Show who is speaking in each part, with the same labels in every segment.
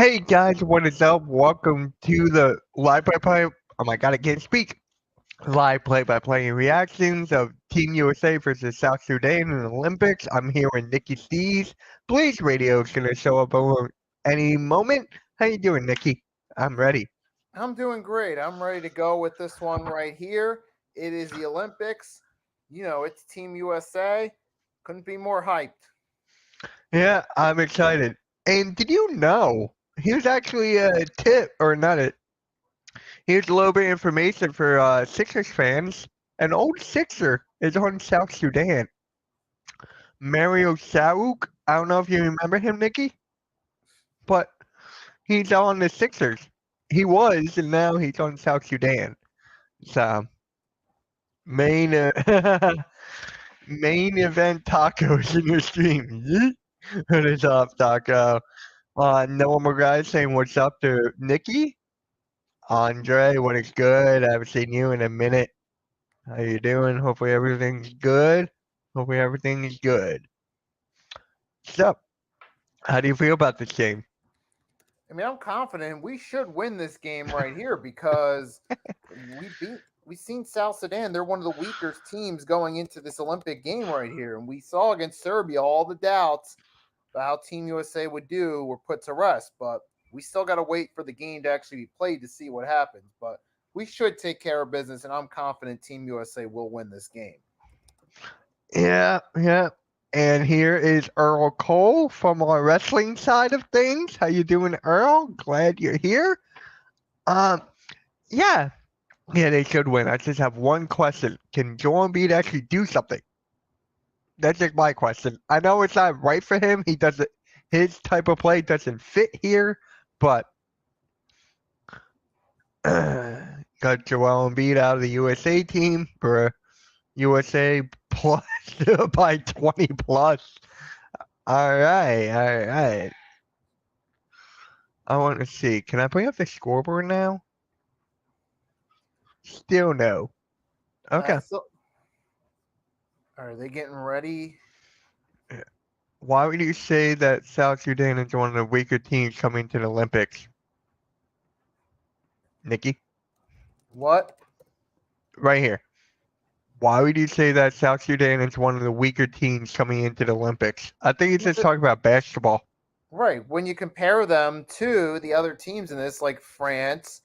Speaker 1: Hey guys, what is up? Welcome to the live play. Oh my god, I can't speak. Live play-by-play reactions of Team USA versus South Sudan in the Olympics. I'm here with Nikki Stees. Blaze Radio is gonna show up over any moment. How you doing, Nikki? I'm ready.
Speaker 2: I'm doing great. I'm ready to go with this one right here. It is the Olympics. It's Team USA. Couldn't be more hyped.
Speaker 1: Yeah, I'm excited. And did you know? Here's actually a tip, or not a. Here's a little bit of information for Sixers fans. An old Sixer is on South Sudan. Mario Sauk. I don't know if you remember him, Nikki, but he's on the Sixers. He was, and now he's on South Sudan. So main main event tacos in your stream. What is up, Taco? Noah McGuire saying what's up to Nikki. Andre, what is good? I haven't seen you in a minute. How you doing? Hopefully everything's good. Hopefully everything is good. So, how do you feel about this game?
Speaker 2: I mean, I'm confident we should win this game right here because we've seen South Sudan. They're one of the weaker teams going into this Olympic game right here, and we saw against Serbia all the doubts about how Team USA would do were put to rest. But we still got to wait for the game to actually be played to see what happens. But we should take care of business, and I'm confident Team USA will win this game.
Speaker 1: Yeah. And here is Earl Cole from our wrestling side of things. How you doing, Earl? Glad you're here. Yeah. Yeah, they should win. I just have one question. Can Joel Embiid actually do something? That's just my question. I know it's not right for him. He doesn't. His type of play doesn't fit here, but got Joel Embiid out of the USA team for USA plus by 20 plus. All right. I want to see. Can I bring up the scoreboard now? Still no. Okay.
Speaker 2: Are they getting ready?
Speaker 1: Why would you say that South Sudan is one of the weaker teams coming to the Olympics? Nikki?
Speaker 2: What?
Speaker 1: Right here. Why would you say that South Sudan is one of the weaker teams coming into the Olympics? I think it's just talking about basketball.
Speaker 2: Right. When you compare them to the other teams in this, like France,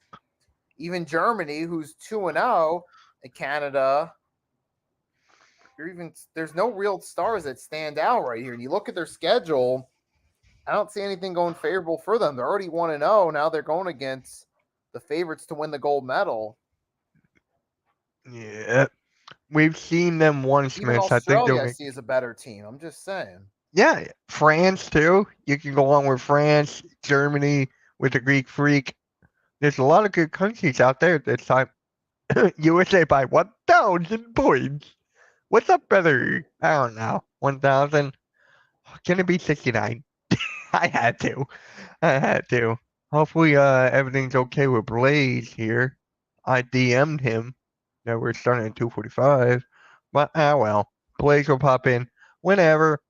Speaker 2: even Germany, who's 2-0, and Canada, there's no real stars that stand out right here. And you look at their schedule, I don't see anything going favorable for them. They're already 1-0. Now they're going against the favorites to win the gold medal.
Speaker 1: Yeah. We've seen them once,
Speaker 2: Even
Speaker 1: Smith.
Speaker 2: Australia, I see is a better team. I'm just saying.
Speaker 1: Yeah, France too. You can go on with France, Germany with the Greek Freak. There's a lot of good countries out there this time. USA by 1,000 points. What's up, brother? I don't know. 1,000? Can it be 69? I had to. Hopefully, everything's okay with Blaze here. I DM'd him that we're starting at 2:45. But, well. Blaze will pop in whenever.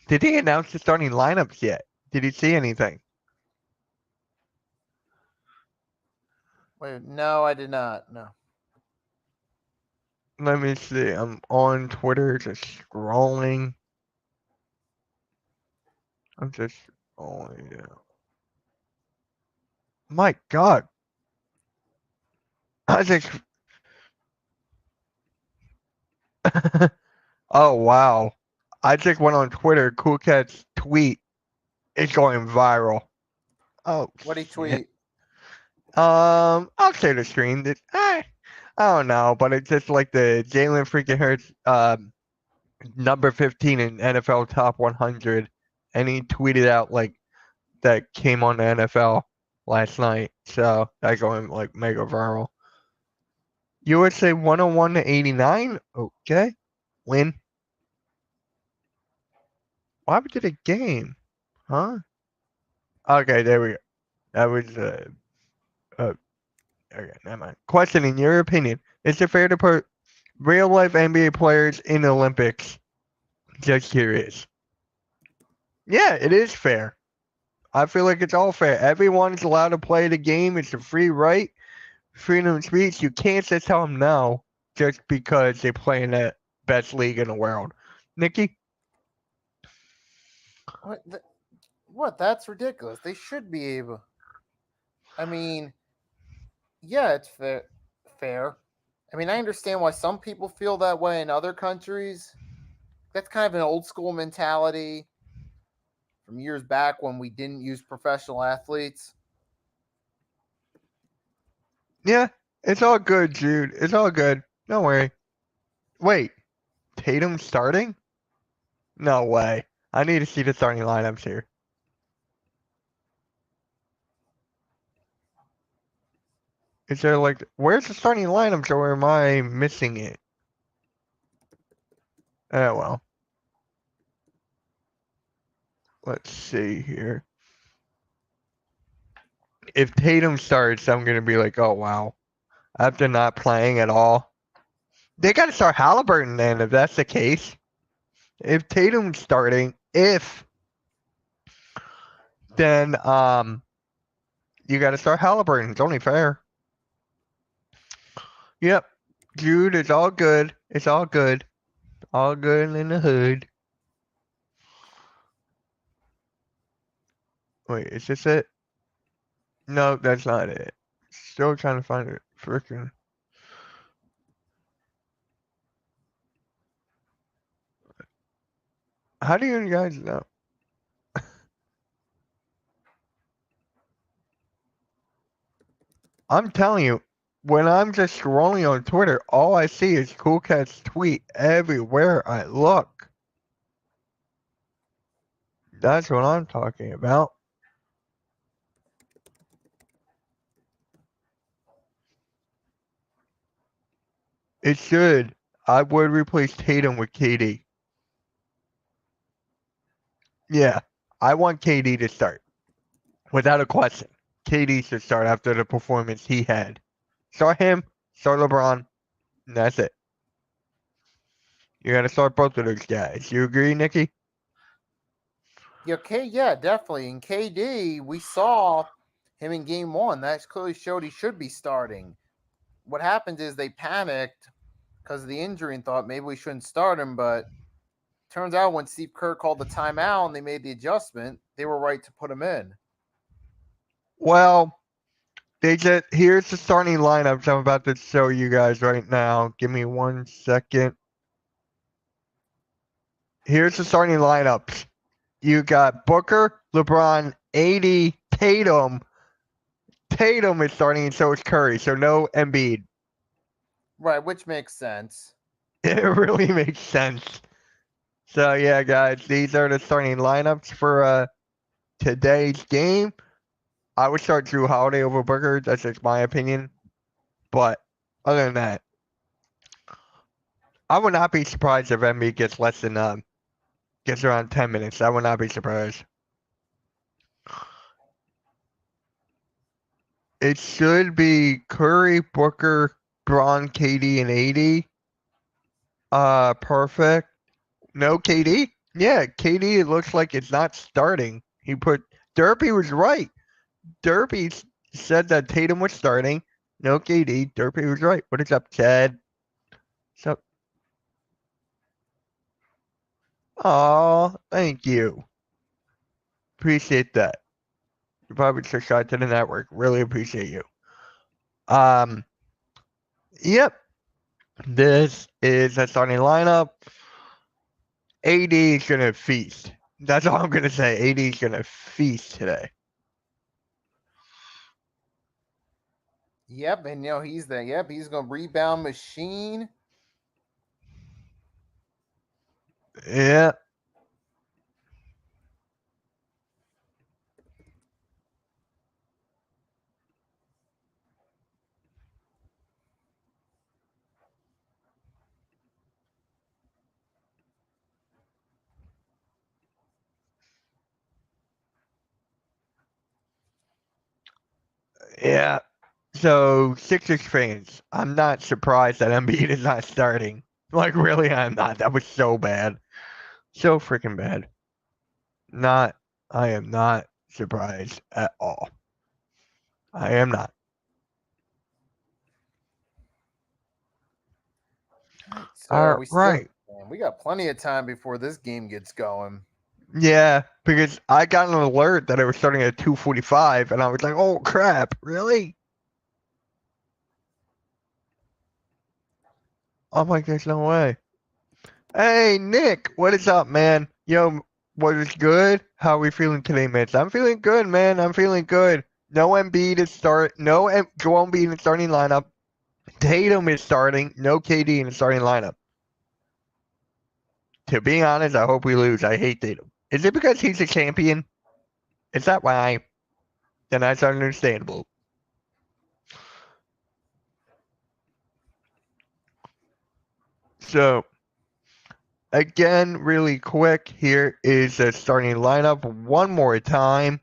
Speaker 1: Did he announce the starting lineups yet? Did he see anything?
Speaker 2: Wait, no, I did not. No.
Speaker 1: Let me see. I'm on Twitter just scrolling. I'm just yeah. My God. I just oh wow. I just went on Twitter. Cool Cat's tweet is going viral. Oh,
Speaker 2: what did he tweet?
Speaker 1: I'll share the screen. I don't know, but it's just like the Jalen freaking Hurts number 15 in NFL top 100, and he tweeted out like that came on the NFL last night, so that going like mega viral. USA 101 to 89. Okay, win. Why we did a game? Huh? Okay, there we go. That was okay, never mind. Question: in your opinion, is it fair to put real life NBA players in the Olympics? Just curious. Yeah, it is fair. I feel like it's all fair. Everyone's allowed to play the game. It's a free right, freedom of speech. You can't just tell them no just because they play in the best league in the world. Nikki?
Speaker 2: What? What? That's ridiculous. They should be able. I mean, yeah, it's fair. Fair. I mean, I understand why some people feel that way in other countries. That's kind of an old school mentality from years back when we didn't use professional athletes.
Speaker 1: Yeah, it's all good, Jude. It's all good. Don't worry. Wait, Tatum starting? No way. I need to see the starting lineups here. Is there like, where's the starting lineups or am I missing it? Oh well. Let's see here. If Tatum starts, I'm gonna be like, oh wow. After not playing at all. They gotta start Halliburton then, if that's the case. If Tatum's starting, then you gotta start Halliburton. It's only fair. Yep. Jude, it's all good. It's all good. All good in the hood. Wait, is this it? No, that's not it. Still trying to find it. Frickin'. How do you guys know? I'm telling you, when I'm just scrolling on Twitter, all I see is Cool Cat's tweet everywhere I look. That's what I'm talking about. It should. I would replace Tatum with KD. Yeah, I want KD to start. Without a question. KD should start after the performance he had. Start him, start LeBron, and that's it. You gotta start both of those guys. You agree, Nikki?
Speaker 2: Yeah, definitely. In KD, we saw him in game one. That clearly showed he should be starting. What happened is they panicked because of the injury and thought maybe we shouldn't start him. But turns out when Steve Kerr called the timeout and they made the adjustment, they were right to put him in.
Speaker 1: Well, here's the starting lineups I'm about to show you guys right now. Give me 1 second. Here's the starting lineups. You got Booker, LeBron, AD, Tatum. Tatum is starting, and so is Curry. So no Embiid.
Speaker 2: Right, which makes sense.
Speaker 1: It really makes sense. So yeah, guys, these are the starting lineups for today's game. I would start Drew Holiday over Booker. That's just my opinion. But other than that, I would not be surprised if Embiid gets around 10 minutes. I would not be surprised. It should be Curry, Booker, Braun, KD, and AD. Perfect. No KD? Yeah, KD, it looks like it's not starting. Derpy was right. Derpy said that Tatum was starting. No KD. Derpy was right. What is up, Chad? What's up? Aw, thank you. Appreciate that. You probably subscribe to the network. Really appreciate you. Yep. This is a starting lineup. AD is gonna feast. That's all I'm gonna say. AD is gonna feast today.
Speaker 2: Yep, and he's the he's gonna rebound machine.
Speaker 1: Yeah. Yeah. So Sixers fans, I'm not surprised that Embiid is not starting. Like really, I'm not. That was so bad. So freaking bad. Not I am not surprised at all. I am not.
Speaker 2: So
Speaker 1: All
Speaker 2: we still,
Speaker 1: right.
Speaker 2: man, we got plenty of time before this game gets going.
Speaker 1: Yeah, because I got an alert that it was starting at 2:45, and I was like, "Oh crap, really?" I'm like, "There's no way." Hey, Nick, what is up, man? Yo, what is good? How are we feeling today, Mitch? I'm feeling good, man. I'm feeling good. No Embiid is start. No Joel Embiid in the starting lineup. Tatum is starting. No KD in the starting lineup. To be honest, I hope we lose. I hate Tatum. Is it because he's a champion? Is that why? Then that's understandable. So, again, really quick, here is the starting lineup one more time.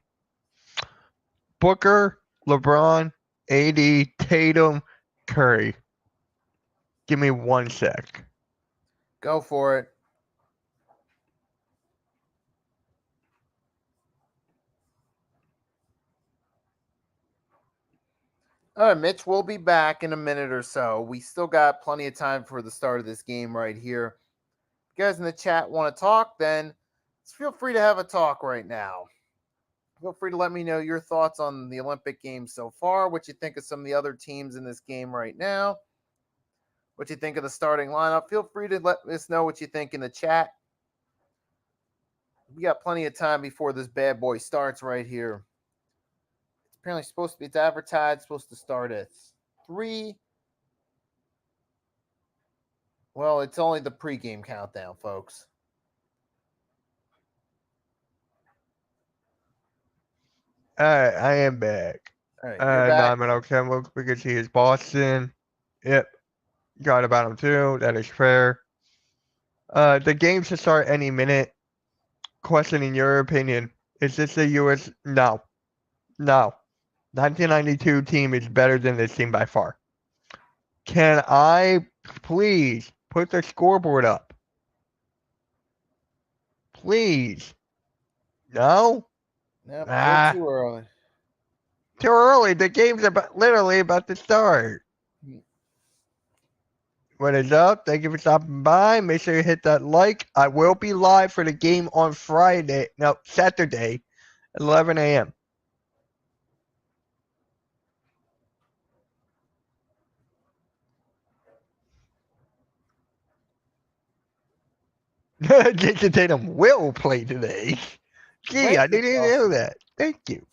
Speaker 1: Booker, LeBron, AD, Tatum, Curry. Give me 1 sec.
Speaker 2: Go for it. All right, Mitch, we'll be back in a minute or so. We still got plenty of time for the start of this game right here. If you guys in the chat want to talk, then feel free to have a talk right now. Feel free to let me know your thoughts on the Olympic Games so far, what you think of some of the other teams in this game right now, what you think of the starting lineup. Feel free to let us know what you think in the chat. We got plenty of time before this bad boy starts right here. It's apparently supposed to be, it's advertised, supposed to start at 3. Well, it's only the pregame countdown, folks.
Speaker 1: All right, I am back.
Speaker 2: All right, you're back.
Speaker 1: Nominal Chemical because he is Boston. Yep, got about him too. That is fair. The game should start any minute. Question in your opinion, is this the U.S.? No. No. 1992 team is better than this team by far. Can I please put the scoreboard up? Please. No?
Speaker 2: Nope,
Speaker 1: Ah,
Speaker 2: too early.
Speaker 1: too early. The game's literally about to start. What is up? Thank you for stopping by. Make sure you hit that like. I will be live for the game on Saturday, 11 a.m. Jason Tatum will play today. Gee, I didn't know that. Thank you.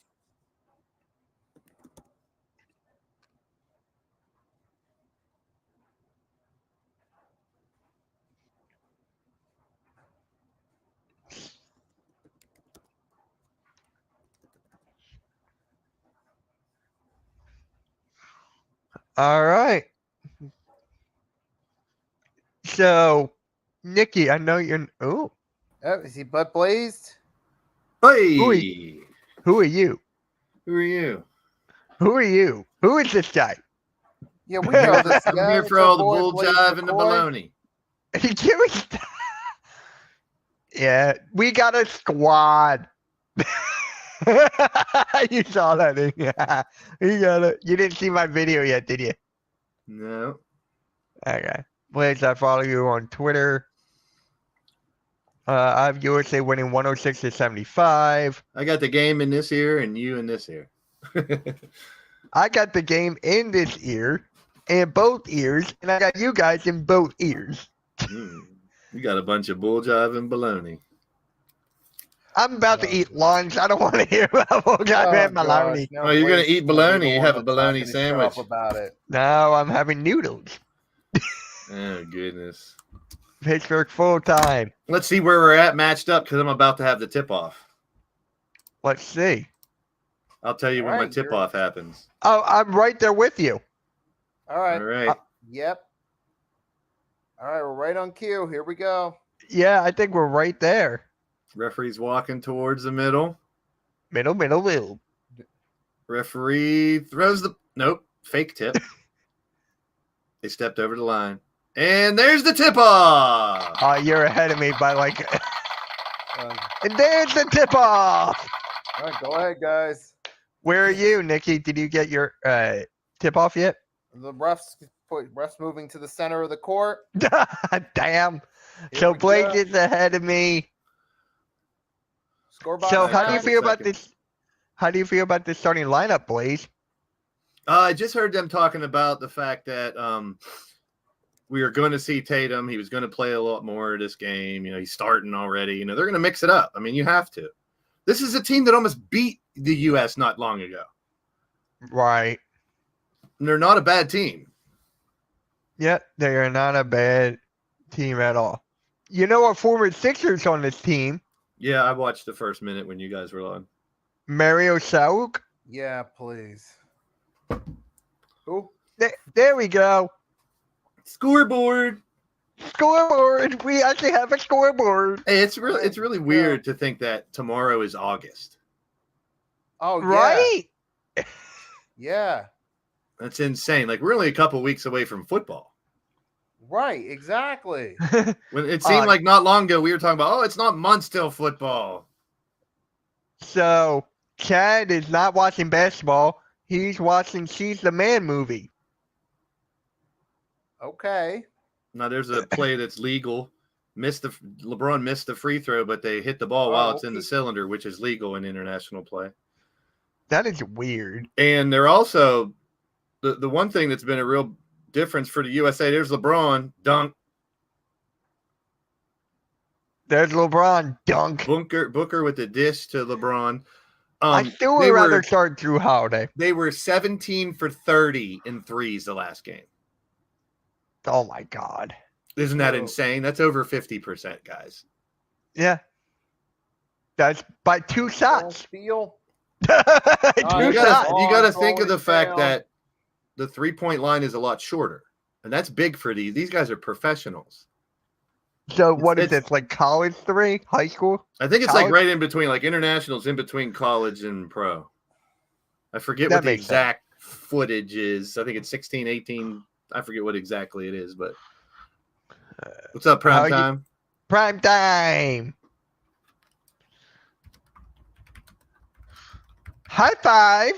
Speaker 1: All right. So, Nikki, I know you're. Oh,
Speaker 2: is he butt blazed?
Speaker 3: Hey,
Speaker 1: who are you?
Speaker 3: who are you?
Speaker 1: Who are you? Who is this guy?
Speaker 2: Yeah, we know this guy.
Speaker 3: I'm here for all the bull jive and the baloney.
Speaker 1: Yeah, we got a squad. You saw that, didn't you? You got it. You didn't see my video yet, did you?
Speaker 3: No.
Speaker 1: Okay. Please, I follow you on Twitter. I have USA winning 106-75.
Speaker 3: I got the game in this ear and you in this ear.
Speaker 1: I got the game in this ear and both ears, and I got you guys in both ears.
Speaker 3: You got a bunch of bull jive and baloney.
Speaker 1: I'm about to eat lunch. I don't want to hear about bull jive and baloney.
Speaker 3: No, you're going to eat baloney. You have a baloney sandwich.
Speaker 2: About it.
Speaker 1: No, I'm having noodles.
Speaker 3: Oh, goodness.
Speaker 1: Pittsburgh full time.
Speaker 3: Let's see where we're at matched up because I'm about to have the tip-off.
Speaker 1: Let's see.
Speaker 3: I'll tell you when my tip-off happens.
Speaker 1: Oh, I'm right there with you.
Speaker 2: All right.
Speaker 3: All right.
Speaker 2: Yep. All right, we're right on cue. Here we go.
Speaker 1: Yeah, I think we're right there.
Speaker 3: Referee's walking towards the middle.
Speaker 1: Middle.
Speaker 3: Referee throws the... Nope. Fake tip. They stepped over the line. And there's the tip-off.
Speaker 1: You're ahead of me by like... And there's the tip-off.
Speaker 2: All right, go ahead, guys.
Speaker 1: Where are you, Nikki? Did you get your tip off yet?
Speaker 2: The refs moving to the center of the court.
Speaker 1: Damn.
Speaker 2: Here
Speaker 1: So
Speaker 2: we
Speaker 1: Blake
Speaker 2: go.
Speaker 1: is ahead of me.
Speaker 2: Scoreboard.
Speaker 1: So
Speaker 3: Alright,
Speaker 1: how do you
Speaker 3: couple
Speaker 1: feel about
Speaker 3: seconds.
Speaker 1: this? How do you feel about this starting lineup, Blaze?
Speaker 3: I just heard them talking about the fact that we are going to see Tatum. He was going to play a lot more this game. He's starting already. They're going to mix it up. I mean, you have to. This is a team that almost beat the U.S. not long ago.
Speaker 1: Right.
Speaker 3: And they're not a bad team.
Speaker 1: Yeah, they are not a bad team at all. You know a former Sixers on this team,
Speaker 3: Yeah, I watched the first minute when you guys were on.
Speaker 1: Mario Sauk.
Speaker 2: Yeah, please. Who?
Speaker 1: There we go.
Speaker 3: Scoreboard.
Speaker 1: Scoreboard. We actually have a scoreboard.
Speaker 3: Hey, it's really weird to think that tomorrow is August.
Speaker 2: Oh, yeah.
Speaker 1: Right?
Speaker 2: Yeah.
Speaker 3: That's insane. Like, we're only a couple weeks away from football.
Speaker 2: Right, exactly.
Speaker 3: When it seemed like not long ago we were talking about, it's not months till football.
Speaker 1: So Chad is not watching basketball. He's watching She's the Man movie.
Speaker 2: Okay.
Speaker 3: Now there's a play that's legal. LeBron missed the free throw, but they hit the ball while it's in the cylinder, which is legal in international play.
Speaker 1: That is weird.
Speaker 3: And they're also the one thing that's been a real difference for the USA. There's LeBron dunk.
Speaker 1: There's LeBron dunk.
Speaker 3: Booker with the dish to LeBron.
Speaker 1: I still would rather start Drew Holiday.
Speaker 3: They were 17 for 30 in threes the last game.
Speaker 1: Oh my God.
Speaker 3: Isn't that insane? That's over 50%, guys.
Speaker 1: Yeah. That's by 2 shots.
Speaker 2: Feel.
Speaker 3: You
Speaker 1: Two shots.
Speaker 3: got to think of the fact that the 3-point line is a lot shorter, and that's big for these. These guys are professionals.
Speaker 1: So what is this, like college 3, high school?
Speaker 3: I think it's
Speaker 1: college?
Speaker 3: like right in between, like internationals in between college and pro. I forget
Speaker 1: That
Speaker 3: what the
Speaker 1: makes
Speaker 3: exact footage is. I think it's 16, 18. I forget what exactly it is, but what's up, prime time?
Speaker 1: Prime time. High five.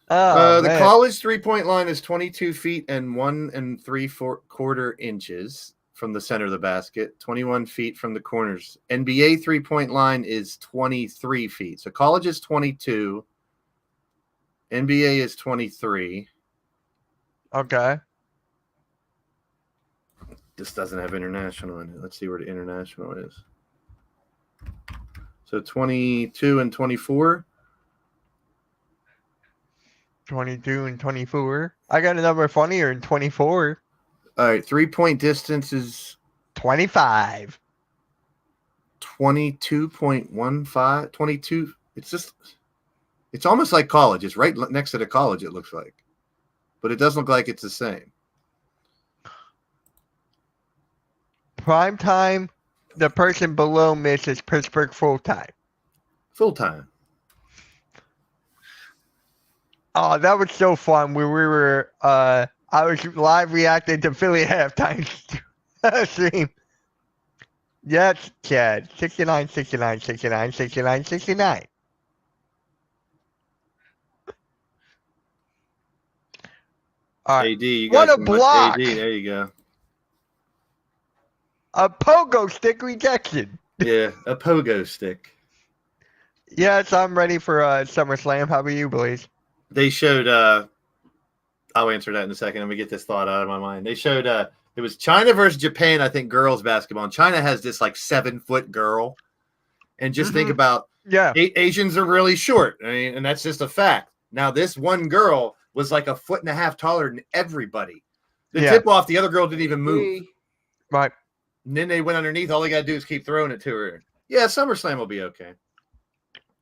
Speaker 3: The college 3-point line is 22 feet and 1 3/4 inches from the center of the basket, 21 feet from the corners. NBA 3-point line is 23 feet. So college is 22. NBA is 23.
Speaker 1: Okay.
Speaker 3: This doesn't have international in it. Let's see where the international is. So 22 and 24.
Speaker 1: 22 and 24. I got a number funnier in 24.
Speaker 3: All right, 3-point distance is
Speaker 1: 25.
Speaker 3: 22.15. 22. It's almost like college. It's right next to the college, it looks like. But it doesn't look like it's the same.
Speaker 1: Prime time, the person below misses Pittsburgh full time.
Speaker 3: Full time.
Speaker 1: Oh, that was so fun. We were I was live reacting to Philly halftime stream. Yes, Chad. 69, 69, 69, 69, 69. All right.
Speaker 3: AD, you
Speaker 1: What
Speaker 3: got
Speaker 1: a block.
Speaker 3: AD, there you go.
Speaker 1: A pogo stick rejection.
Speaker 3: Yeah, a pogo stick.
Speaker 1: Yes, I'm ready for SummerSlam. How about you, Blaze?
Speaker 3: They showed I'll answer that in a second. Let me get this thought out of my mind. They showed it was China versus Japan, I think, girls basketball. And China has this like 7-foot girl. And just think about Asians are really short. I mean, and that's just a fact. Now, this one girl was like 1.5 feet taller than everybody. The tip off, the other girl didn't even move.
Speaker 1: Right.
Speaker 3: And then they went underneath. All they got to do is keep throwing it to her. Yeah, SummerSlam will be okay.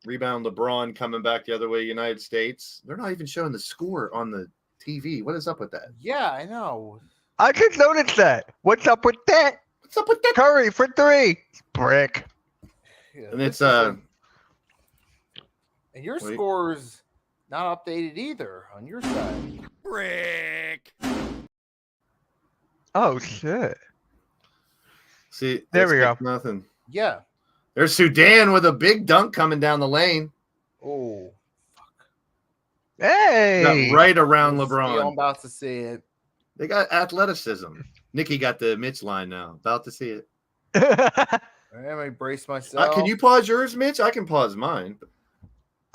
Speaker 3: Rebound LeBron coming back the other way, United States. They're not even showing the score on the TV. What is up with that?
Speaker 2: Yeah, I know.
Speaker 1: I just noticed that. What's up with that?
Speaker 3: What's up with that?
Speaker 1: Curry for 3. Brick.
Speaker 2: Yeah,
Speaker 3: And it's
Speaker 2: and your score's not updated either on your side.
Speaker 3: Brick.
Speaker 1: Oh shit.
Speaker 3: See,
Speaker 1: there we go.
Speaker 3: Nothing.
Speaker 2: Yeah.
Speaker 3: There's Sudan with a big dunk coming down the lane.
Speaker 2: Oh,
Speaker 1: Hey.
Speaker 3: Got right around
Speaker 2: I'm
Speaker 3: LeBron.
Speaker 2: about to see it.
Speaker 3: They got athleticism. Nikki got the Mitch line now. About to see it.
Speaker 2: All right, I'm gonna brace myself.
Speaker 3: Can you pause yours, Mitch? I can pause mine.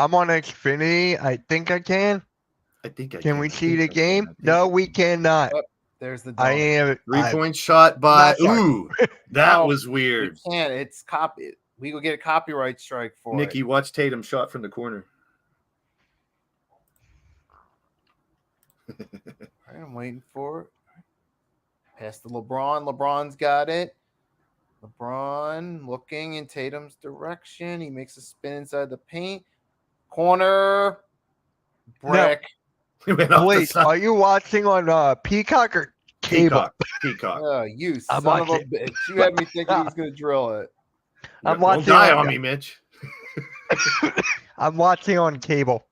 Speaker 1: I'm on Xfinity. I think I can.
Speaker 3: I think I
Speaker 1: Can we
Speaker 3: I
Speaker 1: see
Speaker 3: think
Speaker 1: the
Speaker 3: I can.
Speaker 1: game?
Speaker 3: I think
Speaker 1: No,
Speaker 3: I
Speaker 1: we
Speaker 3: can.
Speaker 1: cannot.
Speaker 2: There's the
Speaker 1: I
Speaker 2: dunk.
Speaker 1: am.
Speaker 3: 3-point shot by.
Speaker 1: Not sorry.
Speaker 3: Ooh, that
Speaker 2: No,
Speaker 3: was
Speaker 2: We
Speaker 3: weird.
Speaker 2: can't. It's copy. We will get a copyright strike for
Speaker 3: Nikki,
Speaker 2: it.
Speaker 3: watch Tatum shot from the corner.
Speaker 2: All right, I'm waiting for it. Pass to LeBron. LeBron's got it. LeBron looking in Tatum's direction. He makes a spin inside the paint. Corner. Brick.
Speaker 3: He went off the
Speaker 1: Wait,
Speaker 3: side.
Speaker 1: are you watching on Peacock or cable?
Speaker 3: Peacock.
Speaker 2: Oh, you
Speaker 1: I'm
Speaker 2: son of a
Speaker 1: watching.
Speaker 2: bitch. You had me thinking he was going to drill it.
Speaker 1: I'm
Speaker 3: Don't
Speaker 1: watching
Speaker 3: die
Speaker 1: on-
Speaker 3: on me, Mitch.
Speaker 1: I'm watching on cable.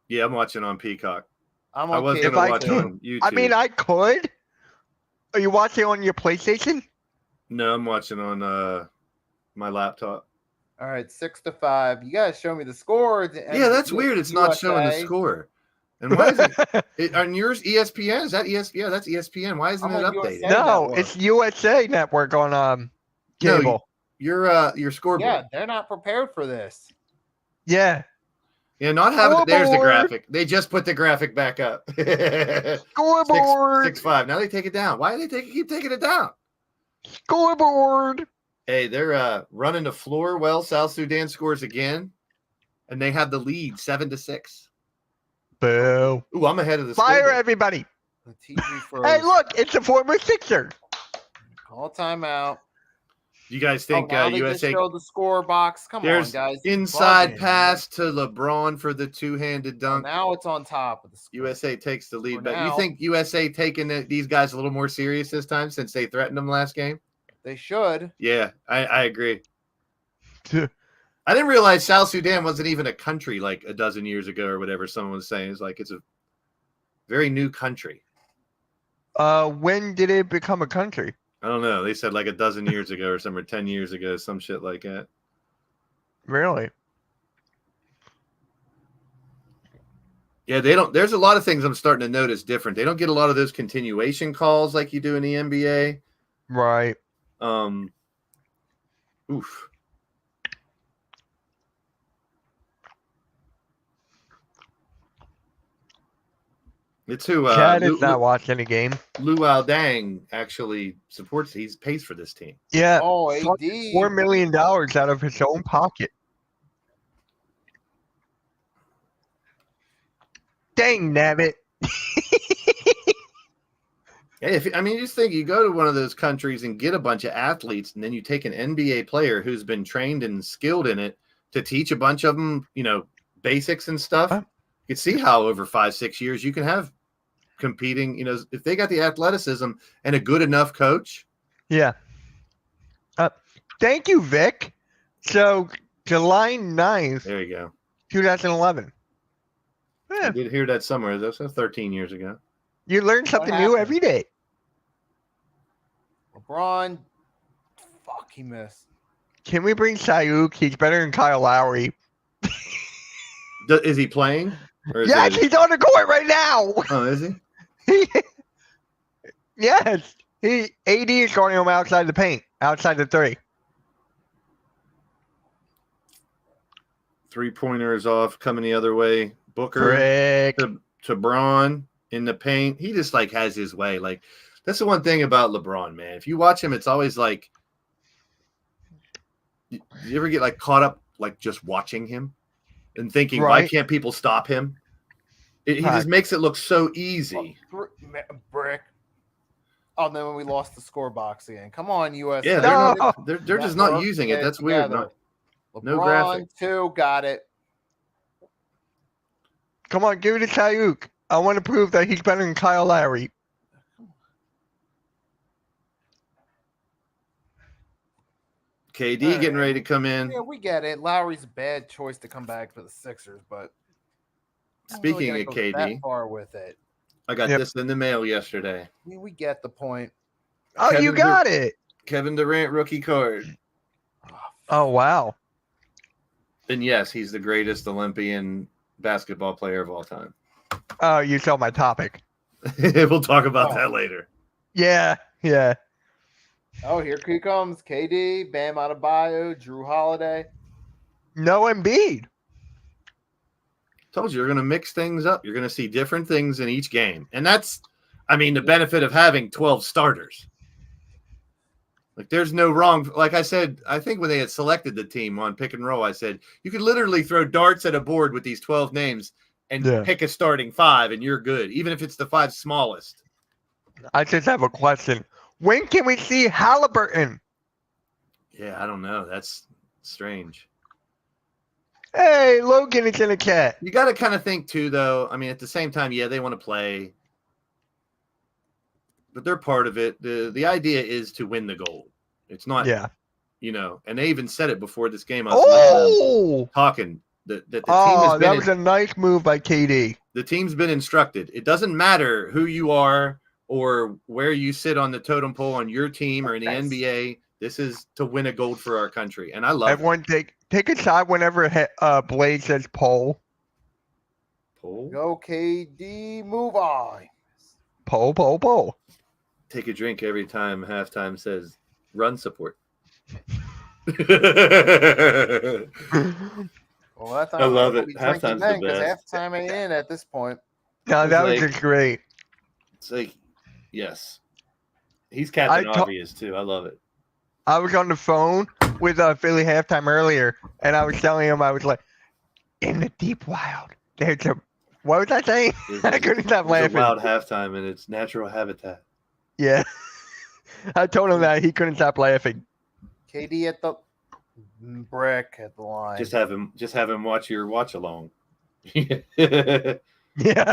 Speaker 3: Yeah, I'm watching on Peacock.
Speaker 2: I'm
Speaker 3: I was
Speaker 2: okay.
Speaker 3: going
Speaker 1: If
Speaker 3: to
Speaker 1: I
Speaker 3: watch
Speaker 1: can-
Speaker 3: on YouTube.
Speaker 1: I mean, I could. Are you watching on your PlayStation?
Speaker 3: No, I'm watching on my laptop.
Speaker 2: All right, 6-5. You guys show me the score.
Speaker 3: Yeah, that's weird. It's not showing the
Speaker 2: USA.
Speaker 3: score. And why is it on yours ESPN? Is that ESPN? Yeah, that's ESPN. Why isn't
Speaker 2: I'm
Speaker 3: it
Speaker 2: on
Speaker 3: updated?
Speaker 2: USA.
Speaker 1: No,
Speaker 2: Network.
Speaker 1: it's USA Network on
Speaker 3: No,
Speaker 1: cable.
Speaker 3: Your scoreboard.
Speaker 2: Yeah, they're not prepared for this.
Speaker 1: Yeah.
Speaker 3: Yeah, not having it. There's the
Speaker 1: Scoreboard.
Speaker 3: graphic. They just put the graphic back up.
Speaker 1: Scoreboard.
Speaker 3: 6-5. Now they take it down. Why do they keep taking it down?
Speaker 1: Scoreboard.
Speaker 3: Hey, they're running the floor. Well, South Sudan scores again, and they have the lead 7-6.
Speaker 1: Boo.
Speaker 3: Ooh, I'm ahead of the
Speaker 1: Fire
Speaker 3: scoreboard.
Speaker 1: everybody.
Speaker 2: The TV froze.
Speaker 1: Hey, look, it's a former Sixer.
Speaker 2: Call timeout.
Speaker 3: You guys think
Speaker 2: now they
Speaker 3: USA?
Speaker 2: just showed the score box. Come
Speaker 3: There's
Speaker 2: on, guys.
Speaker 3: inside
Speaker 2: Bugging.
Speaker 3: pass to LeBron for the two-handed
Speaker 2: Well,
Speaker 3: dunk.
Speaker 2: now it's on top of the screen.
Speaker 3: USA takes the lead,
Speaker 2: For
Speaker 3: but you
Speaker 2: now.
Speaker 3: think USA taking these guys a little more serious this time since they threatened them last game?
Speaker 2: They should.
Speaker 3: Yeah, I agree. I didn't realize South Sudan wasn't even a country like a dozen years ago or whatever someone was saying. It's like it's a very new country.
Speaker 1: When did it become a country?
Speaker 3: I don't know. They said like a dozen years ago or something, or 10 years ago, some shit like that.
Speaker 1: Really?
Speaker 3: Yeah, they don't. There's a lot of things I'm starting to notice different. They don't get a lot of those continuation calls like you do in the NBA.
Speaker 1: Right.
Speaker 3: Oof. It's who
Speaker 1: Chad is not watching the game.
Speaker 3: Luau Dang actually supports. He pays for this team.
Speaker 1: Yeah.
Speaker 2: Oh, AD.
Speaker 1: $4 million out of his own pocket. Dang, nabbit.
Speaker 3: Hey, just think you go to one of those countries and get a bunch of athletes, and then you take an NBA player who's been trained and skilled in it to teach a bunch of them, basics and stuff.
Speaker 1: Huh?
Speaker 3: You can see how over 5-6 years you can have competing. If they got the athleticism and a good enough coach.
Speaker 1: Yeah. Thank you, Vic. So, July 9th,
Speaker 3: There you go.
Speaker 1: 2011.
Speaker 3: I
Speaker 1: Yeah,
Speaker 3: did hear that somewhere. That was 13 years ago.
Speaker 1: you learn something new
Speaker 2: happened?
Speaker 1: every day.
Speaker 2: LeBron. Fuck, he missed.
Speaker 1: Can we bring Sayuk? He's better than Kyle Lowry.
Speaker 3: Is he playing? Or is
Speaker 1: Yes,
Speaker 3: it-
Speaker 1: he's on the court right now.
Speaker 3: Oh, is he?
Speaker 1: Yes. AD is guarding him outside the paint, outside the three.
Speaker 3: 3-pointer is off, coming the other way. Booker
Speaker 1: Frick.
Speaker 3: to Braun in the paint. He just has his way. Like, that's the one thing about LeBron, man. If you watch him, it's always like, you ever get caught up just watching him and thinking, why
Speaker 1: Right.
Speaker 3: can't people stop him? He
Speaker 1: Right.
Speaker 3: just makes it look so easy.
Speaker 2: Brick. Oh, then when we lost the score box again. Come on, US.
Speaker 3: Yeah,
Speaker 1: No.
Speaker 3: they're just not using it. That's weird. No graphic.
Speaker 2: LeBron, 2, got it.
Speaker 1: Come on, give it to Sayuk. I want to prove that he's better than Kyle Lowry.
Speaker 3: KD getting ready to come in.
Speaker 2: Yeah, we get it. Lowry's a bad choice to come back for the Sixers, but I don't really
Speaker 3: Speaking
Speaker 2: gotta
Speaker 3: of
Speaker 2: go
Speaker 3: KD,
Speaker 2: that far with it.
Speaker 3: I got
Speaker 1: Yep.
Speaker 3: this in the mail yesterday.
Speaker 2: We get the point.
Speaker 1: Oh, you
Speaker 3: Kevin
Speaker 1: got it.
Speaker 3: Kevin Durant rookie card.
Speaker 1: Oh, wow.
Speaker 3: And yes, he's the greatest Olympian basketball player of all time.
Speaker 1: Oh, you saw my topic.
Speaker 3: We'll talk about
Speaker 2: Oh.
Speaker 3: that later.
Speaker 1: Yeah.
Speaker 2: Oh, here he comes. KD, Bam Adebayo, Drew Holiday.
Speaker 1: No Embiid.
Speaker 3: Told you, you're going to mix things up. You're going to see different things in each game. And that's, I mean, the benefit of having 12 starters. Like, there's no wrong. Like I said, I think when they had selected the team on pick and roll, I said, you could literally throw darts at a board with these 12 names and pick a starting 5, and you're good, even if it's the 5 smallest.
Speaker 1: I just have a question. When can we see Halliburton?
Speaker 3: Yeah, I don't know. That's strange.
Speaker 1: Hey, Logan is in the chat.
Speaker 3: You got to kind of think, too, though. I mean, at the same time, yeah, they want to play. But they're part of it. The idea is to win the gold. It's not, and they even said it before this game. I was talking that the team has been.
Speaker 1: That was a nice move by KD.
Speaker 3: The team's been instructed. It doesn't matter who you are or where you sit on the totem pole on your team or in the NBA. This is to win a gold for our country, and I love
Speaker 1: everyone. Take a shot whenever Blade says pole.
Speaker 3: Pole.
Speaker 2: Go KD, move on.
Speaker 1: Pole.
Speaker 3: Take a drink every time halftime says run support.
Speaker 2: Well, that's
Speaker 3: I love it. Halftime's the best.
Speaker 2: Halftime ain't in at this point.
Speaker 1: No, that was just great.
Speaker 3: It's like, yes, he's Captain Obvious too. I love it.
Speaker 1: I was on the phone with Philly halftime earlier, and I was telling him, I was like, in the deep wild, there's a. What was I saying? I couldn't stop laughing.
Speaker 3: It's a wild halftime in its natural habitat.
Speaker 1: Yeah, I told him that he couldn't stop laughing.
Speaker 2: KD at the brick at the line.
Speaker 3: Just have him watch your watch along.
Speaker 1: Yeah,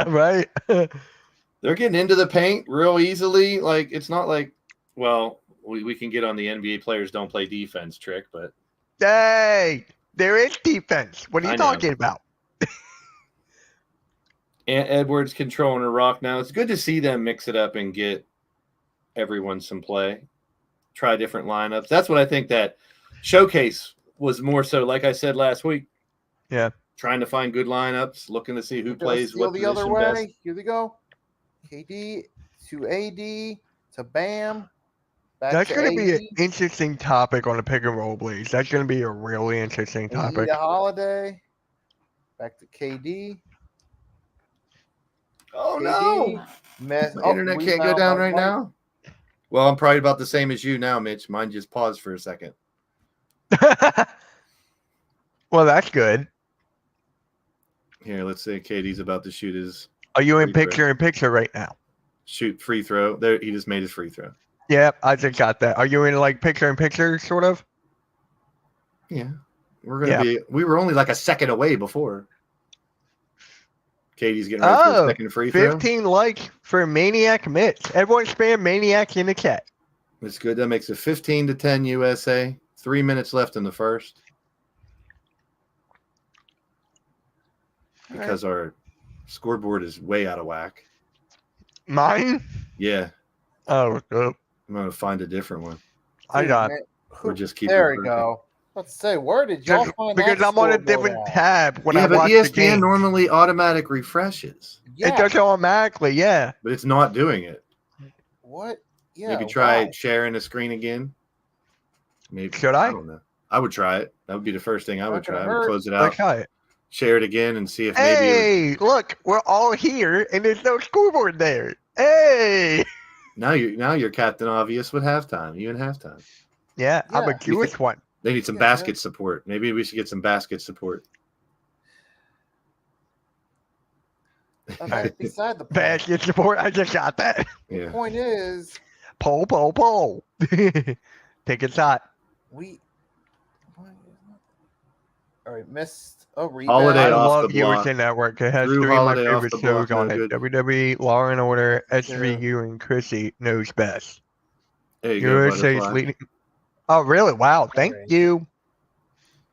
Speaker 1: right.
Speaker 3: They're getting into the paint real easily. Like, it's not like, well, we can get on the NBA players don't play defense trick, but
Speaker 1: hey, there is defense. What are you talking about?
Speaker 3: And Edwards controlling a rock now. It's good to see them mix it up and get everyone some play. Try different lineups. That's what I think that showcase was more so, like I said last week.
Speaker 1: Yeah.
Speaker 3: Trying to find good lineups, looking to see who plays what
Speaker 2: the other
Speaker 3: position
Speaker 2: way.
Speaker 3: best.
Speaker 2: Here we go. KD to AD to Bam.
Speaker 1: That's going to be an interesting topic on the pick and roll, Blaze. That's going to be a really interesting topic.
Speaker 2: AD to Holiday. Back to KD.
Speaker 3: Oh,
Speaker 2: KD.
Speaker 3: no. My internet can't go down right now. Well, I'm probably about the same as you now, Mitch. Mine just paused for a second.
Speaker 1: Well, that's good.
Speaker 3: Here, let's say KD's about to shoot his.
Speaker 1: Are you in picture right now?
Speaker 3: Shoot free throw. There, he just made his free throw.
Speaker 1: Yeah, I just got that. Are you in like picture sort of?
Speaker 3: Yeah, we're gonna be. We were only like a second away before. Katie's getting ready for a second free throw.
Speaker 1: 15 likes for Maniac Mitch. Everyone spam Maniac in the chat.
Speaker 3: That's good. That makes it 15-10 USA. 3 minutes left in the first. Because our scoreboard is way out of whack.
Speaker 1: Mine?
Speaker 3: Yeah.
Speaker 1: Oh,
Speaker 3: I'm going to find a different one.
Speaker 1: I got
Speaker 3: We're just keeping
Speaker 2: There we go. Let's say, where did y'all find that?
Speaker 1: Because I'm on a different tab when I watch
Speaker 3: ESPN
Speaker 1: the game.
Speaker 3: normally automatic refreshes.
Speaker 2: Yeah.
Speaker 1: It does it automatically, yeah.
Speaker 3: But it's not doing it.
Speaker 2: What? Yeah.
Speaker 3: Maybe try sharing the screen again. Maybe.
Speaker 1: Should I?
Speaker 3: I don't know. I would try it. That would be the first thing I would try. I would close it
Speaker 1: Let's
Speaker 3: out,
Speaker 1: try it.
Speaker 3: share it again, and see if
Speaker 1: Hey, look, we're all here, and there's no scoreboard there. Hey.
Speaker 3: Now you're Captain Obvious with halftime. You in halftime.
Speaker 1: Yeah, I'm a Jewish one.
Speaker 3: They need some basket support. Maybe we should get some basket support.
Speaker 2: Okay, beside the point.
Speaker 1: Basket support. I just got that.
Speaker 3: Yeah.
Speaker 2: The point is,
Speaker 1: Pole. Take a shot.
Speaker 2: All right, missed a rebound.
Speaker 3: Holiday
Speaker 1: I
Speaker 3: off
Speaker 1: love
Speaker 3: the block.
Speaker 1: USA Network. It has
Speaker 3: Drew
Speaker 1: 3 of my
Speaker 3: Holiday off
Speaker 1: favorite
Speaker 3: the block,
Speaker 1: shows on
Speaker 3: no
Speaker 1: it.
Speaker 3: good.
Speaker 1: WWE, Law and Order, SVU, and Chrissy knows best.
Speaker 3: There you go,
Speaker 1: USA's
Speaker 3: Butterfly.
Speaker 1: leading. Oh, really? Wow. Thank you.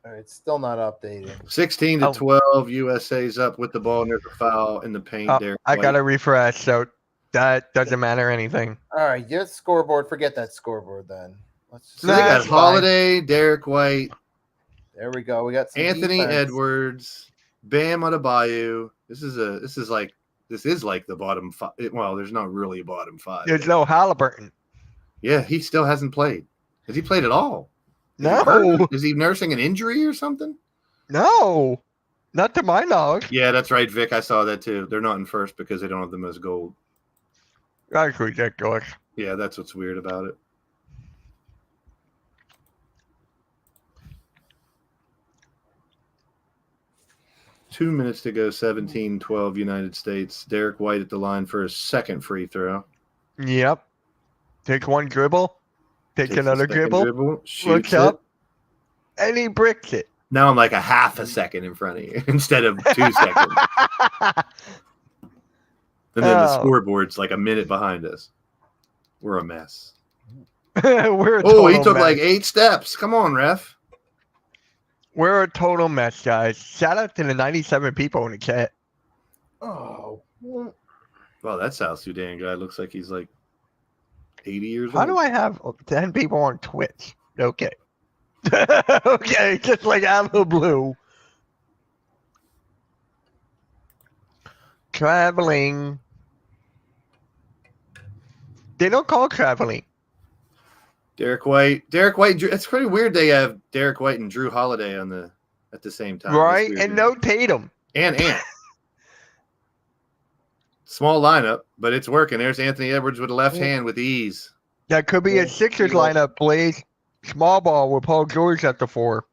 Speaker 2: All right, still not updated.
Speaker 3: 16-12. USA's up with the ball, and there's a foul in the paint there.
Speaker 1: I got to refresh, so that doesn't matter anything.
Speaker 2: All right, get scoreboard. Forget that scoreboard then. Let's just
Speaker 3: So they got
Speaker 1: That's fine.
Speaker 3: Holiday, Derek White,
Speaker 2: There we go. We got some
Speaker 3: Anthony
Speaker 2: defense.
Speaker 3: Edwards, Bam Adebayo. This is like the bottom five. Well, there's not really a bottom five.
Speaker 1: There's no Halliburton.
Speaker 3: Yeah, he still hasn't played. Has he played at all?
Speaker 1: No.
Speaker 3: Is he nursing an injury or something?
Speaker 1: No. Not to my knowledge.
Speaker 3: Yeah, that's right, Vic. I saw that too. They're not in first because they don't have the most gold.
Speaker 1: That's ridiculous.
Speaker 3: Yeah, that's what's weird about it. Two minutes to go, 17-12 United States. Derek White at the line for his second free throw.
Speaker 1: Yep. Take one dribble. Takes
Speaker 3: Takes a
Speaker 1: another
Speaker 3: second
Speaker 1: dribble.
Speaker 3: Shoots
Speaker 1: Looks
Speaker 3: it.
Speaker 1: up. And he bricks it.
Speaker 3: Now I'm like a half a second in front of you instead of 2 seconds. And then the scoreboard's like a minute behind us. We're a mess.
Speaker 1: We're a
Speaker 3: Oh, he
Speaker 1: total
Speaker 3: took
Speaker 1: mess.
Speaker 3: like 8 steps. Come on, ref.
Speaker 1: We're a total mess, guys. Shout out to the 97 people in the chat.
Speaker 2: Oh.
Speaker 3: Well, that South Sudan guy looks like he's like 80 years
Speaker 1: How
Speaker 3: old.
Speaker 1: do I have 10 people on Twitch? Okay. Okay, just like out of the blue. Traveling. They don't call traveling.
Speaker 3: Derek White. It's pretty weird they have Derek White and Drew Holiday at the same time.
Speaker 1: Right? And no Tatum.
Speaker 3: And small lineup, but it's working. There's Anthony Edwards with a left hand with ease.
Speaker 1: That could be a Sixers lineup, Blaze. Small ball with Paul George at the 4.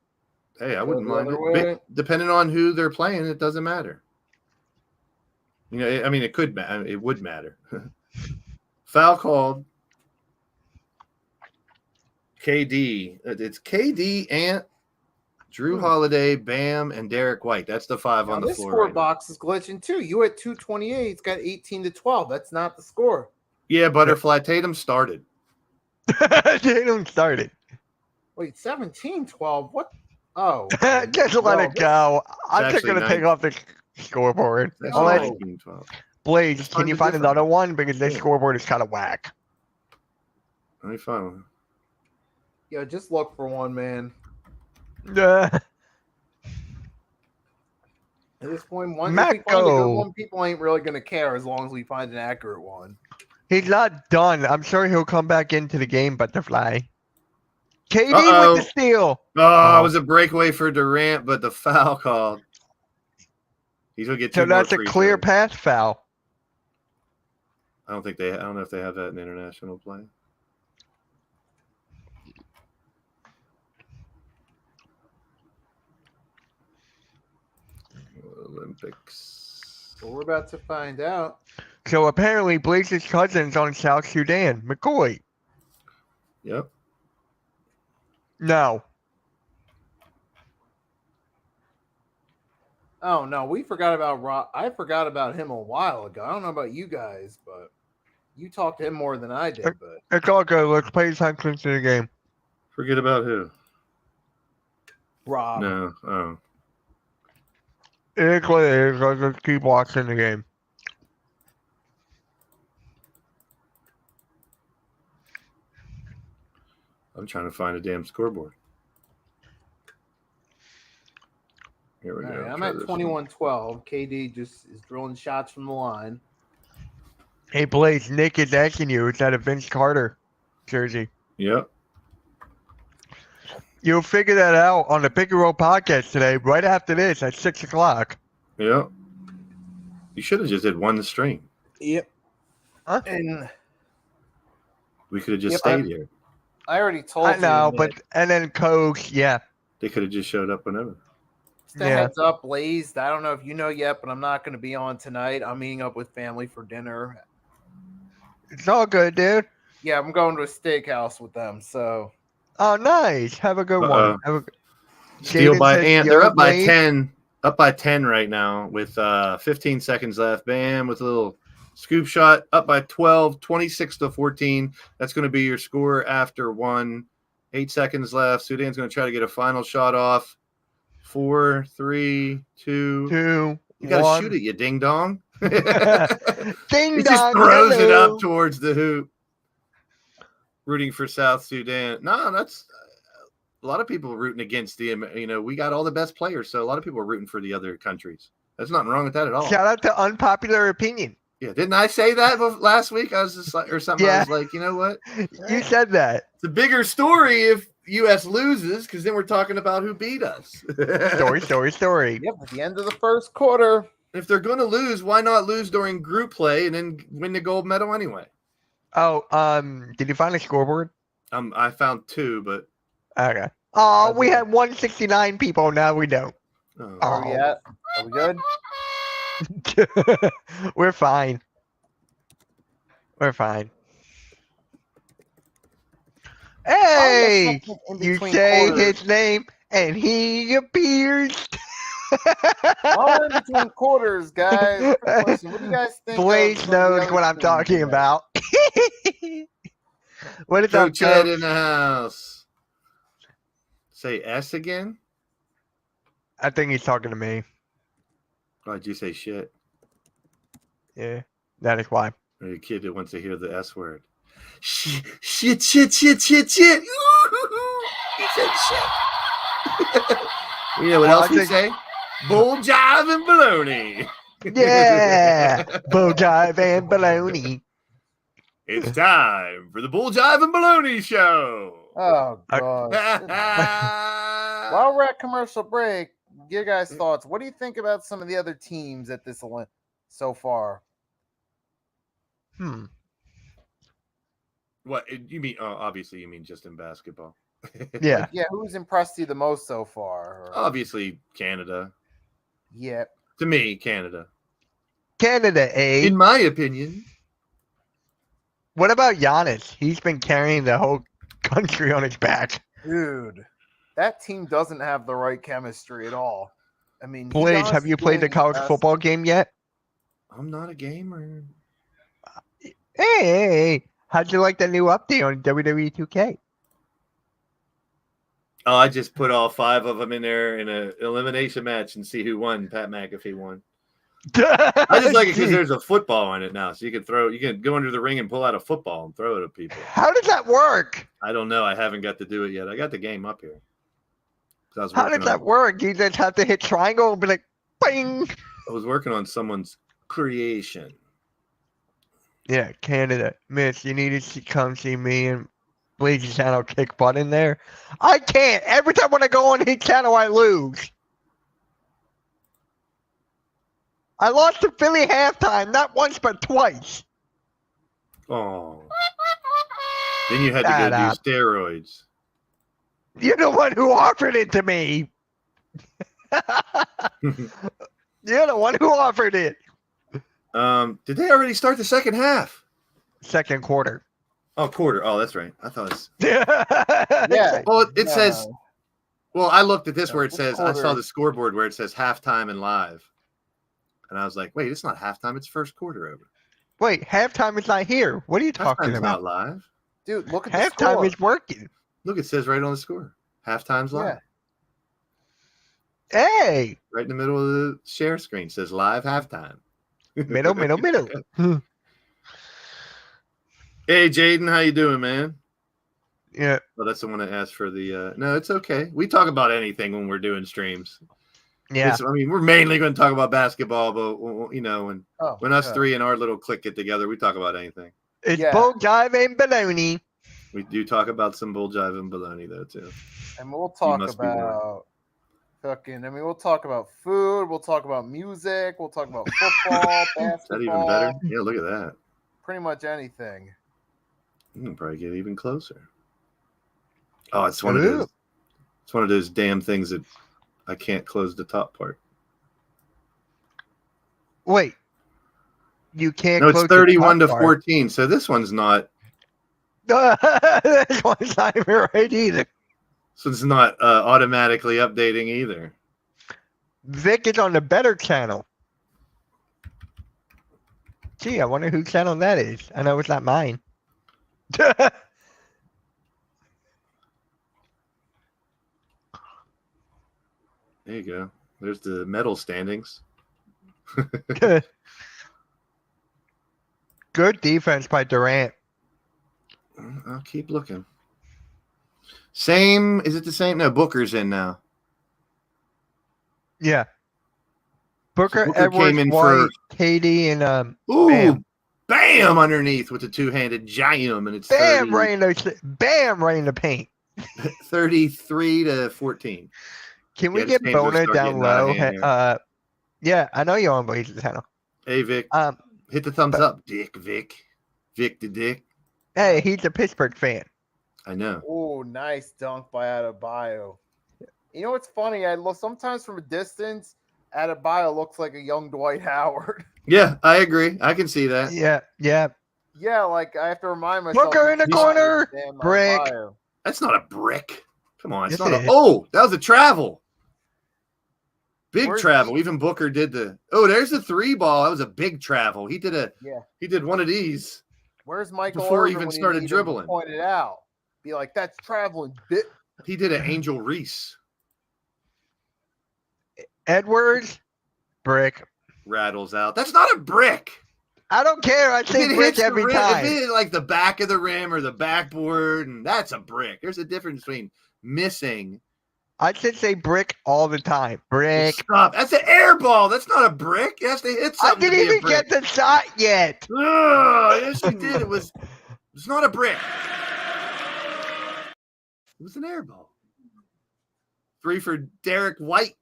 Speaker 3: Hey, I wouldn't mind
Speaker 2: other
Speaker 3: it.
Speaker 2: way.
Speaker 3: Depending on who they're playing, it doesn't matter. You know, I mean, it could matter. It would matter. Foul called. KD. It's KD, Ant, Drew Holiday, Bam, and Derek White. That's the 5 on the
Speaker 2: This
Speaker 3: floor.
Speaker 2: score
Speaker 3: Right
Speaker 2: box is glitching too. You at 228. It's got 18-12. That's not the score.
Speaker 3: Yeah, Butterfly. Tatum started.
Speaker 1: Tatum started.
Speaker 2: Wait, 17-12. What? Oh.
Speaker 1: Just let it go. I'm just
Speaker 3: actually
Speaker 1: going to take off the scoreboard.
Speaker 3: That's
Speaker 2: Oh.
Speaker 1: Unless,
Speaker 3: 19-12.
Speaker 1: Blaze,
Speaker 3: Just
Speaker 1: can
Speaker 3: find
Speaker 1: you
Speaker 3: a
Speaker 1: find
Speaker 3: different
Speaker 1: another one? Because this
Speaker 3: Yeah.
Speaker 1: scoreboard is kind of whack.
Speaker 3: Let me find one.
Speaker 2: Yo, just look for one, man.
Speaker 1: Matt,
Speaker 2: At this point, if we find a good
Speaker 1: go.
Speaker 2: one, people ain't really going to care as long as we find an accurate one.
Speaker 1: He's not done. I'm sure he'll come back into the game, Butterfly. KD
Speaker 3: Uh-oh.
Speaker 1: with the steal.
Speaker 3: Oh, it was a breakaway for Durant, but the foul called. He's gonna get 2
Speaker 1: So
Speaker 3: more
Speaker 1: that's a
Speaker 3: free
Speaker 1: clear
Speaker 3: throws.
Speaker 1: pass foul.
Speaker 3: I don't know if they have that in international play. Olympics.
Speaker 2: So we're about to find out.
Speaker 1: So apparently Blaze's cousin's on South Sudan. McCoy.
Speaker 3: Yep.
Speaker 1: No.
Speaker 2: Oh no, we forgot about Rob. I forgot about him a while ago. I don't know about you guys, but you talked to him more than I did. But
Speaker 1: It's all good. Let's play attention to the game.
Speaker 3: Forget about who?
Speaker 2: Rob,
Speaker 3: No. Oh.
Speaker 1: It is what it is. Let's just keep watching the game.
Speaker 3: I'm trying to find a damn scoreboard. Here we
Speaker 2: all
Speaker 3: go.
Speaker 2: right, I'm
Speaker 3: Try
Speaker 2: at
Speaker 3: this
Speaker 2: 21-12. KD just is drilling shots from the line.
Speaker 1: Hey, Blaze, Nick is asking you. It's at a Vince Carter jersey.
Speaker 3: Yep.
Speaker 1: You'll figure that out on the Pick and Roll podcast today, right after this at 6 o'clock.
Speaker 3: Yep. You should have just did one stream.
Speaker 2: Yep.
Speaker 1: Huh?
Speaker 2: And
Speaker 3: We could have just
Speaker 2: Yep,
Speaker 3: stayed here.
Speaker 2: I already told
Speaker 1: I
Speaker 2: you.
Speaker 1: know,
Speaker 2: that-
Speaker 1: but and then Coach, yeah.
Speaker 3: They could have just showed up whenever.
Speaker 2: Just a
Speaker 1: Yeah.
Speaker 2: heads up, Blazed. I don't know if you know yet, but I'm not going to be on tonight. I'm meeting up with family for dinner.
Speaker 1: It's all good, dude.
Speaker 2: Yeah, I'm going to a steakhouse with them. So
Speaker 1: Oh, nice. Have a good
Speaker 3: Uh-oh.
Speaker 1: one. Have a,
Speaker 3: Steal
Speaker 1: Jaden
Speaker 3: by
Speaker 1: says,
Speaker 3: Ant.
Speaker 1: "Yo,
Speaker 3: They're up by
Speaker 1: Blaze."
Speaker 3: 10. Up by 10 right now with 15 seconds left. Bam with a little scoop shot. Up by 12, 26-14. That's going to be your score after 1. 8 seconds left. Sudan's going to try to get a final shot off. 4, 3, 2.
Speaker 1: 2,
Speaker 3: You got
Speaker 1: 1.
Speaker 3: to shoot it, you ding dong.
Speaker 1: Ding
Speaker 3: He just
Speaker 1: dong,
Speaker 3: throws it
Speaker 1: hello.
Speaker 3: up towards the hoop. Rooting for South Sudan. No, that's a lot of people are rooting against the. We got all the best players, so a lot of people are rooting for the other countries. There's nothing wrong with that at all.
Speaker 1: Shout out to unpopular opinion.
Speaker 3: Yeah, didn't I say that last week? I was just like, or something.
Speaker 1: Yeah.
Speaker 3: I was like, you know what?
Speaker 1: You said that.
Speaker 3: It's a bigger story if U.S. loses, because then we're talking about who beat us.
Speaker 1: Story.
Speaker 2: Yep, at the end of the first quarter.
Speaker 3: If they're going to lose, why not lose during group play and then win the gold medal anyway?
Speaker 1: Oh, did you find a scoreboard?
Speaker 3: I found 2, but
Speaker 1: Okay. Oh, we had 169 people. Now we don't.
Speaker 3: oh.
Speaker 2: Where we at? Are we good?
Speaker 1: We're fine. We're fine. Hey,
Speaker 2: Oh, in
Speaker 1: you
Speaker 2: between
Speaker 1: say
Speaker 2: quarters.
Speaker 1: his name and he appears.
Speaker 2: All in between quarters, guys. Quick question. What do you guys think?
Speaker 1: Blaze
Speaker 2: of some of the
Speaker 1: knows
Speaker 2: other
Speaker 1: what I'm
Speaker 2: teams
Speaker 1: talking
Speaker 2: today?
Speaker 1: about. What is
Speaker 3: Joe
Speaker 1: up,
Speaker 3: Chad
Speaker 1: Joe?
Speaker 3: in the house. Say S again?
Speaker 1: I think he's talking to me.
Speaker 3: Why'd you say shit?
Speaker 1: Yeah, that is why.
Speaker 3: Or your kid that wants to hear the S word. Shit. He said shit. You know what
Speaker 1: Well,
Speaker 3: else
Speaker 1: I
Speaker 3: we
Speaker 1: think-
Speaker 3: say? Bull jive and baloney.
Speaker 1: Yeah, Bull Jive and Baloney.
Speaker 3: It's time for the Bull Jive and Baloney Show.
Speaker 2: Oh, God. While we're at commercial break, your guys' thoughts. What do you think about some of the other teams at this event so far?
Speaker 3: What you mean? Obviously, you mean just in basketball.
Speaker 1: Yeah.
Speaker 2: Yeah, who's impressed you the most so far? Or-
Speaker 3: Obviously, Canada.
Speaker 2: yeah.
Speaker 3: To me, Canada.
Speaker 1: Canada, eh?
Speaker 3: In my opinion.
Speaker 1: What about Giannis? He's been carrying the whole country on his back.
Speaker 2: Dude, that team doesn't have the right chemistry at all. I mean,
Speaker 1: Blaze,
Speaker 2: Giannis
Speaker 1: have you
Speaker 2: is
Speaker 1: played the
Speaker 2: doing his
Speaker 1: college
Speaker 2: best.
Speaker 1: football game yet?
Speaker 3: I'm not a gamer.
Speaker 1: Hey, how'd you like the new update on WWE 2K?
Speaker 3: Oh, I just put all 5 of them in there in an elimination match and see who won. Pat McAfee won. I just like it because there's a football in it now, so you can go under the ring and pull out a football and throw it at people.
Speaker 1: How does that work?
Speaker 3: I don't know. I haven't got to do it yet. I got the game up here. I was
Speaker 1: How
Speaker 3: working
Speaker 1: does that
Speaker 3: on-
Speaker 1: work? You just have to hit triangle and be like, bing.
Speaker 3: I was working on someone's creation.
Speaker 1: Yeah, Canada. Miss, you need to come see me and Blaze's channel kick butt in there. I can't. Every time when I go on his channel, I lose. I lost to Philly halftime, not once but twice.
Speaker 3: Oh. Then you had to
Speaker 1: Shut
Speaker 3: go
Speaker 1: up.
Speaker 3: do steroids.
Speaker 1: You're the one who offered it to me. You're the one who offered it.
Speaker 3: Did they already start the second half?
Speaker 1: Second quarter.
Speaker 3: Oh, quarter. Oh, that's right. I thought it was.
Speaker 2: Yeah.
Speaker 3: Well, it
Speaker 2: No.
Speaker 3: says. Well, I looked at this where it
Speaker 2: It's
Speaker 3: says. I saw
Speaker 2: quarter.
Speaker 3: the scoreboard where it says halftime and live, and I was like, "Wait, it's not halftime. It's first quarter over.
Speaker 1: Wait, halftime is not here. What are you talking
Speaker 3: Halftime's
Speaker 1: about?
Speaker 3: not live.
Speaker 2: Dude, look at the
Speaker 1: Halftime
Speaker 2: score.
Speaker 1: is working.
Speaker 3: Look, it says right on the score. Halftime's live.
Speaker 2: Yeah.
Speaker 1: Hey,
Speaker 3: Right in the middle of the share screen says live halftime.
Speaker 1: middle.
Speaker 3: Hey, Jaden, how you doing, man?
Speaker 1: Yeah.
Speaker 3: Well, that's the one that asked for the. No, it's okay. We talk about anything when we're doing streams.
Speaker 1: Yeah.
Speaker 3: I mean, we're mainly going to talk about basketball, but you know, when us
Speaker 2: yeah.
Speaker 3: three and our little clique get together, we talk about anything.
Speaker 1: It's
Speaker 2: Yeah.
Speaker 1: Bull Jive and Baloney.
Speaker 3: We do talk about some bull jive and baloney though too.
Speaker 2: And we'll talk
Speaker 3: must be right.
Speaker 2: about we'll talk about food, we'll talk about music, we'll talk about football,
Speaker 3: Is that even
Speaker 2: basketball,
Speaker 3: better? Yeah, look at that.
Speaker 2: pretty much anything.
Speaker 3: You can probably get even closer. Oh, it's one of those. It's one of those damn things that I can't close the top part.
Speaker 1: Wait. You can't.
Speaker 3: No, it's
Speaker 1: close the
Speaker 3: 31 to
Speaker 1: top part.
Speaker 3: 14. So this one's not.
Speaker 1: This one's not even right either.
Speaker 3: So it's not automatically updating either.
Speaker 1: Vic is on the better channel. Gee, I wonder whose channel that is. I know it's not mine.
Speaker 3: There you go. There's the medal standings.
Speaker 1: Good defense by Durant.
Speaker 3: I'll keep looking. Same. Is it the same? No, Booker's in now.
Speaker 1: Yeah. Booker,
Speaker 3: Booker
Speaker 1: Edwards,
Speaker 3: came in
Speaker 1: White,
Speaker 3: for
Speaker 1: Katie, and
Speaker 3: ooh,
Speaker 1: Bam.
Speaker 3: bam underneath with the two-handed jam, and it's
Speaker 1: Bam right in the paint.
Speaker 3: 33 to 14.
Speaker 1: Can we
Speaker 3: Yeah, this
Speaker 1: get
Speaker 3: game's gonna
Speaker 1: Bona
Speaker 3: start
Speaker 1: down
Speaker 3: getting out of
Speaker 1: low?
Speaker 3: hand here.
Speaker 1: Yeah, I know you're on Blazers channel.
Speaker 3: Hey Vic, hit the thumbs up, Vic the Dick.
Speaker 1: Hey, he's a Pittsburgh fan.
Speaker 3: I know.
Speaker 2: Oh, nice dunk by Adebayo. You know what's funny? I look sometimes from a distance. Adebayo looks like a young Dwight Howard.
Speaker 3: Yeah, I agree. I can see that.
Speaker 1: Yeah.
Speaker 2: Yeah, like I have to remind myself.
Speaker 1: Booker in the corner.
Speaker 2: Damn
Speaker 1: Brick.
Speaker 2: Adebayo.
Speaker 3: That's not a brick. Come on, it's
Speaker 1: Yes,
Speaker 3: not
Speaker 1: it
Speaker 3: a.
Speaker 1: is.
Speaker 3: Oh, that was a travel. Big
Speaker 2: Where's
Speaker 3: travel.
Speaker 2: he?
Speaker 3: Even Booker did the. Oh, there's the 3 ball. That was a big travel. He did a.
Speaker 2: Yeah.
Speaker 3: He did one of these.
Speaker 2: Where's Michael
Speaker 3: Before he
Speaker 2: Irvin
Speaker 3: even
Speaker 2: when you
Speaker 3: started
Speaker 2: need him to
Speaker 3: dribbling.
Speaker 2: point it out. Be like, that's traveling bit.
Speaker 3: He did an Angel Reese.
Speaker 1: Edwards. Brick.
Speaker 3: Rattles out. That's not a brick.
Speaker 1: I don't care. I
Speaker 3: If
Speaker 1: say
Speaker 3: it
Speaker 1: brick
Speaker 3: hits the
Speaker 1: every
Speaker 3: rim,
Speaker 1: time.
Speaker 3: if it hit like the back of the rim or the backboard, and that's a brick. There's a difference between missing.
Speaker 1: I should say brick all the time. Brick.
Speaker 3: Stop. That's an air ball. That's not a brick. It has to hit
Speaker 1: I
Speaker 3: something.
Speaker 1: didn't
Speaker 3: to be a
Speaker 1: even get
Speaker 3: brick.
Speaker 1: the shot yet.
Speaker 3: Oh, yes, you did. It's not a brick. It was an air ball. 3 for Derek White.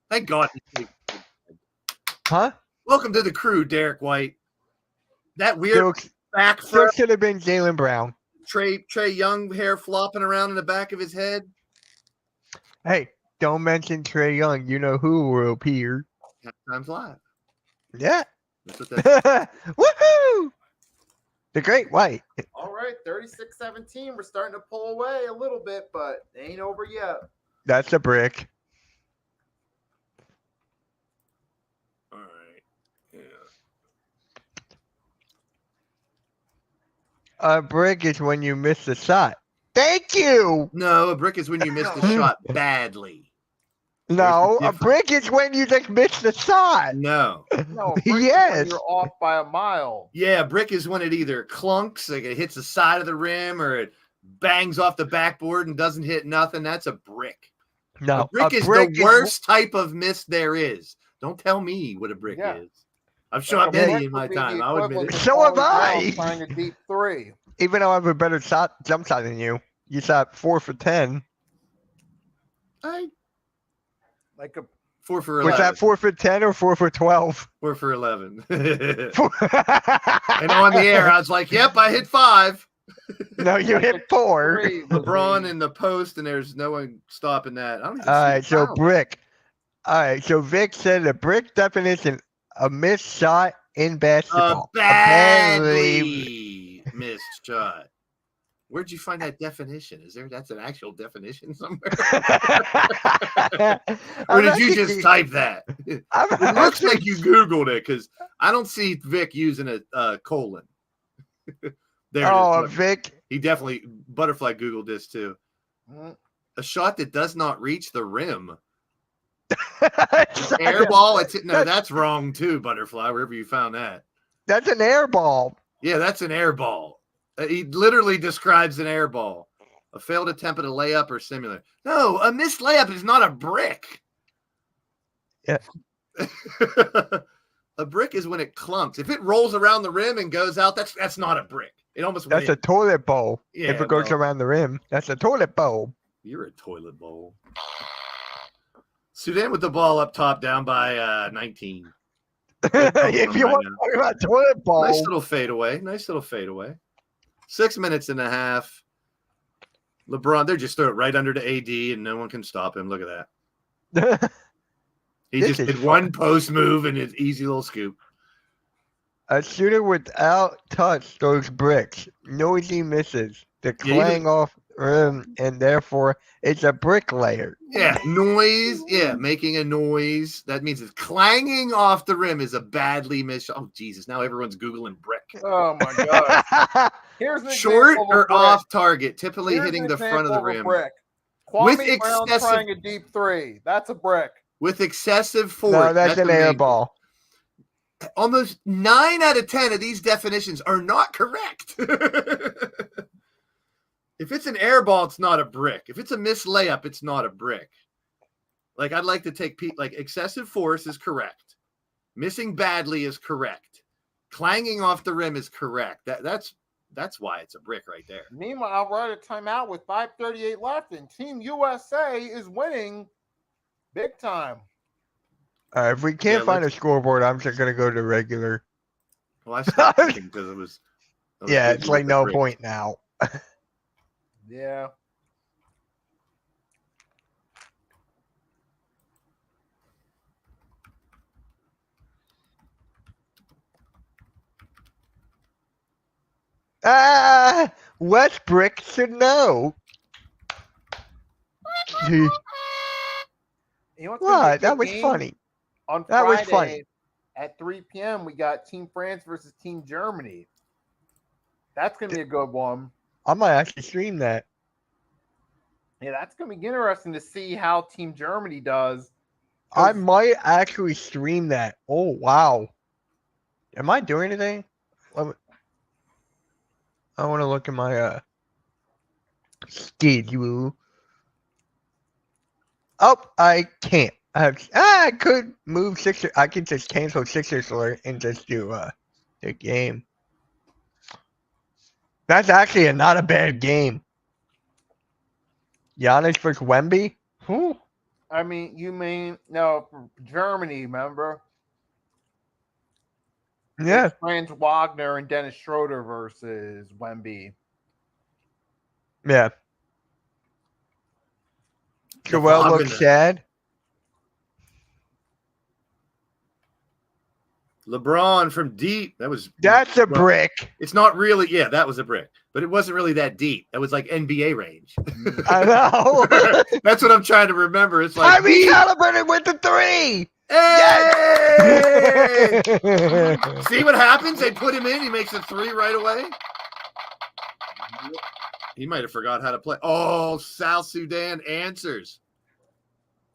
Speaker 3: Thank God.
Speaker 1: Huh?
Speaker 3: Welcome to the crew, Derek White. That weird
Speaker 1: Still
Speaker 3: back foot,
Speaker 1: should have been Jalen Brown.
Speaker 3: Trey Young hair flopping around in the back of his head.
Speaker 1: Hey, don't mention Trey Young. You know who will appear.
Speaker 3: Halftime's live.
Speaker 1: Yeah.
Speaker 3: That's what that
Speaker 1: Woohoo! The Great White.
Speaker 2: All right, 36-17. We're starting to pull away a little bit, but it ain't over yet.
Speaker 1: That's a brick.
Speaker 3: All right. Yeah.
Speaker 1: A brick is when you miss the shot. Thank you.
Speaker 3: No, a brick is when you miss the shot badly.
Speaker 1: No, a
Speaker 3: difference.
Speaker 1: brick is when you just miss the shot.
Speaker 3: No.
Speaker 2: No, a brick is
Speaker 1: Yes.
Speaker 2: when you're off by a mile.
Speaker 3: Yeah, a brick is when it either clunks, like it hits the side of the rim, or it bangs off the backboard and doesn't hit nothing. That's a brick.
Speaker 1: No,
Speaker 3: A brick is the worst type of miss there is. Don't tell me what a brick
Speaker 2: Yeah.
Speaker 3: is. I've shot
Speaker 2: A
Speaker 3: many
Speaker 2: brick
Speaker 3: in my
Speaker 2: would be the
Speaker 3: time. I'll admit
Speaker 2: equivalent
Speaker 3: it.
Speaker 2: of
Speaker 1: So have
Speaker 2: falling
Speaker 1: I.
Speaker 2: down Trying a deep three.
Speaker 1: Even though I have a better jump shot than you. You shot 4 for 10.
Speaker 2: Like a
Speaker 3: 4 for
Speaker 1: Was
Speaker 3: 11.
Speaker 1: that 4 for 10 or 4 for 12?
Speaker 3: 4 for 11.
Speaker 1: and
Speaker 3: And on the air, I was like, "Yep, I hit 5."
Speaker 1: No, you hit 4.
Speaker 2: three was
Speaker 3: LeBron
Speaker 2: the-
Speaker 3: in the post, and there's no one stopping that. I don't even
Speaker 1: All
Speaker 3: see
Speaker 1: right,
Speaker 3: the
Speaker 1: so
Speaker 3: foul.
Speaker 1: brick. All right, so Vic said a brick definition: a missed shot in
Speaker 3: A
Speaker 1: basketball.
Speaker 3: badly missed shot. Where'd you find that definition? That's an actual definition somewhere? Or did you just type that? It looks like you Googled it because I don't see Vic using a colon. There it
Speaker 1: Oh,
Speaker 3: is. Look,
Speaker 1: Vic.
Speaker 3: he definitely Butterfly Googled this too.
Speaker 2: Mm,
Speaker 3: A shot that does not reach the rim.
Speaker 1: That's
Speaker 3: Air ball. That's wrong too, Butterfly. Wherever you found that.
Speaker 1: an air ball.
Speaker 3: Yeah, that's an air ball. He literally describes an air ball. A failed attempt at a layup or similar. No, a missed layup is not a brick.
Speaker 1: Yeah.
Speaker 3: A brick is when it clunks. If it rolls around the rim and goes out, that's not a brick. It almost went
Speaker 1: That's a toilet bowl.
Speaker 3: Yeah,
Speaker 1: if it goes
Speaker 3: well.
Speaker 1: around the rim, that's a toilet bowl.
Speaker 3: You're a toilet bowl. Sudan with the ball up top, down by 19.
Speaker 1: If you want to talk about toilet bowl,
Speaker 3: Nice little fadeaway. 6 minutes and a half. LeBron, they just throw it right under to AD, and no one can stop him. Look at that. He
Speaker 1: This
Speaker 3: just
Speaker 1: is
Speaker 3: did
Speaker 1: fun.
Speaker 3: one post move and an easy little scoop.
Speaker 1: a shooter without touch those bricks. Noisy misses. The
Speaker 3: Yeah,
Speaker 1: clang off rim, and therefore it's a bricklayer.
Speaker 3: Yeah, noise. Yeah, making a noise. That means it's clanging off the rim is a badly missed. Oh, Jesus. Now everyone's Googling brick.
Speaker 2: Oh my god. Here's an
Speaker 3: Short
Speaker 2: example of a
Speaker 3: or
Speaker 2: brick.
Speaker 3: off target, typically
Speaker 2: Here's
Speaker 3: hitting
Speaker 2: an
Speaker 3: the front of the
Speaker 2: example a
Speaker 3: rim.
Speaker 2: brick.
Speaker 3: With
Speaker 2: Kwame Brown
Speaker 3: excessive-
Speaker 2: trying a deep three. That's a brick.
Speaker 3: With excessive force.
Speaker 1: No, that's an
Speaker 3: the
Speaker 1: air
Speaker 3: main-
Speaker 1: ball.
Speaker 3: Almost 9 out of 10 of these definitions are not correct. If it's an air ball, it's not a brick. If it's a missed layup, it's not a brick. Like, I'd like to take like excessive force is correct. Missing badly is correct. Clanging off the rim is correct. That's why it's a brick right there.
Speaker 2: Meanwhile, we're at a timeout with 5:38 left, and Team USA is winning big time.
Speaker 1: If we can't find a scoreboard, I'm just gonna go to regular.
Speaker 3: Well, I stopped thinking because it was.
Speaker 1: Yeah, it's like no point now.
Speaker 2: Yeah.
Speaker 1: Westbrook should know. What? That was funny.
Speaker 2: On
Speaker 1: That
Speaker 2: Friday,
Speaker 1: was funny.
Speaker 2: At 3 p.m., we got Team France versus Team Germany. That's going to be a good one.
Speaker 1: I might actually stream that.
Speaker 2: Yeah, that's going to be interesting to see how Team Germany does.
Speaker 1: I might actually stream that. Oh, wow. Am I doing anything? I want to look at my schedule. Oh, I can't. I could move Sixers. I could just cancel Sixers alert and just do the game. That's actually not a bad game. Giannis versus Wemby. Whew.
Speaker 2: I mean, you mean Germany? Remember?
Speaker 1: Yeah.
Speaker 2: It's Franz Wagner and Dennis Schroeder versus Wemby.
Speaker 1: Yeah. Joel looks sad.
Speaker 3: LeBron from deep.
Speaker 1: That's a brick.
Speaker 3: It's not really. Yeah, that was a brick, but it wasn't really that deep. That was like NBA range.
Speaker 1: I know.
Speaker 3: That's what I'm trying to remember. It's like
Speaker 1: I recalibrated with the 3.
Speaker 3: Hey! See what happens? They put him in. He makes a 3 right away. He might have forgot how to play. Oh, South Sudan answers.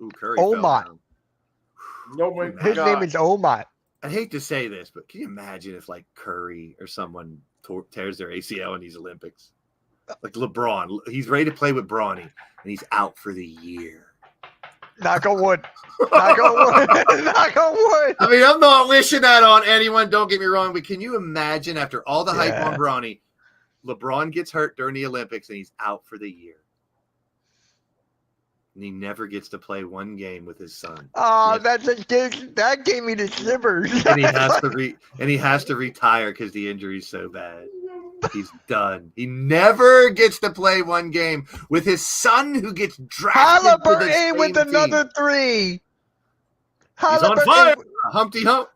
Speaker 3: Ooh, Curry.
Speaker 1: Omar. His name is Omar.
Speaker 3: I hate to say this, but can you imagine if like Curry or someone tears their ACL in these Olympics? Like LeBron, he's ready to play with Bronny, and he's out for the year.
Speaker 1: Knock on wood. Knock on wood. Knock on wood.
Speaker 3: I mean, I'm not wishing that on anyone. Don't get me wrong, but can you imagine after all the hype on Bronny, LeBron gets hurt during the Olympics and he's out for the year, and he never gets to play one game with his son.
Speaker 1: Oh, that gave me the shivers.
Speaker 3: And he has to retire because the injury's so bad. He's done. He never gets to play one game with his son, who gets drafted.
Speaker 1: Halliburton with another 3.
Speaker 3: He's on fire. Humpty Hump.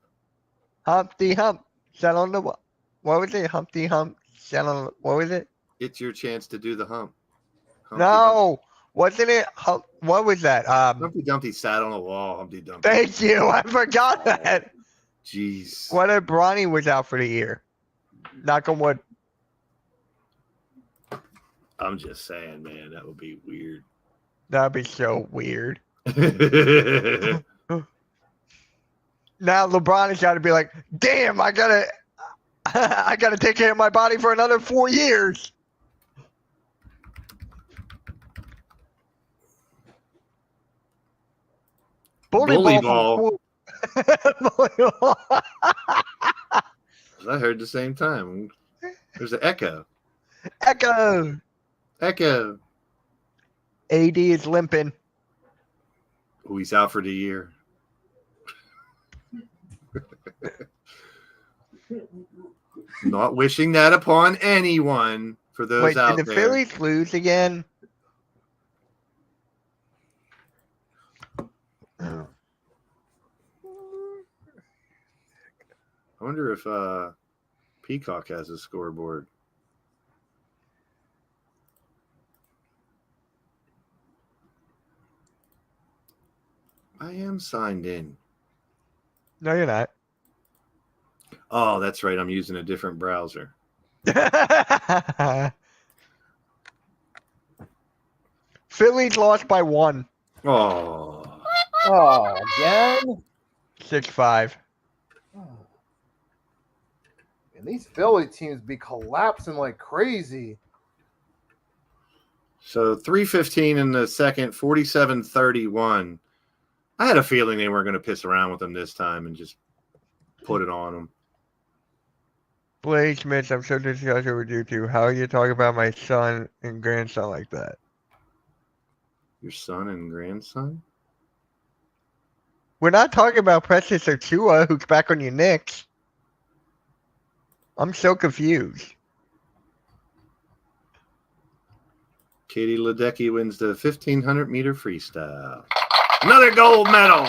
Speaker 1: Humpty Hump. Sat on the what was it? Humpty Hump. Sat on what was it?
Speaker 3: It's your chance to do the hump.
Speaker 1: Humpty Hump. Wasn't it? What was that?
Speaker 3: Humpty Dumpty sat on a wall. Humpty Dumpty.
Speaker 1: Thank you. I forgot that.
Speaker 3: Jeez.
Speaker 1: What if Bronny was out for the year? Knock on wood.
Speaker 3: I'm just saying, man, that would be weird.
Speaker 1: That'd be so weird. Now LeBron has got to be like, damn, I gotta take care of my body for another 4 years. Bully ball.
Speaker 3: I heard the same time. There's an echo.
Speaker 1: Echo. AD is limping.
Speaker 3: Oh, he's out for the year. Not wishing that upon anyone for those out there.
Speaker 1: Did the Phillies lose again?
Speaker 3: I wonder if Peacock has a scoreboard. I am signed in.
Speaker 1: No, you're not.
Speaker 3: Oh, that's right. I'm using a different browser.
Speaker 1: Phillies lost by 1.
Speaker 3: Oh.
Speaker 2: Again?
Speaker 1: 6-5.
Speaker 2: And these Philly teams be collapsing like crazy.
Speaker 3: So 3:15 in the second, 47-31. I had a feeling they weren't going to piss around with them this time and just put it on them.
Speaker 1: Blake Smith, I'm so disgusted with you two. How you talk about my son and grandson like that?
Speaker 3: Your son and grandson?
Speaker 1: We're not talking about Precious Achua, who's back on your Knicks. I'm so confused.
Speaker 3: Katie Ledecky wins the 1,500-meter freestyle. Another gold medal.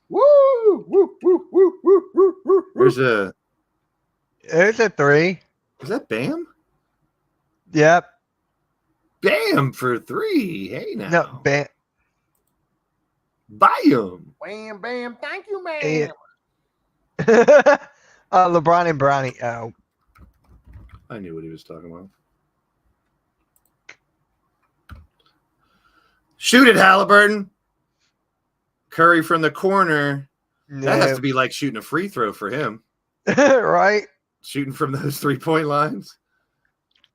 Speaker 2: Woo! Woo! Woo! Woo! Woo! Woo! Woo!
Speaker 3: There's a.
Speaker 1: There's a 3.
Speaker 3: Is that Bam?
Speaker 1: Yep.
Speaker 3: Bam for 3. Hey now.
Speaker 1: No, Bam.
Speaker 3: Bam.
Speaker 2: Bam! Bam! Thank you, man.
Speaker 1: Yeah. LeBron and Bronny. Oh.
Speaker 3: I knew what he was talking about. Shoot it, Halliburton. Curry from the corner. That has to be like shooting a free throw for him.
Speaker 1: Right?
Speaker 3: Shooting from those 3-point lines.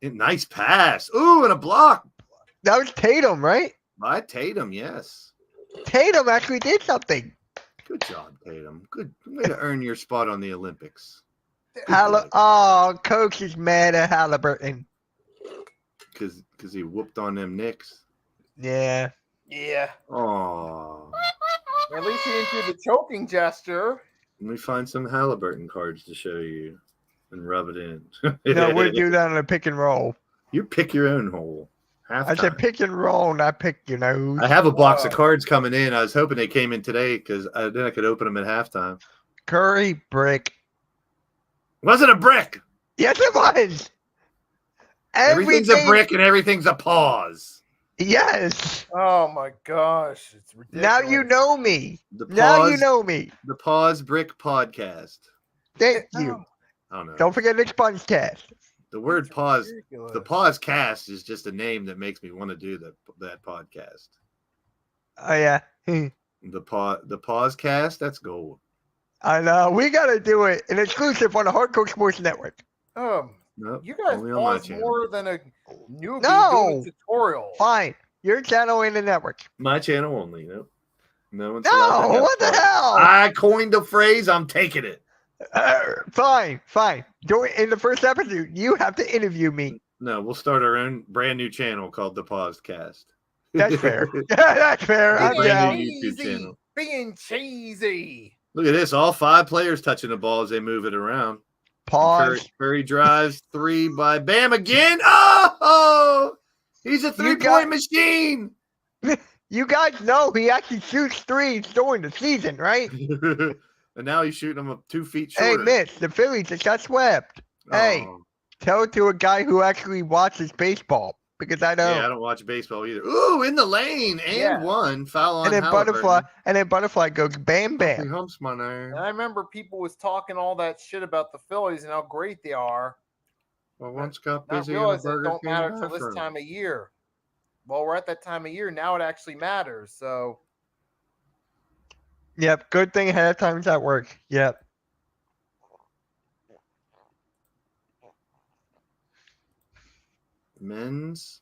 Speaker 3: Nice pass. Ooh, and a block.
Speaker 1: That was Tatum, right?
Speaker 3: By Tatum, yes.
Speaker 1: Tatum actually did something.
Speaker 3: Good job, Tatum. Good way to earn your spot on the Olympics.
Speaker 1: Oh, coach is mad at Halliburton.
Speaker 3: Because he whooped on them Knicks.
Speaker 1: Yeah.
Speaker 2: Yeah.
Speaker 3: Oh.
Speaker 2: At least he didn't do the choking gesture.
Speaker 3: Let me find some Halliburton cards to show you and rub it in.
Speaker 1: No, we'll do that on a pick and roll.
Speaker 3: You pick your own hole.
Speaker 1: I said pick and roll, not pick your nose.
Speaker 3: I have a box of cards coming in. I was hoping they came in today because then I could open them at halftime.
Speaker 1: Curry brick.
Speaker 3: Was it a brick?
Speaker 1: Yes, it was.
Speaker 3: Everything's a brick and everything's a pause.
Speaker 1: Yes.
Speaker 2: Oh my gosh, it's ridiculous.
Speaker 1: Now you know me.
Speaker 3: The pause,
Speaker 1: Now you know me.
Speaker 3: The Pause Brick Podcast.
Speaker 1: Thank you.
Speaker 3: I don't know.
Speaker 1: Don't forget the Sponge Cast.
Speaker 3: The word
Speaker 2: It's
Speaker 3: pause.
Speaker 2: ridiculous.
Speaker 3: The Pause Cast is just a name that makes me want to do that podcast.
Speaker 1: Oh yeah.
Speaker 3: The Pause Cast. That's gold.
Speaker 1: I know. We gotta do it. An exclusive on the Hardcore Sports Network.
Speaker 3: Nope,
Speaker 2: You guys
Speaker 3: only on my
Speaker 2: pause
Speaker 3: channel.
Speaker 2: more than a newbie
Speaker 1: No.
Speaker 2: doing a tutorial.
Speaker 1: Fine. Your channel in the network.
Speaker 3: My channel only. Nope. No one's allowed to
Speaker 1: No,
Speaker 3: have
Speaker 1: what the
Speaker 3: fun.
Speaker 1: hell?
Speaker 3: I coined the phrase. I'm taking it.
Speaker 1: Fine. Do it in the first episode. You have to interview me.
Speaker 3: No, we'll start our own brand new channel called the Paused Cast.
Speaker 1: That's fair. That's fair. I'm
Speaker 3: Brand
Speaker 1: down.
Speaker 3: new YouTube channel.
Speaker 2: Being cheesy.
Speaker 3: Look at this. All 5 players touching the ball as they move it around.
Speaker 1: Pause.
Speaker 3: Curry drives 3 by Bam again. Oh, he's a 3-point machine.
Speaker 1: You guys know he actually shoots threes during the season, right?
Speaker 3: And now he's shooting them up 2 feet
Speaker 1: Hey,
Speaker 3: shorter.
Speaker 1: Mitch, the Phillies just got swept. Hey,
Speaker 3: Oh.
Speaker 1: tell it to a guy who actually watches baseball because I don't.
Speaker 3: Yeah, I don't watch baseball either. Ooh, in the lane and
Speaker 2: Yeah.
Speaker 3: one foul on
Speaker 1: and then Butterfly goes bam
Speaker 3: He
Speaker 1: bam.
Speaker 3: humps my
Speaker 2: And
Speaker 3: name.
Speaker 2: I remember people was talking all that shit about the Phillies and how great they are.
Speaker 3: Well, once got
Speaker 2: Not
Speaker 3: busy in the
Speaker 2: realizing it
Speaker 3: Burger
Speaker 2: don't
Speaker 3: King
Speaker 2: matter till this
Speaker 3: bathroom.
Speaker 2: time of year. Well, we're at that time of year now. It actually matters. So
Speaker 1: Yep, good thing halftime's at work. Yep.
Speaker 3: Men's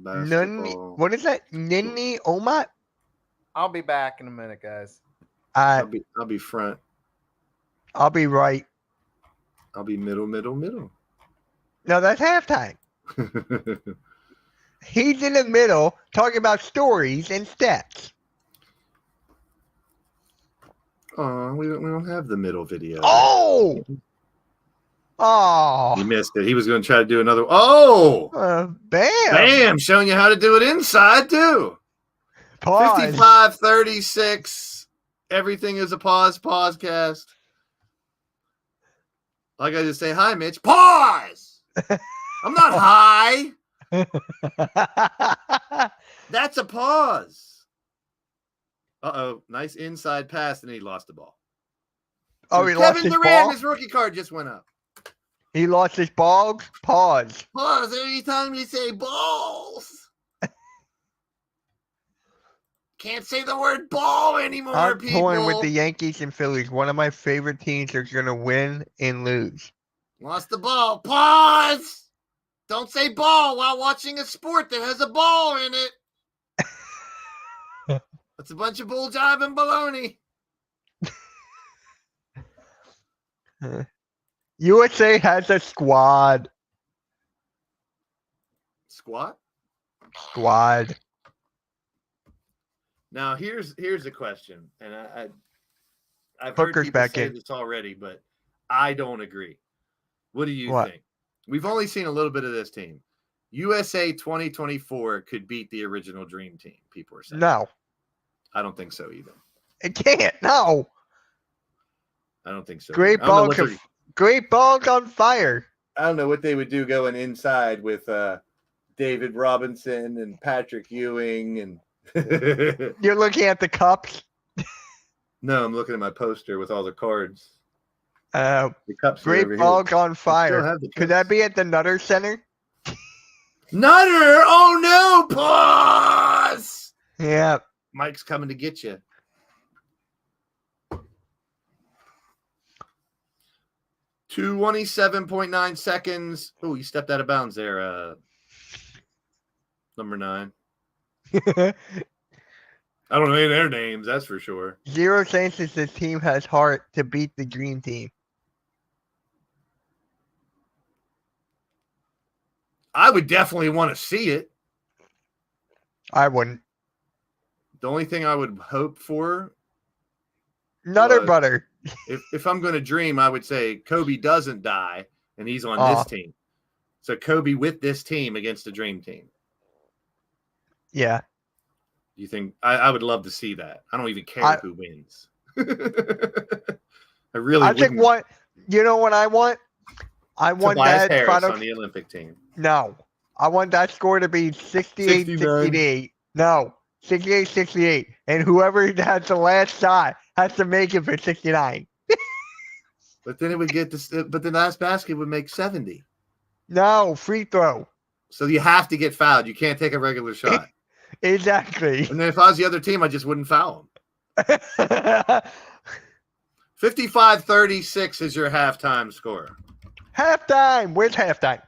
Speaker 1: Nunni,
Speaker 3: basketball.
Speaker 1: what is that? Ninni Omat?
Speaker 2: I'll be back in a minute, guys.
Speaker 3: I'll be front.
Speaker 1: I'll be right.
Speaker 3: I'll be middle.
Speaker 1: No, that's halftime. He's in the middle talking about stories and stats.
Speaker 3: Oh, we don't have the middle video.
Speaker 1: Oh!
Speaker 3: He
Speaker 1: Oh!
Speaker 3: missed it. He was going to try to do another. Oh,
Speaker 1: Bam!
Speaker 3: bam! Showing you how to do it inside too.
Speaker 1: Pause.
Speaker 3: 55-36. Everything is a podcast. Like I just say, hi, Mitch. Pause. I'm not high. That's a pause. Uh-oh. Nice inside pass, and he lost the ball.
Speaker 1: Oh, he lost
Speaker 3: Kevin
Speaker 1: his
Speaker 3: Durant,
Speaker 1: ball?
Speaker 3: his rookie card just went up.
Speaker 1: He lost his balls? Pause.
Speaker 3: Pause anytime you say balls. Can't say the word ball anymore,
Speaker 1: I'm
Speaker 3: people.
Speaker 1: torn with the Yankees and Phillies. One of my favorite teams are going to win and lose.
Speaker 3: Lost the ball. Pause. Don't say ball while watching a sport that has a ball in it. That's a bunch of bull jive and baloney.
Speaker 1: USA has a squad.
Speaker 3: Squat.
Speaker 1: Squad.
Speaker 3: Now here's the question, and I've
Speaker 1: Booker's
Speaker 3: heard people
Speaker 1: back
Speaker 3: say
Speaker 1: in.
Speaker 3: this already, but I don't agree. What do you
Speaker 1: What?
Speaker 3: think? We've only seen a little bit of this team. USA 2024 could beat the original Dream Team. People are saying.
Speaker 1: No,
Speaker 3: I don't think so either.
Speaker 1: it can't. No.
Speaker 3: I don't think so.
Speaker 1: Great
Speaker 3: either. I don't know
Speaker 1: ball.
Speaker 3: what they're-
Speaker 1: Great balls on fire.
Speaker 3: I don't know what they would do going inside with David Robinson and Patrick Ewing and.
Speaker 1: You're looking at the cups.
Speaker 3: No, I'm looking at my poster with all the cards.
Speaker 1: Uh,
Speaker 3: The cups. are over
Speaker 1: great
Speaker 3: here.
Speaker 1: balls on
Speaker 3: I still
Speaker 1: fire.
Speaker 3: have the
Speaker 1: Could that
Speaker 3: cups.
Speaker 1: be at the Nutter Center?
Speaker 3: Nutter? Oh no! Pause.
Speaker 1: Yeah.
Speaker 3: Mike's coming to get you. Two 27.9 seconds. Oh, you stepped out of bounds there. Number 9. I don't know any of their names, that's for sure.
Speaker 1: Zero chances this team has heart to beat the Dream Team.
Speaker 3: I would definitely want to see it.
Speaker 1: I wouldn't.
Speaker 3: The only thing I would hope for,
Speaker 1: Nutter
Speaker 3: What?
Speaker 1: butter.
Speaker 3: if I'm going to dream, I would say Kobe doesn't die and he's on
Speaker 1: Aw.
Speaker 3: this team. So Kobe with this team against the Dream Team.
Speaker 1: Yeah.
Speaker 3: You think I would love to see that? I don't even care who wins. I really
Speaker 1: I think
Speaker 3: wouldn't.
Speaker 1: what you know what I want? I want
Speaker 3: Tobias
Speaker 1: that
Speaker 3: Harris
Speaker 1: final.
Speaker 3: on the Olympic team.
Speaker 1: No. I want that score to be 68-68. No. 68-68. And whoever has the last shot has to make it for 69.
Speaker 3: But then it would get this. But the last basket would make 70.
Speaker 1: No, free throw.
Speaker 3: So you have to get fouled. You can't take a regular shot.
Speaker 1: Exactly.
Speaker 3: And then if I was the other team, I just wouldn't foul them. 55-36 is your halftime score.
Speaker 1: Halftime. Where's halftime?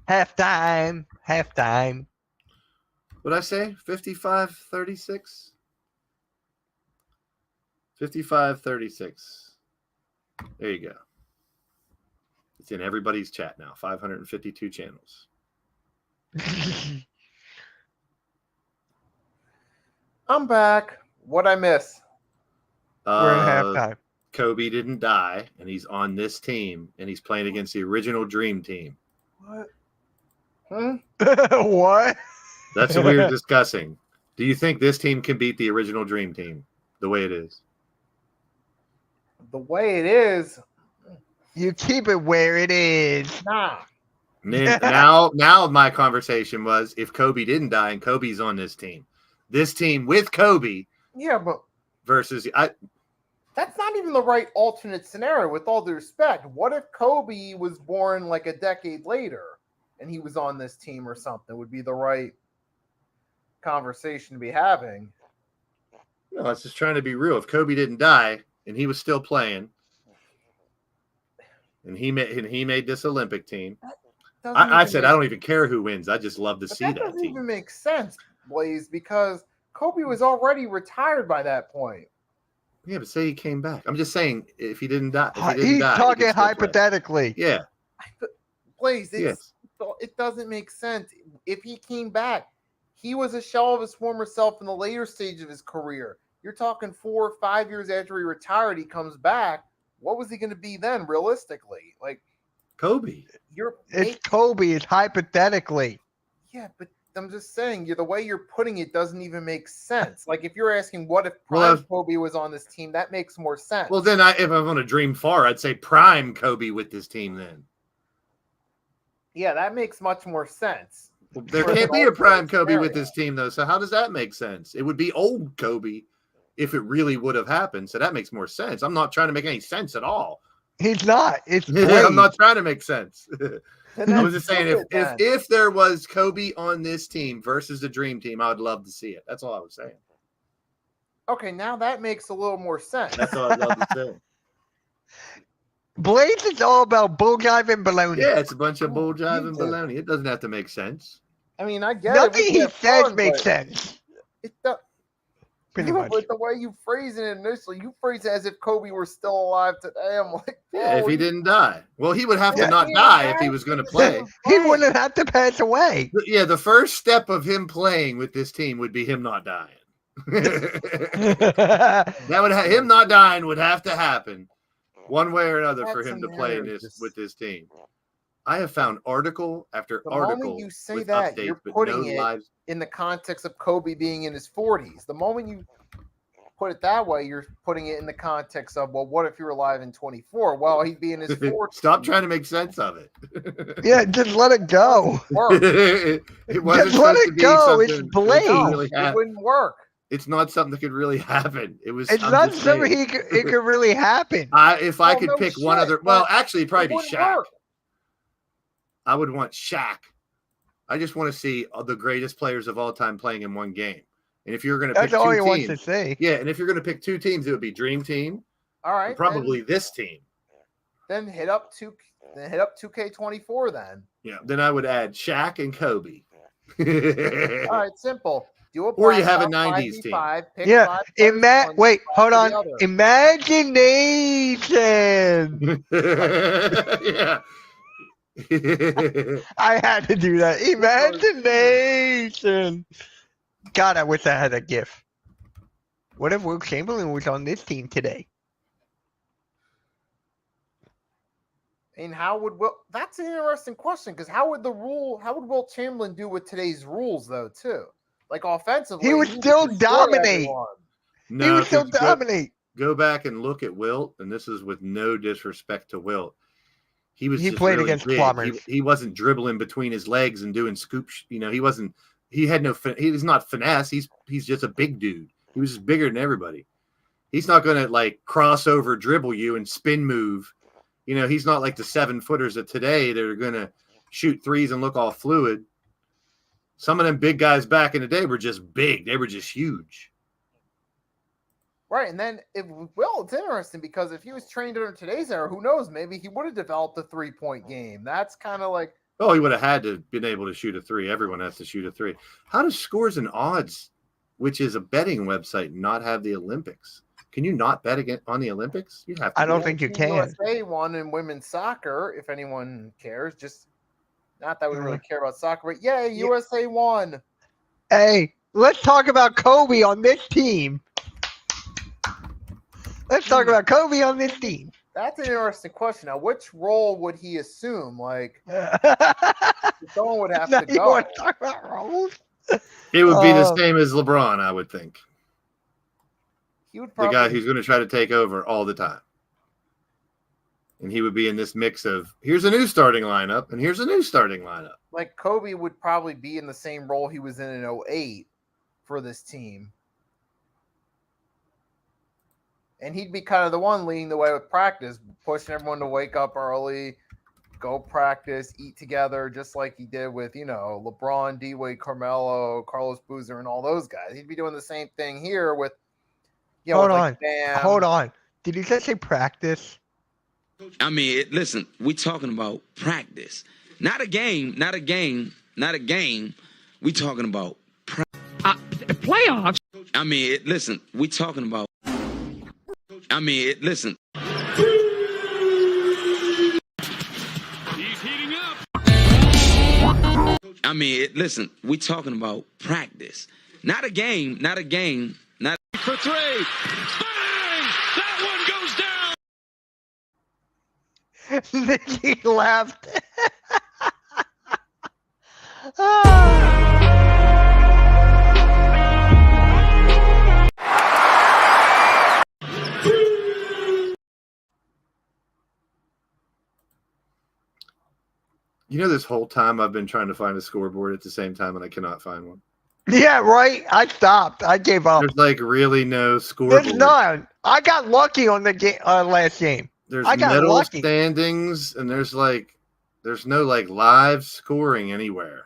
Speaker 1: Halftime. Halftime.
Speaker 3: What'd I say? 55-36? 55-36. There you go. It's in everybody's chat now. 552 channels.
Speaker 2: I'm back. What'd I miss?
Speaker 1: We're in halftime.
Speaker 3: Kobe didn't die, and he's on this team, and he's playing against the original Dream Team.
Speaker 2: What? Hmm?
Speaker 1: What?
Speaker 3: That's what we were discussing. Do you think this team can beat the original Dream Team the way it is?
Speaker 2: The way it is,
Speaker 1: You keep it where it is.
Speaker 2: nah.
Speaker 3: Now my conversation was if Kobe didn't die and Kobe's on this team with Kobe
Speaker 2: Yeah, but
Speaker 3: versus
Speaker 2: that's not even the right alternate scenario, with all due respect. What if Kobe was born like a decade later and he was on this team or something? Would be the right conversation to be having.
Speaker 3: no, I was just trying to be real. If Kobe didn't die and he was still playing, and he made this Olympic team, I said I don't even care who wins. I just love to see
Speaker 2: that
Speaker 3: that
Speaker 2: doesn't
Speaker 3: team.
Speaker 2: even make sense, Blaze, because Kobe was already retired by that point.
Speaker 3: Yeah, but say he came back. I'm just saying if he didn't die.
Speaker 1: He's talking
Speaker 3: he could still play.
Speaker 1: hypothetically.
Speaker 3: Yeah.
Speaker 2: Blaze,
Speaker 3: Yes.
Speaker 2: it doesn't make sense. If he came back, he was a shell of his former self in the later stage of his career. You're talking 4 or 5 years after he retired, he comes back. What was he going to be then, realistically? Like,
Speaker 3: Kobe.
Speaker 1: It's Kobe. It's hypothetically.
Speaker 2: Yeah, but I'm just saying, the way you're putting it doesn't even make sense. Like, if you're asking what if prime Kobe was on this team, that makes more sense.
Speaker 3: Well, then if I'm going to dream far, I'd say prime Kobe with this team then.
Speaker 2: Yeah, that makes much more sense.
Speaker 3: Well, there
Speaker 2: For
Speaker 3: can't
Speaker 2: an
Speaker 3: be a prime Kobe
Speaker 2: alternate
Speaker 3: with this team, though. So how does that make sense? It would be old Kobe if it really would have happened. So that makes more sense. I'm not trying to make any sense at all.
Speaker 1: He's not. It's
Speaker 3: I'm not trying to make sense.
Speaker 2: Then
Speaker 3: I was
Speaker 2: that's
Speaker 3: just saying
Speaker 2: stupid,
Speaker 3: if there was Kobe on this team versus the Dream Team, I would love to see it. That's all I was saying.
Speaker 2: Okay, now that makes a little more sense.
Speaker 3: That's all I'd love to say.
Speaker 1: Blaze is all about bull jive and baloney.
Speaker 3: Yeah, it's a bunch of bull jive and
Speaker 2: Jesus.
Speaker 3: baloney. It doesn't have to make sense.
Speaker 2: I mean, I get
Speaker 1: Nothing
Speaker 2: it. We
Speaker 1: he
Speaker 2: have
Speaker 1: says
Speaker 2: fun,
Speaker 1: makes
Speaker 2: but
Speaker 1: sense.
Speaker 2: it does.
Speaker 1: Pretty
Speaker 2: No,
Speaker 1: much.
Speaker 2: but the way you phrase it initially, you phrase it as if Kobe were still alive today. I'm like,
Speaker 3: Yeah, if
Speaker 2: bro,
Speaker 3: he didn't die. Well, he would have
Speaker 1: Yeah.
Speaker 3: to not die if he was going to play.
Speaker 1: He wouldn't have to pass away.
Speaker 3: Yeah, the first step of him playing with this team would be him not dying. That would him not dying would have to happen one way or another for him to play in this with this team. I have found article after
Speaker 2: The
Speaker 3: article.
Speaker 2: moment you say
Speaker 3: with
Speaker 2: that,
Speaker 3: updates,
Speaker 2: you're
Speaker 3: but
Speaker 2: putting
Speaker 3: no
Speaker 2: it
Speaker 3: lives.
Speaker 2: in the context of Kobe being in his 40s. The moment you put it that way, you're putting it in the context of, well, what if you were alive in 24? Well, he'd be in his 40s.
Speaker 3: Stop trying to make sense of it.
Speaker 1: Yeah, just let it go.
Speaker 3: It wasn't
Speaker 1: Just let
Speaker 3: supposed to
Speaker 1: it
Speaker 3: be
Speaker 1: go. It's
Speaker 3: something that
Speaker 1: Blaze.
Speaker 3: could
Speaker 2: No,
Speaker 3: really
Speaker 2: it
Speaker 3: happen.
Speaker 2: wouldn't work.
Speaker 3: It's not something that could really happen. It was.
Speaker 1: It's
Speaker 3: I'm
Speaker 1: not
Speaker 3: just
Speaker 1: something
Speaker 3: saying.
Speaker 1: it could really happen.
Speaker 3: If I
Speaker 2: Well,
Speaker 3: could
Speaker 2: no
Speaker 3: pick one
Speaker 2: shit,
Speaker 3: other, well,
Speaker 2: but
Speaker 3: actually, it'd probably
Speaker 2: it
Speaker 3: be
Speaker 2: wouldn't
Speaker 3: Shaq.
Speaker 2: work.
Speaker 3: I would want Shaq. I just want to see the greatest players of all time playing in one game. And if you're going to pick
Speaker 1: That's all he
Speaker 3: two
Speaker 1: wants to
Speaker 3: teams,
Speaker 1: say.
Speaker 3: yeah, and if you're going to pick two teams, it would be Dream Team,
Speaker 2: All right,
Speaker 3: and probably this team.
Speaker 2: Then hit up 2K24 then.
Speaker 3: Yeah, then I would add Shaq and Kobe.
Speaker 2: All right, simple. Do a
Speaker 3: Or you have a
Speaker 2: blackout
Speaker 3: 90s team.
Speaker 2: 5v5, pick
Speaker 1: Yeah.
Speaker 2: 5 players, one
Speaker 1: Wait,
Speaker 2: spot
Speaker 1: hold
Speaker 2: for
Speaker 1: on.
Speaker 2: the other.
Speaker 1: Imagination.
Speaker 3: Yeah.
Speaker 1: I had to do that. Imagination. God, I wish I had a GIF. What if Will Chamberlain was on this team today?
Speaker 2: And how would Will? That's an interesting question because how would Will Chamberlain do with today's rules though too? Like offensively,
Speaker 1: He would
Speaker 2: would
Speaker 1: still
Speaker 2: destroy
Speaker 1: dominate.
Speaker 2: everyone.
Speaker 1: He
Speaker 3: No,
Speaker 1: would still
Speaker 3: 'cause
Speaker 1: dominate.
Speaker 3: go back and look at Wilt, and this is with no disrespect to Wilt. He just
Speaker 1: played
Speaker 3: really
Speaker 1: against
Speaker 3: big.
Speaker 1: plumbers.
Speaker 3: He wasn't dribbling between his legs and doing scoops. He wasn't. He had no. He's not finesse. He's just a big dude. He was just bigger than everybody. He's not going to like cross over, dribble you, and spin move. He's not like the 7-footers of today that are going to shoot threes and look all fluid. Some of them big guys back in the day were just big. They were just huge.
Speaker 2: Right, and then it's interesting because if he was trained under today's era, who knows? Maybe he would have developed a 3-point game. That's kind of like
Speaker 3: Oh, he would have had to been able to shoot a three. Everyone has to shoot a three. How does Scores and Odds, which is a betting website, not have the Olympics? Can you not bet on the Olympics? You have to.
Speaker 1: I don't think you can.
Speaker 2: USA won in women's soccer, if anyone cares. Just not that we really care about soccer, but yeah, USA won.
Speaker 1: Hey, let's talk about Kobe on this team. Let's talk about Kobe on this team.
Speaker 2: That's an interesting question. Now, which role would he assume? Like, someone would have to
Speaker 1: You
Speaker 2: go.
Speaker 1: want to talk about roles?
Speaker 3: It would be the same as LeBron, I would think.
Speaker 2: He would
Speaker 3: The
Speaker 2: probably
Speaker 3: guy who's going to try to take over all the time. And he would be in this mix of here's a new starting lineup and here's a new starting lineup.
Speaker 2: like Kobe would probably be in the same role he was in 08 for this team. And he'd be kind of the one leading the way with practice, pushing everyone to wake up early, go practice, eat together, just like he did with, LeBron, D-Wade, Carmelo, Carlos Boozer, and all those guys. He'd be doing the same thing here with,
Speaker 1: Hold
Speaker 2: with,
Speaker 1: on.
Speaker 2: like, Bam.
Speaker 1: Hold on. Did you just say practice?
Speaker 4: I mean, listen, we talking about practice. Not a game. We talking about
Speaker 5: Playoffs?
Speaker 4: I mean, listen, we talking about listen.
Speaker 5: He's heating up.
Speaker 4: I mean, listen, we talking about practice. Not a game.
Speaker 5: For three. Bang! That one goes down.
Speaker 1: Nikki laughed. Ah.
Speaker 3: This whole time I've been trying to find a scoreboard at the same time and I cannot find one.
Speaker 1: Yeah, right. I stopped. I gave up.
Speaker 3: There's like really no scoreboard.
Speaker 1: There's none. I got lucky on the last game.
Speaker 3: There's
Speaker 1: I got
Speaker 3: medal
Speaker 1: lucky.
Speaker 3: standings and there's no like live scoring anywhere.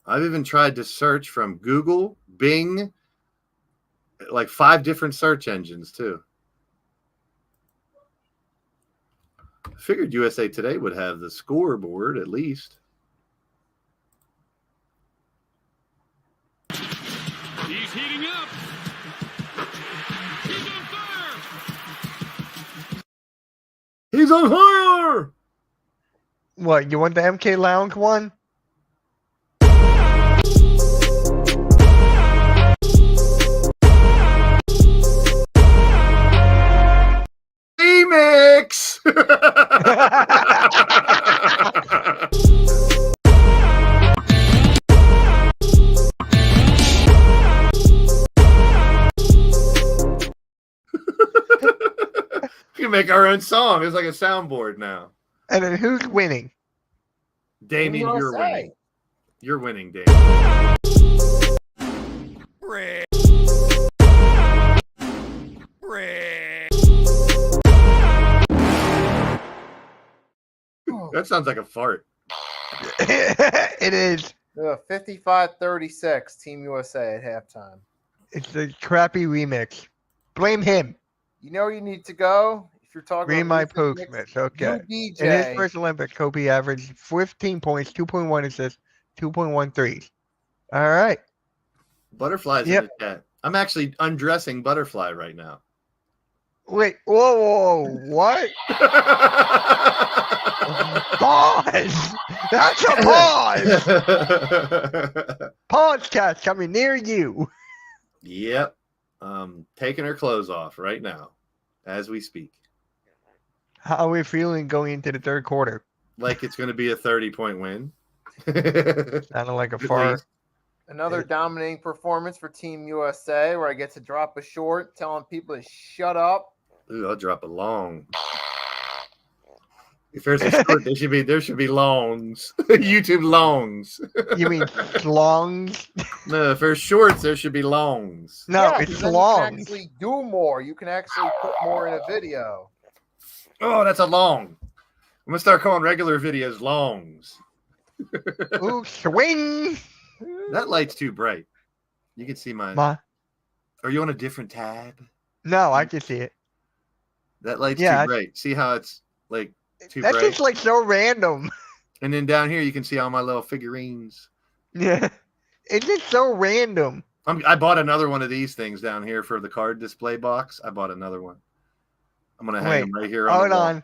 Speaker 3: I've even tried to search from Google, Bing, like 5 different search engines too. I figured USA Today would have the scoreboard at least.
Speaker 5: He's heating up. He's on fire.
Speaker 3: He's on fire!
Speaker 1: What, you want the MK Lounge one?
Speaker 3: Remix! We can make our own song. It's like a soundboard now.
Speaker 1: And then who's winning?
Speaker 3: Damien, you're
Speaker 2: USA.
Speaker 3: winning. You're winning, Damien. That sounds like a fart.
Speaker 1: It is.
Speaker 2: 55-36, Team USA at halftime.
Speaker 1: It's a crappy remix. Blame him.
Speaker 2: You know where you need to go if you're talking
Speaker 1: Read
Speaker 2: about
Speaker 1: my
Speaker 2: recent
Speaker 1: post,
Speaker 2: mix-
Speaker 1: Mitch. Okay.
Speaker 2: You
Speaker 1: In his
Speaker 2: DJ.
Speaker 1: first Olympics, Kobe averaged 15 points, 2.1 assists, 2.1 threes. All right.
Speaker 3: Butterfly's
Speaker 1: Yep.
Speaker 3: in the chat. I'm actually undressing Butterfly right now.
Speaker 1: Wait. Whoa. What? Pause. That's a pause. Podcast coming near you.
Speaker 3: Yep. Taking her clothes off right now as we speak.
Speaker 1: How are we feeling going into the third quarter?
Speaker 3: Like it's going to be a 30-point win.
Speaker 1: Sounded like a
Speaker 3: At
Speaker 1: fart.
Speaker 3: least.
Speaker 2: Another dominating performance for Team USA where I get to drop a short telling people to shut up.
Speaker 3: Ooh, I'll drop a long. If there's a short, there should be longs. YouTube longs.
Speaker 1: You mean slongs?
Speaker 3: No, if there's shorts, there should be longs.
Speaker 1: No,
Speaker 2: Yeah,
Speaker 1: it's
Speaker 2: 'cause then
Speaker 1: longs.
Speaker 2: You can actually do more. You can actually put more in a video.
Speaker 3: Oh, that's a long. I'm gonna start calling regular videos longs.
Speaker 1: Ooh, swing.
Speaker 3: That light's too bright. You can see mine.
Speaker 1: Ma.
Speaker 3: Are you on a different tab?
Speaker 1: No, I can see it.
Speaker 3: That light's
Speaker 1: Yeah,
Speaker 3: too bright. See how it's like too
Speaker 1: That's
Speaker 3: bright?
Speaker 1: just like so random.
Speaker 3: And then down here you can see all my little figurines.
Speaker 1: Yeah. It's just so random.
Speaker 3: I bought another one of these things down here for the card display box. I bought another one. I'm gonna hang
Speaker 1: Wait,
Speaker 3: them right here. On
Speaker 1: hold
Speaker 3: the wall.
Speaker 1: on.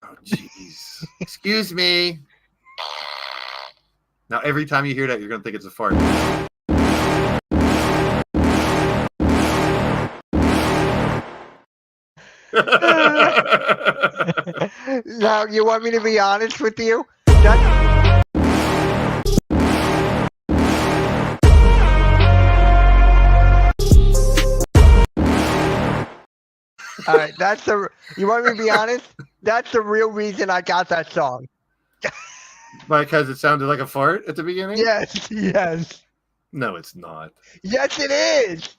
Speaker 3: Oh, jeez. Excuse me. Now, every time you hear that, you're gonna think it's a fart.
Speaker 1: Now, you want me to be honest with you? That... All right, that's the. You want me to be honest? That's the real reason I got that song.
Speaker 3: Because it sounded like a fart at the beginning?
Speaker 1: Yes, yes,
Speaker 3: No, it's not.
Speaker 1: yes, it is.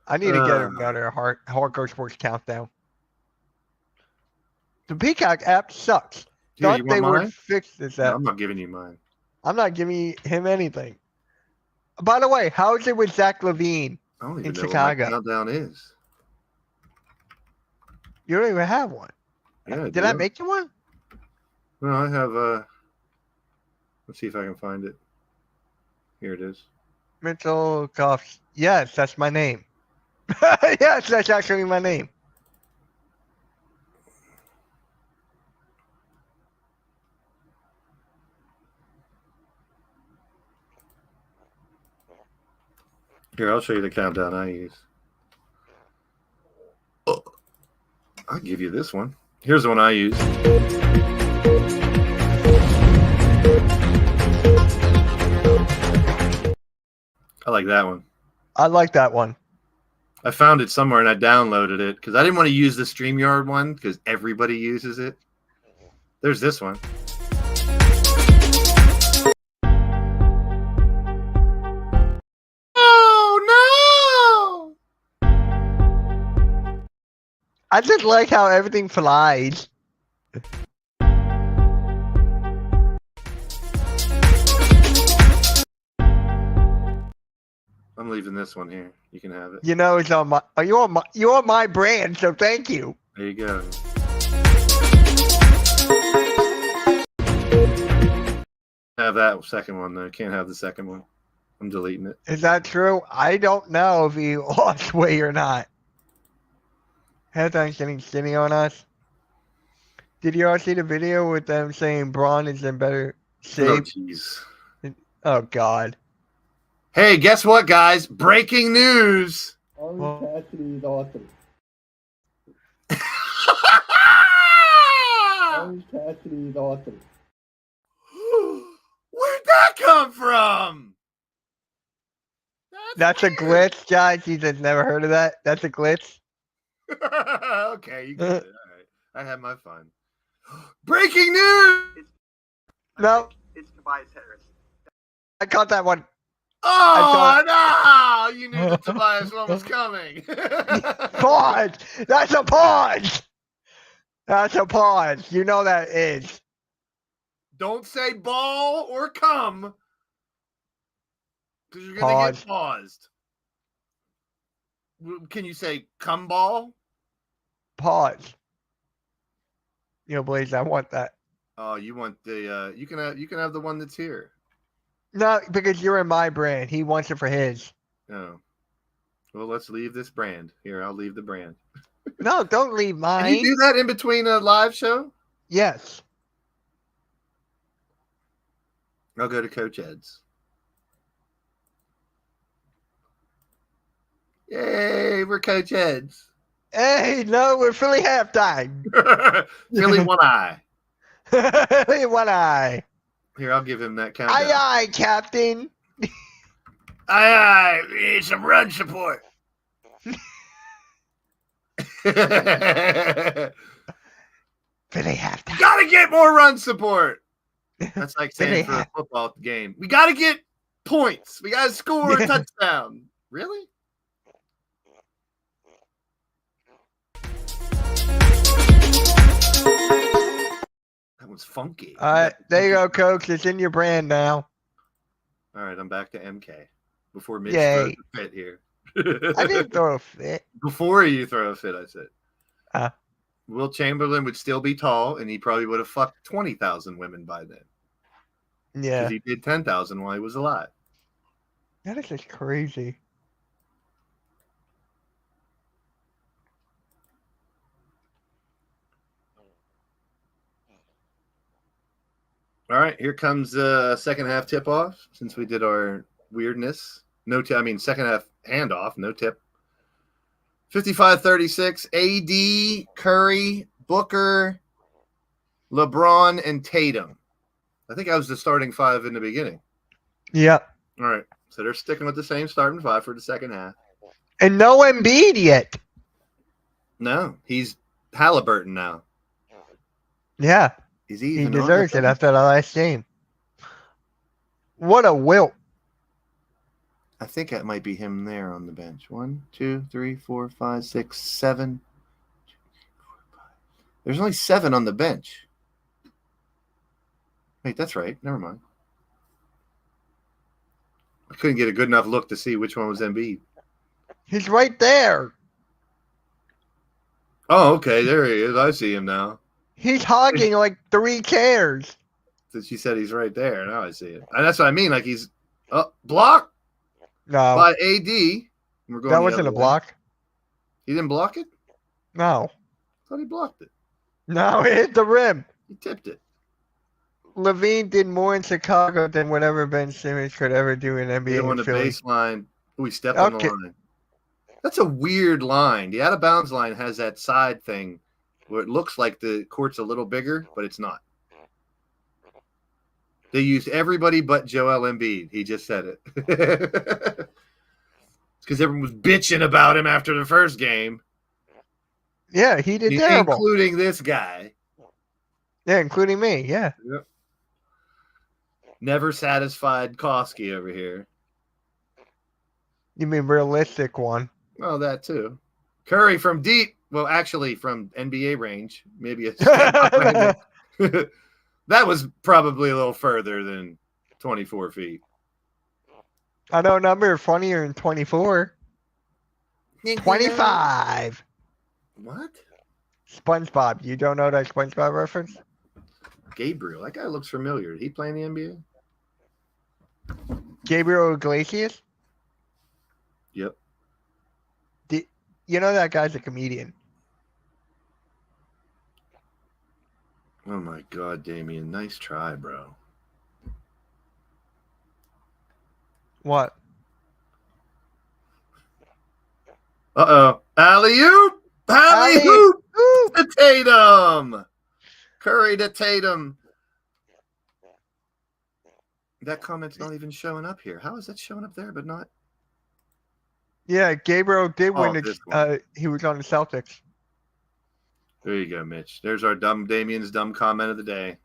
Speaker 1: I need to get another hardcore sports countdown. The Peacock app sucks.
Speaker 3: Dude,
Speaker 1: Thought
Speaker 3: you
Speaker 1: they
Speaker 3: want
Speaker 1: would
Speaker 3: mine?
Speaker 1: fix this
Speaker 3: No,
Speaker 1: app.
Speaker 3: I'm not giving you mine.
Speaker 1: I'm not giving him anything. By the way, how's it with Zach Levine?
Speaker 3: I don't even
Speaker 1: In
Speaker 3: know
Speaker 1: Chicago.
Speaker 3: what my countdown is.
Speaker 1: You don't even have one.
Speaker 3: Yeah,
Speaker 1: Did I make you one?
Speaker 3: No, I have. Let's see if I can find it. Here it is.
Speaker 1: Mitchell Goff. Yes, that's my name. Yes, that's actually my name.
Speaker 3: Here, I'll show you the countdown I use. Oh, I'll give you this one. Here's the one I use. I like that one.
Speaker 1: I like that one.
Speaker 3: I found it somewhere and I downloaded it because I didn't want to use the StreamYard one because everybody uses it. There's this one. Oh no!
Speaker 1: I just like how everything flies.
Speaker 3: I'm leaving this one here. You can have it.
Speaker 1: You know, it's on my. You're on my brand, so thank you.
Speaker 3: There you go. Have that second one though. Can't have the second one. I'm deleting it.
Speaker 1: Is that true? I don't know if he lost weight or not. Headline's getting skinny on us. Did you all see the video with them saying Braun is in better
Speaker 3: Oh,
Speaker 1: shape?
Speaker 3: jeez.
Speaker 1: Oh, God.
Speaker 3: Hey, guess what, guys? Breaking news.
Speaker 1: Well-
Speaker 6: Cassidy's awesome. Orange Cassidy's awesome.
Speaker 3: Where'd that come from?
Speaker 1: That's a
Speaker 3: weird.
Speaker 1: glitch, guys. You just never heard of that? That's a glitch?
Speaker 3: Okay, you get it. All right. I had my fun. Breaking news!
Speaker 1: No,
Speaker 7: It's Tobias Harris.
Speaker 1: I caught that one.
Speaker 3: Oh, no! You knew the Tobias one was coming.
Speaker 1: Pause! That's a pause! That's a pause. You know that is.
Speaker 3: Don't say ball or come. Because you're going to get paused. Can you say come ball?
Speaker 1: Pause. You know, Blaze, I want that.
Speaker 3: Oh, you want the you can have the one that's here.
Speaker 1: No, because you're in my brand. He wants it for his.
Speaker 3: Oh. Well, let's leave this brand. Here, I'll leave the brand.
Speaker 1: No, don't leave
Speaker 3: Can
Speaker 1: mine.
Speaker 3: you do that in between a live show?
Speaker 1: Yes.
Speaker 3: I'll go to Coach Ed's. Yay, we're Coach Ed's.
Speaker 1: Hey, no, we're Philly halftime.
Speaker 3: Philly one eye.
Speaker 1: Philly one eye.
Speaker 3: Here, I'll give him that countdown.
Speaker 1: Aye, aye, Captain.
Speaker 3: Aye, we need some run support. Gotta
Speaker 1: Philly halftime.
Speaker 3: get more run support. That's like saying
Speaker 1: Philly
Speaker 3: for a football game. We gotta get points. We gotta score a touchdown. Really? That was funky.
Speaker 1: All right, there you go, Coach. It's in your brand now.
Speaker 3: All right, I'm back to MK. Before Mitch
Speaker 1: Yay.
Speaker 3: throws a fit here.
Speaker 1: I didn't throw a fit.
Speaker 3: Before you throw a fit, I said.
Speaker 1: Will
Speaker 3: Chamberlain would still be tall, and he probably would have fucked 20,000 women by then.
Speaker 1: Yeah.
Speaker 3: Because he did 10,000 while he was alive.
Speaker 1: That is just crazy.
Speaker 3: All right, here comes second half tip off. Since we did our weirdness, second half handoff, no tip. 55-36. AD, Curry, Booker, LeBron, and Tatum. I think I was the starting five in the beginning.
Speaker 1: Yep.
Speaker 3: All right, so they're sticking with the same starting five for the second half.
Speaker 1: And no Embiid yet.
Speaker 3: No, he's Halliburton now.
Speaker 1: Yeah.
Speaker 3: Is
Speaker 1: He
Speaker 3: even on the
Speaker 1: deserves it
Speaker 3: bench?
Speaker 1: after the last game. What a wilt.
Speaker 3: I think that might be him there on the bench. 1, 2, 3, 4, 5, 6, 7. There's only 7 on the bench. Wait, that's right. Never mind. I couldn't get a good enough look to see which one was Embiid.
Speaker 1: He's right there.
Speaker 3: Oh, okay. There he is. I see him now.
Speaker 1: He's hogging like 3 chairs.
Speaker 3: So she said he's right there. Now I see it. And that's what I mean. Like he's blocked
Speaker 1: No,
Speaker 3: by AD. We're going
Speaker 1: that
Speaker 3: the
Speaker 1: wasn't
Speaker 3: other
Speaker 1: a
Speaker 3: way.
Speaker 1: block.
Speaker 3: He didn't block it?
Speaker 1: No.
Speaker 3: I thought he blocked it.
Speaker 1: No, it hit the rim.
Speaker 3: He tipped it.
Speaker 1: Levine did more in Chicago than whatever Ben Simmons could ever do in
Speaker 3: He
Speaker 1: NBA
Speaker 3: on
Speaker 1: in
Speaker 3: the
Speaker 1: Philly.
Speaker 3: baseline. Oh, he stepped on the
Speaker 1: Okay.
Speaker 3: line. That's a weird line. The out of bounds line has that side thing where it looks like the court's a little bigger, but it's not. They used everybody but Joel Embiid. He just said it. Because everyone was bitching about him after the first game,
Speaker 1: Yeah, he did terrible.
Speaker 3: including this guy.
Speaker 1: Yeah, including me. Yeah.
Speaker 3: Yep. Never satisfied Koski over here.
Speaker 1: You mean realistic one?
Speaker 3: Well, that too. Curry from deep. Well, actually, from NBA range, maybe a that was probably a little further than 24 feet.
Speaker 1: I know a number funnier than 24. 25.
Speaker 3: What?
Speaker 1: SpongeBob. You don't know that SpongeBob reference?
Speaker 3: Gabriel. That guy looks familiar. Did he play in the NBA?
Speaker 1: Gabriel Iglesias?
Speaker 3: Yep.
Speaker 1: You know that guy's a comedian.
Speaker 3: Oh my God, Damian. Nice try, bro.
Speaker 1: What?
Speaker 3: Uh-oh. Alley-oop! Alley-oop!
Speaker 1: Ooh.
Speaker 3: To Tatum! Curry to Tatum. That comment's not even showing up here. How is that showing up there but not?
Speaker 1: Yeah, Gabriel did win.
Speaker 3: This one.
Speaker 1: He was on the Celtics.
Speaker 3: There you go, Mitch. There's our Damian's dumb comment of the day.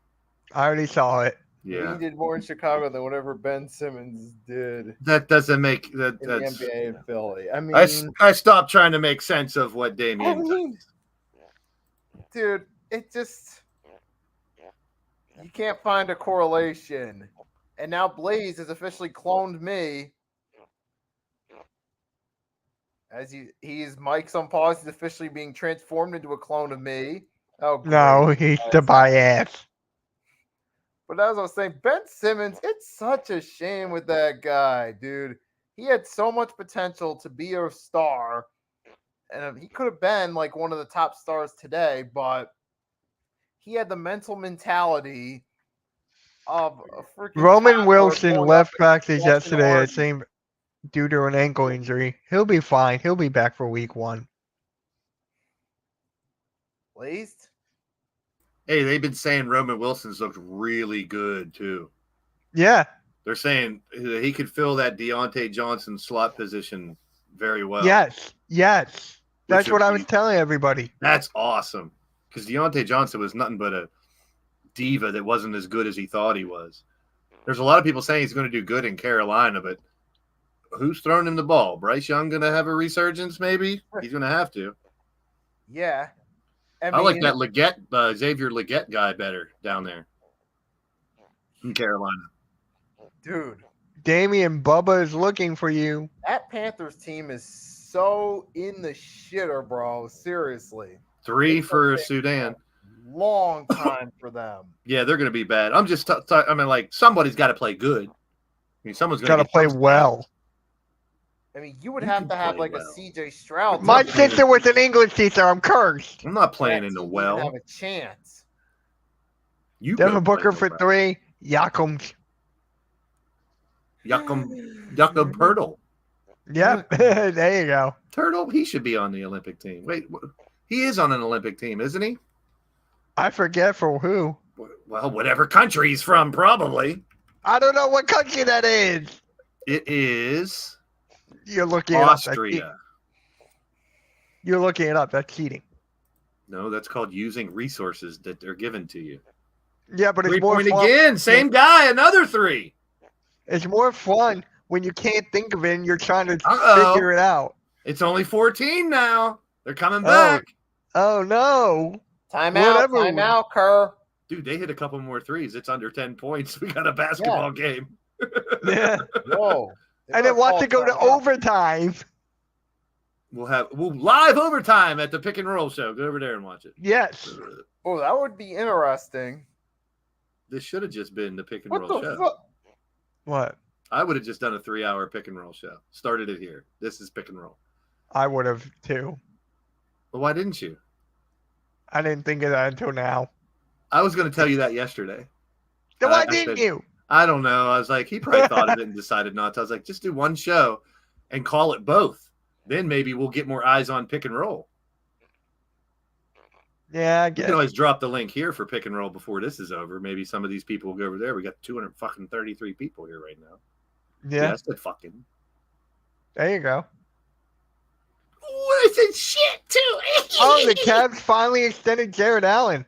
Speaker 1: I already saw it.
Speaker 3: Yeah.
Speaker 2: He did more in Chicago than whatever Ben Simmons did
Speaker 3: That doesn't make that.
Speaker 2: in
Speaker 3: That's,
Speaker 2: the NBA in Philly. I mean,
Speaker 3: I stopped trying to make sense of what Damian.
Speaker 2: Dude, it just you can't find a correlation. And now Blaze has officially cloned me. As he's Mike's on pause, he's officially being transformed into a clone of me. Oh
Speaker 1: No,
Speaker 2: great.
Speaker 1: he's the bias.
Speaker 2: But as I was saying, Ben Simmons, it's such a shame with that guy, dude. He had so much potential to be a star, and he could have been like one of the top stars today, but he had the mental mentality of a freaking
Speaker 1: Roman
Speaker 2: toddler
Speaker 1: Wilson
Speaker 2: going
Speaker 1: left
Speaker 2: up
Speaker 1: practice
Speaker 2: against
Speaker 1: yesterday,
Speaker 2: an
Speaker 1: I think, due to an ankle injury. He'll be fine. He'll be back for week 1.
Speaker 2: Blazed?
Speaker 3: Hey, they've been saying Roman Wilson's looked really good too.
Speaker 1: Yeah.
Speaker 3: They're saying he could fill that Deontay Johnson slot position very well.
Speaker 1: Yes. Yes. That's
Speaker 3: Which
Speaker 1: what
Speaker 3: would
Speaker 1: I was
Speaker 3: be-
Speaker 1: telling everybody.
Speaker 3: That's awesome. Because Deontay Johnson was nothing but a diva that wasn't as good as he thought he was. There's a lot of people saying he's going to do good in Carolina, but who's throwing him the ball? Bryce Young going to have a resurgence maybe? He's going to have to.
Speaker 2: Yeah.
Speaker 3: I like that Leggett, Xavier Leggett guy better down there in Carolina.
Speaker 2: Dude.
Speaker 1: Damian Bubba is looking for you.
Speaker 2: That Panthers team is so in the shitter, bro. Seriously.
Speaker 3: 3
Speaker 2: It's
Speaker 3: for
Speaker 2: okay.
Speaker 3: Sudan.
Speaker 2: Long time for them.
Speaker 3: Yeah, they're going to be bad. I'm just I mean, like, somebody's got to play good. I mean, someone's
Speaker 1: Got
Speaker 3: going
Speaker 1: to play well.
Speaker 2: I mean, you would
Speaker 3: You
Speaker 2: have
Speaker 3: can
Speaker 2: to have
Speaker 3: play
Speaker 2: like
Speaker 3: well.
Speaker 2: a CJ Stroud.
Speaker 1: My
Speaker 2: type of
Speaker 1: sister was an English teacher. I'm cursed.
Speaker 3: I'm not playing
Speaker 2: that
Speaker 3: in the
Speaker 2: team
Speaker 3: well.
Speaker 2: even have a chance.
Speaker 3: You go
Speaker 1: Devin
Speaker 3: play
Speaker 1: Booker
Speaker 3: in the
Speaker 1: for
Speaker 3: well.
Speaker 1: 3. Yakums.
Speaker 3: Yuckum Purtle.
Speaker 1: Yep. There you go.
Speaker 3: Turtle, he should be on the Olympic team. Wait, he is on an Olympic team, isn't he?
Speaker 1: I forget for who.
Speaker 3: Well, whatever country he's from, probably.
Speaker 1: I don't know what country that is.
Speaker 3: It is
Speaker 1: You're looking it up. That's
Speaker 3: Austria.
Speaker 1: You're looking it up. That's cheating.
Speaker 3: No, that's called using resources that are given to you.
Speaker 1: Yeah, but it's more
Speaker 3: 3-point
Speaker 1: fun.
Speaker 3: again. Same guy, another 3.
Speaker 1: It's more fun when you can't think of it and you're trying to
Speaker 3: Uh-oh.
Speaker 1: figure it out.
Speaker 3: It's only 14 now. They're coming back.
Speaker 1: Oh no.
Speaker 2: Timeout, timeout, Kerr.
Speaker 3: Dude, they hit a couple more 3s. It's under 10 points. We got a basketball game.
Speaker 1: Yeah.
Speaker 2: Whoa.
Speaker 1: And it wants to go to overtime.
Speaker 3: We'll live overtime at the Pick and Roll show. Go over there and watch it.
Speaker 1: Yes.
Speaker 2: Oh, that would be interesting.
Speaker 3: This should have just been the Pick and
Speaker 2: What
Speaker 3: Roll
Speaker 2: the
Speaker 3: show.
Speaker 2: fuck?
Speaker 1: What?
Speaker 3: I would have just done a 3-hour Pick and Roll show. Started it here. This is Pick and Roll.
Speaker 1: I would have too.
Speaker 3: Well, why didn't you?
Speaker 1: I didn't think of that until now.
Speaker 3: I was going to tell you that yesterday.
Speaker 1: Then why
Speaker 3: I
Speaker 1: didn't
Speaker 3: said-
Speaker 1: you?
Speaker 3: I don't know. I was like, he probably thought of it and decided not to. I was like, just do one show and call it both. Then maybe we'll get more eyes on Pick and Roll.
Speaker 1: Yeah, I
Speaker 3: You
Speaker 1: guess.
Speaker 3: can always drop the link here for Pick and Roll before this is over. Maybe some of these people will go over there. We got 233 people here right now.
Speaker 1: Yeah.
Speaker 3: I said fucking.
Speaker 1: There you go.
Speaker 3: I said shit too.
Speaker 1: Oh, the Cavs finally extended Jared Allen.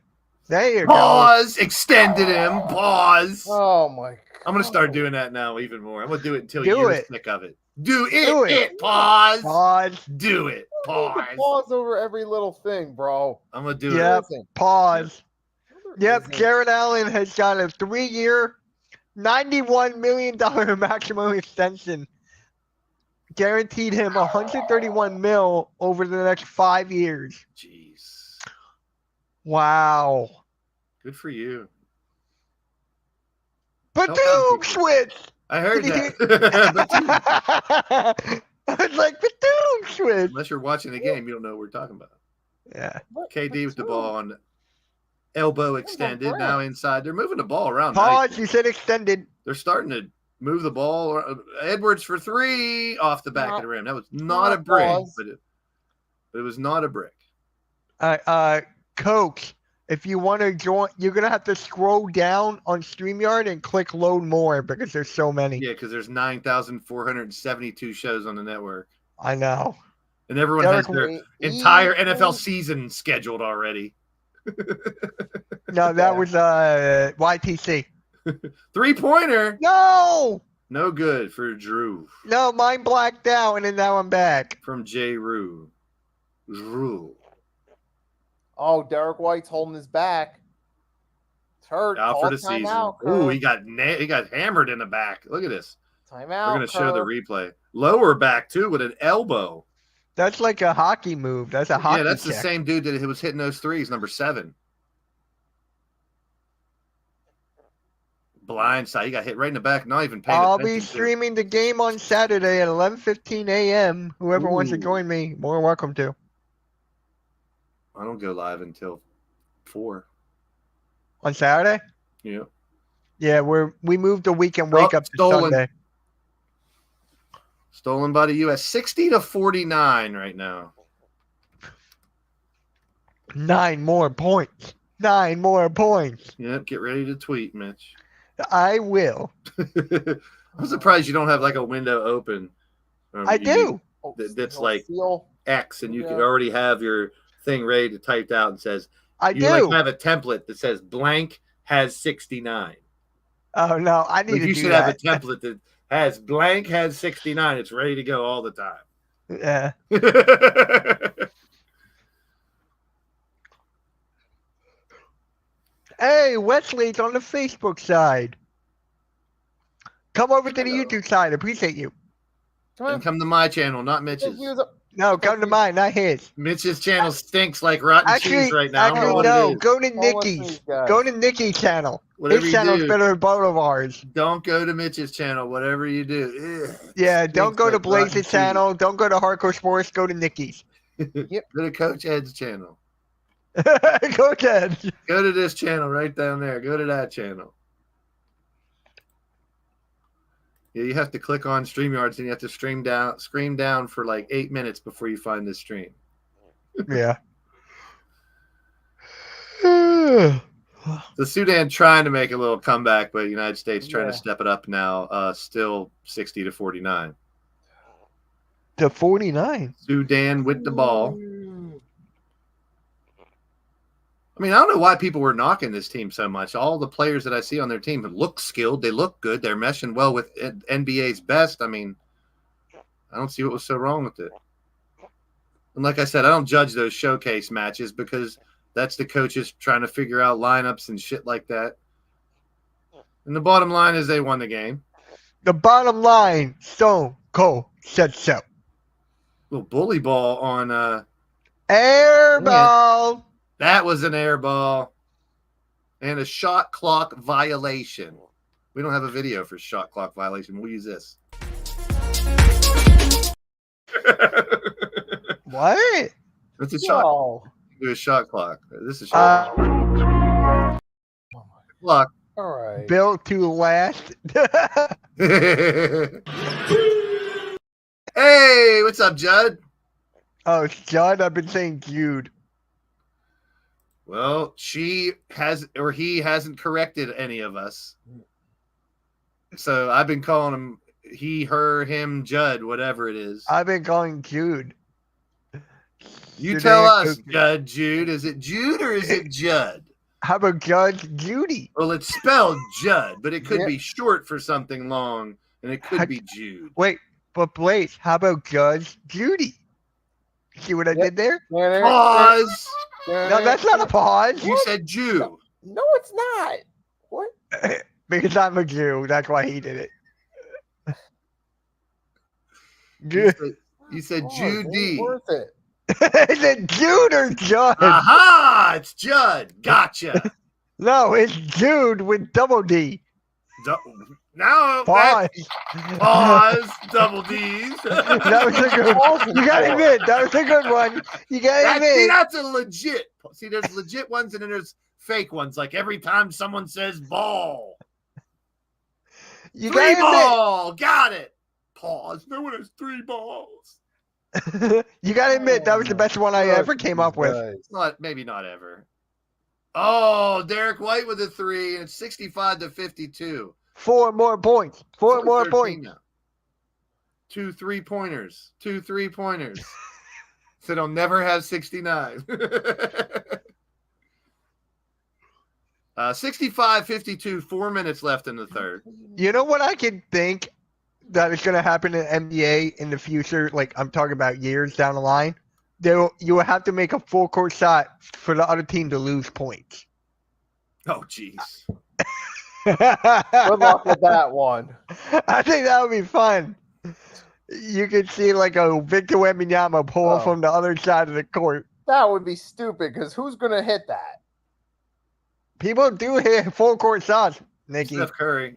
Speaker 1: There you go.
Speaker 3: Pause. Extended him. Pause.
Speaker 2: Oh my god.
Speaker 3: I'm gonna start doing that now even more. I'm gonna do it until
Speaker 1: Do
Speaker 3: you're
Speaker 1: it.
Speaker 3: sick of it. Do it.
Speaker 1: Do it.
Speaker 3: Pause.
Speaker 1: Pause.
Speaker 3: Do it.
Speaker 2: You need to
Speaker 3: Pause.
Speaker 2: pause over every little thing, bro.
Speaker 3: I'm gonna do
Speaker 1: Yep.
Speaker 3: it.
Speaker 1: Pause.
Speaker 2: There
Speaker 1: Yep,
Speaker 2: isn't.
Speaker 1: Jared Allen has got a 3-year, $91 million maximum extension guaranteed him 131 mil over the next 5 years.
Speaker 3: Jeez.
Speaker 1: Wow.
Speaker 3: Good for you.
Speaker 1: But
Speaker 3: Help some
Speaker 1: Doom
Speaker 3: people.
Speaker 1: switch.
Speaker 3: I heard
Speaker 1: Did you
Speaker 3: that. But
Speaker 1: I was like, the Doom switch.
Speaker 3: unless you're watching the game, you don't know what we're talking about.
Speaker 1: Yeah.
Speaker 3: KD with the ball on elbow extended, now inside. They're moving the ball around.
Speaker 1: Pause.
Speaker 3: nicely.
Speaker 1: You said extended.
Speaker 3: They're starting to move the ball. Edwards for 3 off the back of the rim. That was not a brick, but it was not a brick.
Speaker 1: Coach, if you want to join, you're gonna have to scroll down on StreamYard and click load more because there's so many.
Speaker 3: Yeah, because there's 9,472 shows on the network,
Speaker 1: I know.
Speaker 3: and everyone
Speaker 1: Derek,
Speaker 3: has their entire NFL season scheduled already.
Speaker 1: No, that was YTC.
Speaker 3: 3-pointer.
Speaker 1: No,
Speaker 3: No good for Drew
Speaker 1: no, mine blacked out, and then now I'm back.
Speaker 3: from J. Rue. Drew.
Speaker 2: Oh, Derek White's holding his back. It's hurt.
Speaker 3: Out
Speaker 2: Call
Speaker 3: for the season.
Speaker 2: timeout,
Speaker 3: Ooh,
Speaker 2: Kerr.
Speaker 3: he got hammered in the back. Look at this.
Speaker 2: Timeout.
Speaker 3: We're going to show the
Speaker 2: Kerr.
Speaker 3: replay. Lower back, too, with an elbow.
Speaker 1: That's like a hockey move. That's a hockey.
Speaker 3: Yeah, that's the
Speaker 1: check.
Speaker 3: same dude that was hitting those threes, number 7. Blindside. He got hit right in the back. Not even paying
Speaker 1: I'll
Speaker 3: attention
Speaker 1: be
Speaker 3: to it.
Speaker 1: streaming the game on Saturday at 11:15 a.m. Whoever wants to
Speaker 3: Ooh.
Speaker 1: join me, more welcome to.
Speaker 3: I don't go live until 4.
Speaker 1: On Saturday?
Speaker 3: Yeah.
Speaker 1: Yeah, we moved the weekend wake up to
Speaker 3: stolen.
Speaker 1: Sunday.
Speaker 3: Stolen by the U.S. 60-49 right now.
Speaker 1: 9 more points. 9 more points.
Speaker 3: Yep. Get ready to tweet, Mitch.
Speaker 1: I will.
Speaker 3: I'm surprised you don't have like a window open.
Speaker 1: I do.
Speaker 2: Oh,
Speaker 3: That's
Speaker 2: steal,
Speaker 3: like
Speaker 2: steal.
Speaker 3: X, and you can
Speaker 2: Yeah.
Speaker 3: already have your thing ready to type out and says
Speaker 1: I
Speaker 3: you
Speaker 1: do.
Speaker 3: like have a template that says blank has 69.
Speaker 1: Oh no, I need
Speaker 3: Like,
Speaker 1: to
Speaker 3: you
Speaker 1: do
Speaker 3: should have a
Speaker 1: that.
Speaker 3: template that has blank has 69. It's ready to go all the time.
Speaker 1: Yeah. Hey, Wesley's on the Facebook side. Come over to the YouTube side. Appreciate you.
Speaker 2: Come
Speaker 3: And
Speaker 2: on.
Speaker 3: come to my channel, not Mitch's.
Speaker 1: No, come to mine, not his.
Speaker 3: Mitch's channel stinks like rotten cheese
Speaker 1: Actually,
Speaker 3: right now. I don't know what
Speaker 1: no.
Speaker 3: it is.
Speaker 1: Go to
Speaker 2: Don't listen to
Speaker 1: Nikki's.
Speaker 2: these guys.
Speaker 1: Go to Nikki's channel.
Speaker 3: Whatever
Speaker 1: His
Speaker 3: you
Speaker 1: channel's
Speaker 3: do,
Speaker 1: better than both of ours.
Speaker 3: don't go to Mitch's channel. Whatever you do. Ugh,
Speaker 1: Yeah,
Speaker 3: stinks
Speaker 1: don't go to
Speaker 3: like rotten
Speaker 1: Blaze's
Speaker 3: cheese.
Speaker 1: channel. Don't go to Hardcore Sports. Go to Nikki's.
Speaker 3: Go to Coach Ed's channel.
Speaker 1: Go ahead.
Speaker 3: Go to this channel right down there. Go to that channel. Yeah, you have to click on StreamYards and you have to scream down for like 8 minutes before you find this stream.
Speaker 1: Yeah.
Speaker 3: The Sudan trying to make a little comeback, but United States trying
Speaker 2: Yeah.
Speaker 3: to step it up now. Still 60-49.
Speaker 1: To 49.
Speaker 3: Sudan with the ball. I mean, I don't know why people were knocking this team so much. All the players that I see on their team look skilled. They look good. They're meshing well with NBA's best. I mean, I don't see what was so wrong with it. And like I said, I don't judge those showcase matches because that's the coaches trying to figure out lineups and shit like that. And the bottom line is they won the game.
Speaker 1: The bottom line, Stone Cold said so.
Speaker 3: Little bully ball on
Speaker 1: Air ball.
Speaker 3: that was an air ball and a shot clock violation. We don't have a video for shot clock violation. We'll use this.
Speaker 1: What?
Speaker 3: It's a shot.
Speaker 2: Yo.
Speaker 3: Do a shot clock. This is shot clock.
Speaker 2: All right.
Speaker 1: Built to last.
Speaker 3: Hey, what's up, Judd?
Speaker 1: Oh, it's John. I've been saying Jude.
Speaker 3: Well, she has or he hasn't corrected any of us. So I've been calling him he, her, him, Judd, whatever it is.
Speaker 1: I've been calling Jude.
Speaker 3: You
Speaker 1: Sudan
Speaker 3: tell us,
Speaker 1: Cookie.
Speaker 3: Judd, Jude. Is it Jude or is it Judd?
Speaker 1: How about Judge Judy?
Speaker 3: Well, it's spelled Judd, but it could
Speaker 2: Yep.
Speaker 3: be short for something long, and it could
Speaker 1: Heck.
Speaker 3: be Jude.
Speaker 1: Wait, but Blaze, how about Judge Judy? See what I
Speaker 2: Yep.
Speaker 1: did there?
Speaker 3: Pause.
Speaker 1: No, that's not a pause.
Speaker 3: You said Jew.
Speaker 2: No, it's not. What?
Speaker 1: Because I'm a Jew. That's why he did it.
Speaker 3: You said
Speaker 2: Oh, it ain't
Speaker 3: Judy.
Speaker 2: worth it.
Speaker 1: Is it Jude or Judd?
Speaker 3: Aha! It's Judd. Gotcha.
Speaker 1: No, it's Jude with double D.
Speaker 3: Now
Speaker 1: Pause.
Speaker 3: that's pause. Double D's.
Speaker 1: That was a good one. You gotta admit, that was a good one. You gotta admit.
Speaker 3: That's a legit. See, there's legit ones and then there's fake ones. Like every time someone says ball.
Speaker 1: You
Speaker 3: Three
Speaker 1: gotta
Speaker 3: ball. Got it. Pause. No one has 3 balls.
Speaker 1: admit. You gotta admit, that was the best one I ever came up with.
Speaker 3: Maybe not ever. Oh, Derek White with a 3, and it's 65-52.
Speaker 1: 4 more points. 4 more
Speaker 3: 13
Speaker 1: points.
Speaker 3: now. 2 3-pointers. 2 3-pointers. So they'll never have 69. 65-52, 4 minutes left in the third.
Speaker 1: You know what I can think that is going to happen in NBA in the future? Like, I'm talking about years down the line. You will have to make a full court shot for the other team to lose points.
Speaker 3: Oh, jeez.
Speaker 2: Good luck with that one.
Speaker 1: I think that would be fun. You could see like a Victor Wembanyama pull from the other side of the court.
Speaker 2: That would be stupid because who's going to hit that?
Speaker 1: People do hit full court shots, Nikki.
Speaker 3: Steph Curry.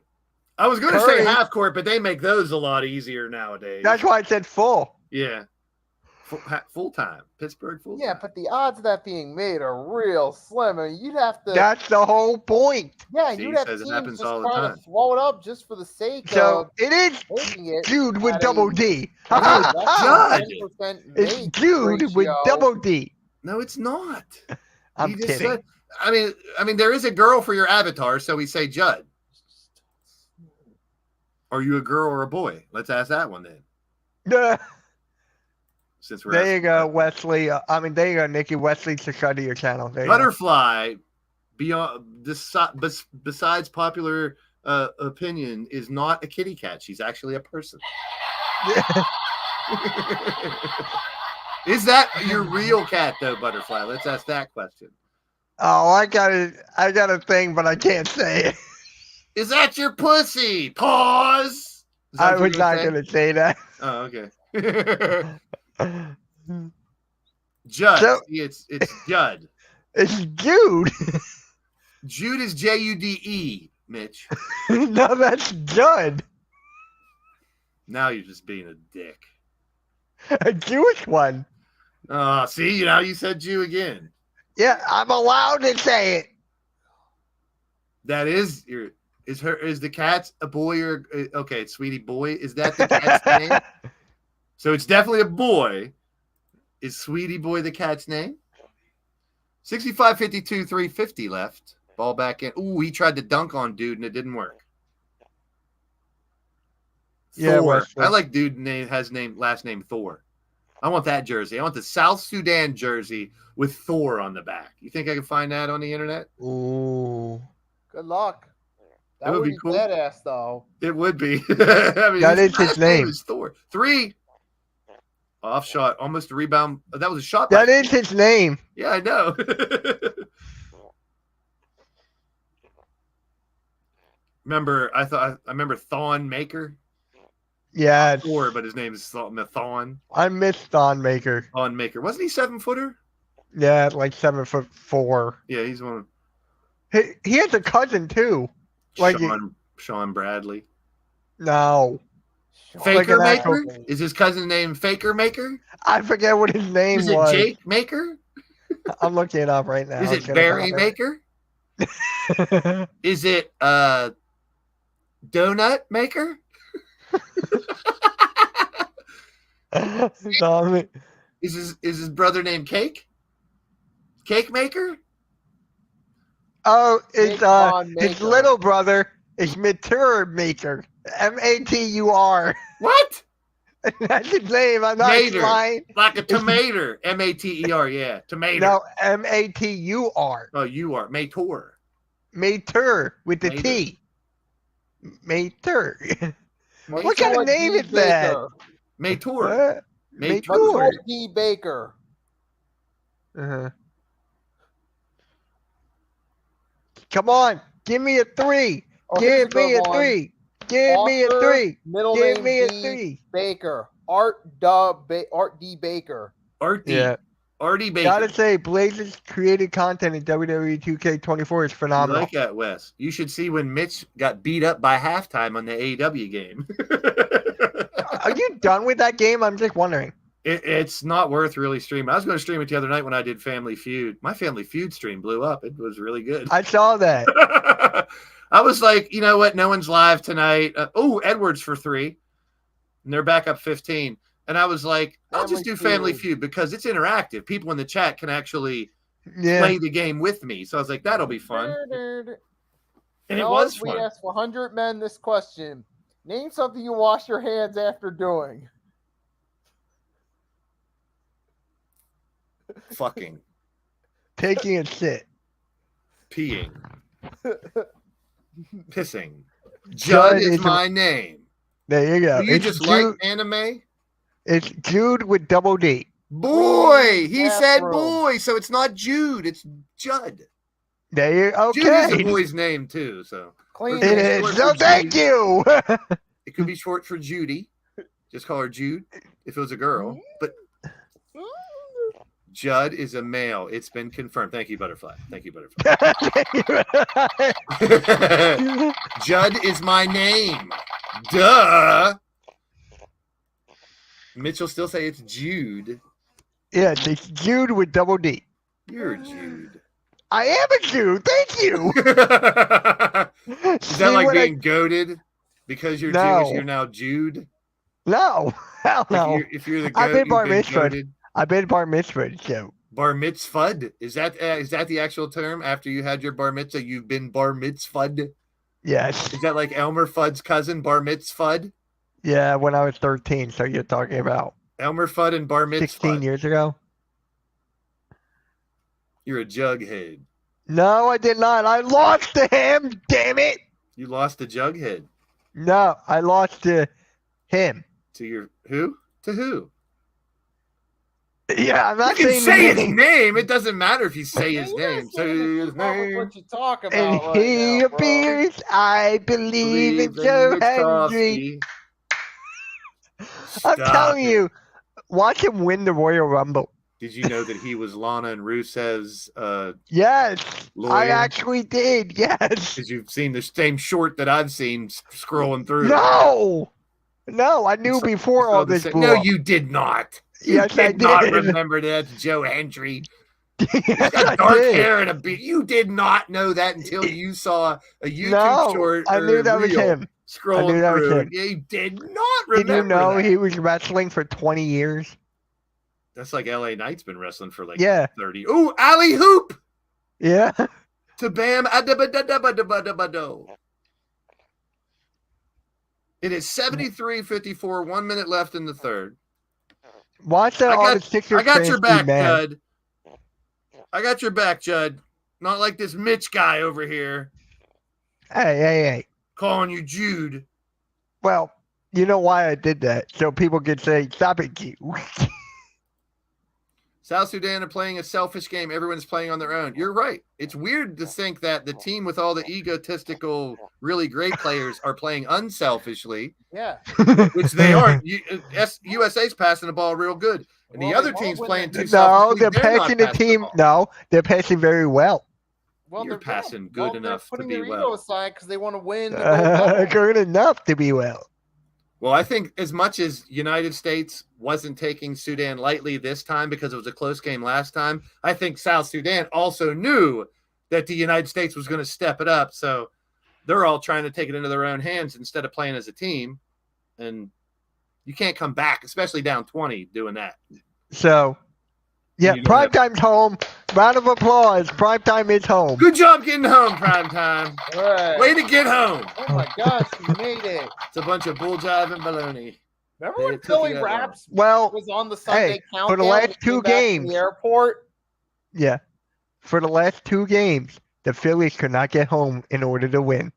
Speaker 3: I was going to say half court, but they make those a lot easier nowadays.
Speaker 1: That's why I said full.
Speaker 3: Yeah. Full time. Pittsburgh full time.
Speaker 2: Yeah, but the odds of that being made are real slim. I mean, you'd have to.
Speaker 1: That's the whole point.
Speaker 2: Yeah,
Speaker 3: See,
Speaker 2: you'd have
Speaker 3: says
Speaker 2: teams
Speaker 3: it happens
Speaker 2: just
Speaker 3: all the
Speaker 2: trying
Speaker 3: time.
Speaker 2: to throw it up just for the sake
Speaker 1: So
Speaker 2: of
Speaker 1: it is
Speaker 2: making it.
Speaker 1: Jude with
Speaker 2: at
Speaker 1: double
Speaker 2: a-
Speaker 1: D.
Speaker 3: Judd.
Speaker 2: 10%
Speaker 1: It's
Speaker 2: make
Speaker 1: Jude with
Speaker 2: ratio.
Speaker 1: double D.
Speaker 3: No, it's not.
Speaker 1: I'm
Speaker 3: He just
Speaker 1: kidding.
Speaker 3: said- I mean, there is a girl for your avatar, so we say Judd. Are you a girl or a boy? Let's ask that one then. Since we're
Speaker 1: There you go, Wesley. There you go, Nikki. Wesley to shut your channel. There you go.
Speaker 3: Butterfly, besides popular opinion, is not a kitty cat. She's actually a person. Is that your real cat, though, Butterfly? Let's ask that question.
Speaker 1: Oh, I got a thing, but I can't say it.
Speaker 3: Is that your pussy? Pause. Is that
Speaker 1: I
Speaker 3: what
Speaker 1: was
Speaker 3: you're
Speaker 1: not
Speaker 3: say?
Speaker 1: going to say that.
Speaker 3: Oh, okay. Judd.
Speaker 1: So-
Speaker 3: See, it's Judd.
Speaker 1: It's Jude.
Speaker 3: Jude is Jude, Mitch.
Speaker 1: No, that's Judd.
Speaker 3: Now you're just being a dick.
Speaker 1: A Jewish one.
Speaker 3: See, now you said Jew again.
Speaker 1: Yeah, I'm allowed to say it.
Speaker 3: That is is the cat a boy or okay, sweetie boy? Is that the cat's name? So it's definitely a boy. Is Sweetie Boy the cat's name? 65-52, 350 left. Ball back in. Ooh, he tried to dunk on dude and it didn't work.
Speaker 1: Yeah,
Speaker 3: Thor.
Speaker 1: Wesley.
Speaker 3: I like dude last name Thor. I want that jersey. I want the South Sudan jersey with Thor on the back. You think I can find that on the internet?
Speaker 1: Ooh.
Speaker 2: Good luck. That
Speaker 3: That would
Speaker 2: would
Speaker 3: be
Speaker 2: be
Speaker 3: cool.
Speaker 2: badass, though.
Speaker 3: It would be. I mean,
Speaker 1: That is his
Speaker 3: last
Speaker 1: name.
Speaker 3: is Thor. 3. Off shot, almost a rebound. That was a shot.
Speaker 1: That is his name.
Speaker 3: Yeah, I know. I remember Thon Maker.
Speaker 1: Yeah,
Speaker 3: Thor, but his name is Thon.
Speaker 1: I miss Thon Maker.
Speaker 3: Thon Maker. Wasn't he 7-footer?
Speaker 1: Yeah, like 7'4".
Speaker 3: Yeah, he's one
Speaker 1: He has a cousin too. Like
Speaker 3: of Sean Bradley.
Speaker 1: no,
Speaker 3: Faker
Speaker 1: an actual-
Speaker 3: Maker? Is his cousin named Faker Maker?
Speaker 1: I forget what his name
Speaker 3: Is it
Speaker 1: was.
Speaker 3: Jake Maker?
Speaker 1: I'm looking it up right now.
Speaker 3: Is
Speaker 1: It's
Speaker 3: it
Speaker 1: gonna
Speaker 3: Barry
Speaker 1: pop
Speaker 3: Maker?
Speaker 1: up.
Speaker 3: Is it Donut Maker?
Speaker 1: Tom-
Speaker 3: Is his brother named Cake? Cake Maker?
Speaker 1: Oh, it's
Speaker 2: Saquon
Speaker 1: his
Speaker 2: Maker.
Speaker 1: little brother is Mature Maker. Matur.
Speaker 3: What?
Speaker 1: That's his name. I'm not
Speaker 3: Mater.
Speaker 1: lying.
Speaker 3: Like a tomato. Mater, yeah. Tomato.
Speaker 1: No, Matur.
Speaker 3: Oh, you are. Mator.
Speaker 1: Matur with the
Speaker 3: Mater.
Speaker 1: T. Matur.
Speaker 2: What
Speaker 1: What kind of name is that?
Speaker 3: Mator.
Speaker 1: What?
Speaker 3: Mature.
Speaker 1: Matur.
Speaker 2: D. Baker.
Speaker 1: Uh-huh. Come on, give me a 3.
Speaker 2: Oh, here's
Speaker 1: Give me
Speaker 2: good
Speaker 1: a
Speaker 2: one.
Speaker 1: 3. Give me a
Speaker 2: Arthur,
Speaker 1: 3.
Speaker 2: Middle
Speaker 1: Give
Speaker 2: name
Speaker 1: me a
Speaker 2: D.
Speaker 1: 3.
Speaker 2: Baker. Art D. Baker.
Speaker 3: Artie.
Speaker 1: Yeah.
Speaker 3: Artie Baker.
Speaker 1: Gotta say, Blazers created content in WWE 2K24 is
Speaker 3: You
Speaker 1: phenomenal.
Speaker 3: like that, Wes? You should see when Mitch got beat up by halftime on the AEW game.
Speaker 1: Are you done with that game? I'm just wondering.
Speaker 3: It's not worth really streaming. I was going to stream it the other night when I did Family Feud. My Family Feud stream blew up. It was really good.
Speaker 1: I saw that.
Speaker 3: I was like, you know what? No one's live tonight. Edwards for 3. And they're back up 15. And I was like, I'll just do Family Feud because it's interactive. People in the chat can actually play the game with me. So I was like, that'll be fun. And it was fun.
Speaker 2: We asked 100 men this question. Name something you wash your hands after doing.
Speaker 3: Fucking.
Speaker 1: Taking a shit.
Speaker 3: Peeing. Pissing. Judd is my name.
Speaker 1: There you go.
Speaker 3: Do you just like anime?
Speaker 1: It's Jude with double D.
Speaker 3: Boy! He said boy, so it's not Jude, it's Judd.
Speaker 1: There you okay.
Speaker 3: Jude is a boy's name too, so.
Speaker 2: Clean.
Speaker 1: It is. So thank you.
Speaker 3: It could be short for Judy. Just call her Jude if it was a girl. But Judd is a male. It's been confirmed. Thank you, Butterfly. Thank you, Butterfly. Judd is my name. Duh. Mitchell still say it's Jude.
Speaker 1: Yes, it's Jude with double D.
Speaker 3: You're a Jude.
Speaker 1: I am a Jude. Thank you.
Speaker 3: Is that like being goaded because you're Jewish? You're now Jude.
Speaker 1: No, hell no.
Speaker 3: If you're the goat,
Speaker 1: I've been bar
Speaker 3: you've been
Speaker 1: mitzvah.
Speaker 3: goated.
Speaker 1: I've been bar mitzvah. So
Speaker 3: bar mitzvah is that the actual term? After you had your bar mitzvah, you've been bar mitzvah.
Speaker 1: Yes.
Speaker 3: Is that like Elmer Fudd's cousin, bar mitzvah?
Speaker 1: Yeah, when I was 13. So you're talking about
Speaker 3: Elmer Fudd and bar mitzvah.
Speaker 1: 16 years ago.
Speaker 3: You're a jughead.
Speaker 1: No, I did not. I lost to him. Damn it.
Speaker 3: You lost to Jughead.
Speaker 1: No, I lost to him.
Speaker 3: To your who? To who?
Speaker 1: Yeah, I'm not
Speaker 3: You can
Speaker 1: saying
Speaker 3: say his name. It doesn't matter if you say his name. Say his name.
Speaker 2: What you talk about
Speaker 1: And
Speaker 2: right
Speaker 1: he
Speaker 2: now, bro.
Speaker 1: appears. I believe in Joe Hendry. I'm telling you, watch him win the Royal Rumble.
Speaker 3: Did you know that he was Lana and Rusev's
Speaker 1: Yes,
Speaker 3: lawyer?
Speaker 1: I actually did. Yes.
Speaker 3: Because you've seen the same short that I've seen scrolling through.
Speaker 1: No, I knew before all this blew
Speaker 3: No,
Speaker 1: up.
Speaker 3: you did not.
Speaker 1: Yes, I
Speaker 3: did not
Speaker 1: did.
Speaker 3: remember that's Joe Hendry.
Speaker 1: Yes,
Speaker 3: He's got
Speaker 1: I
Speaker 3: dark
Speaker 1: did.
Speaker 3: hair and a beard. You did not know that until you saw a YouTube
Speaker 1: No,
Speaker 3: short.
Speaker 1: I knew that was
Speaker 3: reel
Speaker 1: him.
Speaker 3: Scrolling
Speaker 1: I knew that was
Speaker 3: through.
Speaker 1: him.
Speaker 3: You did not remember.
Speaker 1: Did you know
Speaker 3: that.
Speaker 1: he was wrestling for 20 years?
Speaker 3: That's like LA Knight's been wrestling for like
Speaker 1: Yeah.
Speaker 3: 30. Ooh, alley hoop
Speaker 1: Yeah.
Speaker 3: to Bam. Adabadabadabadabado. It is 73-54, 1 minute left in the third.
Speaker 1: Watch that all the Sixers
Speaker 3: I got
Speaker 1: fans
Speaker 3: your
Speaker 1: be
Speaker 3: back,
Speaker 1: mad.
Speaker 3: Judd. I got your back, Judd. Not like this Mitch guy over here
Speaker 1: Hey.
Speaker 3: calling you Jude.
Speaker 1: Well, you know why I did that? So people could say, stop it, Q.
Speaker 3: South Sudan are playing a selfish game. Everyone's playing on their own. You're right. It's weird to think that the team with all the egotistical, really great players are playing unselfishly.
Speaker 2: Yeah.
Speaker 3: Which they aren't. USA's passing the ball real good. And the other team's playing too
Speaker 1: No,
Speaker 3: selfishly.
Speaker 1: they're
Speaker 3: not
Speaker 1: passing the team.
Speaker 3: ball.
Speaker 1: No, they're passing very well.
Speaker 2: Well,
Speaker 3: You're
Speaker 2: they're
Speaker 3: passing good enough to
Speaker 2: putting
Speaker 3: be
Speaker 2: their
Speaker 3: well.
Speaker 2: ego aside because they want to win. The gold medal.
Speaker 1: Good enough to be well.
Speaker 3: Well, I think as much as United States wasn't taking Sudan lightly this time because it was a close game last time, I think South Sudan also knew that the United States was going to step it up. So they're all trying to take it into their own hands instead of playing as a team. And you can't come back, especially down 20, doing that.
Speaker 1: So, yeah,
Speaker 3: You know
Speaker 1: prime
Speaker 3: that-
Speaker 1: time's home. Round of applause. Prime time is home.
Speaker 3: Good job getting home, prime time.
Speaker 2: All right.
Speaker 3: Way to get home.
Speaker 2: Oh my gosh, you made it.
Speaker 3: It's a bunch of bull jive and baloney.
Speaker 2: Remember when
Speaker 3: It took
Speaker 2: Billy
Speaker 3: you that long.
Speaker 2: Raps
Speaker 1: Well,
Speaker 2: was on the Sunday countdown?
Speaker 1: for the last
Speaker 2: when he
Speaker 1: two
Speaker 2: came back from
Speaker 1: games.
Speaker 2: the airport.
Speaker 1: yeah. For the last 2 games, the Phillies could not get home in order to win.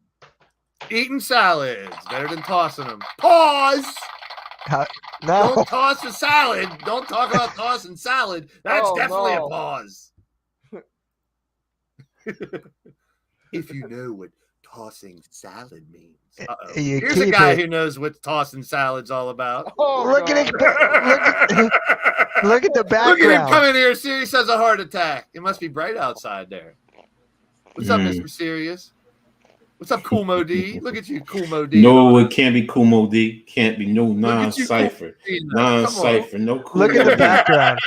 Speaker 3: Eating salads. Better than tossing them. Pause.
Speaker 1: No.
Speaker 3: Don't toss a salad. Don't talk about tossing salad. That's
Speaker 2: Oh,
Speaker 3: definitely
Speaker 2: no.
Speaker 3: a pause. If you know what tossing salad means.
Speaker 1: You
Speaker 3: Here's a
Speaker 1: keep
Speaker 3: guy
Speaker 1: it.
Speaker 3: who knows what tossing salad's all about.
Speaker 2: Oh,
Speaker 1: Look at his
Speaker 2: God.
Speaker 1: look at the
Speaker 3: Look at him
Speaker 1: background.
Speaker 3: coming here serious as a heart attack. It must be bright outside there. What's up, Mr. Serious? What's up, Cool Mo D? Look at you, Cool Mo D.
Speaker 7: No, it can't be Kumo D. Can't be no
Speaker 3: Look at you,
Speaker 7: non-cipher.
Speaker 3: Cool D. Come on.
Speaker 7: Non-cipher. No Kumo
Speaker 1: Look at the
Speaker 7: D.
Speaker 1: background.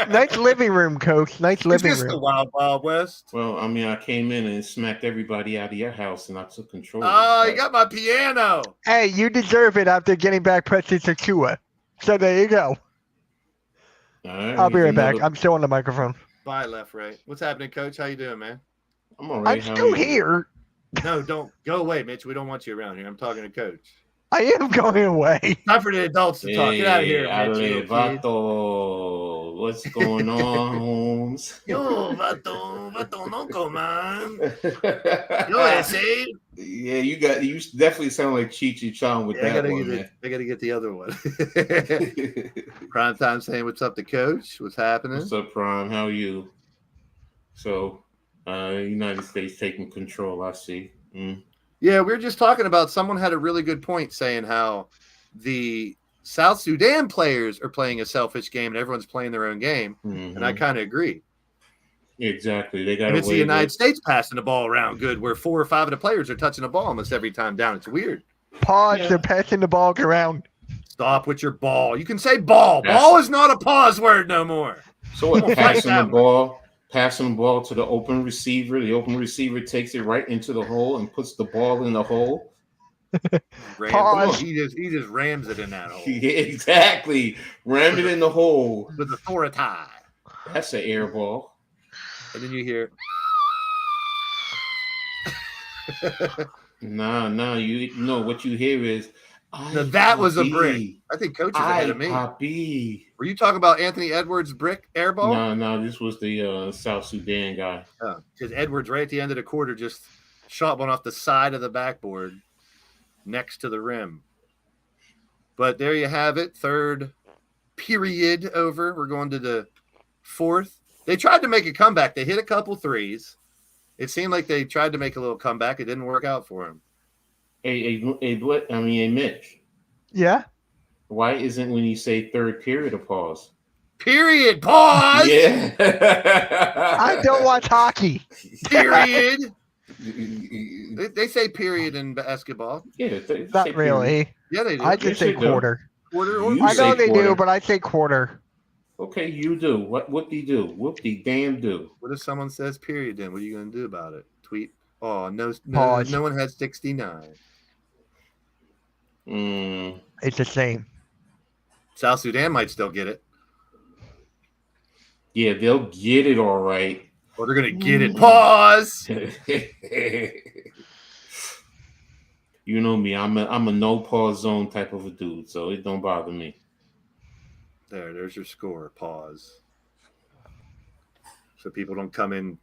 Speaker 1: Nice living room, Coach. Nice
Speaker 3: Is
Speaker 1: living
Speaker 3: this the
Speaker 1: room.
Speaker 3: Wild Wild West?
Speaker 7: Well, I mean, I came in and smacked everybody out of your house, and I took control.
Speaker 3: Oh, you got my piano.
Speaker 1: Hey, you deserve it after getting back Preston Chua. So there you go.
Speaker 7: All right,
Speaker 1: I'll be
Speaker 7: here's
Speaker 1: right back.
Speaker 7: another-
Speaker 1: I'm still on the microphone.
Speaker 3: Bye, left, right. What's happening, Coach? How you doing, man?
Speaker 7: I'm all right.
Speaker 1: I'm
Speaker 7: How
Speaker 1: still
Speaker 7: are you?
Speaker 1: here.
Speaker 3: No, don't go away, Mitch. We don't want you around here. I'm talking to Coach.
Speaker 1: I am going away.
Speaker 3: Time for the adults to talk. Get out of here,
Speaker 7: Hey,
Speaker 3: Mitch. you little kid.
Speaker 7: Vato. What's going on, Holmes?
Speaker 3: Yo, vato, no come on. Yo, ese.
Speaker 7: Yeah, you definitely sound like Cheech and Chong with
Speaker 3: Yeah, I
Speaker 7: that one, man.
Speaker 3: gotta get the other one. Prime time saying what's up to Coach. What's happening?
Speaker 7: What's up, Prime? How are you? So, United States taking control, I see.
Speaker 3: Yeah, we were just talking about someone had a really good point saying how the South Sudan players are playing a selfish game and everyone's playing their own game. And I kind of agree.
Speaker 7: Exactly. They got
Speaker 3: And it's the
Speaker 7: away
Speaker 3: United
Speaker 7: with
Speaker 3: States passing the ball around good, where 4 or 5 of the players are touching the ball almost every time down. It's weird.
Speaker 1: Pause.
Speaker 7: Yeah.
Speaker 1: They're passing the ball around.
Speaker 3: Stop with your ball. You can say ball.
Speaker 7: Yes.
Speaker 3: Ball is not a pause word no more.
Speaker 7: So what?
Speaker 3: Like
Speaker 7: Passing
Speaker 3: that
Speaker 7: the ball to the open receiver. The open receiver takes it right into the hole and puts the ball in the hole.
Speaker 1: Pause.
Speaker 3: He just rams it in that hole
Speaker 7: Yeah, exactly. Ram it in the hole.
Speaker 3: with authority.
Speaker 7: That's an air ball.
Speaker 3: And then you hear,
Speaker 7: No. You know what you hear is.
Speaker 3: now that was a
Speaker 7: Poppy.
Speaker 3: brick. I think Coach is ahead of me.
Speaker 7: Poppy.
Speaker 3: Were you talking about Anthony Edwards' brick air ball?
Speaker 7: No, this was the South Sudan guy.
Speaker 3: Because Edwards, right at the end of the quarter, just shot one off the side of the backboard next to the rim. But there you have it. Third period over. We're going to the fourth. They tried to make a comeback. They hit a couple threes. It seemed like they tried to make a little comeback. It didn't work out for them.
Speaker 7: Hey, Mitch.
Speaker 1: Yeah.
Speaker 7: Why isn't when you say third period a pause?
Speaker 3: Period. Pause.
Speaker 7: Yeah.
Speaker 1: I don't watch hockey.
Speaker 3: Period. They say period in basketball.
Speaker 7: Yeah,
Speaker 1: Not really.
Speaker 3: Yeah, they do.
Speaker 1: I just
Speaker 7: Yes,
Speaker 1: say
Speaker 7: they do.
Speaker 1: quarter.
Speaker 3: Quarter or
Speaker 7: You
Speaker 1: I know
Speaker 7: say
Speaker 1: they
Speaker 7: quarter.
Speaker 1: do, but I say quarter.
Speaker 7: Okay, you do. What do you do? Whoop de damn do.
Speaker 3: What if someone says period then? What are you going to do about it? Tweet. Oh, no
Speaker 1: Pause.
Speaker 3: one had 69.
Speaker 1: It's the same.
Speaker 3: South Sudan might still get it.
Speaker 7: Yeah, they'll get it all right.
Speaker 3: Or they're going to get it. Pause.
Speaker 7: You know me. I'm a no pause zone type of a dude, so it don't bother me.
Speaker 3: There's your score. Pause. So people don't come in.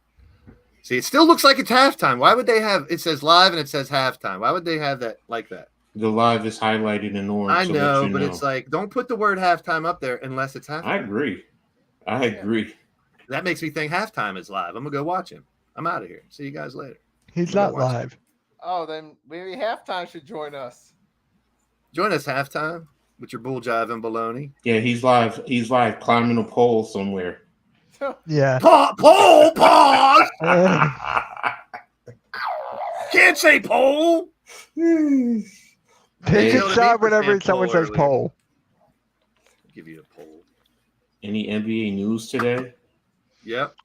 Speaker 3: See, it still looks like it's halftime. Why would they have it says live and it says halftime? Why would they have that like that?
Speaker 7: The live is highlighted in orange.
Speaker 3: I
Speaker 7: so
Speaker 3: know,
Speaker 7: that you
Speaker 3: but
Speaker 7: know.
Speaker 3: it's like don't put the word halftime up there unless it's halftime.
Speaker 7: I agree.
Speaker 3: That makes me think halftime is live. I'm gonna go watch him. I'm out of here. See you guys later.
Speaker 1: He's
Speaker 3: Yeah,
Speaker 1: not
Speaker 3: watch it.
Speaker 1: live.
Speaker 2: Oh, then maybe halftime should join us.
Speaker 3: Join us halftime with your bull jive and baloney.
Speaker 7: Yeah, he's live. He's live climbing a pole somewhere.
Speaker 1: Yeah.
Speaker 3: Pole, pause.
Speaker 1: Uh,
Speaker 3: Can't say pole.
Speaker 1: pick
Speaker 7: Hey,
Speaker 1: a side whenever someone says poll.
Speaker 3: Give you a poll.
Speaker 7: Any NBA news today?
Speaker 3: Yep.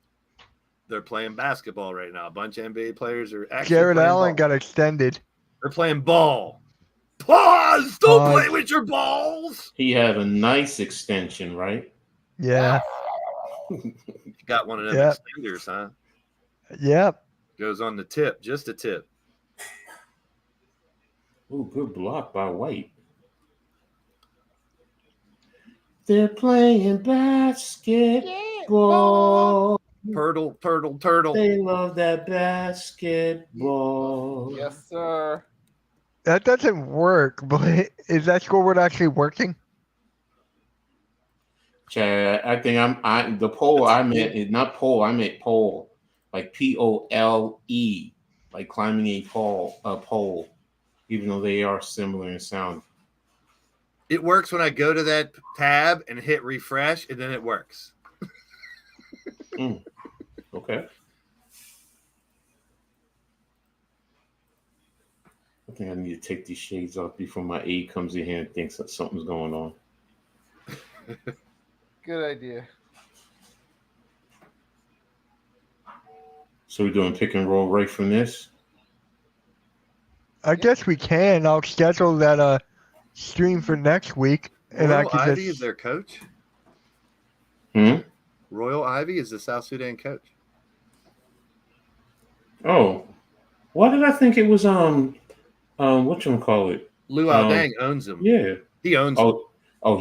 Speaker 3: They're playing basketball right now. A bunch of NBA players are actually
Speaker 1: Jared
Speaker 3: playing
Speaker 1: Allen
Speaker 3: ball.
Speaker 1: got extended.
Speaker 3: They're playing ball. Pause! Don't
Speaker 1: Pause.
Speaker 3: play with your balls.
Speaker 7: He had a nice extension, right?
Speaker 1: Yeah.
Speaker 3: You got one of them
Speaker 1: Yep.
Speaker 3: extenders, huh?
Speaker 1: Yep.
Speaker 3: Goes on the tip, just a tip.
Speaker 7: Oh, good block by White. They're playing basketball.
Speaker 3: Turtle.
Speaker 7: They love that basketball.
Speaker 2: Yes, sir.
Speaker 1: That doesn't work, but is that scoreboard actually working?
Speaker 7: Chad, I think the poll I meant is not poll. I meant poll, like POLE. like climbing a pole, even though they are similar in sound.
Speaker 3: It works when I go to that tab and hit refresh, and then it works.
Speaker 7: Okay. I think I need to take these shades off before my aide comes in here and thinks that something's going on.
Speaker 2: Good idea.
Speaker 7: So we're doing pick and roll right from this?
Speaker 1: I guess we can. I'll schedule that stream for next week, and I
Speaker 3: Royal
Speaker 1: can
Speaker 3: Ivy
Speaker 1: just.
Speaker 3: is their coach. Royal Ivy is the South Sudan coach.
Speaker 7: Oh, why did I think it was whatchamacallit?
Speaker 3: Lou Aldang owns them.
Speaker 7: Yeah.
Speaker 3: He owns them.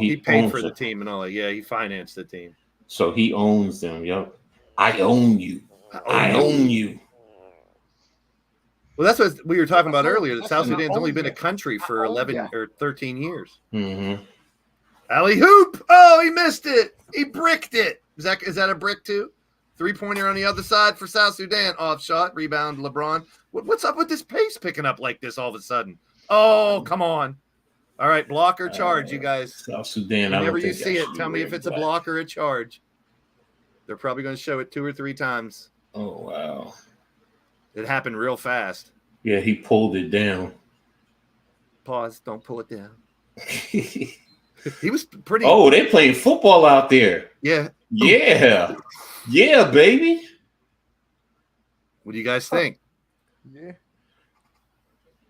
Speaker 7: He
Speaker 3: paid
Speaker 7: owns
Speaker 3: for the
Speaker 7: them.
Speaker 3: team and all that. Yeah, he financed the team.
Speaker 7: So he owns them. Yep. I own you. I own you.
Speaker 3: Well, that's what we were talking about earlier. That
Speaker 2: That's
Speaker 3: South
Speaker 2: an
Speaker 3: Sudan's only been a
Speaker 2: own
Speaker 3: country for
Speaker 2: own
Speaker 3: 11
Speaker 2: ya.
Speaker 3: or 13 years.
Speaker 7: Mm-hmm.
Speaker 3: Alley hoop! Oh, he missed it. He bricked it. Is that a brick too? 3-pointer on the other side for South Sudan. Off shot, rebound, LeBron. What's up with this pace picking up like this all of a sudden? Oh, come on. All right, block or charge, you guys.
Speaker 7: South Sudan.
Speaker 3: Whenever you see it, tell me if it's a block or a charge. They're probably going to show it 2 or 3 times.
Speaker 7: Oh, wow.
Speaker 3: It happened real fast.
Speaker 7: Yeah, he pulled it down.
Speaker 3: Pause. Don't pull it down. He was pretty.
Speaker 7: Oh, they playing football out there.
Speaker 3: Yeah.
Speaker 7: Yeah. Yeah, baby.
Speaker 3: What do you guys think?
Speaker 2: Yeah.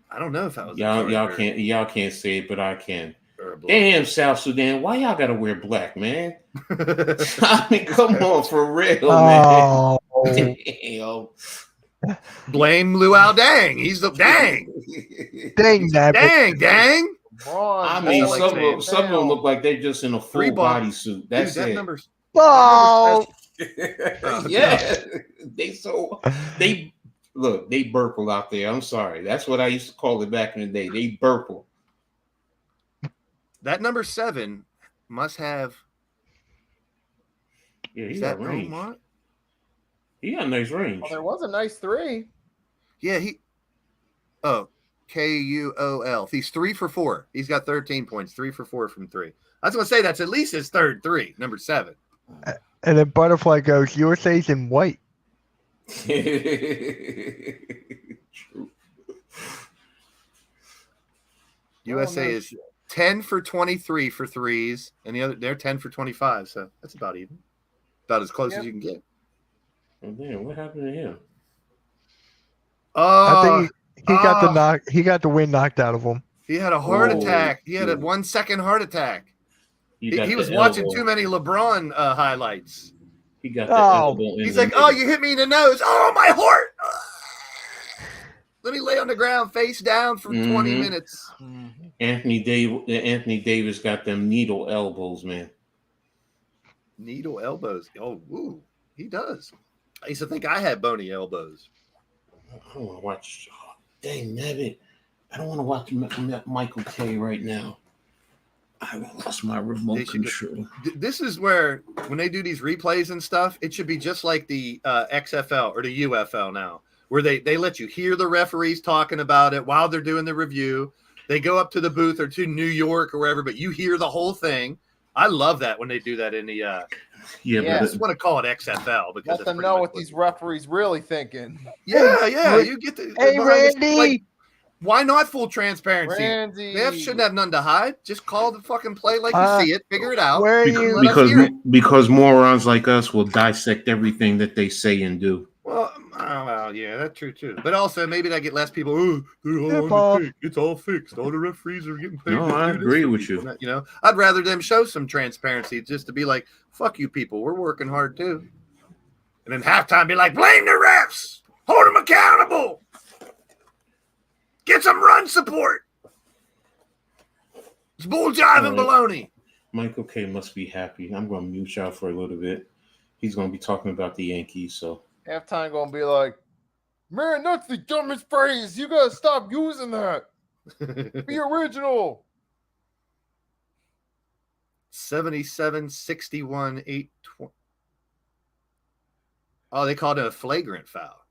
Speaker 3: I don't know if that was
Speaker 7: y'all can't say it, but I can.
Speaker 3: or a block.
Speaker 7: Damn, South Sudan, why y'all gotta wear black, man? I mean, come on, for real, man. Damn.
Speaker 3: Blame Luau Dang. He's the dang.
Speaker 1: Dang that.
Speaker 3: Dang.
Speaker 7: I mean, some of them look like they're just in a full bodysuit. That's
Speaker 3: Dude, that
Speaker 7: it.
Speaker 3: number's
Speaker 1: Oh,
Speaker 7: Yeah, they burple out there. I'm sorry. That's what I used to call it back in the day. They burple.
Speaker 3: that number 7 must have.
Speaker 7: Yeah,
Speaker 3: Is
Speaker 7: he
Speaker 3: that
Speaker 7: got range.
Speaker 3: Omar?
Speaker 7: He got a nice range.
Speaker 2: Well, there was a nice 3.
Speaker 3: Yeah, Kuol. He's 3 for 4. He's got 13 points, 3 for 4 from 3. I was gonna say that's at least his third 3, number 7.
Speaker 1: and then Butterfly goes, USA's in white.
Speaker 7: True.
Speaker 3: USA is 10 for 23 for threes, and the other they're 10 for 25. So that's about even, about as close as you can get.
Speaker 7: Oh, damn, what happened to him?
Speaker 1: I think he got the wind knocked out of him.
Speaker 3: He had a heart
Speaker 7: Oh,
Speaker 3: attack. He had a
Speaker 7: dude.
Speaker 3: 1 second heart attack.
Speaker 7: Got
Speaker 3: He was
Speaker 7: the
Speaker 3: watching
Speaker 7: elbow.
Speaker 3: too many LeBron highlights.
Speaker 7: He got the
Speaker 1: Oh.
Speaker 7: elbow. in
Speaker 3: He's
Speaker 7: the
Speaker 3: like,
Speaker 7: middle.
Speaker 3: "Oh, you hit me in the nose. Oh, my heart." Then he lay on the ground face down for 20
Speaker 7: Mhm.
Speaker 3: minutes.
Speaker 7: Anthony Davis got them needle elbows, man.
Speaker 3: Needle elbows. Oh, woo. He does. I used to think I had bony elbows.
Speaker 7: I want to watch. Oh, dang, nabbit. I don't want to watch Michael K right now. I lost my remote control.
Speaker 3: This is where, when they do these replays and stuff, it should be just like the XFL or the UFL now, where they let you hear the referees talking about it while they're doing the review. They go up to the booth or to New York or wherever, but you hear the whole thing. I love that when they do that in the I just want to call it XFL because
Speaker 2: Let them know what these referees really thinking.
Speaker 3: Yeah, you get the
Speaker 1: Hey,
Speaker 3: behind the-
Speaker 1: Randy.
Speaker 3: like, why not full transparency?
Speaker 2: Randy.
Speaker 3: They shouldn't have none to hide. Just call the fucking play like you see it, figure it out.
Speaker 1: Where are
Speaker 3: and
Speaker 1: you?
Speaker 3: let us hear it.
Speaker 7: Because morons like us will dissect everything that they say and do.
Speaker 3: Well, yeah, that's true too. But also, maybe that get less people. Oh, they're all
Speaker 1: Yeah,
Speaker 3: on
Speaker 1: Bob.
Speaker 3: the pick. It's all fixed. All the referees are getting paid.
Speaker 7: No,
Speaker 3: to
Speaker 7: I
Speaker 3: do this
Speaker 7: agree
Speaker 3: for
Speaker 7: with
Speaker 3: people.
Speaker 7: you.
Speaker 3: I'd rather them show some transparency, just to be like, "Fuck you, people. We're working hard too." And then halftime, be like, "Blame the refs. Hold them accountable. Get some run support." It's bull jive and baloney.
Speaker 7: Michael K must be happy. I'm going to mute y'all for a little bit. He's going to be talking about the Yankees. So
Speaker 2: Halftime gonna be like, man, that's the dumbest phrase. You gotta stop using that. Be original.
Speaker 3: 77, 61, 820. Oh, they called it a flagrant foul.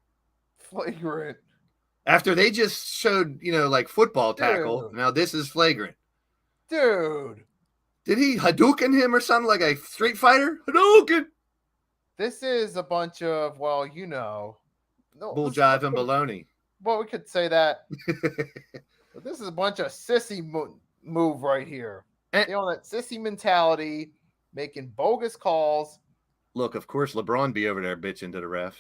Speaker 2: Flagrant.
Speaker 3: After they just showed, like football tackle,
Speaker 2: Dude.
Speaker 3: now this is flagrant.
Speaker 2: Dude,
Speaker 3: Did he Hadouken him or something like a Street Fighter? Hadouken!
Speaker 2: this is a bunch of, well, no,
Speaker 3: Bull
Speaker 2: this is
Speaker 3: jive and baloney.
Speaker 2: Well, we could say that. But this is a bunch of sissy move right here.
Speaker 3: Eh.
Speaker 2: That sissy mentality, making bogus calls.
Speaker 3: Look, of course, LeBron be over there bitching to the ref.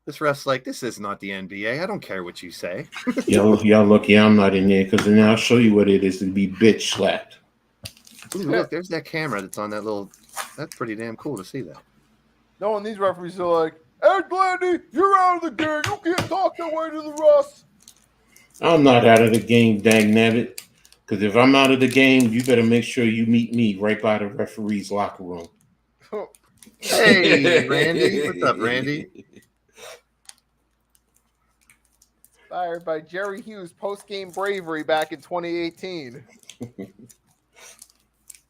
Speaker 3: This ref's like, this is not the NBA. I don't care what you say.
Speaker 7: Y'all lucky I'm not in there, because then I'll show you what it is to be bitch slapped.
Speaker 3: Ooh, look, there's that camera that's on that little. That's pretty damn cool to see that.
Speaker 2: No, and these referees are like, "Hey, Glandy, you're out of the game. You can't talk that way to the refs."
Speaker 7: I'm not out of the game, dang nabbit. Because if I'm out of the game, you better make sure you meet me right by the referee's locker room.
Speaker 3: Hey, Randy. What's up, Randy?
Speaker 2: Inspired by Jerry Hughes' post-game bravery back in 2018.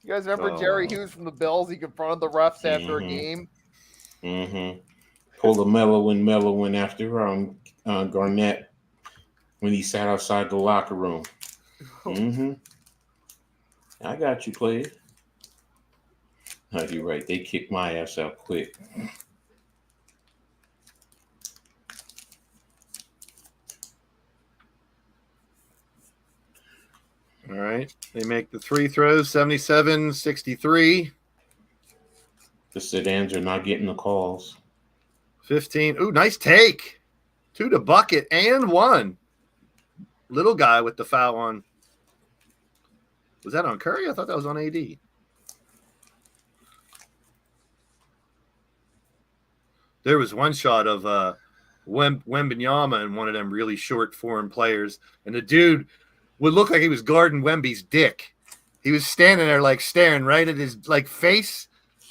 Speaker 2: You guys remember Jerry Hughes from the Bills? He confronted the refs after a game.
Speaker 7: Mm-hmm. Pulled a mellow and after Garnett when he sat outside the locker room. Mm-hmm. I got you, player. Oh, you're right. They kicked my ass out quick.
Speaker 3: All right. They make the three throws, 77-63.
Speaker 7: The Sedans are not getting the calls.
Speaker 3: 15. Ooh, nice take. 2 to bucket and 1. Little guy with the foul on. Was that on Curry? I thought that was on AD. There was one shot of Wembanyama and one of them really short foreign players, and the dude would look like he was guarding Wemby's dick. He was standing there like staring right at his face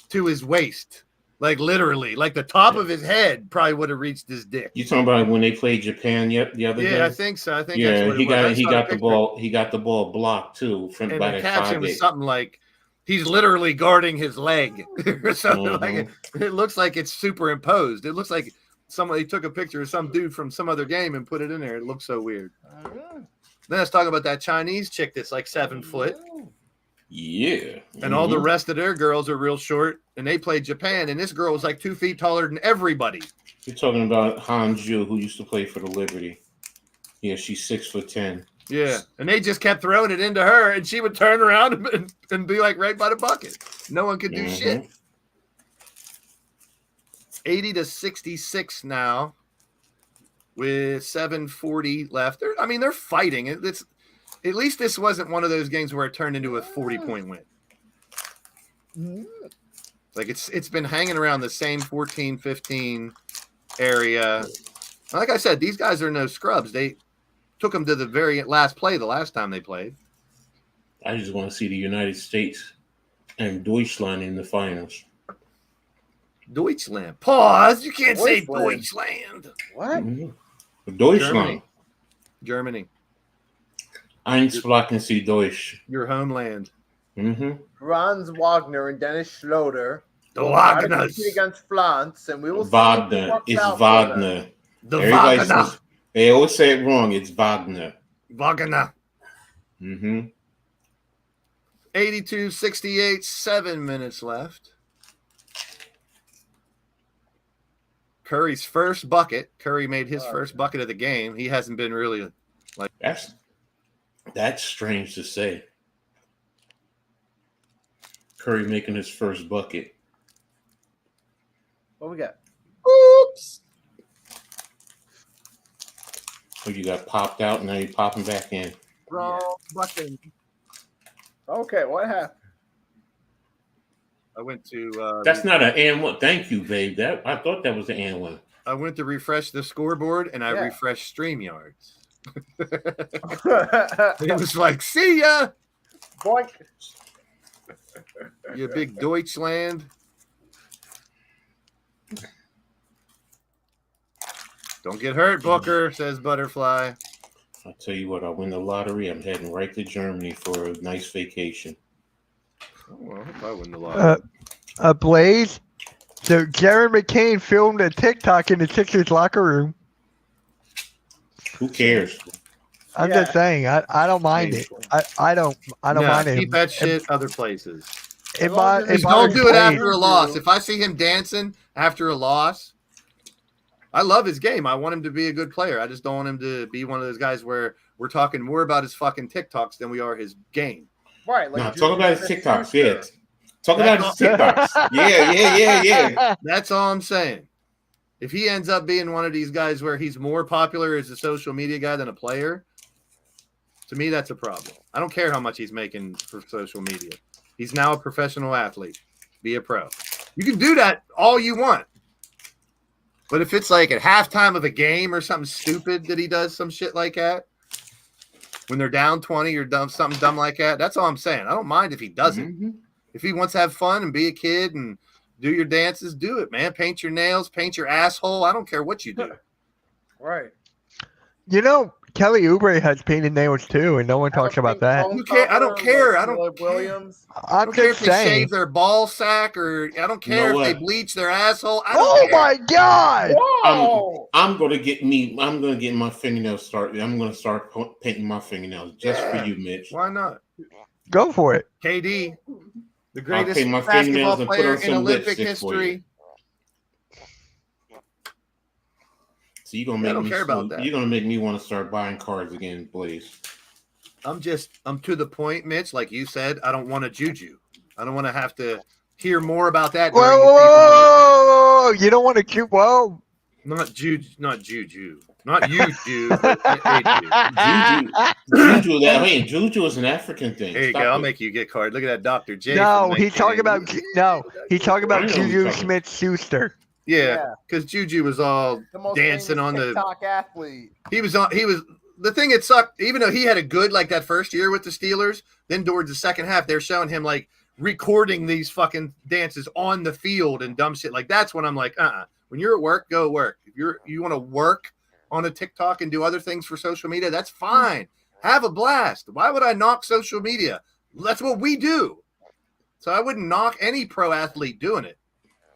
Speaker 3: to his waist, like literally, like the top of his head probably would have reached his dick.
Speaker 7: You talking about when they played Japan the other day?
Speaker 3: Yeah, I think so. I think
Speaker 7: yeah,
Speaker 3: that's what it was.
Speaker 7: he got the ball. He got the ball blocked too from
Speaker 3: and
Speaker 7: by
Speaker 3: the
Speaker 7: that
Speaker 3: caption
Speaker 7: 5'8".
Speaker 3: was something like, "He's literally guarding his leg," or something like it. It looks like it's superimposed. It looks like somebody took a picture of some dude from some other game and put it in there. It looks so weird. Then I was talking about that Chinese chick that's like 7 foot.
Speaker 7: Yeah.
Speaker 3: And all the rest of their girls are real short, and they played Japan, and this girl was like 2 feet taller than everybody.
Speaker 7: You're talking about Han Ju, who used to play for the Liberty. Yeah, she's 6'10".
Speaker 3: Yeah, and they just kept throwing it into her, and she would turn around and be like right by the bucket. No one could do shit. 80-66 now, with 7:40 left. They're fighting. It's at least this wasn't one of those games where it turned into a 40-point win. Like it's been hanging around the same 14-15 area. Like I said, these guys are no scrubs. They took them to the very last play the last time they played.
Speaker 7: I just want to see the United States and Deutschland in the finals.
Speaker 3: Deutschland. Pause. You can't say Deutschland.
Speaker 2: What?
Speaker 7: Deutschland.
Speaker 3: Germany.
Speaker 7: Eins sprechen Sie Deutsch.
Speaker 3: Your homeland.
Speaker 2: Franz Wagner and Dennis Schroeder.
Speaker 3: The Wagners.
Speaker 2: Against France, and we will
Speaker 7: Wagner. It's Wagner.
Speaker 3: The
Speaker 7: Everybody
Speaker 3: Wagner.
Speaker 7: says, they always say it wrong. It's Wagner.
Speaker 3: Wagner. 82-68, 7 minutes left. Curry's first bucket. Curry made his first bucket of the game. He hasn't been really like
Speaker 7: that's strange to say. Curry making his first bucket.
Speaker 2: What we got?
Speaker 3: Oops.
Speaker 7: So you got popped out, and now you're popping back in.
Speaker 2: Wrong button. Okay, what happened?
Speaker 3: I went to.
Speaker 7: That's not an and one. Thank you, babe. I thought that was an and one.
Speaker 3: I went to refresh the scoreboard, and I refreshed StreamYards. It was like, see ya,
Speaker 2: Boink.
Speaker 3: you big Deutschland. Don't get hurt, Booker, says Butterfly.
Speaker 7: I'll tell you what, I'll win the lottery. I'm heading right to Germany for a nice vacation.
Speaker 3: Oh, well, I hope I win the lottery.
Speaker 1: Blaze. So Jared McCain filmed a TikTok in the Sixers locker room.
Speaker 7: Who cares?
Speaker 1: I'm
Speaker 2: Yeah.
Speaker 1: just saying, I don't mind it. I don't
Speaker 3: No,
Speaker 1: mind it.
Speaker 3: keep that shit other places.
Speaker 1: If
Speaker 2: As long
Speaker 1: I
Speaker 2: as
Speaker 1: if
Speaker 3: Just
Speaker 1: I
Speaker 3: don't
Speaker 1: was
Speaker 3: do it
Speaker 1: playing-
Speaker 3: after a loss. If I see him dancing after a loss, I love his game. I want him to be a good player. I just don't want him to be one of those guys where we're talking more about his fucking TikToks than we are his game.
Speaker 2: Right. Like
Speaker 7: Nah, talk about his TikToks. Yeah.
Speaker 2: Smith-Schuster.
Speaker 7: Talk about his TikToks. Yeah.
Speaker 3: That's all I'm saying. If he ends up being one of these guys where he's more popular as a social media guy than a player, to me, that's a problem. I don't care how much he's making for social media. He's now a professional athlete. Be a pro. You can do that all you want. But if it's like at halftime of a game or something stupid that he does some shit like that, when they're down 20 or something dumb like that, that's all I'm saying. I don't mind if he does it.
Speaker 7: Mm-hmm.
Speaker 3: If he wants to have fun and be a kid and do your dances, do it, man. Paint your nails, paint your asshole. I don't care what you do.
Speaker 2: Right.
Speaker 1: You know, Kelly Oubre has painted nails too, and no one talks about that.
Speaker 3: Who care? I don't care. I don't
Speaker 2: Caleb
Speaker 3: care.
Speaker 2: Williams.
Speaker 3: I
Speaker 1: I'm
Speaker 3: don't care if
Speaker 1: just
Speaker 3: they
Speaker 1: saying.
Speaker 3: shave their ball sack or I don't
Speaker 7: You know
Speaker 3: care if they
Speaker 7: what?
Speaker 3: bleach their asshole. I don't
Speaker 1: Oh
Speaker 3: care.
Speaker 1: my God!
Speaker 2: Whoa!
Speaker 7: I'm gonna get my fingernails started. I'm gonna start painting my fingernails just for you, Mitch.
Speaker 3: Why not?
Speaker 1: Go for it.
Speaker 3: KD, the
Speaker 7: I'll
Speaker 3: greatest
Speaker 7: paint my
Speaker 3: basketball
Speaker 7: fingernails and put
Speaker 3: player
Speaker 7: on
Speaker 3: in
Speaker 7: some
Speaker 3: Olympic
Speaker 7: lipstick for you.
Speaker 3: history.
Speaker 7: So you're gonna
Speaker 3: I
Speaker 7: make
Speaker 3: don't
Speaker 7: me
Speaker 3: care about that.
Speaker 7: You're gonna make me want to start buying cards again, Blaze.
Speaker 3: I'm to the point, Mitch. Like you said, I don't want a juju. I don't want to have to hear more about that.
Speaker 1: Whoa,
Speaker 3: During
Speaker 1: whoa,
Speaker 3: the season.
Speaker 1: whoa, whoa! You don't want to cute? Whoa!
Speaker 3: Not juju, not juju, not you, Jew. But hey,
Speaker 7: Juju is an African thing.
Speaker 3: There you
Speaker 7: Stop
Speaker 3: go. I'll
Speaker 7: it.
Speaker 3: make you get card. Look at that, Dr. J.
Speaker 1: No,
Speaker 3: from
Speaker 1: he's talking about
Speaker 3: 1980.
Speaker 1: He's talking
Speaker 7: I
Speaker 1: about
Speaker 7: know he's
Speaker 1: Juju
Speaker 7: talking-
Speaker 1: Smith-Schuster.
Speaker 3: Yeah, because Juju was all
Speaker 2: The most
Speaker 3: dancing
Speaker 2: famous
Speaker 3: on the.
Speaker 2: TikTok athlete.
Speaker 3: He was the thing that sucked. Even though he had a good like that first year with the Steelers, then towards the second half, they're showing him like recording these fucking dances on the field and dumb shit. Like that's when I'm like, When you're at work, go work. If you want to work on a TikTok and do other things for social media, that's fine. Have a blast. Why would I knock social media? That's what we do. So I wouldn't knock any pro athlete doing it.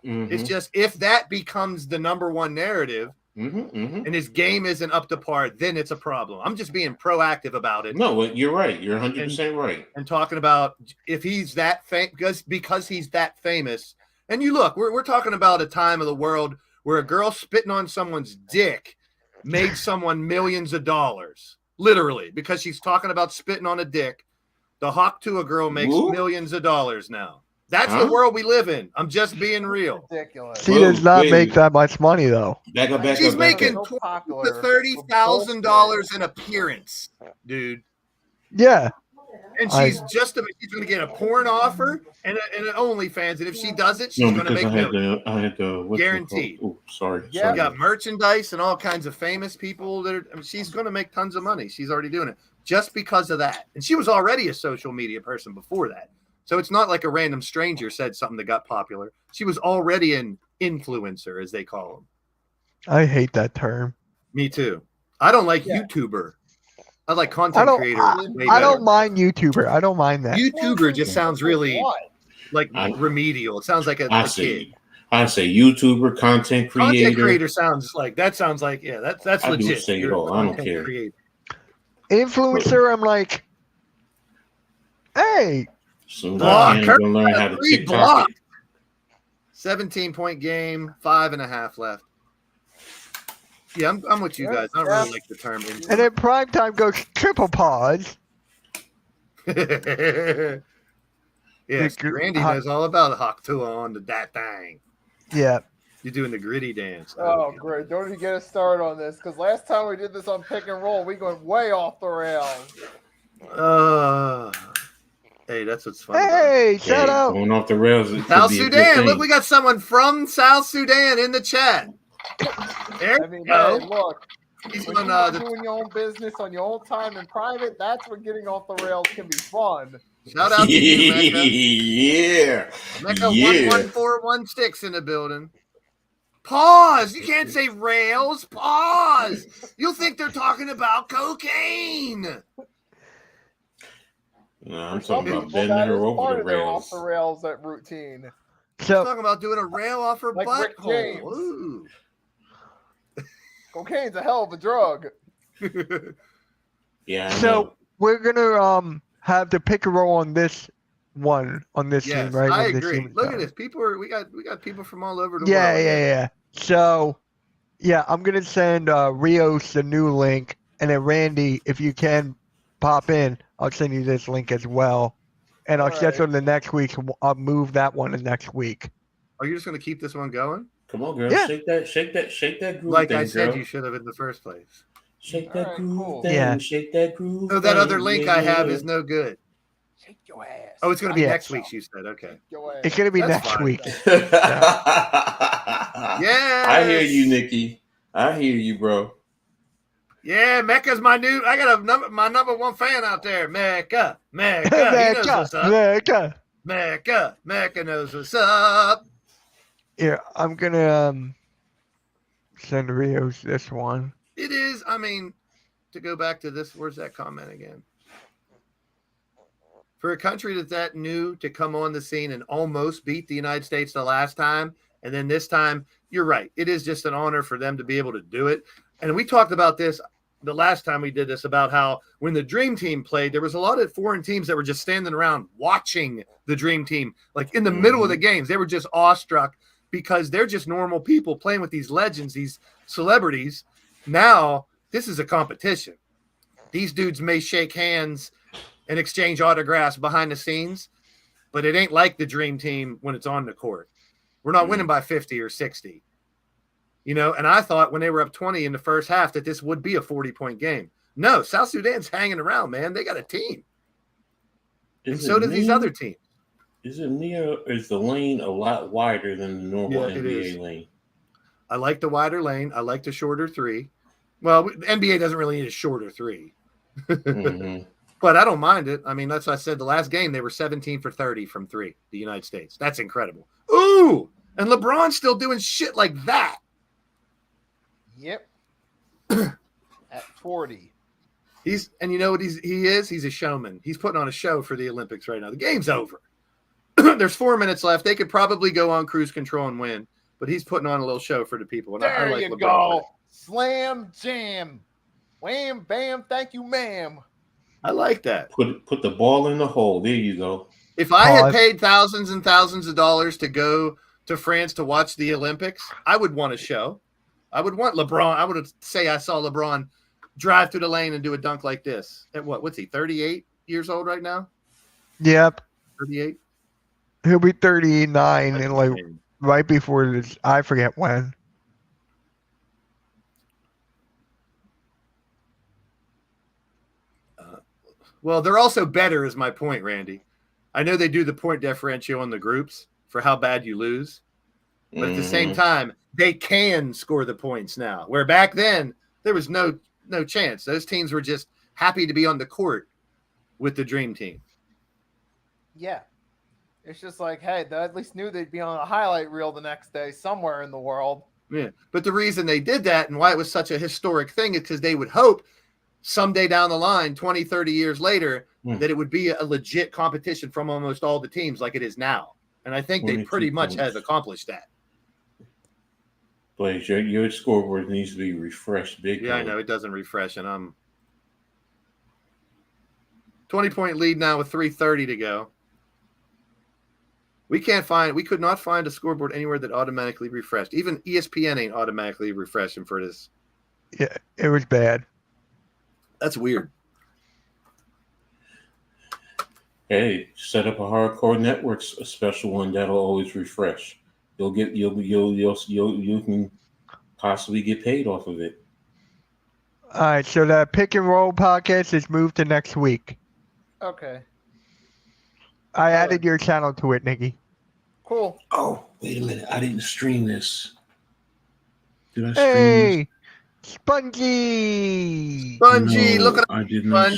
Speaker 7: Mhm.
Speaker 3: It's just if that becomes the number one narrative and his game isn't up to par, then it's a problem. I'm just being proactive about it.
Speaker 7: No, you're right. You're 100% right.
Speaker 3: And talking about if he's that famous, because he's that famous. And you look, we're talking about a time of the world where a girl spitting on someone's dick made someone millions of dollars, literally, because she's talking about spitting on a dick. The hawk to a girl makes
Speaker 7: Woo.
Speaker 3: millions of dollars now. That's
Speaker 7: Huh?
Speaker 3: the world we live in. I'm just being real.
Speaker 2: Ridiculous.
Speaker 1: She does not
Speaker 7: wait.
Speaker 1: make that much money though.
Speaker 7: Back up.
Speaker 3: She's
Speaker 2: So
Speaker 3: making
Speaker 2: popular
Speaker 3: to $30,000 an appearance, dude.
Speaker 1: Yeah.
Speaker 3: And she's she's going to get a porn offer and an OnlyFans, and if she does it, she's
Speaker 7: No,
Speaker 3: going to
Speaker 7: because
Speaker 3: make millions.
Speaker 7: I had the what's it
Speaker 3: Guaranteed.
Speaker 7: called? Oh, sorry.
Speaker 2: Yeah.
Speaker 7: sorry.
Speaker 3: She got merchandise and all kinds of famous people that are. I mean, she's going to make tons of money. She's already doing it just because of that. And she was already a social media person before that. So it's not like a random stranger said something that got popular. She was already an influencer, as they call them.
Speaker 1: I hate that term.
Speaker 3: Me too. I don't like
Speaker 2: Yeah.
Speaker 3: YouTuber. I like
Speaker 1: I
Speaker 3: content
Speaker 1: don't
Speaker 3: creator. way
Speaker 1: I
Speaker 3: better.
Speaker 1: don't mind YouTuber. I don't mind that.
Speaker 3: YouTuber just sounds really
Speaker 2: What?
Speaker 3: like remedial. It sounds like a
Speaker 7: I
Speaker 3: kid.
Speaker 7: say YouTuber, content creator.
Speaker 3: Content creator sounds like that's
Speaker 7: I do
Speaker 3: legit.
Speaker 7: say it
Speaker 3: You're a
Speaker 7: all. I don't
Speaker 3: content
Speaker 7: care.
Speaker 3: creator.
Speaker 1: Influencer, I'm like, hey,
Speaker 7: Soon
Speaker 3: Block.
Speaker 7: as I'm gonna learn how to
Speaker 3: Three
Speaker 7: TikTok.
Speaker 3: block. 17-point game, 5.5 left. Yeah, I'm with you guys. I don't really like the term.
Speaker 1: and then primetime goes triple pause.
Speaker 3: Yes, Randy knows all about Hawk Tua on that thing.
Speaker 1: Yeah.
Speaker 3: You're doing the gritty dance.
Speaker 2: Oh, great. Don't even get us started on this because last time we did this on pick and roll, we went way off the rails.
Speaker 3: Hey, that's what's fun. about it.
Speaker 1: Hey, shout out.
Speaker 7: Going off the rails. It could
Speaker 3: South
Speaker 7: be a good
Speaker 3: Sudan.
Speaker 7: thing.
Speaker 3: Look, we got someone from South Sudan in the chat. There
Speaker 2: I mean,
Speaker 3: you go.
Speaker 2: hey, look,
Speaker 3: He's
Speaker 2: when
Speaker 3: on
Speaker 2: you're
Speaker 3: the
Speaker 2: doing your own business on your own time in private, that's when getting off the rails can be fun.
Speaker 3: shout out to you, Mecca.
Speaker 7: Yeah.
Speaker 3: Mecca
Speaker 7: Yeah.
Speaker 3: 11416 in the building. Pause. You can't say rails. Pause. You'll think they're talking about cocaine.
Speaker 7: No, I'm
Speaker 2: Some
Speaker 7: talking about
Speaker 2: people,
Speaker 7: bending
Speaker 2: that
Speaker 7: her
Speaker 2: is
Speaker 7: over
Speaker 2: part
Speaker 7: the
Speaker 2: of their off
Speaker 7: rails.
Speaker 2: the rails that routine.
Speaker 3: I'm
Speaker 1: So
Speaker 3: talking about doing a rail off her
Speaker 2: Like Rick
Speaker 3: butthole.
Speaker 2: James.
Speaker 3: Ooh.
Speaker 2: Cocaine's a hell of a drug.
Speaker 7: Yeah, I
Speaker 1: So
Speaker 7: know.
Speaker 1: we're gonna have the pick and roll on this one on this team,
Speaker 3: Yes,
Speaker 1: right?
Speaker 3: I
Speaker 1: When this
Speaker 3: agree.
Speaker 1: team is
Speaker 3: Look at
Speaker 1: done.
Speaker 3: this. We got people from all over the
Speaker 1: Yeah,
Speaker 3: world.
Speaker 1: yeah,
Speaker 3: here.
Speaker 1: yeah. So yeah, I'm gonna send Rios the new link, and then Randy, if you can pop in, I'll send you this link as well, and I'll
Speaker 2: All
Speaker 1: schedule
Speaker 2: right.
Speaker 1: the next week. I'll move that one to next week.
Speaker 3: Are you just going to keep this one going?
Speaker 7: Come on, girl.
Speaker 1: Yeah.
Speaker 7: Shake that groove
Speaker 3: Like
Speaker 7: thing,
Speaker 3: I said,
Speaker 7: girl.
Speaker 3: you should have in the first place.
Speaker 7: Shake
Speaker 2: All
Speaker 7: that
Speaker 2: right,
Speaker 7: groove
Speaker 2: cool.
Speaker 7: thing.
Speaker 1: Yeah.
Speaker 7: Shake that groove
Speaker 3: So that other
Speaker 7: thing.
Speaker 3: link
Speaker 7: Yeah,
Speaker 3: I have
Speaker 7: yeah.
Speaker 3: is no good.
Speaker 2: Shake your ass.
Speaker 3: Oh, it's going to be
Speaker 1: Yeah.
Speaker 3: next week's. You said okay.
Speaker 2: Shake your ass.
Speaker 1: It's gonna be
Speaker 3: That's
Speaker 1: next
Speaker 3: fine.
Speaker 1: week.
Speaker 3: Yes.
Speaker 7: I hear you, Nikki. I hear you, bro.
Speaker 3: Yeah, Mecca's my new. I got my number one fan out there, Mecca. Mecca, he knows what's up. Mecca knows what's up.
Speaker 1: Yeah, I'm gonna send Rios this one.
Speaker 3: It is. I mean, to go back to this, where's that comment again? For a country that's that new to come on the scene and almost beat the United States the last time, and then this time, you're right. It is just an honor for them to be able to do it. And we talked about this the last time we did this, about how when the Dream Team played, there was a lot of foreign teams that were just standing around watching the Dream Team. Like in the middle of the games, they were just awestruck because they're just normal people playing with these legends, these celebrities. Now, this is a competition. These dudes may shake hands and exchange autographs behind the scenes, but it ain't like the Dream Team when it's on the court. We're not winning by 50 or 60. You know, and I thought when they were up 20 in the first half that this would be a 40-point game. No, South Sudan's hanging around, man. They got a team. And so do these other teams.
Speaker 7: Is it me or is the lane a lot wider than the normal
Speaker 3: Yeah, it
Speaker 7: NBA
Speaker 3: is.
Speaker 7: lane?
Speaker 3: I like the wider lane. I like the shorter three. Well, the NBA doesn't really need a shorter three. But I don't mind it. I mean, that's what I said. The last game, they were 17 for 30 from three, the United States. That's incredible. Ooh, and LeBron's still doing shit like that.
Speaker 2: Yep. At 40.
Speaker 3: And you know what he is? He's a showman. He's putting on a show for the Olympics right now. The game's over. There's 4 minutes left. They could probably go on cruise control and win, but he's putting on a little show for the people. And
Speaker 2: There
Speaker 3: I like
Speaker 2: you
Speaker 3: LeBron
Speaker 2: go. Slam jam. Wham, bam, thank you, ma'am.
Speaker 3: I like that.
Speaker 7: Put the ball in the hole. There you go.
Speaker 3: If I had paid thousands and thousands of dollars to go to France to watch the Olympics, I would want a show. I would want LeBron. I would say I saw LeBron drive through the lane and do a dunk like this. At what's he, 38 years old right now?
Speaker 1: Yep.
Speaker 3: 38?
Speaker 1: He'll be 39 and like right before this. I forget when.
Speaker 3: Well, they're also better, is my point, Randy. I know they do the point differential in the groups for how bad you lose. But at the same time, they can score the points now. Where back then, there was no chance. Those teams were just happy to be on the court with the Dream Team.
Speaker 2: Yeah. It's just like, hey, they at least knew they'd be on a highlight reel the next day somewhere in the world.
Speaker 3: Yeah. But the reason they did that and why it was such a historic thing is because they would hope someday down the line, 20, 30 years later, that it would be a legit competition from almost all the teams like it is now. And I think they pretty much have accomplished that.
Speaker 7: Blaze, your scoreboard needs to be refreshed big time.
Speaker 3: Yeah, I know. It doesn't refresh, and I'm 20-point lead now with 3:30 to go. We could not find a scoreboard anywhere that automatically refreshed. Even ESPN ain't automatically refreshing for this.
Speaker 1: Yeah, it was bad.
Speaker 3: That's weird.
Speaker 7: Hey, set up a hardcore networks, a special one that'll always refresh. You can possibly get paid off of it.
Speaker 1: All right, so the pick and roll podcast is moved to next week.
Speaker 2: Okay.
Speaker 1: I added your channel to it, Nikki.
Speaker 2: Cool.
Speaker 7: Oh, wait a minute. I didn't stream this. Did I stream this?
Speaker 1: Hey, Spongy!
Speaker 3: Spongy,
Speaker 7: No,
Speaker 3: look at
Speaker 7: I did not.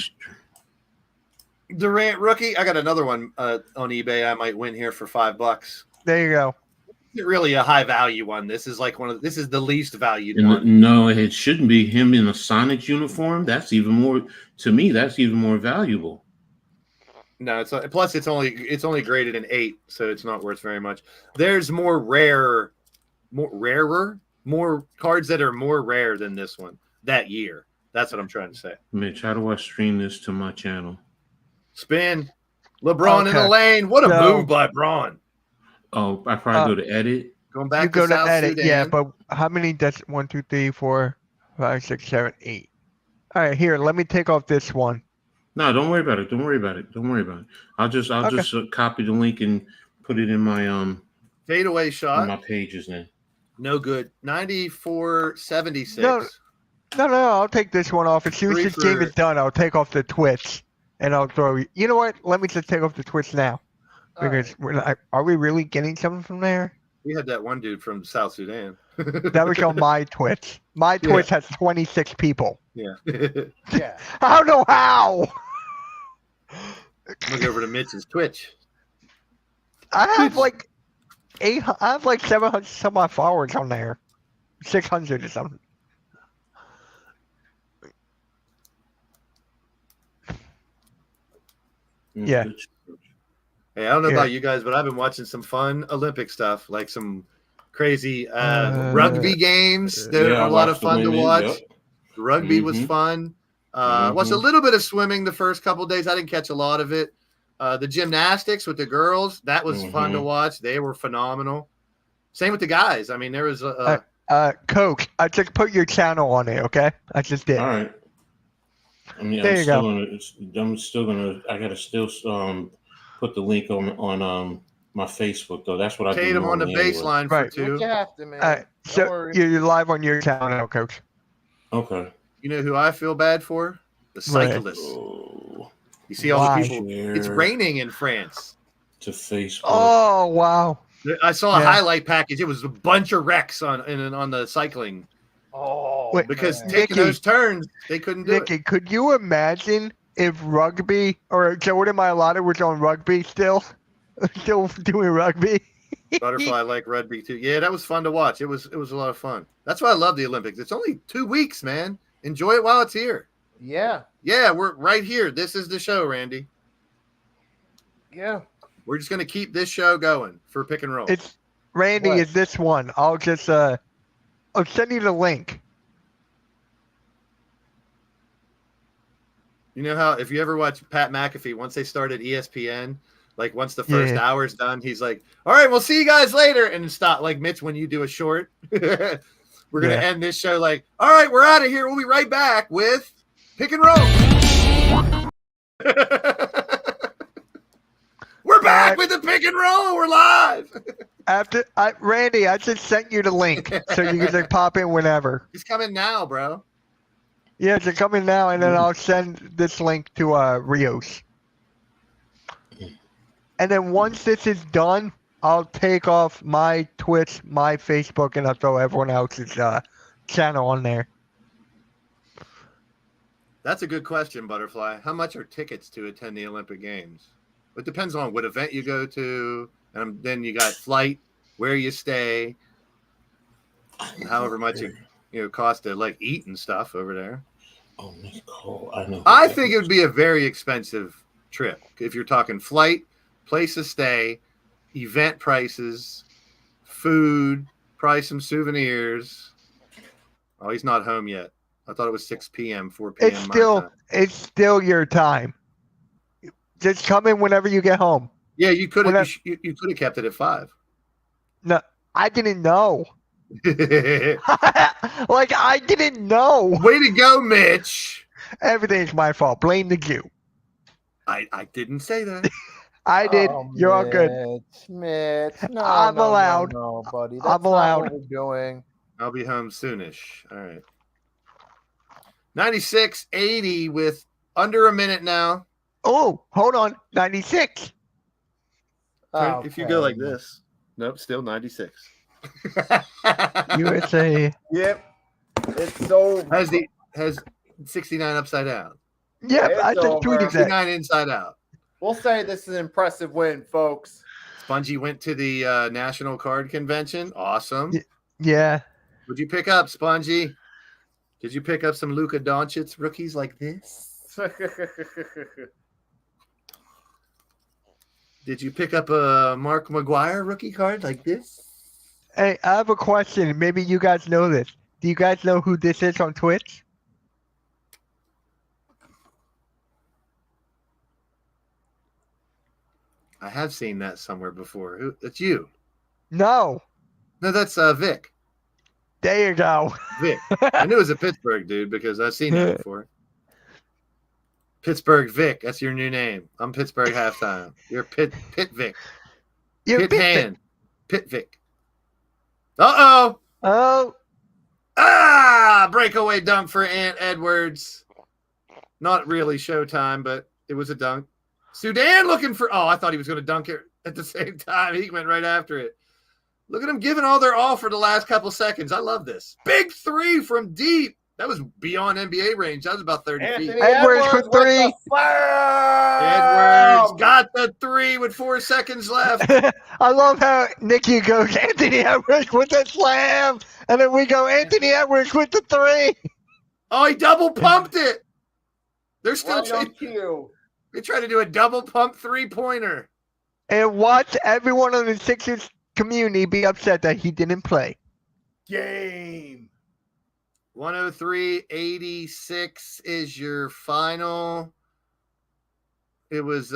Speaker 3: Durant rookie. I got another one on eBay. I might win here for $5.
Speaker 1: There you go.
Speaker 3: Isn't really a high value one. This is like this is the least valued one.
Speaker 7: No, it shouldn't be him in a Sonics uniform. That's even more, to me, that's even more valuable.
Speaker 3: No, it's not, plus it's only graded an 8, so it's not worth very much. There's more cards that are more rare than this one that year That's what I'm trying to say.
Speaker 7: Mitch, how do I stream this to my channel?
Speaker 3: Spin. LeBron in the
Speaker 1: Okay.
Speaker 3: lane. What a
Speaker 1: So-
Speaker 3: move by Braun.
Speaker 7: Oh, I probably go to edit.
Speaker 3: Going back
Speaker 1: You
Speaker 3: to
Speaker 1: go to
Speaker 3: South
Speaker 1: edit,
Speaker 3: Sudan.
Speaker 1: yeah, but how many does 1, 2, 3, 4, 5, 6, 7, 8? All right, here, let me take off this one.
Speaker 7: No, don't worry about it. Don't worry about it. Don't worry about it. I'll just copy the link and put it in my
Speaker 3: Fadeaway
Speaker 7: on
Speaker 3: shot.
Speaker 7: my pages then.
Speaker 3: No good. 94-76.
Speaker 1: No, I'll take this one off. As soon as
Speaker 3: Three
Speaker 1: this game
Speaker 3: for-
Speaker 1: is done, I'll take off the Twitch and I'll throw you. You know what? Let me just take off the Twitch now.
Speaker 2: All
Speaker 1: Because
Speaker 2: right.
Speaker 1: we're not, are we really getting something from there?
Speaker 3: We had that one dude from South Sudan.
Speaker 1: That was on my Twitch. My Twitch has 26 people.
Speaker 3: Yeah.
Speaker 2: Yeah.
Speaker 1: I don't know how.
Speaker 3: Look over to Mitch's Twitch.
Speaker 1: I have like 700 some odd followers on there. 600 or something. Yeah.
Speaker 3: Hey, I don't know
Speaker 1: Yeah.
Speaker 3: about you guys, but I've been watching some fun Olympic stuff, like some crazy rugby games. They're
Speaker 7: Yeah, I
Speaker 3: a lot of
Speaker 7: watched the
Speaker 3: fun to
Speaker 7: women,
Speaker 3: watch.
Speaker 7: yep.
Speaker 3: Rugby was
Speaker 7: Mhm.
Speaker 3: fun. Watched a little bit of swimming the first couple of days. I didn't catch a lot of it. The gymnastics with the girls, that was fun to watch. They were phenomenal. Same with the guys. I mean, there was
Speaker 1: Coach, I just put your channel on it, okay? I just did.
Speaker 7: All right. I mean,
Speaker 1: There
Speaker 7: I'm
Speaker 1: you
Speaker 7: still
Speaker 1: go.
Speaker 7: gonna. I gotta still put the link on my Facebook though. That's what I do
Speaker 3: Tatum on the
Speaker 7: normally anyway.
Speaker 3: baseline
Speaker 1: Right.
Speaker 3: for
Speaker 2: What
Speaker 3: two.
Speaker 2: you have to, man.
Speaker 1: Alright,
Speaker 2: Don't
Speaker 1: so
Speaker 2: worry.
Speaker 1: you're live on your channel now, Coach.
Speaker 7: Okay.
Speaker 3: You know who I feel bad for? The
Speaker 1: Right.
Speaker 3: cyclists.
Speaker 7: Oh,
Speaker 3: You see all
Speaker 1: Why?
Speaker 3: the people. It's
Speaker 7: share
Speaker 3: raining in France.
Speaker 7: to Facebook.
Speaker 1: Oh, wow.
Speaker 3: I saw a
Speaker 1: Yeah.
Speaker 3: highlight package. It was a bunch of wrecks on the cycling
Speaker 2: Oh,
Speaker 1: Wait,
Speaker 3: because
Speaker 2: man.
Speaker 3: taking
Speaker 1: Nikki.
Speaker 3: those turns, they couldn't do
Speaker 1: Nikki, could you imagine if rugby or Jordan Mailata was on rugby still doing rugby?
Speaker 3: it. Butterfly like rugby too. Yeah, that was fun to watch. It was a lot of fun. That's why I love the Olympics. It's only 2 weeks, man. Enjoy it while it's here.
Speaker 2: Yeah.
Speaker 3: Yeah, we're right here. This is the show, Randy.
Speaker 2: Yeah.
Speaker 3: We're just gonna keep this show going for pick and roll.
Speaker 1: It's Randy.
Speaker 2: What?
Speaker 1: Is this one? I'll just I'll send you the link.
Speaker 3: You know how if you ever watch Pat McAfee, once they started ESPN, like once the first
Speaker 1: Yeah.
Speaker 3: hour's done, he's like, "All right, we'll see you guys later," and stop. Like Mitch, when you do a short, we're gonna
Speaker 1: Yeah.
Speaker 3: end this show like, "All right, we're out of here. We'll be right back with pick and roll." We're back with the pick and roll. We're live.
Speaker 1: Randy, I just sent you the link so you can just pop in whenever.
Speaker 3: He's coming now, bro.
Speaker 1: Yeah, just come in now, and then I'll send this link to Rios. And then once this is done, I'll take off my Twitch, my Facebook, and I'll throw everyone else's channel on there.
Speaker 3: That's a good question, Butterfly. How much are tickets to attend the Olympic Games? It depends on what event you go to, and then you got flight, where you stay, however much it costs to like eat and stuff over there.
Speaker 7: Oh, Nicole, I know.
Speaker 3: I think it would be a very expensive trip if you're talking flight, place to stay, event prices, food, probably some souvenirs. Oh, he's not home yet. I thought it was 6 p.m., 4 p.m. my time.
Speaker 1: It's still your time. Just come in whenever you get home.
Speaker 3: Yeah, you could have
Speaker 1: Whenever-
Speaker 3: you could have kept it at 5.
Speaker 1: No, I didn't know.
Speaker 3: Way
Speaker 1: Like I didn't know.
Speaker 3: to go, Mitch.
Speaker 1: Everything's my fault. Blame the Jew.
Speaker 3: I didn't say that.
Speaker 1: I did.
Speaker 2: Oh,
Speaker 1: You're all good.
Speaker 2: Mitch. No,
Speaker 1: I'm
Speaker 2: no,
Speaker 1: allowed.
Speaker 2: No, buddy. That's
Speaker 1: I'm
Speaker 2: not
Speaker 1: allowed.
Speaker 2: what we're doing.
Speaker 3: I'll be home soonish. All right. 96-80 with under a minute now.
Speaker 1: Oh, hold on. 96.
Speaker 3: If you go like
Speaker 2: Okay.
Speaker 3: this. Nope, still 96.
Speaker 1: USA.
Speaker 2: Yep. It's so.
Speaker 3: has 69 upside down.
Speaker 1: Yep,
Speaker 2: It's
Speaker 1: I just
Speaker 2: over.
Speaker 1: tweeted that.
Speaker 3: 69 inside out.
Speaker 2: We'll say this is an impressive win, folks.
Speaker 3: Spongy went to the National Card Convention. Awesome.
Speaker 1: Yeah.
Speaker 3: What'd you pick up, Spongy? Did you pick up some Luka Doncic rookies like this? Did you pick up a Mark McGuire rookie card like this?
Speaker 1: Hey, I have a question. Maybe you guys know this. Do you guys know who this is on Twitch?
Speaker 3: I have seen that somewhere before. It's you.
Speaker 1: No.
Speaker 3: No, that's Vic.
Speaker 1: There you go.
Speaker 3: Vic. I knew it was a Pittsburgh dude because I've seen that before. Pittsburgh Vic. That's your new name. I'm Pittsburgh halftime. You're Pitt Vic.
Speaker 1: You're
Speaker 3: Pitt
Speaker 1: Vic.
Speaker 3: Hand. Pitt Vic. Uh-oh.
Speaker 1: Oh.
Speaker 3: Breakaway dunk for Ant Edwards. Not really Showtime, but it was a dunk. Sudan looking for. Oh, I thought he was going to dunk it at the same time. He went right after it. Look at him giving all their all for the last couple seconds. I love this. Big three from deep. That was beyond NBA range. That was about 30 feet.
Speaker 1: Edwards for three.
Speaker 3: Edwards got the three with 4 seconds left.
Speaker 1: I love how Nikki goes Anthony Edwards with the slam, and then we go Anthony Edwards with the three.
Speaker 3: Oh, he double pumped it. They're still
Speaker 2: Right on cue.
Speaker 3: they try to do a double pump 3-pointer.
Speaker 1: And watch everyone on the Sixers community be upset that he didn't play.
Speaker 2: Game.
Speaker 3: 103-86 is your final. It was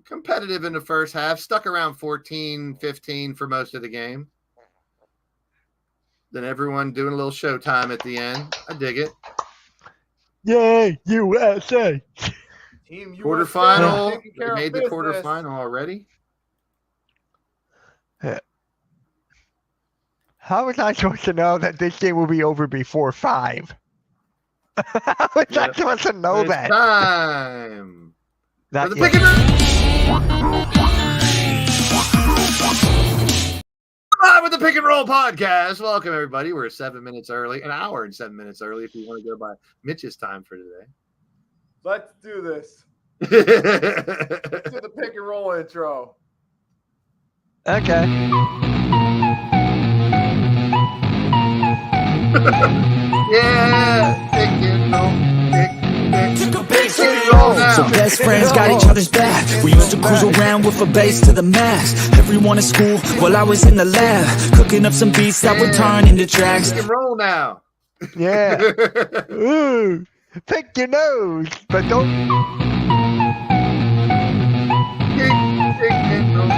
Speaker 3: competitive in the first half, stuck around 14-15 for most of the game. Then everyone doing a little showtime at the end. I dig it.
Speaker 1: Yay, USA.
Speaker 2: Team USA
Speaker 3: Quarterfinal.
Speaker 2: taking
Speaker 3: They
Speaker 2: care of
Speaker 3: made the
Speaker 2: business.
Speaker 3: quarterfinal already.
Speaker 1: How was I supposed to know that this game will be over before 5? How was I supposed to know
Speaker 3: It's
Speaker 1: that?
Speaker 3: time for
Speaker 1: Not
Speaker 3: the
Speaker 1: yet.
Speaker 3: pick and roll. Live with the Pick and Roll podcast. Welcome, everybody. We're 7 minutes early, an hour and 7 minutes early if you want to go by Mitch's time for today.
Speaker 2: Let's do this. To the pick and roll intro.
Speaker 1: Okay.
Speaker 3: Yeah, pick and roll. Pick and
Speaker 1: roll.
Speaker 8: So best friends got each other's back. We used to cruise around with a bass to the max. Everyone at school while I was in the lab, cooking up some beats that would turn into tracks.
Speaker 3: Pick and roll now.
Speaker 1: Yeah. Ooh. Pick your nose, but don't.
Speaker 3: Pick and roll.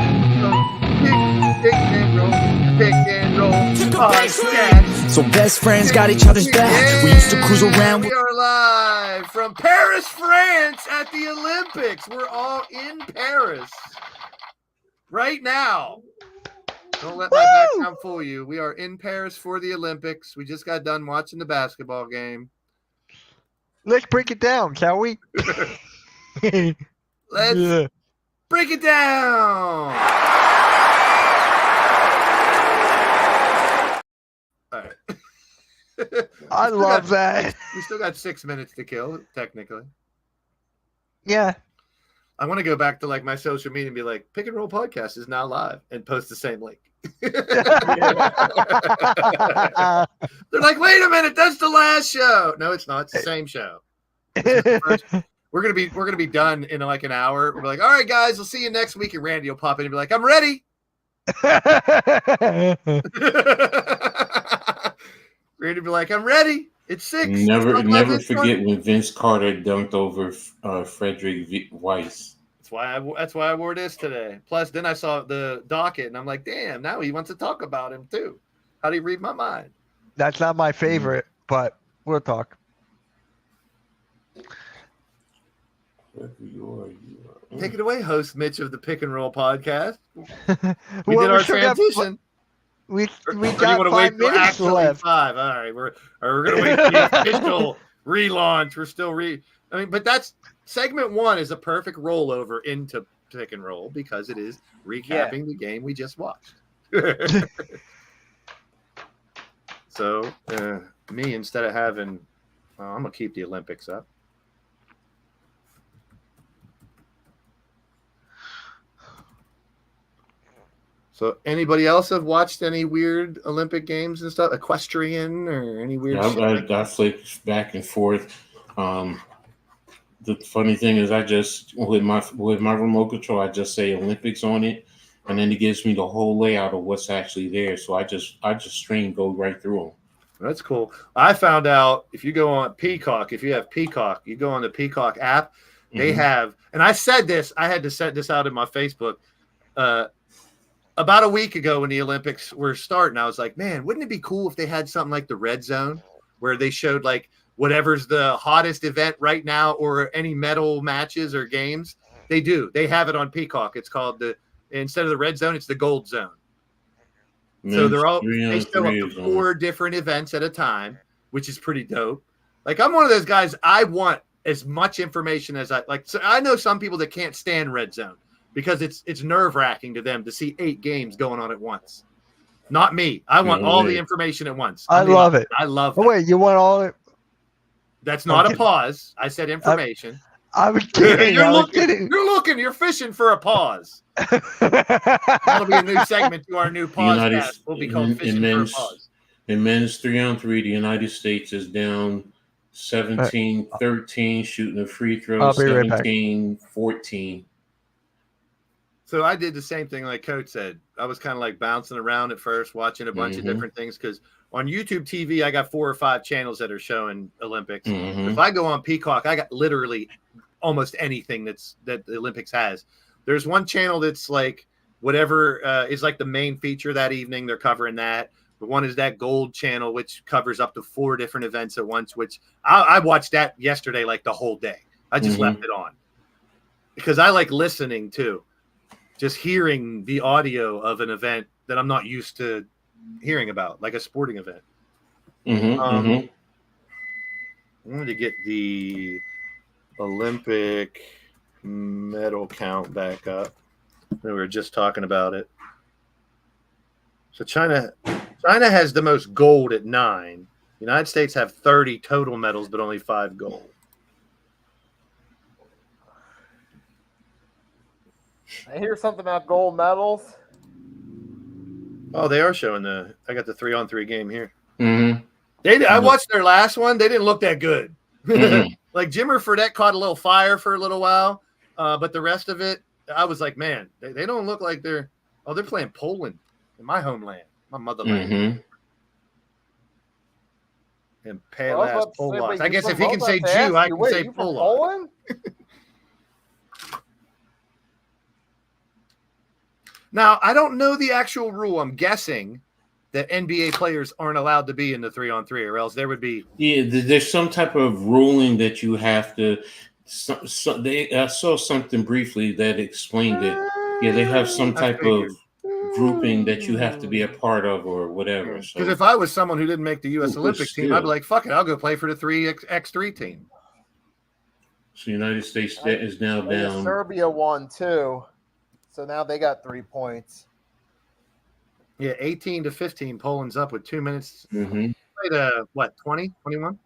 Speaker 3: Pick and roll. Pick and roll. Podcast.
Speaker 8: So best friends got each other's back. We used to cruise around
Speaker 3: We
Speaker 8: with
Speaker 3: are live from Paris, France at the Olympics. We're all in Paris right now. Don't let my background fool you. We are in Paris for the Olympics. We just got done watching the basketball game.
Speaker 1: Let's break it down, shall we?
Speaker 3: Let's break it down. All right.
Speaker 1: I love that.
Speaker 3: We still got 6 minutes to kill, technically.
Speaker 1: Yeah.
Speaker 3: I want to go back to like my social media and be like, Pick and Roll Podcast is now live and post the same link. They're like, wait a minute, that's the last show. No, it's not. It's the same show. We're gonna be done in like an hour. We're like, all right, guys, we'll see you next week. And Randy will pop in and be like, I'm ready. Randy will be like, I'm ready. It's 6.
Speaker 7: Never
Speaker 3: It's not 11:20.
Speaker 7: forget when Vince Carter dunked over Frederick Weiss.
Speaker 3: That's why I wore this today. Plus, then I saw the docket, and I'm like, damn, now he wants to talk about him too. How do you read my mind?
Speaker 1: That's not my favorite, but we'll talk.
Speaker 3: Take it away, host Mitch of the Pick and Roll Podcast. We
Speaker 1: Well,
Speaker 3: did our
Speaker 1: still got
Speaker 3: transition.
Speaker 1: We
Speaker 3: Or
Speaker 1: got
Speaker 3: do you want to
Speaker 1: 5
Speaker 3: wait till
Speaker 1: minutes
Speaker 3: actually
Speaker 1: left.
Speaker 3: 5? All right, we're gonna wait for the official relaunch. We're still but that's segment 1 is a perfect rollover into Pick and Roll because it is recapping the game we just watched. So me, instead of having, I'm gonna keep the Olympics up. So anybody else have watched any weird Olympic games and stuff? Equestrian or any weird shit?
Speaker 7: I flick back and forth. The funny thing is, I just with my remote control, I just say Olympics on it, and then it gives me the whole layout of what's actually there. So I just stream, go right through them.
Speaker 3: That's cool. I found out if you go on Peacock, if you have Peacock, you go on the Peacock app, they have, and I said this, I had to set this out in my Facebook. about a week ago when the Olympics were starting, I was like, man, wouldn't it be cool if they had something like the Red Zone where they showed like whatever's the hottest event right now or any medal matches or games? They do. They have it on Peacock. It's called instead of the Red Zone, it's the Gold Zone. So they show up to 4 different events at a time, which is pretty dope. Like I'm one of those guys, I want as much information as I like. So I know some people that can't stand Red Zone because it's nerve-wracking to them to see 8 games going on at once. Not me. I want all the information at once.
Speaker 1: I love it.
Speaker 3: I love it.
Speaker 1: Oh, wait, you want all it?
Speaker 3: That's not a pause. I said information.
Speaker 1: I was kidding.
Speaker 3: You're looking. You're fishing for a pause. That'll be a new segment to our new podcast. We'll be called Fishing for a Pause.
Speaker 7: In men's 3-on-3, the United States is down 17-13, shooting a free throw, 17-14.
Speaker 3: So I did the same thing like Coach said. I was kind of like bouncing around at first, watching a bunch of different things because on YouTube TV, I got 4 or 5 channels that are showing Olympics. If I go on Peacock, I got literally almost anything that the Olympics has. There's one channel that's like whatever is like the main feature that evening. They're covering that. The one is that Gold channel, which covers up to 4 different events at once, which I watched that yesterday, like the whole day. I just left it on because I like listening too. Just hearing the audio of an event that I'm not used to hearing about, like a sporting event. I wanted to get the Olympic medal count back up. We were just talking about it. So China has the most gold at 9. The United States have 30 total medals, but only 5 gold.
Speaker 2: I hear something about gold medals.
Speaker 3: Oh, they are showing I got the 3-on-3 game here. I watched their last one. They didn't look that good. Like Jimmer Fredette caught a little fire for a little while, but the rest of it, I was like, man, they don't look like they're playing Poland in my homeland, my motherland. And pale ass Polacks. I guess if he can say Jew, I can say Polak. Now, I don't know the actual rule. I'm guessing that NBA players aren't allowed to be in the 3-on-3, or else there would be.
Speaker 7: Yeah, there's some type of ruling that you have to. I saw something briefly that explained it. Yeah, they have some type of grouping that you have to be a part of, or whatever.
Speaker 3: Because if I was someone who didn't make the U.S. Olympic team, I'd be like, "Fuck it, I'll go play for the 3x3 team."
Speaker 7: So the United States is now down.
Speaker 2: Serbia won too. So now they got 3 points.
Speaker 3: Yeah, 18-15. Poland's up with 2 minutes.
Speaker 7: Played
Speaker 3: 20, 21?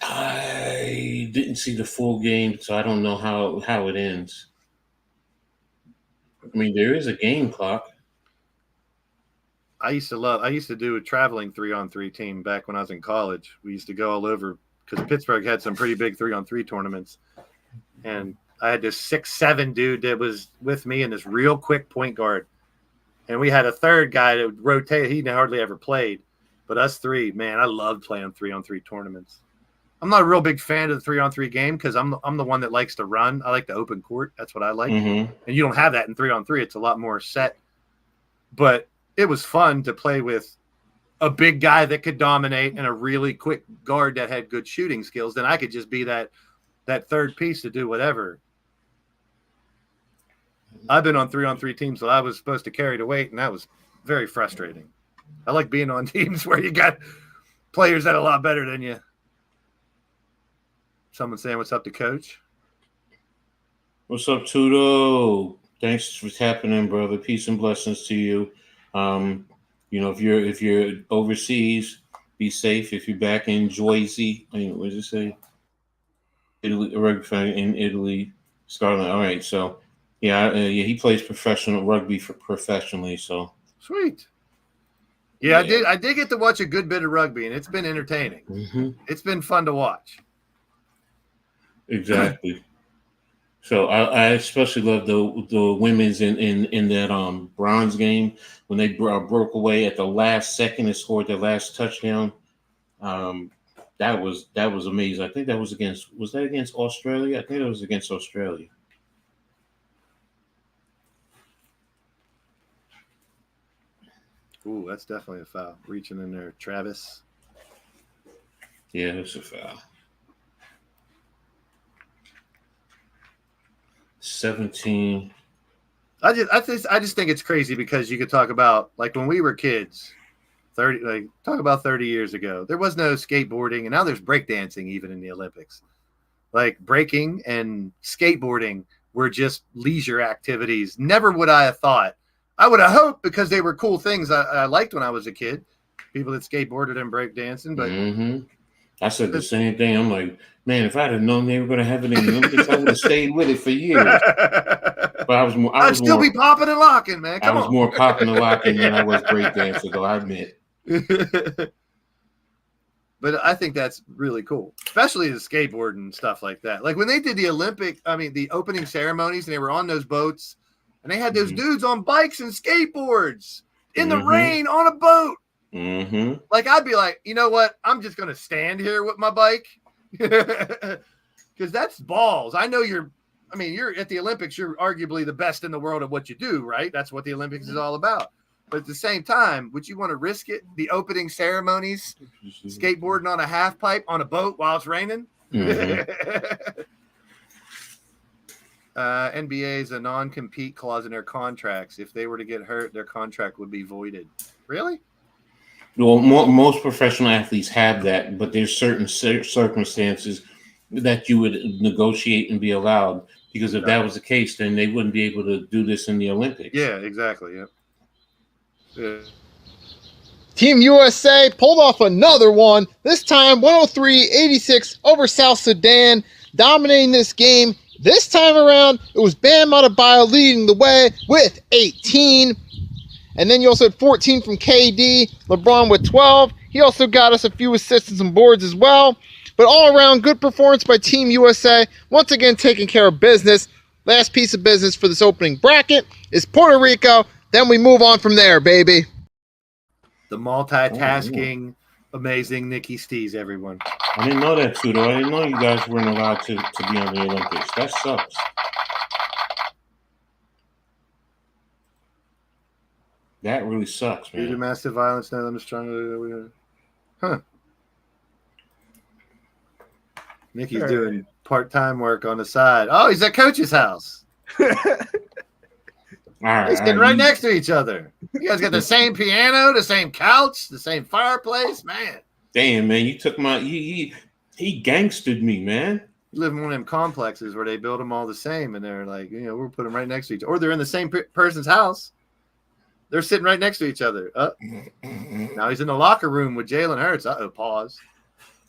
Speaker 7: I didn't see the full game, so I don't know how it ends. I mean, there is a game clock.
Speaker 3: I used to do a traveling 3-on-3 team back when I was in college. We used to go all over because Pittsburgh had some pretty big 3-on-3 tournaments. And I had this 6'7" dude that was with me and this real quick point guard. And we had a third guy that would rotate. He hardly ever played. But us 3, man, I loved playing 3-on-3 tournaments. I'm not a real big fan of the 3-on-3 game because I'm the one that likes to run. I like the open court. That's what I like. And you don't have that in 3-on-3. It's a lot more set. But it was fun to play with a big guy that could dominate and a really quick guard that had good shooting skills. Then I could just be that third piece to do whatever. I've been on 3-on-3 teams that I was supposed to carry the weight, and that was very frustrating. I like being on teams where you got players that are a lot better than you. Someone saying what's up to Coach.
Speaker 7: What's up, Tudo? Thanks for tapping in, brother. Peace and blessings to you. If you're overseas, be safe. If you're back in Jersey, what does it say? Italy, in Italy, Scotland. All right, so he plays professional rugby professionally. So
Speaker 3: sweet. Yeah, I did get to watch a good bit of rugby, and it's been entertaining. It's been fun to watch.
Speaker 7: Exactly. So I especially love the women's in that bronze game when they broke away at the last second and scored their last touchdown. That was amazing. I think that was against Australia? I think it was against Australia.
Speaker 3: Ooh, that's definitely a foul. Reaching in there, Travis.
Speaker 7: Yeah, it's a foul. 17.
Speaker 3: I just think it's crazy because you could talk about like when we were kids, 30 years ago, there was no skateboarding, and now there's breakdancing even in the Olympics. Like breaking and skateboarding were just leisure activities. Never would I have thought. I would have hoped because they were cool things I liked when I was a kid. People that skateboarded and breakdancing, but
Speaker 7: I said the same thing. I'm like, man, if I'd have known they were going to have it in the Olympics, I would have stayed with it for years. But I'd
Speaker 3: still be popping and locking, man. Come on.
Speaker 7: I was more popping and locking than I was breakdancing, though, I admit.
Speaker 3: But I think that's really cool, especially the skateboard and stuff like that. Like when they did the the opening ceremonies, and they were on those boats, and they had those dudes on bikes and skateboards in the rain on a boat. Like I'd be like, you know what? I'm just gonna stand here with my bike because that's balls. I know you're at the Olympics. You're arguably the best in the world at what you do, right? That's what the Olympics is all about. But at the same time, would you want to risk it? The opening ceremonies, skateboarding on a half pipe on a boat while it's raining. NBA is a non-compete clause in their contracts. If they were to get hurt, their contract would be voided. Really?
Speaker 7: Well, most professional athletes have that, but there's certain circumstances that you would negotiate and be allowed. Because if that was the case, then they wouldn't be able to do this in the Olympics.
Speaker 3: Yeah, exactly. Yeah.
Speaker 2: Team USA pulled off another one, this time 103-86 over South Sudan, dominating this game. This time around, it was Bam Adebayo leading the way with 18. And then you also had 14 from KD, LeBron with 12. He also got us a few assists and some boards as well. But all around, good performance by Team USA. Once again, taking care of business. Last piece of business for this opening bracket is Puerto Rico. Then we move on from there, baby.
Speaker 3: The multitasking, amazing Nikki Stees, everyone.
Speaker 7: I didn't know that, too, though. I didn't know you guys weren't allowed to be on the Olympics. That sucks. That really sucks, man.
Speaker 3: Due to massive violence, now I'm stronger. Huh. Nikki's doing part-time work on the side. Oh, he's at Coach's house.
Speaker 7: All right,
Speaker 3: He's sitting right next to each other. You guys got the same piano, the same couch, the same fireplace, man.
Speaker 7: Damn, man, you took my he gangstered me, man.
Speaker 3: You live in one of them complexes where they build them all the same, and they're like, we'll put them right next to each other. Or they're in the same person's house. They're sitting right next to each other. Now he's in the locker room with Jalen Hurts. Pause.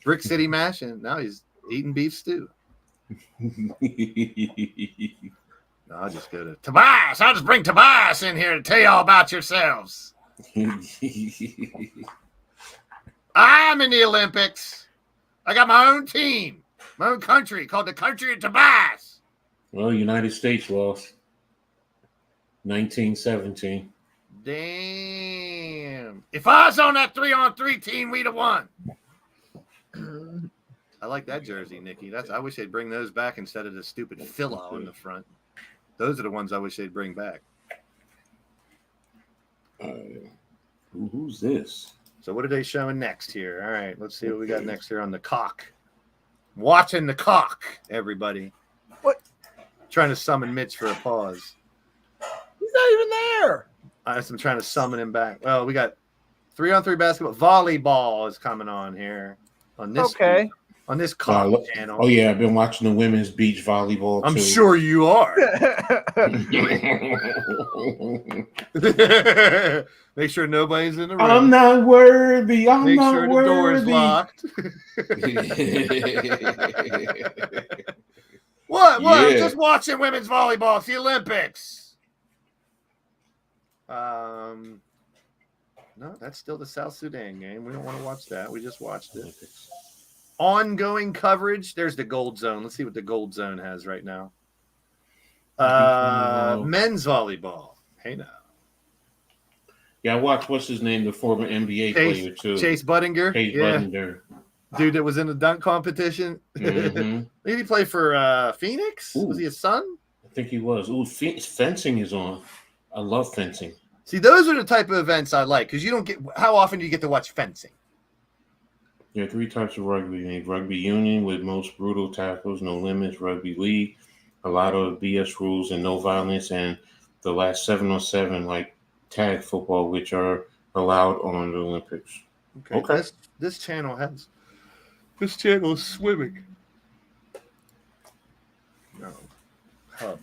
Speaker 3: Brick City mashing. Now he's eating beef stew. No, I'll just go to Tobias. I'll just bring Tobias in here to tell you all about yourselves. I'm in the Olympics. I got my own team, my own country called the Country of Tobias.
Speaker 7: Well, United States lost 1917.
Speaker 3: Damn. If I was on that 3-on-3 team, we'd have won. I like that jersey, Nikki. I wish they'd bring those back instead of the stupid Philo in the front. Those are the ones I wish they'd bring back.
Speaker 7: Who's this?
Speaker 3: So what are they showing next here? All right, let's see what we got next here on the cock. Watching the cock, everybody.
Speaker 2: What?
Speaker 3: Trying to summon Mitch for a pause.
Speaker 2: He's not even there.
Speaker 3: I'm trying to summon him back. Well, we got 3-on-3 basketball. Volleyball is coming on here on this.
Speaker 2: Okay.
Speaker 3: On this cock channel.
Speaker 7: Oh yeah, I've been watching the women's beach volleyball.
Speaker 3: I'm sure you are. Make sure nobody's in the room.
Speaker 7: I'm not worthy.
Speaker 3: Make sure the door is locked. What?
Speaker 7: Yeah.
Speaker 3: I'm just watching women's volleyball. It's the Olympics. No, that's still the South Sudan game. We don't want to watch that. We just watched it. Ongoing coverage. There's the gold zone. Let's see what the gold zone has right now. Men's volleyball. Hey now.
Speaker 7: Yeah, I watched what's his name, the former NBA player too.
Speaker 3: Chase Budinger.
Speaker 7: Budinger.
Speaker 3: Dude that was in the dunk competition.
Speaker 7: Mm-hmm.
Speaker 3: Did he play for Phoenix?
Speaker 7: Ooh.
Speaker 3: Was he a son?
Speaker 7: I think he was. Ooh, fencing is on. I love fencing.
Speaker 3: See, those are the type of events I like because you don't get. How often do you get to watch fencing?
Speaker 7: Yeah, 3 types of rugby. You need rugby union with most brutal tackles, no limits, rugby league, a lot of BS rules and no violence, and the last 7-on-7 like tag football, which are allowed on the Olympics. Okay.
Speaker 3: This channel is swimming. No. Hub.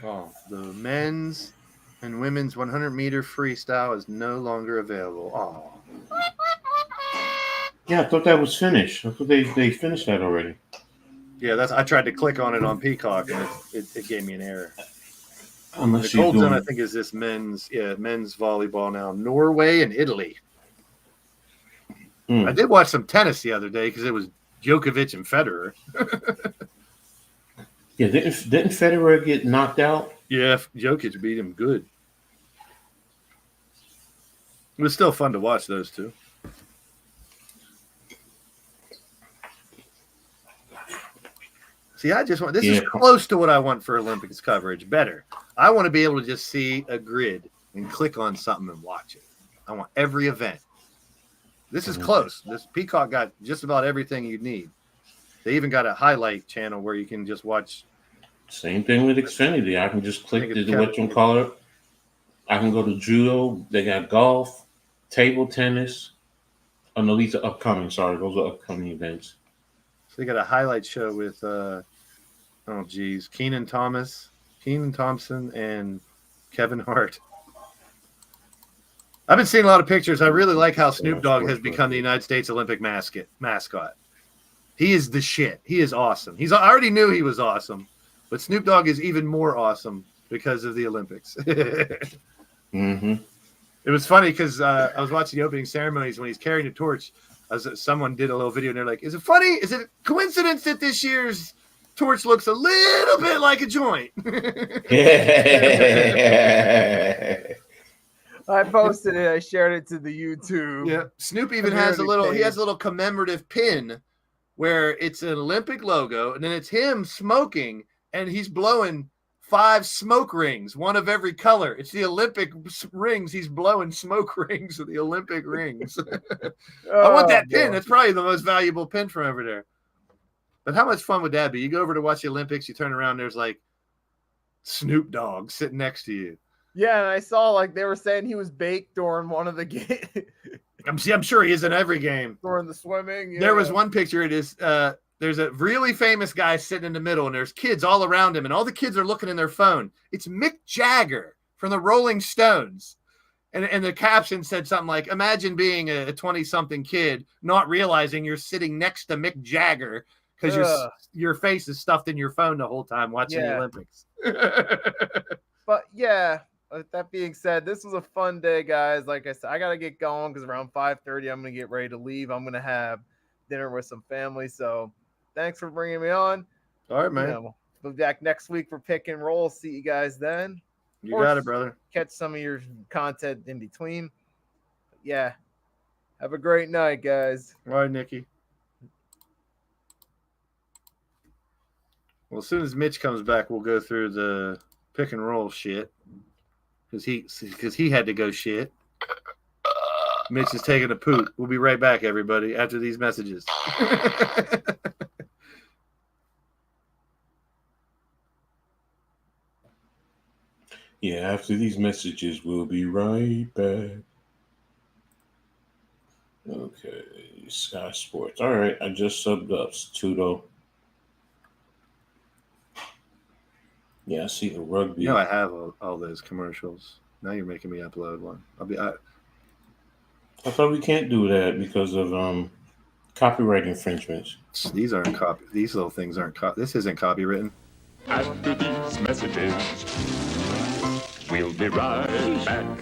Speaker 3: Oh, the men's and women's 100-meter freestyle is no longer available. Oh.
Speaker 7: Yeah, I thought that was finished. I thought they finished that already.
Speaker 3: Yeah, I tried to click on it on Peacock and it gave me an error.
Speaker 7: Unless
Speaker 3: the cold zone, I think, is this men's volleyball now. Norway and Italy. I did watch some tennis the other day because it was Djokovic and Federer.
Speaker 7: Yeah, didn't Federer get knocked out?
Speaker 3: Yeah, Jokic beat him good. It was still fun to watch those two. See, I just want this is close to what I want for Olympics coverage. Better. I want to be able to just see a grid and click on something and watch it. I want every event. This is close. This Peacock got just about everything you need. They even got a highlight channel where you can just watch.
Speaker 7: Same thing with Xfinity. I can just click the whatchamacallit. I can go to judo. They got golf, table tennis. Oh, no, these are upcoming. Sorry, those are upcoming events.
Speaker 3: So they got a highlight show with, Kenan Thompson, and Kevin Hart. I've been seeing a lot of pictures. I really like how Snoop Dogg has become the United States Olympic mascot. He is the shit. He is awesome. I already knew he was awesome, but Snoop Dogg is even more awesome because of the Olympics.
Speaker 7: Mm-hmm.
Speaker 3: It was funny because I was watching the opening ceremonies when he's carrying a torch. Someone did a little video and they're like, is it funny? Is it a coincidence that this year's torch looks a little bit like a joint?
Speaker 2: I posted it. I shared it to the YouTube.
Speaker 3: Yeah. Snoop even has a little commemorative pin where it's an Olympic logo and then it's him smoking and he's blowing 5 smoke rings, one of every color. It's the Olympic rings. He's blowing smoke rings with the Olympic rings. I want that pin. That's probably the most valuable pin from over there. But how much fun would that be? You go over to watch the Olympics, you turn around, there's like Snoop Dogg sitting next to you.
Speaker 2: Yeah, and I saw like they were saying he was baked during one of the games.
Speaker 3: I'm sure he is in every game.
Speaker 2: During the swimming. Yeah.
Speaker 3: There was one picture. It is there's a really famous guy sitting in the middle, and there's kids all around him, and all the kids are looking in their phone. It's Mick Jagger from the Rolling Stones. And the caption said something like, imagine being a 20-something kid, not realizing you're sitting next to Mick Jagger because your face is stuffed in your phone the whole time watching the Olympics.
Speaker 2: But yeah, with that being said, this was a fun day, guys. Like I said, I got to get going because around 5:30, I'm going to get ready to leave. I'm going to have dinner with some family. So thanks for bringing me on.
Speaker 3: All right, man.
Speaker 2: We'll be back next week for pick and roll. See you guys then.
Speaker 3: You got it, brother.
Speaker 2: Catch some of your content in between. But yeah. Have a great night, guys.
Speaker 3: All right, Nikki. Well, as soon as Mitch comes back, we'll go through the pick and roll shit. Because he had to go shit. Mitch is taking a poop. We'll be right back, everybody, after these messages.
Speaker 7: Yeah, after these messages, we'll be right back. Okay, Sky Sports. All right, I just subbed up Tudo. Yeah, I see the rugby.
Speaker 3: I have all those commercials. Now you're making me upload one.
Speaker 7: I thought we can't do that because of copyright infringements.
Speaker 3: These aren't copy. These little things aren't copy. This isn't copywritten.
Speaker 5: After these messages, we'll be right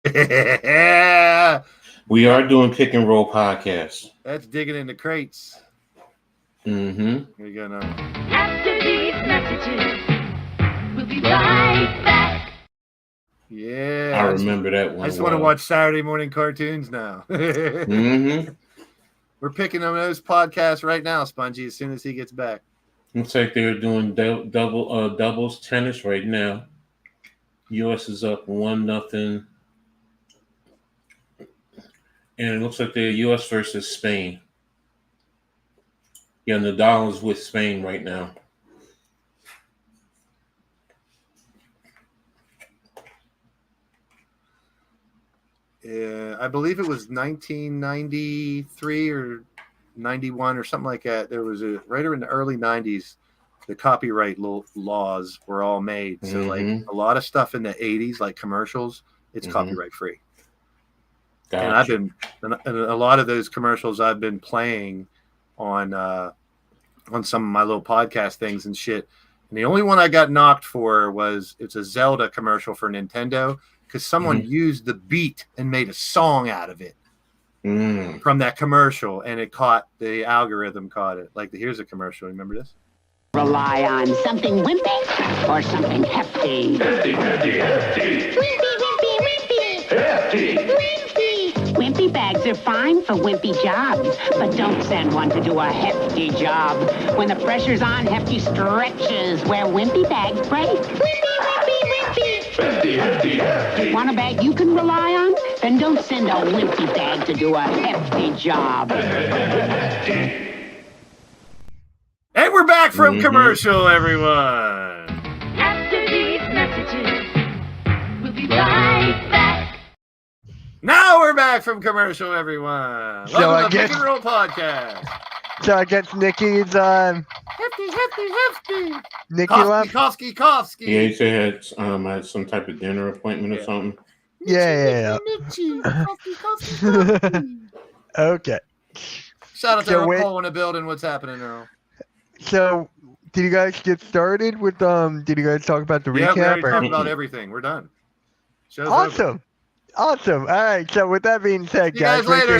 Speaker 5: back.
Speaker 7: We are doing pick and roll podcasts.
Speaker 3: That's digging into crates.
Speaker 7: Mm-hmm.
Speaker 3: Here you go now.
Speaker 9: After these messages, we'll be right back.
Speaker 3: Yeah.
Speaker 7: I remember that one.
Speaker 3: I just want to watch Saturday morning cartoons now.
Speaker 7: Mm-hmm.
Speaker 3: We're picking on those podcasts right now, Spongy, as soon as he gets back.
Speaker 7: Looks like they're doing doubles tennis right now. U.S. is up 1-0. And it looks like they're U.S. versus Spain. Yeah, Nadal is with Spain right now.
Speaker 3: I believe it was 1993 or 91 or something like that. There was right in the early 90s, the copyright laws were all made. So like a lot of stuff in the 80s, like commercials, it's copyright free.
Speaker 7: Gotcha.
Speaker 3: And a lot of those commercials I've been playing on some of my little podcast things and shit. And the only one I got knocked for it's a Zelda commercial for Nintendo, because someone used the beat and made a song out of it from that commercial, and the algorithm caught it. Like, here's a commercial. Remember this?
Speaker 10: Rely on something wimpy or something hefty.
Speaker 5: Hefty, hefty, hefty.
Speaker 10: Wimpy.
Speaker 5: Hefty.
Speaker 10: Wimpy. Wimpy bags are fine for wimpy jobs, but don't send one to do a hefty job. When the pressure's on, hefty stretches where wimpy bags break. Wimpy.
Speaker 5: Hefty, hefty, hefty.
Speaker 10: Want a bag you can rely on? Then don't send a wimpy bag to do a hefty job.
Speaker 3: And we're back from commercial, everyone.
Speaker 9: After these messages, we'll be right back.
Speaker 3: Now we're back from commercial, everyone.
Speaker 1: So
Speaker 3: Welcome
Speaker 1: I
Speaker 3: to the
Speaker 1: guess-
Speaker 3: Pick and Roll Podcast.
Speaker 1: So I guess Nikki's
Speaker 3: Hefty.
Speaker 1: Nikki left.
Speaker 3: Kofsky.
Speaker 7: Yeah, he said had some type of dinner appointment or something.
Speaker 1: Yeah. Okay.
Speaker 3: Shout out to
Speaker 1: So
Speaker 3: Earl
Speaker 1: wait-
Speaker 3: Cole in the building. What's happening, Earl?
Speaker 1: So, did you guys get started with Did you guys talk about the
Speaker 3: Yeah, we
Speaker 1: recap?
Speaker 3: already
Speaker 1: or-
Speaker 3: talked about everything. We're done. Show's over.
Speaker 1: Awesome. All right. So with that being said,
Speaker 3: See you guys
Speaker 1: guys,
Speaker 3: later.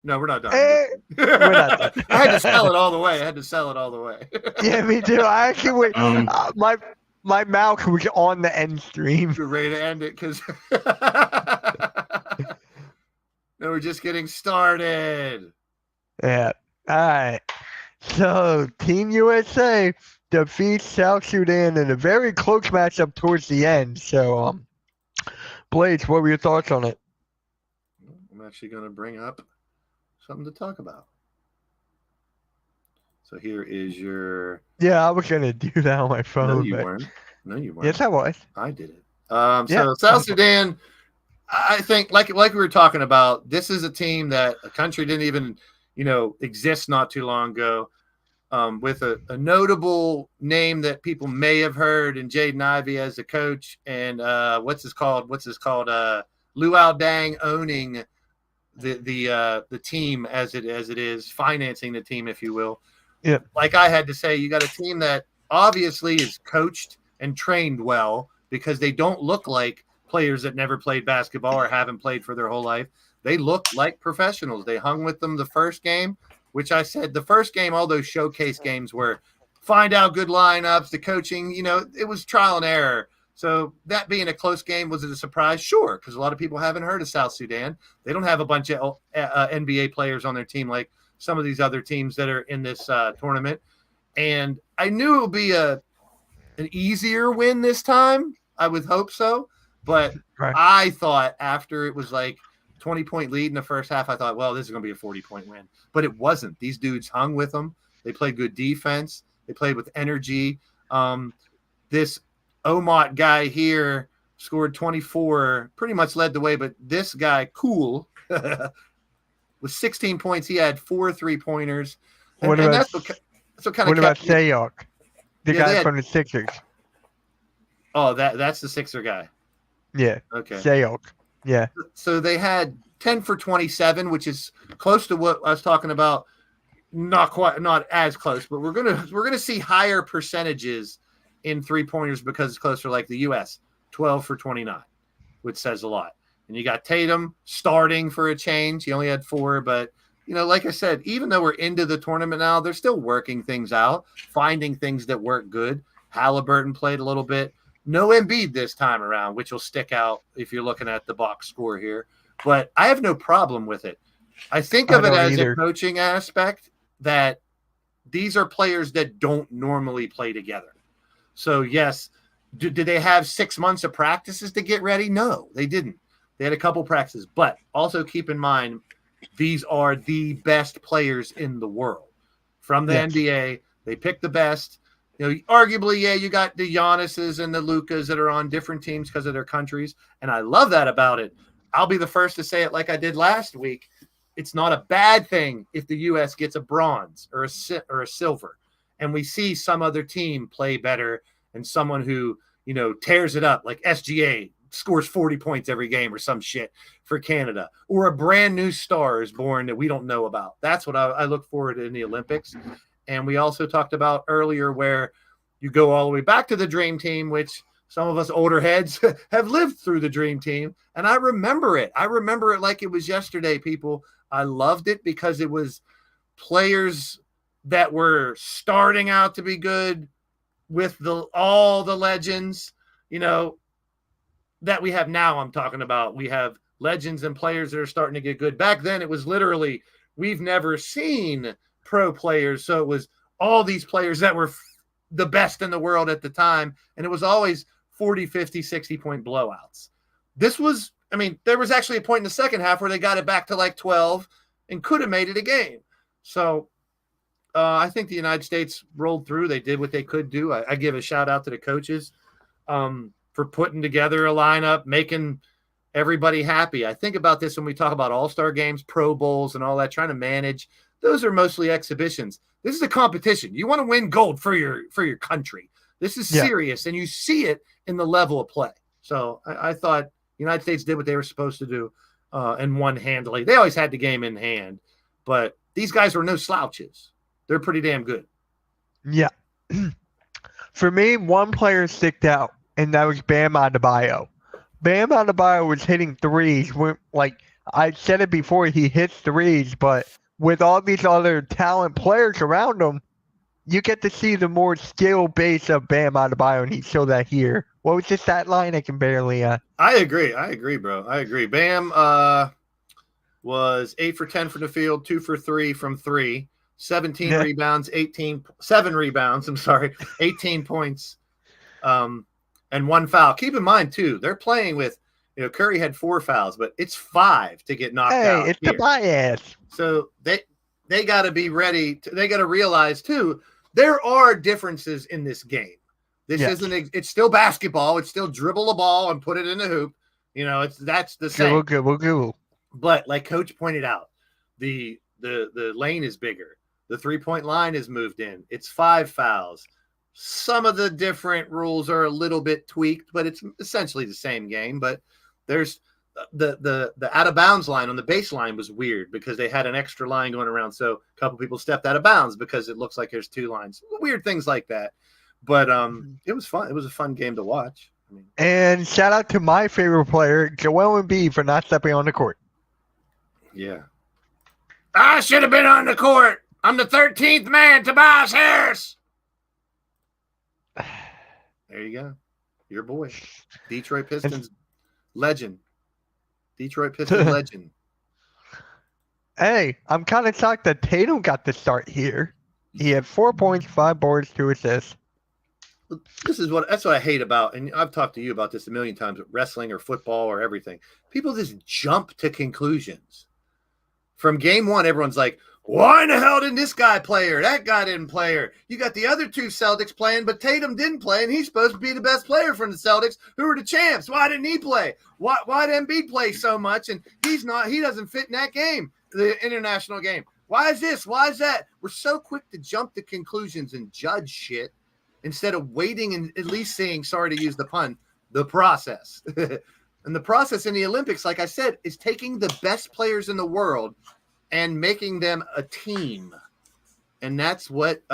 Speaker 3: No, we're not done.
Speaker 1: We're not done.
Speaker 3: I had to sell it all the way.
Speaker 1: Yeah, me too. I actually wait.
Speaker 7: Um,
Speaker 1: My mouth was on the end stream.
Speaker 3: We're ready to end it because no, we're just getting started.
Speaker 1: Yeah. All right. So Team USA defeats South Sudan in a very close matchup towards the end. So, Blades, what were your thoughts on it?
Speaker 3: I'm actually going to bring up something to talk about. So here is your.
Speaker 1: Yeah, I was gonna do that on my phone.
Speaker 3: No, you
Speaker 1: but-
Speaker 3: weren't. No, you weren't.
Speaker 1: Yes, I was.
Speaker 3: I did it.
Speaker 1: Yeah.
Speaker 3: So South Sudan, I think, like we were talking about, this is a team that a country didn't even, exist not too long ago, with a notable name that people may have heard in Jaden Ivey as the coach, and what's his called? Luau Dang owning the team as it is, financing the team, if you will.
Speaker 1: Yeah.
Speaker 3: Like I had to say, you got a team that obviously is coached and trained well, because they don't look like players that never played basketball or haven't played for their whole life. They look like professionals. They hung with them the first game, which I said the first game, all those showcase games were find out good lineups, the coaching, it was trial and error. So that being a close game, was it a surprise? Sure, because a lot of people haven't heard of South Sudan. They don't have a bunch of NBA players on their team like some of these other teams that are in this tournament. And I knew it would be an easier win this time. I would hope so. But
Speaker 1: Right.
Speaker 3: I thought after it was like 20-point lead in the first half, I thought, well, this is going to be a 40-point win. But it wasn't. These dudes hung with them. They played good defense. They played with energy. This Omot guy here scored 24, pretty much led the way. But this guy, Cool, with 16 points, he had 4 3-pointers.
Speaker 1: What
Speaker 3: And
Speaker 1: about-
Speaker 3: that's what kind
Speaker 1: What
Speaker 3: of
Speaker 1: about
Speaker 3: kept me.
Speaker 1: Sayok, the
Speaker 3: Yeah, they
Speaker 1: guy
Speaker 3: had-
Speaker 1: from the Sixers?
Speaker 3: Oh, that's the Sixer guy.
Speaker 1: Yeah,
Speaker 3: Okay.
Speaker 1: Sayok. Yeah.
Speaker 3: So they had 10 for 27, which is close to what I was talking about. Not as close, but we're gonna see higher percentages in 3-pointers because it's closer, like the US, 12 for 29, which says a lot. And you got Tatum starting for a change. He only had 4, but like I said, even though we're into the tournament now, they're still working things out, finding things that work good. Halliburton played a little bit. No Embiid this time around, which will stick out if you're looking at the box score here. But I have no problem with it. I think of it as a coaching aspect that these are players that don't normally play together. So, yes, did they have 6 months of practices to get ready? No, they didn't. They had a couple practices. But also keep in mind, these are the best players in the world. From the NBA, they pick the best. You know, arguably, yeah, you got the Giannis's and the Lucas that are on different teams because of their countries. And I love that about it. I'll be the first to say it like I did last week. It's not a bad thing if the U.S. gets a bronze or a silver, and we see some other team play better and someone who, you know, tears it up, like SGA scores 40 points every game or some shit for Canada, or a brand new star is born that we don't know about. That's what I look forward to in the Olympics. And we also talked about earlier where you go all the way back to the Dream Team, which some of us older heads have lived through the Dream Team. And I remember it. I remember it like it was yesterday, people. I loved it because it was players that were starting out to be good with all the legends, you know, that we have now. I'm talking about we have legends and players that are starting to get good. Back then, it was literally we've never seen pro players. So it was all these players that were the best in the world at the time. And it was always 40, 50, 60-point blowouts. This was, I mean, there was actually a point in the second half where they got it back to like 12 and could have made it a game. So I think the United States rolled through. They did what they could do. I give a shout out to the coaches for putting together a lineup, making everybody happy. I think about this when we talk about all-star games, Pro Bowls, and all that, trying to manage. Those are mostly exhibitions. This is a competition. You want to win gold for your country. This is serious, and you see it in the level of play. So I thought the United States did what they were supposed to do and won handily. They always had the game in hand, but these guys were no slouches. They're pretty damn good.
Speaker 1: Yeah. For me, one player sticked out, and that was Bam Adebayo. Bam Adebayo was hitting threes. Like I said it before, he hits threes, but with all these other talent players around him, you get to see the more skill base of Bam Adebayo, and he showed that here. What was the stat line? I can barely.
Speaker 3: I agree, bro. I agree. Bam was 8 for 10 from the field, 2 for 3 from 3, 17 rebounds, 7 rebounds. 18 points, and 1 foul. Keep in mind too, they're playing with, you know, Curry had 4 fouls, but it's 5 to get knocked out.
Speaker 1: Hey, it's the bias.
Speaker 3: So they got to be ready. They got to realize too, there are differences in this game. This isn't. It's still basketball. It's still dribble a ball and put it in the hoop. You know, that's the same.
Speaker 1: Good.
Speaker 3: But like Coach pointed out, the lane is bigger. The 3-point line is moved in. It's 5 fouls. Some of the different rules are a little bit tweaked, but it's essentially the same game. But there's the out of bounds line on the baseline was weird because they had an extra line going around. So a couple people stepped out of bounds because it looks like there's 2 lines. Weird things like that. But it was fun. It was a fun game to watch.
Speaker 1: And shout out to my favorite player, Joel Embiid, for not stepping on the court.
Speaker 3: Yeah. I should have been on the court. I'm the 13th man, Tobias Harris. There you go. Your boy. Detroit Pistons legend. Detroit Pistons legend.
Speaker 1: Hey, I'm kind of shocked that Tatum got the start here. He had 4 points, 5 boards, 2 assists.
Speaker 3: That's what I hate about, and I've talked to you about this a million times, wrestling or football or everything. People just jump to conclusions. From game one, everyone's like, why in the hell didn't this guy play her? That guy didn't play her. You got the other 2 Celtics playing, but Tatum didn't play, and he's supposed to be the best player from the Celtics, who are the champs. Why didn't he play? Why did Embiid play so much? And he doesn't fit in that game, the international game. Why is this? Why is that? We're so quick to jump to conclusions and judge shit instead of waiting and at least seeing, sorry to use the pun, the process. And the process in the Olympics, like I said, is taking the best players in the world and making them a team. And that's what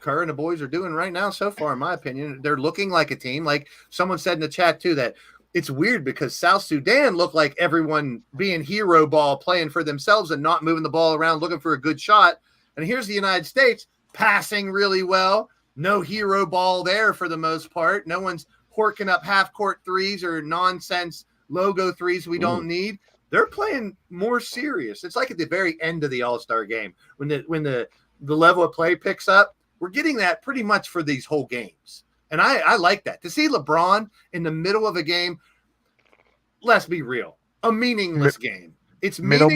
Speaker 3: Kerr and the boys are doing right now so far, in my opinion. They're looking like a team. Like someone said in the chat, too, that it's weird because South Sudan looked like everyone being hero ball, playing for themselves and not moving the ball around, looking for a good shot. And here's the United States passing really well. No hero ball there for the most part. No one's corking up half-court threes or nonsense logo threes we don't need. They're playing more serious. It's like at the very end of the All-Star game when the level of play picks up. We're getting that pretty much for these whole games. And I like that. To see LeBron in the middle of a game, let's be real, a meaningless game. It's
Speaker 1: middle.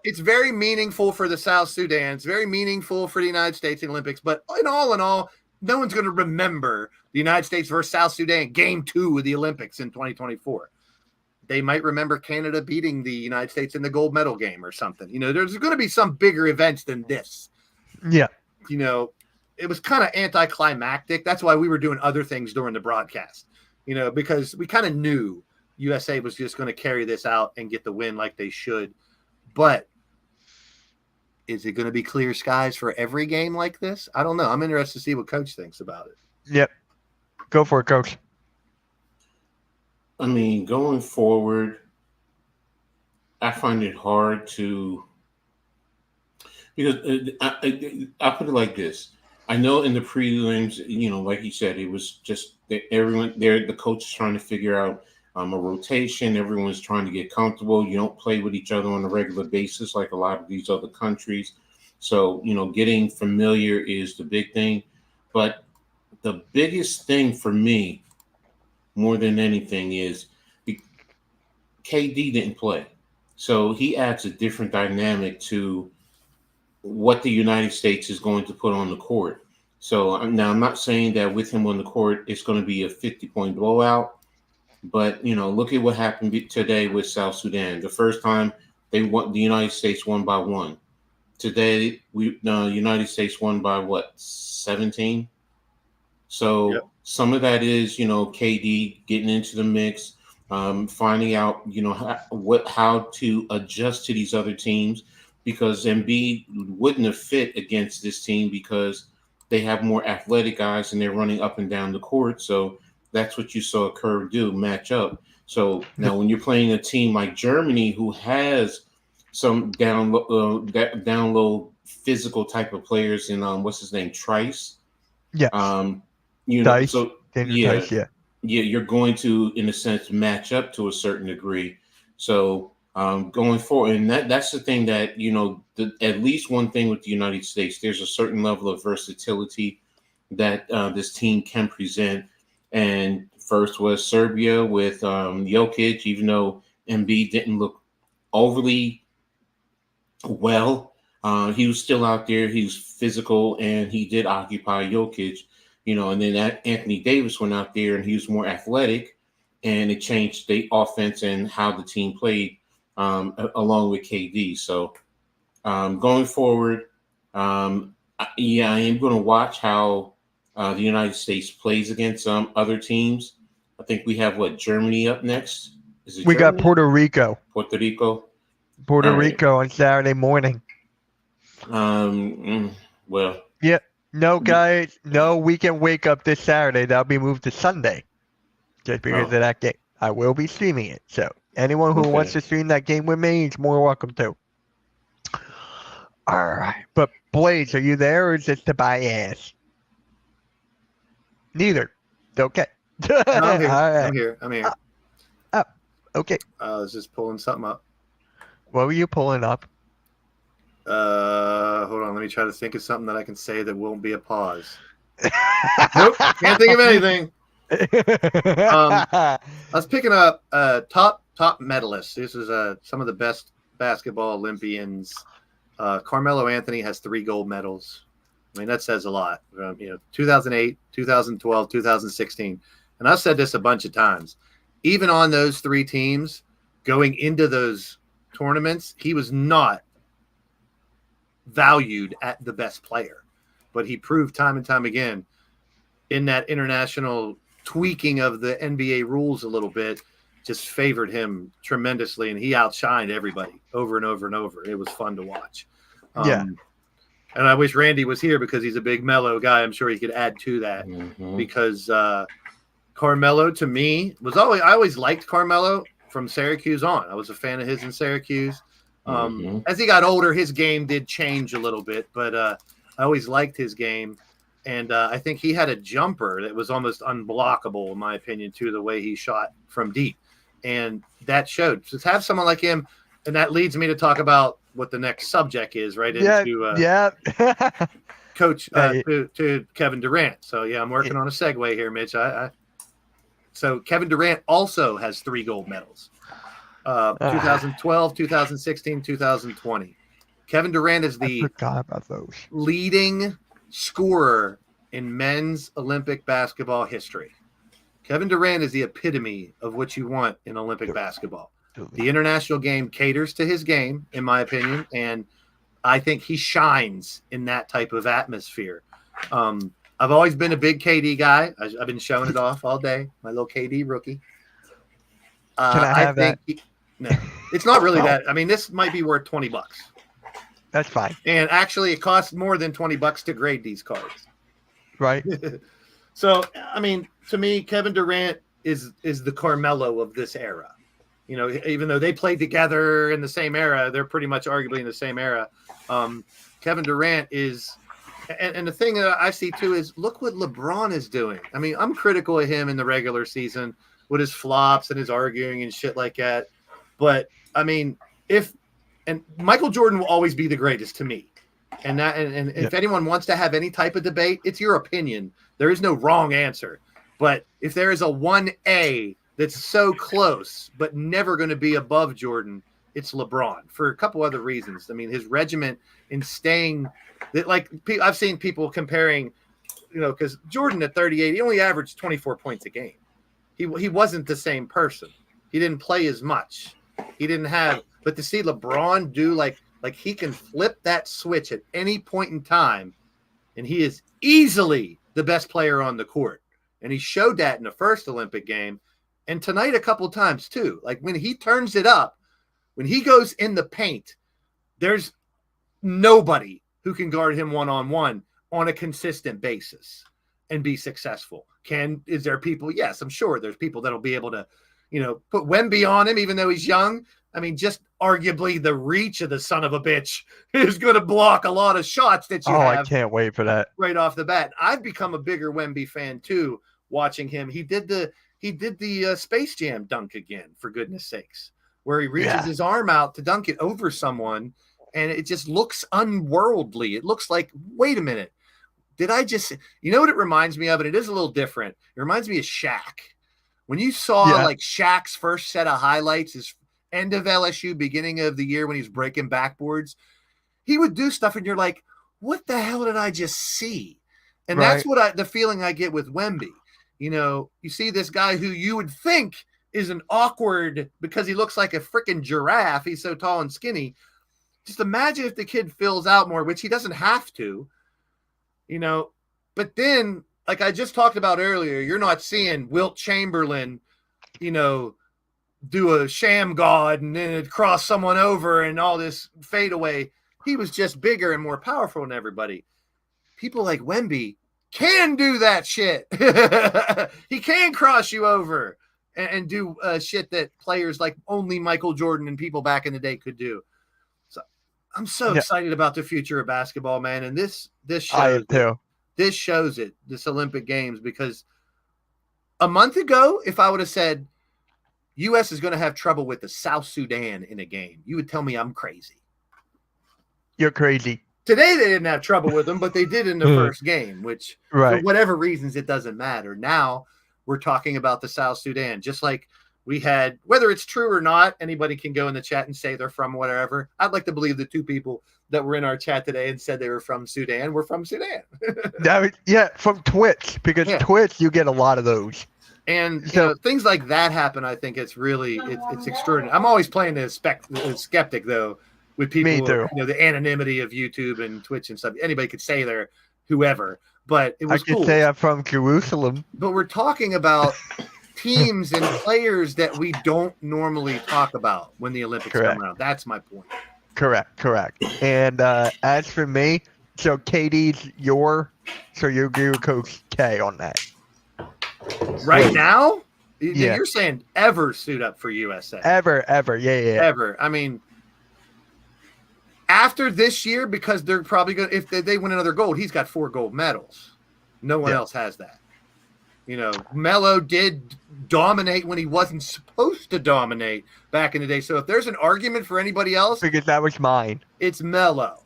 Speaker 3: It's very meaningful for the South Sudan. It's very meaningful for the United States Olympics. But in all, no one's going to remember the United States versus South Sudan game 2 of the Olympics in 2024. They might remember Canada beating the United States in the gold medal game or something. There's going to be some bigger events than this.
Speaker 1: Yeah.
Speaker 3: It was kind of anticlimactic. That's why we were doing other things during the broadcast, because we kind of knew USA was just going to carry this out and get the win like they should. But is it going to be clear skies for every game like this? I don't know. I'm interested to see what Coach thinks about it.
Speaker 1: Yep. Go for it, Coach.
Speaker 7: I mean, going forward, I find it hard to, because I put it like this. I know in the prelims, like you said, it was just that everyone there, the coach is trying to figure out a rotation. Everyone's trying to get comfortable. You don't play with each other on a regular basis like a lot of these other countries. So, getting familiar is the big thing. But the biggest thing for me, more than anything, is KD didn't play. So he adds a different dynamic to what the United States is going to put on the court. So now I'm not saying that with him on the court, it's going to be a 50-point blowout. But, look at what happened today with South Sudan. The first time the United States won by 1. Today, the United States won by 17? So some of that is, KD getting into the mix, finding out, how to adjust to these other teams, because Embiid wouldn't have fit against this team because they have more athletic guys and they're running up and down the court. So that's what you saw Kerr match up. So now when you're playing a team like Germany, who has some down low physical type of players in what's his name, Trice.
Speaker 1: Yeah.
Speaker 7: Dice.
Speaker 1: So
Speaker 7: yeah,
Speaker 1: Dice,
Speaker 7: you're going to, in a sense, match up to a certain degree. So going forward, and that's the thing that at least one thing with the United States, there's a certain level of versatility that this team can present. And first was Serbia with Jokic, even though Embiid didn't look overly well, he was still out there. He was physical, and he did occupy Jokic. And then Anthony Davis went out there, and he was more athletic, and it changed the offense and how the team played along with KD. So going forward, I am going to watch how the United States plays against other teams. I think we have Germany up next. Is it
Speaker 1: we
Speaker 7: Germany?
Speaker 1: got Puerto Rico.
Speaker 7: Puerto
Speaker 1: Rico on Saturday morning.
Speaker 7: Well.
Speaker 1: Yeah. No, guys. No, we can wake up this Saturday. That'll be moved to Sunday, just because of that game. I will be streaming it. So anyone who wants to stream that game with me is more welcome to. All right. But Blaze, are you there, or is this the bias? Neither. Okay.
Speaker 3: No, I'm here.
Speaker 1: All right.
Speaker 3: I'm here.
Speaker 1: Okay.
Speaker 3: I was just pulling something up.
Speaker 1: What were you pulling up?
Speaker 3: Hold on. Let me try to think of something that I can say that won't be a pause. Nope. Can't think of anything. I was picking up top medalists. This is some of the best basketball Olympians. Carmelo Anthony has 3 gold medals. I mean, that says a lot. 2008, 2012, 2016. And I've said this a bunch of times. Even on those 3 teams, going into those tournaments, he was not valued at the best player. But he proved time and time again in that international tweaking of the NBA rules a little bit, just favored him tremendously, and he outshined everybody over and over and over. It was fun to watch. And I wish Randy was here because he's a big Melo guy. I'm sure he could add to that because Carmelo, to me, I always liked Carmelo from Syracuse on. I was a fan of his in Syracuse. As he got older, his game did change a little bit, but I always liked his game. And I think he had a jumper that was almost unblockable, in my opinion, too, the way he shot from deep. And that showed. So to have someone like him, and that leads me to talk about what the next subject is, right?
Speaker 1: Yeah.
Speaker 3: Coach
Speaker 1: Hey.
Speaker 3: to Kevin Durant. So, yeah, I'm working on a segue here, Mitch. So Kevin Durant also has 3 gold medals. 2012, 2016, 2020. Kevin Durant is
Speaker 1: I
Speaker 3: the
Speaker 1: forgot about those.
Speaker 3: leading scorer in men's Olympic basketball history. Kevin Durant is the epitome of what you want in Olympic basketball. The international game caters to his game, in my opinion, and I think he shines in that type of atmosphere. I've always been a big KD guy. I've been showing it off all day. My little KD rookie.
Speaker 1: Can I have that?
Speaker 3: No, it's not really that. I mean, this might be worth $20.
Speaker 1: That's fine.
Speaker 3: And actually, it costs more than $20 to grade these cards.
Speaker 1: Right.
Speaker 3: So, I mean, to me, Kevin Durant is the Carmelo of this era. You know, even though they played together in the same era, they're pretty much arguably in the same era. Kevin Durant is, and the thing that I see too is look what LeBron is doing. I mean, I'm critical of him in the regular season with his flops and his arguing and shit like that. But I mean, and Michael Jordan will always be the greatest to me. And if anyone wants to have any type of debate, it's your opinion. There is no wrong answer. But if there is a 1A that's so close but never going to be above Jordan, it's LeBron for a couple other reasons. I mean, his regiment in staying that, like I've seen people comparing, you know, because Jordan at 38, he only averaged 24 points a game. He wasn't the same person. He didn't play as much. He didn't have, but to see LeBron do like he can flip that switch at any point in time, and he is easily the best player on the court. And he showed that in the first Olympic game. And tonight a couple times too. Like when he turns it up, when he goes in the paint, there's nobody who can guard him one-on-one on a consistent basis and be successful. Is there people? Yes, I'm sure there's people that'll be able to, you know, put Wemby on him, even though he's young. I mean, just arguably the reach of the son of a bitch is going to block a lot of shots that you have.
Speaker 1: I can't wait for that.
Speaker 3: Right off the bat. I've become a bigger Wemby fan too, watching him. He did the Space Jam dunk again, for goodness sakes, where he reaches his arm out to dunk it over someone, and it just looks unworldly. It looks like, wait a minute, did I just, you know what it reminds me of? And it is a little different. It reminds me of Shaq. When you saw like Shaq's first set of highlights, his end of LSU, beginning of the year when he's breaking backboards, he would do stuff and you're like, what the hell did I just see? And that's what the feeling I get with Wemby. You know, you see this guy who you would think is an awkward because he looks like a freaking giraffe. He's so tall and skinny. Just imagine if the kid fills out more, which he doesn't have to, you know. But then, like I just talked about earlier, you're not seeing Wilt Chamberlain, you know, do a sham god and then cross someone over and all this fadeaway. He was just bigger and more powerful than everybody. People like Wemby can do that shit. He can cross you over and do shit that players like only Michael Jordan and people back in the day could do. So I'm so excited about the future of basketball, man. And this shows it. This shows it, this Olympic Games, because a month ago, if I would have said U.S. is going to have trouble with the South Sudan in a game, you would tell me I'm crazy.
Speaker 1: You're crazy.
Speaker 3: Today they didn't have trouble with them, but they did in the first game, which for whatever reasons, it doesn't matter. Now we're talking about the South Sudan, just like we had, whether it's true or not, anybody can go in the chat and say they're from whatever. I'd like to believe the 2 people that were in our chat today and said they were from Sudan were from Sudan.
Speaker 1: From Twitch, because Twitch, you get a lot of those.
Speaker 3: And you know, things like that happen. I think it's really, it's extraordinary. I'm always playing the skeptic, though, with people, you know, the anonymity of YouTube and Twitch and stuff. Anybody could say they're whoever, but it was cool.
Speaker 1: I could say I'm from Jerusalem.
Speaker 3: But we're talking about teams and players that we don't normally talk about when the Olympics come around. That's my point.
Speaker 1: Correct. And as for me, so KD's so you agree with Coach K on that?
Speaker 3: Right now? Yeah. You're saying ever suit up for USA.
Speaker 1: Ever. Yeah.
Speaker 3: Ever. I mean, after this year, because they're probably going to, if they win another gold, he's got 4 gold medals. No one else has that. You know, Melo did dominate when he wasn't supposed to dominate back in the day. So if there's an argument for anybody else,
Speaker 1: Because that was mine.
Speaker 3: it's Melo.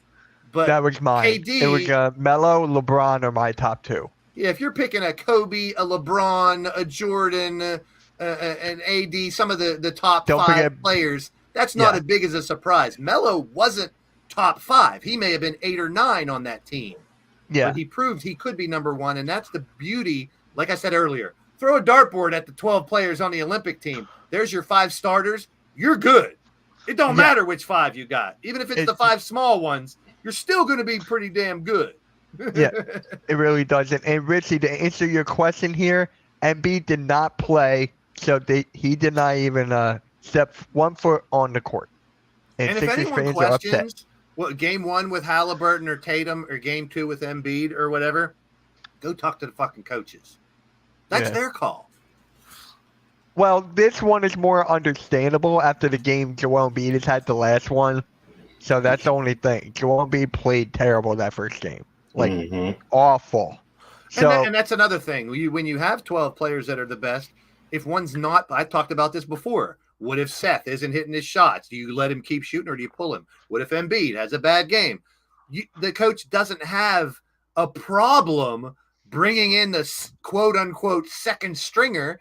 Speaker 3: But
Speaker 1: That was mine.
Speaker 3: KD,
Speaker 1: It was Melo, LeBron are my top two.
Speaker 3: Yeah, if you're picking a Kobe, a LeBron, a Jordan, an AD, some of the top five players, that's not as big as a surprise. Melo wasn't top 5. He may have been 8 or 9 on that team.
Speaker 1: Yeah.
Speaker 3: But he proved he could be number 1, and that's the beauty. Like I said earlier, throw a dartboard at the 12 players on the Olympic team. There's your 5 starters. You're good. It don't matter which 5 you got. Even if it's the 5 small ones, you're still going to be pretty damn good.
Speaker 1: Yeah, it really doesn't. And Richie, to answer your question here, Embiid did not play, so he did not even step 1 foot on the court.
Speaker 3: And if anyone questions what game 1 with Halliburton or Tatum or game 2 with Embiid or whatever, go talk to the fucking coaches. That's their call.
Speaker 1: Well, this one is more understandable after the game Joel Embiid has had the last one. So that's the only thing. Joel Embiid played terrible that first game. Like, awful. So,
Speaker 3: and that's another thing. When you have 12 players that are the best, if one's not, I've talked about this before. What if Seth isn't hitting his shots? Do you let him keep shooting or do you pull him? What if Embiid has a bad game? The coach doesn't have a problem bringing in the quote-unquote second stringer.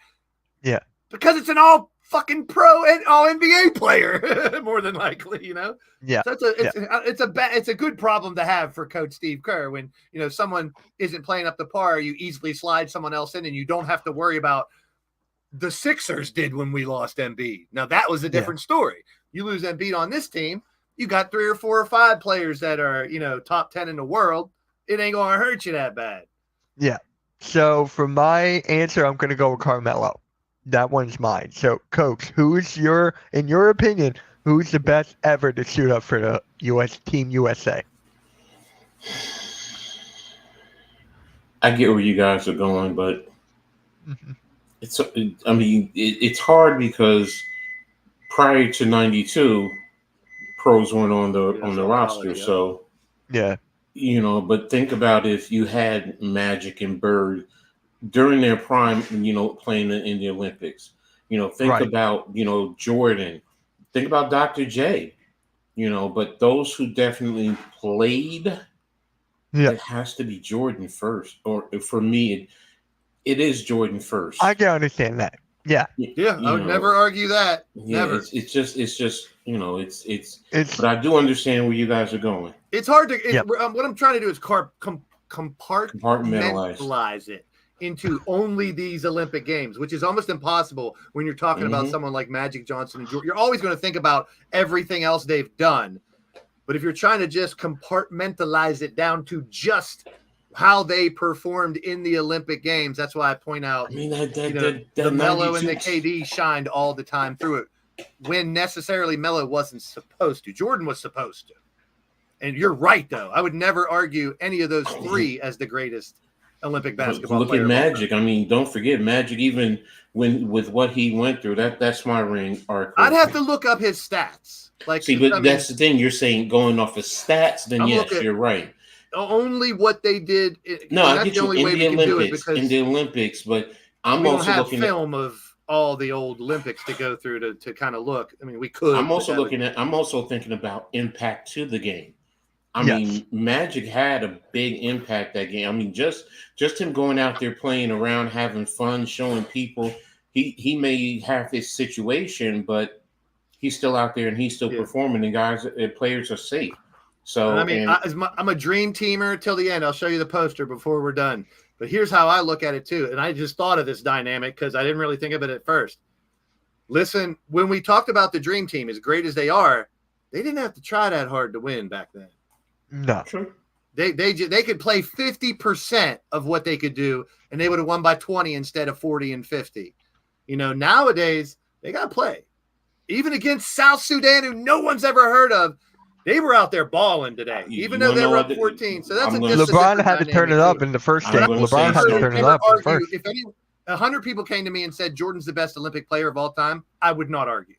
Speaker 1: Yeah.
Speaker 3: Because it's an all fucking pro and all NBA player, more than likely, you know?
Speaker 1: Yeah.
Speaker 3: So it's a good problem to have for Coach Steve Kerr when, you know, someone isn't playing up to par, you easily slide someone else in and you don't have to worry about the Sixers did when we lost Embiid. Now that was a different story. You lose Embiid on this team, you got 3 or 4 or 5 players that are, you know, top 10 in the world. It ain't going to hurt you that bad.
Speaker 1: Yeah. So for my answer, I'm going to go with Carmelo. That one's mine. So, Coach, in your opinion, who's the best ever to shoot up for the Team USA?
Speaker 7: I get where you guys are going, but it's hard because prior to '92, pros weren't on the roster. So you know. But think about if you had Magic and Bird during their prime, you know, playing in the Olympics. You know, think about, you know, Jordan. Think about Dr. J. You know, but those who definitely played, it has to be Jordan first. Or for me, it is Jordan first.
Speaker 1: I can understand that. Yeah.
Speaker 3: Yeah, I would never argue that.
Speaker 7: Yeah,
Speaker 3: never.
Speaker 7: It's just, you know, it's. But I do understand where you guys are going.
Speaker 3: It's hard to. What I'm trying to do is compartmentalize it into only these Olympic Games, which is almost impossible when you're talking about someone like Magic Johnson and Jordan. You're always going to think about everything else they've done. But if you're trying to just compartmentalize it down to just how they performed in the Olympic Games, that's why I point out the Melo and the KD shined all the time through it when necessarily Melo wasn't supposed to. Jordan was supposed to. And you're right, though. I would never argue any of those 3 as the greatest Olympic basketball
Speaker 7: Look
Speaker 3: player.
Speaker 7: at Magic. I mean, don't forget Magic. Even with what he went through, that's my ring arc.
Speaker 3: I'd have to look up his stats. Like,
Speaker 7: but that's the thing. You're saying going off of stats. Then yes, you're right.
Speaker 3: Only what they did.
Speaker 7: No, I get you in the Olympics. In the Olympics, but I'm also looking at
Speaker 3: film of all the old Olympics to go through to kind of look. I mean, we could.
Speaker 7: I'm also thinking about impact to the game. I mean, Magic had a big impact that game. I mean, just him going out there playing around, having fun, showing people. He may have his situation, but he's still out there and he's still performing. And players are safe. So
Speaker 3: I mean, I'm a dream teamer till the end. I'll show you the poster before we're done. But here's how I look at it too. And I just thought of this dynamic because I didn't really think of it at first. Listen, when we talked about the dream team, as great as they are, they didn't have to try that hard to win back then.
Speaker 1: No.
Speaker 3: They could play 50% of what they could do, and they would have won by 20 instead of 40 and 50. You know, nowadays they got to play. Even against South Sudan, who no one's ever heard of, they were out there balling today, even though they were up 14. So that's
Speaker 1: LeBron had to turn it up in the first game. LeBron had to turn it up in the first.
Speaker 3: If 100 people came to me and said Jordan's the best Olympic player of all time, I would not argue.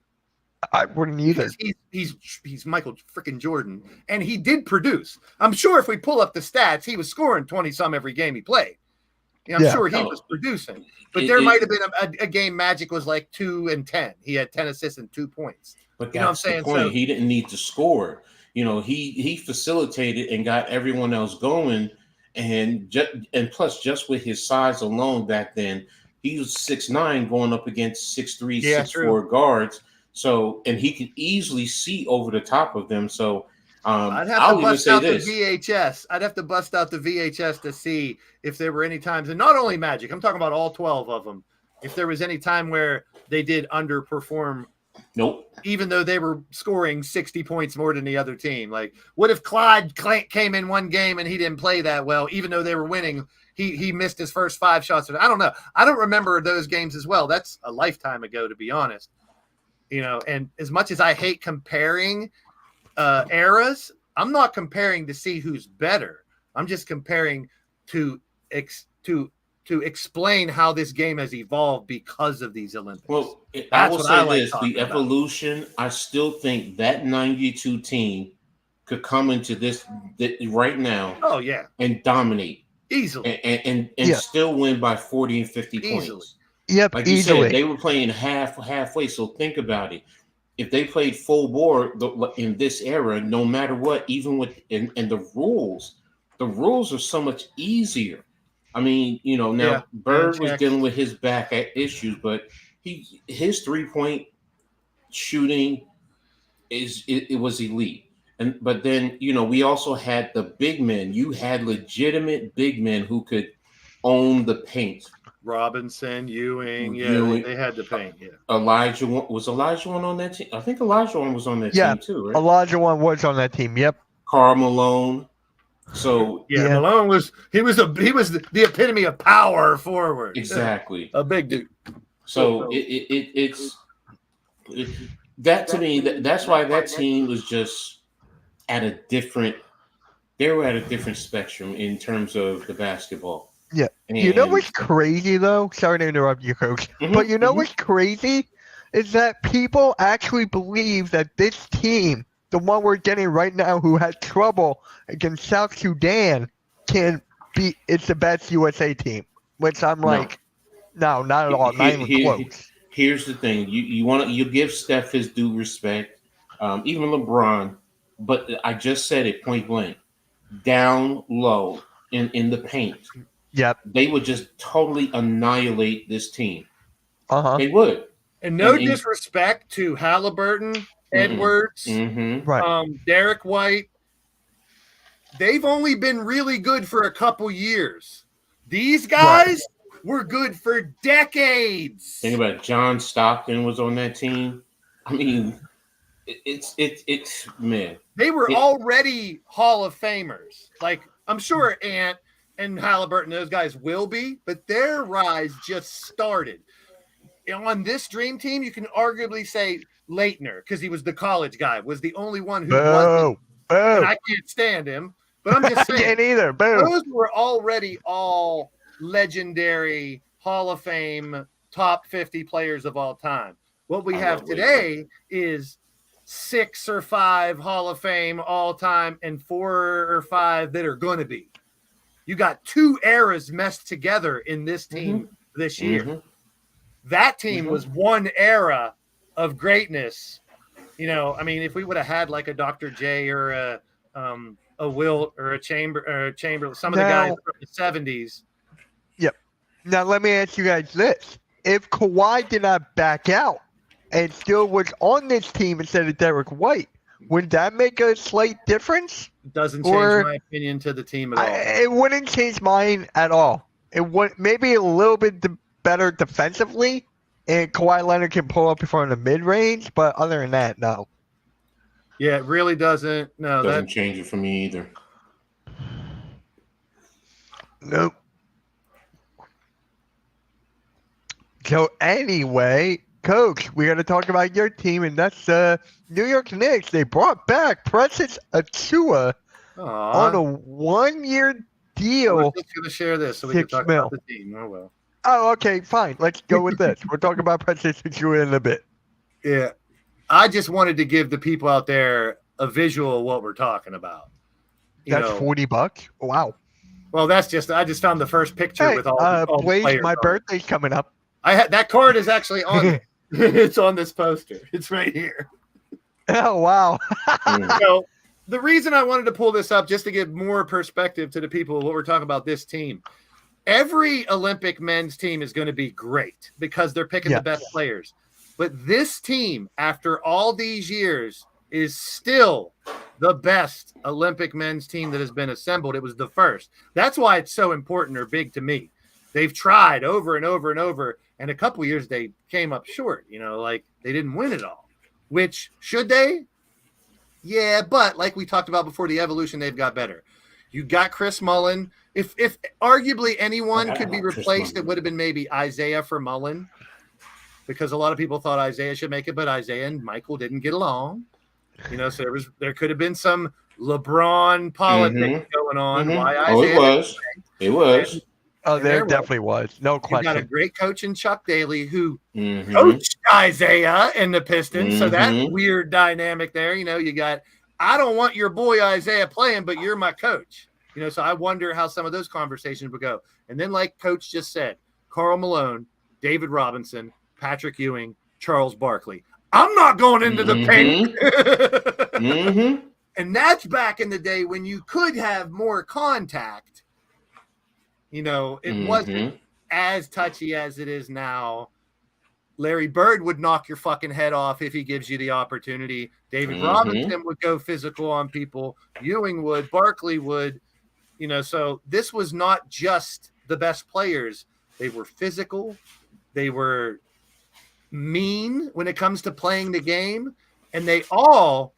Speaker 1: I wouldn't either.
Speaker 3: He's Michael freaking Jordan, and he did produce. I'm sure if we pull up the stats, he was scoring 20 some every game he played. I'm
Speaker 1: Yeah.
Speaker 3: sure he
Speaker 7: No.
Speaker 3: was producing, but
Speaker 7: It-
Speaker 3: there
Speaker 7: it-
Speaker 3: might have been a game Magic was like 2-10. He had 10 assists and 2 points.
Speaker 7: But
Speaker 3: You know what I'm
Speaker 7: that's the
Speaker 3: saying?
Speaker 7: point.
Speaker 3: So
Speaker 7: He didn't need to score. He facilitated and got everyone else going, and plus just with his size alone back then, he was 6'9", going up against 6'3",
Speaker 3: Yeah,
Speaker 7: 6'4" guards. So, and he could easily see over the top of them. So,
Speaker 3: I'd have
Speaker 7: I'll
Speaker 3: to
Speaker 7: even
Speaker 3: bust
Speaker 7: say
Speaker 3: out
Speaker 7: this.
Speaker 3: the VHS. I'd have to bust out the VHS to see if there were any times, and not only Magic, I'm talking about all 12 of them. If there was any time where they did underperform,
Speaker 7: Nope.
Speaker 3: even though they were scoring 60 points more than the other team. Like, what if Clyde came in one game and he didn't play that well, even though they were winning? He missed his first 5 shots. I don't know. I don't remember those games as well. That's a lifetime ago, to be honest. And as much as I hate comparing eras, I'm not comparing to see who's better. I'm just comparing to explain how this game has evolved because of these Olympics.
Speaker 7: Well, I
Speaker 3: That's
Speaker 7: will
Speaker 3: what
Speaker 7: say
Speaker 3: I like
Speaker 7: this:
Speaker 3: talking
Speaker 7: the
Speaker 3: about.
Speaker 7: evolution. I still think that '92 team could come into this right now
Speaker 3: Oh yeah,
Speaker 7: and dominate
Speaker 3: easily.
Speaker 7: and
Speaker 1: Yeah.
Speaker 7: still win by 40 and 50
Speaker 3: Easily.
Speaker 7: points.
Speaker 1: Yep,
Speaker 7: Like you
Speaker 1: easily.
Speaker 7: said, they were playing halfway. So think about it. If they played full bore in this era, no matter what, even with and the rules are so much easier. I mean, now
Speaker 3: Yeah,
Speaker 7: Bird was
Speaker 3: checks.
Speaker 7: dealing with his back issues, but his 3-point shooting it was elite. But then we also had the big men. You had legitimate big men who could own the paint.
Speaker 3: Robinson, Ewing, yeah,
Speaker 7: Ewing.
Speaker 3: They had the paint. Yeah,
Speaker 7: Elijah one on that team? I think Elijah one was on that
Speaker 1: Yeah,
Speaker 7: team too, right?
Speaker 1: Elijah one was on that team. Yep.
Speaker 7: Karl Malone. So
Speaker 3: yeah.
Speaker 1: Yeah.
Speaker 3: Malone was the epitome of power forward.
Speaker 7: exactly.
Speaker 3: A big dude.
Speaker 7: So it's that to me. That's why that team was just at a different. They were at a different spectrum in terms of the basketball.
Speaker 1: Yeah.
Speaker 7: And,
Speaker 1: You know what's crazy though? Sorry to interrupt you, Coach. But you know what's crazy is that people actually believe that this team, the one we're getting right now, who had trouble against South Sudan, it's the best USA team. Which I'm like, no, not at all, not even close.
Speaker 7: Here's the thing: you give Steph his due respect, even LeBron, but I just said it point blank, down low in the paint.
Speaker 1: Yep.
Speaker 7: They would just totally annihilate this team.
Speaker 1: Uh-huh.
Speaker 7: They would.
Speaker 3: And no disrespect to Halliburton, Edwards,
Speaker 1: Right.
Speaker 3: Derek White. They've only been really good for a couple years. These guys were good for decades.
Speaker 7: Think about it. John Stockton was on that team. I mean, it's man.
Speaker 3: They were already Hall of Famers. Like, I'm sure Ant and Halliburton, those guys will be, but their rise just started. On this dream team, you can arguably say Leitner, because he was the college guy, was the only one who wasn't. And I can't stand him, but I'm just saying.
Speaker 1: I can't either. Boo.
Speaker 3: Those were already all legendary Hall of Fame top 50 players of all time. What we have today is 6 or 5 Hall of Fame all time and 4 or 5 that are going to be. You got 2 eras messed together in this team this year. That team was one era of greatness. I mean, if we would have had like a Dr. J or a Wilt or a Chamberlain, some of the guys from the 70s.
Speaker 1: Yep. Now let me ask you guys this: if Kawhi did not back out and still was on this team instead of Derek White, would that make a slight difference?
Speaker 3: It doesn't change my opinion to the team at all.
Speaker 1: It wouldn't change mine at all. It would maybe a little bit better defensively, and Kawhi Leonard can pull up from the mid-range, but other than that, no.
Speaker 3: Yeah, it really doesn't. No,
Speaker 7: Doesn't change it for me either.
Speaker 1: Nope. So anyway, Coach, we got to talk about your team, and that's New York Knicks. They brought back Precious Achiuwa on a 1-year deal.
Speaker 3: I was just going to share this so we can talk about the team. Oh, well.
Speaker 1: Oh, okay, fine. Let's go with this. We'll talk about Precious Achiuwa in a bit.
Speaker 3: Yeah. I just wanted to give the people out there a visual of what we're talking about.
Speaker 1: That's $40. Wow.
Speaker 3: Well, I just found the first picture
Speaker 1: Hey,
Speaker 3: with all the
Speaker 1: Blaze,
Speaker 3: players
Speaker 1: my
Speaker 3: on it.
Speaker 1: birthday's coming up.
Speaker 3: I had that card is actually on there. It's on this poster. It's right here.
Speaker 1: Oh wow.
Speaker 3: So the reason I wanted to pull this up just to give more perspective to the people what we're talking about this team. Every Olympic men's team is going to be great because they're picking the best players. But this team, after all these years, is still the best Olympic men's team that has been assembled. It was the first. That's why it's so important or big to me. They've tried over and over and over, and a couple years they came up short. Like they didn't win it all. Which, should they? Yeah, but like we talked about before, the evolution, they've got better. You got Chris Mullen. If arguably anyone could be replaced, it would have been maybe Isaiah for Mullen, because a lot of people thought Isaiah should make it, but Isaiah and Michael didn't get along. So there could have been some LeBron politics going on. Why Isaiah?
Speaker 7: It was.
Speaker 1: Oh, there definitely was. No question.
Speaker 3: You got a great coach in Chuck Daly who coached Isaiah and the Pistons. So that weird dynamic there. You got, I don't want your boy Isaiah playing, but you're my coach. So I wonder how some of those conversations would go. And then, like Coach just said, Karl Malone, David Robinson, Patrick Ewing, Charles Barkley. I'm not going into the paint. And that's back in the day when you could have more contact. It wasn't as touchy as it is now. Larry Bird would knock your fucking head off if he gives you the opportunity. David Robinson would go physical on people. Ewing would. Barkley would. So this was not just the best players. They were physical. They were mean when it comes to playing the game. And they all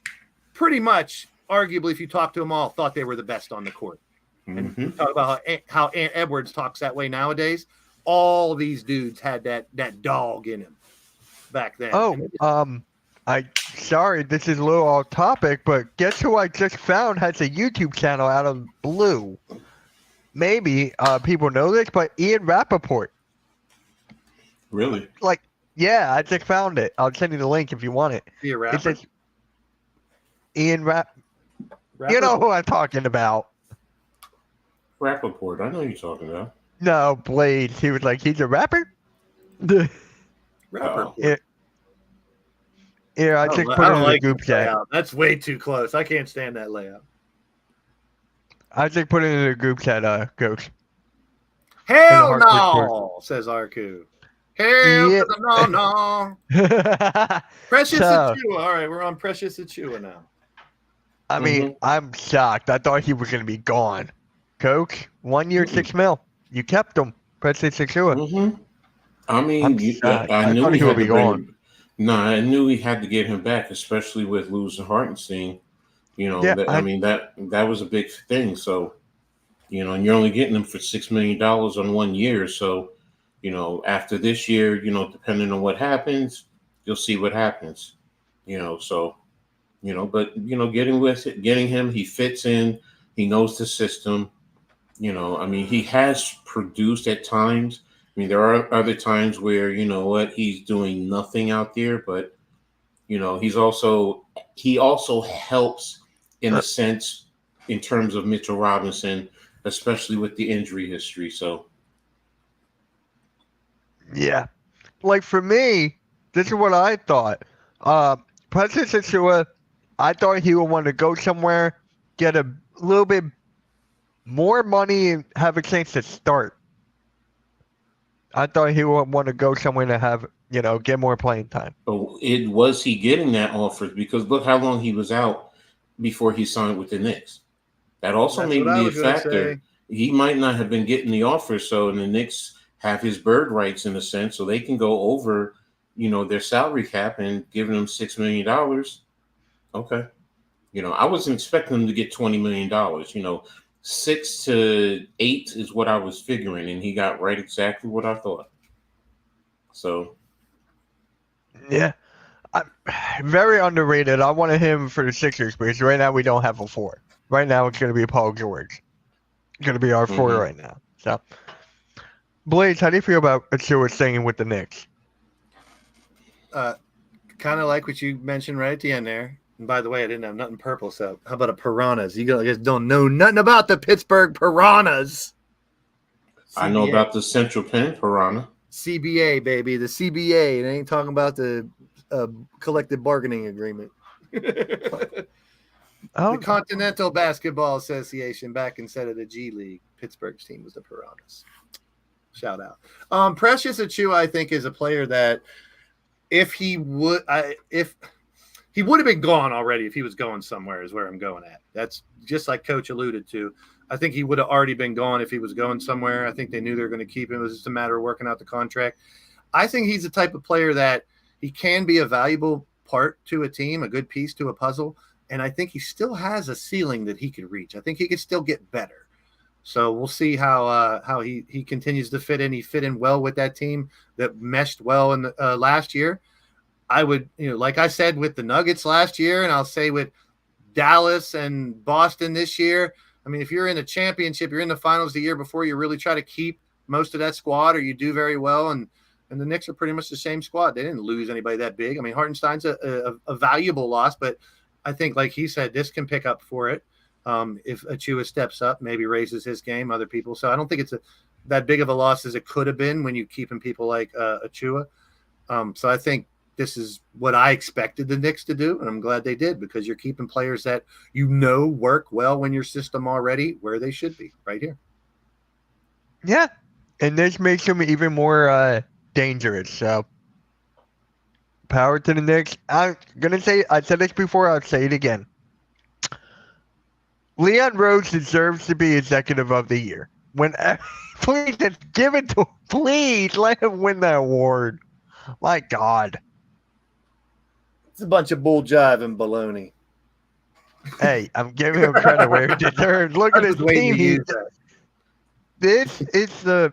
Speaker 3: pretty much, arguably, if you talk to them all, thought they were the best on the court. And we talk about how Ant Edwards talks that way nowadays. All these dudes had that dog in him back then.
Speaker 1: Sorry, this is a little off topic, but guess who I just found has a YouTube channel out of blue? Maybe people know this, but Ian Rappaport.
Speaker 7: Really?
Speaker 1: Yeah, I just found it. I'll send you the link if you want it.
Speaker 3: Be a rapper?
Speaker 1: It says Ian You know who I'm talking about.
Speaker 7: Rappaport, I know who you're talking about.
Speaker 1: No, Blade. He was like, he's a rapper?
Speaker 3: Rapper.
Speaker 1: Yeah, I just put it in the group chat.
Speaker 3: That's way too close. I can't stand that layout.
Speaker 1: I just put it in the group chat, Coach.
Speaker 3: Hell no, says Arku. Hell no. Precious Achua. All right, we're on Precious Achua now.
Speaker 1: I mean, I'm shocked. I thought he was going to be gone. Coach, 1 year, $6 million. You kept him. Precious Achua.
Speaker 7: I mean, I knew he would be gone. No, I knew he had to get him back, especially with losing Hartenstein. That was a big thing. So, and you're only getting him for $6 million on 1 year. So, after this year, depending on what happens, you'll see what happens. Getting him, he fits in, he knows the system. He has produced at times. There are other times where, he's doing nothing out there, but, he also helps in a sense in terms of Mitchell Robinson, especially with the injury history. So.
Speaker 1: Yeah. Like for me, this is what I thought. Precious Achua, I thought he would want to go somewhere, get a little bit more money and have a chance to start. I thought he would want to go somewhere to have, get more playing time.
Speaker 7: Was he getting that offer? Because look how long he was out before he signed with the Knicks. That also may be a factor. He might not have been getting the offer, so the Knicks have his bird rights in a sense, so they can go over, their salary cap and giving him $6 million. Okay. I wasn't expecting him to get $20 million. 6 to 8 is what I was figuring, and he got right exactly what I thought. So,
Speaker 1: yeah, I'm very underrated. I wanted him for the Sixers because right now we don't have a 4. Right now it's going to be Paul George. It's going to be our 4 right now. So, Blaze, how do you feel about Achua staying with the Knicks?
Speaker 3: Kind of like what you mentioned right at the end there. And by the way, I didn't have nothing purple, so how about a Piranhas? You guys don't know nothing about the Pittsburgh Piranhas.
Speaker 7: I know
Speaker 3: CBA.
Speaker 7: about the Central Penn Piranha.
Speaker 3: CBA, baby, the CBA. It ain't talking about the collective bargaining agreement.
Speaker 1: Oh,
Speaker 3: The Continental Basketball Association back instead of the G League. Pittsburgh's team was the Piranhas. Shout out. Precious Achua, I think, is a player that if he would have been gone already if he was going somewhere is where I'm going at. That's just like Coach alluded to. I think he would have already been gone if he was going somewhere. I think they knew they were going to keep him. It was just a matter of working out the contract. I think he's the type of player that he can be a valuable part to a team, a good piece to a puzzle. And I think he still has a ceiling that he could reach. I think he could still get better. So we'll see how he continues to fit in. He fit in well with that team that meshed well in the, last year. I would, like I said with the Nuggets last year, and I'll say with Dallas and Boston this year, I mean, if you're in a championship, you're in the finals the year before, you really try to keep most of that squad, or you do very well. And the Knicks are pretty much the same squad. They didn't lose anybody that big. I mean, Hartenstein's a valuable loss, but I think, like he said, this can pick up for it. If Achua steps up, maybe raises his game, other people. So I don't think it's that big of a loss as it could have been when you keeping people like Achua. So I think this is what I expected the Knicks to do, and I'm glad they did, because you're keeping players that work well in your system already where they should be, right here.
Speaker 1: yeah. And this makes him even more dangerous. So power to the Knicks. I'm going to say, I said this before, I'll say it again. Leon Rose deserves to be Executive of the Year. Please just give it to him. Please let him win that award. My God.
Speaker 3: It's a bunch of bull jive and baloney.
Speaker 1: Hey, I'm giving him credit where he deserves. Look at his team. This is the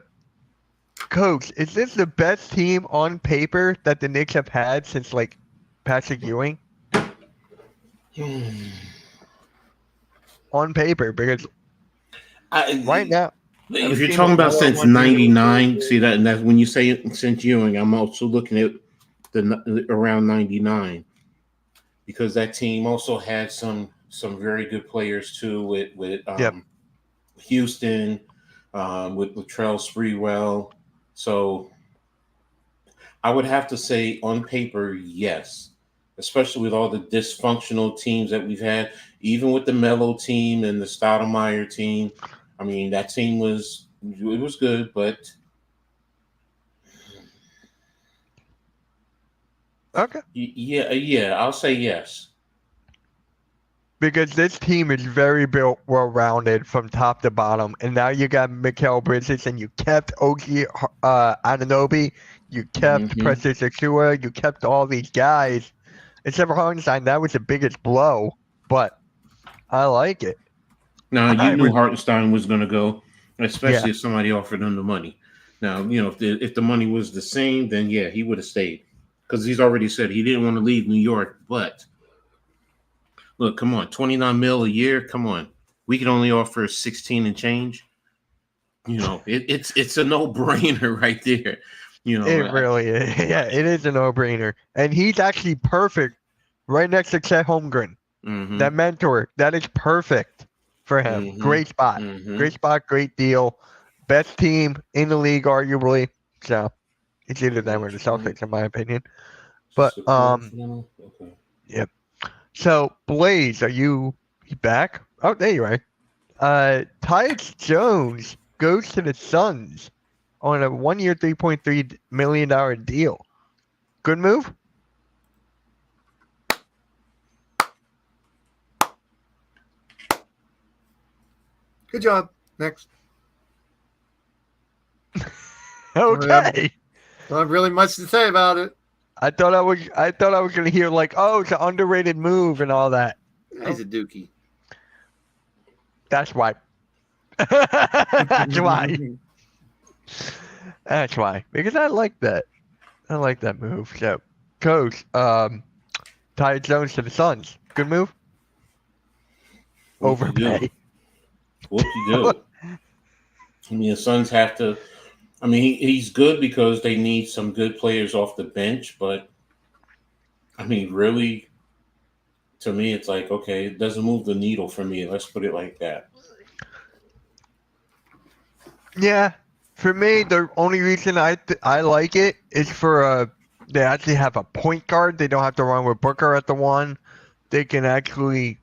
Speaker 1: coach. Is this the best team on paper that the Knicks have had since like Patrick Ewing? On paper, because right now,
Speaker 7: if you're talking about since '99, see that, and that's when you say it since Ewing, I'm also looking at the around '99, because that team also had some very good players too, with Houston, with Latrell Sprewell. So I would have to say on paper, yes, especially with all the dysfunctional teams that we've had, even with the Melo team and the Stoudemire team. I mean, that team was good, but
Speaker 1: okay.
Speaker 7: Yeah, I'll say yes.
Speaker 1: Because this team is very well-rounded from top to bottom, and now you got Mikal Bridges, and you kept OG Anunoby, you kept Precious Achua, you kept all these guys. Except for Hartenstein, that was the biggest blow, but I like it.
Speaker 7: Now, you knew Hartenstein was going to go, especially if somebody offered him the money. Now, if the money was the same, then yeah, he would have stayed, because he's already said he didn't want to leave New York. But look, come on, $29 million a year. Come on, we can only offer 16 and change. It's a no-brainer right there.
Speaker 1: It really is. Yeah, it is a no-brainer, and he's actually perfect right next to Chet Holmgren. That mentor, that is perfect for him. Great spot. Great spot, great deal. Best team in the league, arguably. So it's either them or the Celtics, in my opinion. But yep. So Blaze, are you back? Oh, there you are. Tyus Jones goes to the Suns on a 1-year, $3.3 million deal. Good move?
Speaker 3: Good job. Next.
Speaker 1: Okay.
Speaker 3: Don't have really much to say about it.
Speaker 1: I thought I was gonna hear like, oh, it's an underrated move and all that.
Speaker 3: He's a dookie.
Speaker 1: That's why. That's why. That's why. Because I like that. I like that move. So, Coach, Tyus Jones to the Suns. Good move? Overpay.
Speaker 7: What you do? I mean, the Suns have to. I mean, he's good because they need some good players off the bench, but I mean, really, to me, it's like, okay, it doesn't move the needle for me. Let's put it like that.
Speaker 1: Yeah, for me, the only reason I like it is for they actually have a point guard. They don't have to run with Booker at the one. They can actually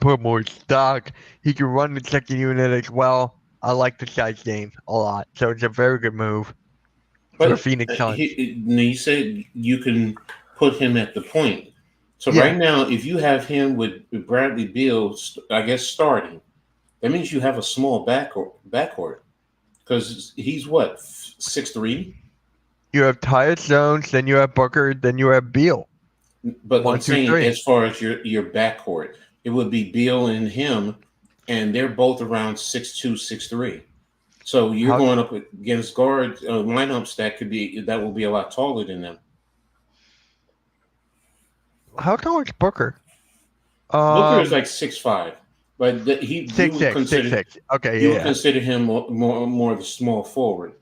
Speaker 1: put more stock. He can run the second unit as well. I like the size game a lot, so it's a very good move for
Speaker 7: But
Speaker 1: Phoenix Suns.
Speaker 7: you said you can put him at the point. So
Speaker 1: Yeah.
Speaker 7: right now, if you have him with Bradley Beal, I guess starting, that means you have a small backcourt because he's what 6'3".
Speaker 1: You have Tyus Jones, then you have Booker, then you have Beal.
Speaker 7: But
Speaker 1: 1,
Speaker 7: I'm
Speaker 1: 2,
Speaker 7: saying
Speaker 1: 3.
Speaker 7: as far as your backcourt, it would be Beal and him, and they're both around 6'2", 6'3". So you're going up against guard lineups that will be a lot taller than them.
Speaker 1: How tall is Booker?
Speaker 7: Booker is like 6'5", but you would consider
Speaker 1: 6'6". Okay,
Speaker 7: you
Speaker 1: yeah.
Speaker 7: would consider him more of a small forward.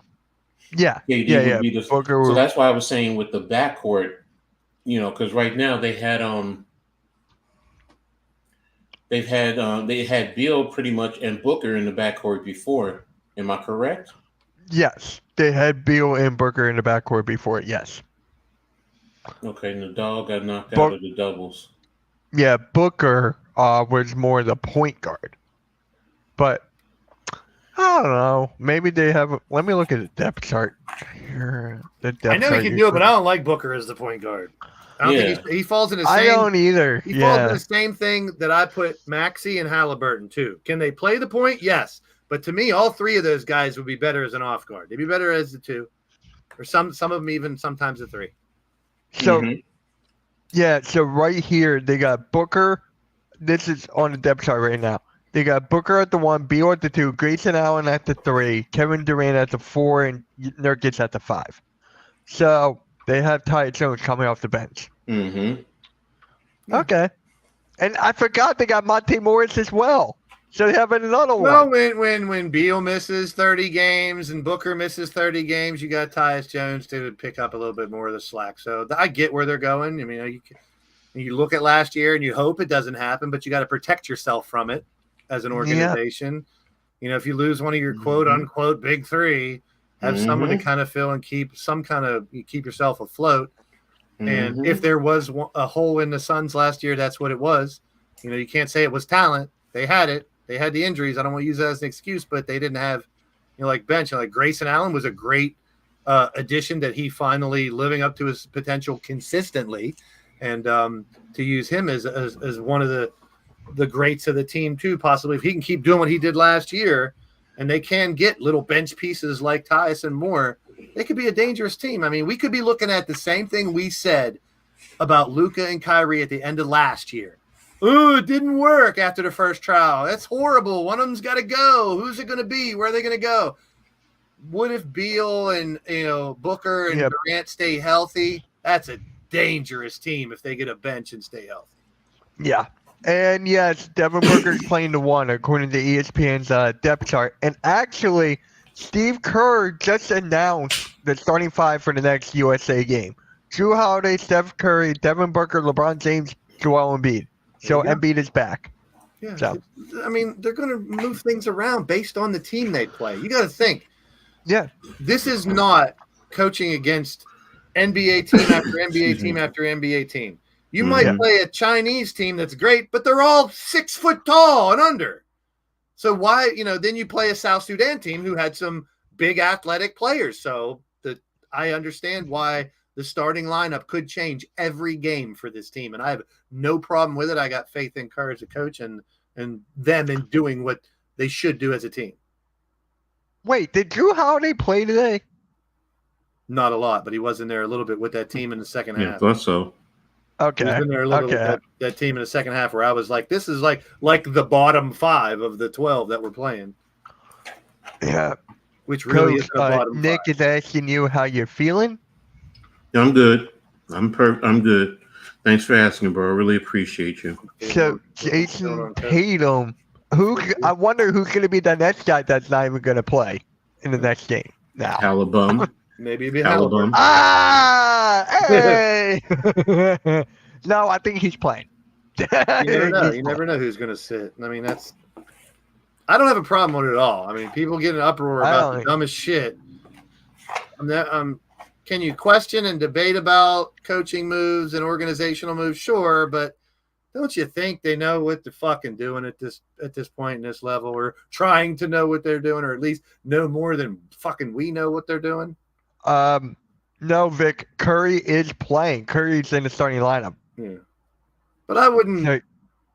Speaker 1: Yeah,
Speaker 7: KD
Speaker 1: yeah,
Speaker 7: would
Speaker 1: yeah.
Speaker 7: be so that's why I was saying with the backcourt, because right now they had Beal pretty much and Booker in the backcourt before. Am I correct?
Speaker 1: Yes, they had Beal and Booker in the backcourt before. Yes.
Speaker 7: Okay, and the dog got knocked out of the doubles.
Speaker 1: Yeah, Booker was more the point guard, but I don't know. Maybe they have. Let me look at the depth chart here.
Speaker 3: I know he can do it, but I don't like Booker as the point guard. I don't think he falls in the same.
Speaker 1: I don't either.
Speaker 3: He falls in the same thing that I put Maxey and Halliburton too. Can they play the point? Yes, but to me, all three of those guys would be better as an off guard. They'd be better as the two, or some of them even sometimes the three.
Speaker 1: So, yeah. So right here they got Booker. This is on the depth chart right now. They got Booker at the 1, Beal at the 2, Grayson Allen at the 3, Kevin Durant at the 4, and Nurkic at the 5. So they have Tyus Jones coming off the bench.
Speaker 7: Mm-hmm.
Speaker 1: Okay. And I forgot they got Monte Morris as well. So they have another one.
Speaker 3: Well, when Beal misses 30 games and Booker misses 30 games, you got Tyus Jones to pick up a little bit more of the slack. So I get where they're going. I mean, you look at last year and you hope it doesn't happen, but you got to protect yourself from it as an organization. Yeah. If you lose one of your quote unquote big three, have someone to kind of fill and keep yourself afloat. And if there was a hole in the Suns last year, that's what it was. You can't say it was talent. They had it. They had the injuries. I don't want to use that as an excuse, but they didn't have, like bench. Like Grayson Allen was a great addition that he finally living up to his potential consistently, and to use him as one of the greats of the team too. Possibly if he can keep doing what he did last year, and they can get little bench pieces like Tyus and more, they could be a dangerous team. I mean, we could be looking at the same thing we said about Luka and Kyrie at the end of last year. Ooh, it didn't work after the first trial. That's horrible. One of them's got to go. Who's it going to be? Where are they going to go? What if Beal and Booker and Durant stay healthy? That's a dangerous team if they get a bench and stay healthy.
Speaker 1: Yeah. And yes, Devin Booker's playing the 1 according to ESPN's depth chart. And actually, Steve Kerr just announced the starting 5 for the next USA game. Drew Holiday, Steph Curry, Devin Booker, LeBron James, Joel Embiid. So Embiid is back.
Speaker 3: Yeah. So. I mean, they're going to move things around based on the team they play. You got to think.
Speaker 1: Yeah.
Speaker 3: This is not coaching against NBA team after NBA team after NBA team. You might play a Chinese team that's great, but they're all 6 foot tall and under. So why, then you play a South Sudan team who had some big athletic players. So I understand why the starting lineup could change every game for this team. And I have no problem with it. I got faith in Kerr as a coach and them in doing what they should do as a team.
Speaker 1: Wait, did Drew Holiday play today?
Speaker 3: Not a lot, but he was in there a little bit with that team in the second half.
Speaker 7: I thought so.
Speaker 1: Okay.
Speaker 3: He was in there a little bit with that team in the second half where I was like, this is like the bottom 5 of the 12 that we're playing.
Speaker 1: Yeah.
Speaker 3: Which really
Speaker 1: Coach,
Speaker 3: is the bottom
Speaker 1: Nick
Speaker 3: 5.
Speaker 1: is asking you how you're feeling.
Speaker 7: I'm good. I'm good. Thanks for asking, bro. I really appreciate you.
Speaker 1: So Jason Tatum, I wonder who's going to be the next guy that's not even going to play in the next game now.
Speaker 7: Halliburton.
Speaker 3: Maybe it'd be Halliburton.
Speaker 1: Hey! No, I think he's playing.
Speaker 3: You never know. You never know who's going to sit. I mean, I don't have a problem with it at all. I mean, people get an uproar about the dumbest shit. Can you question and debate about coaching moves and organizational moves? Sure, but don't you think they know what they're fucking doing at this point in this level, or trying to know what they're doing, or at least know more than fucking we know what they're doing?
Speaker 1: No, Vic. Curry is playing. Curry's in the starting lineup.
Speaker 3: Yeah, but I wouldn't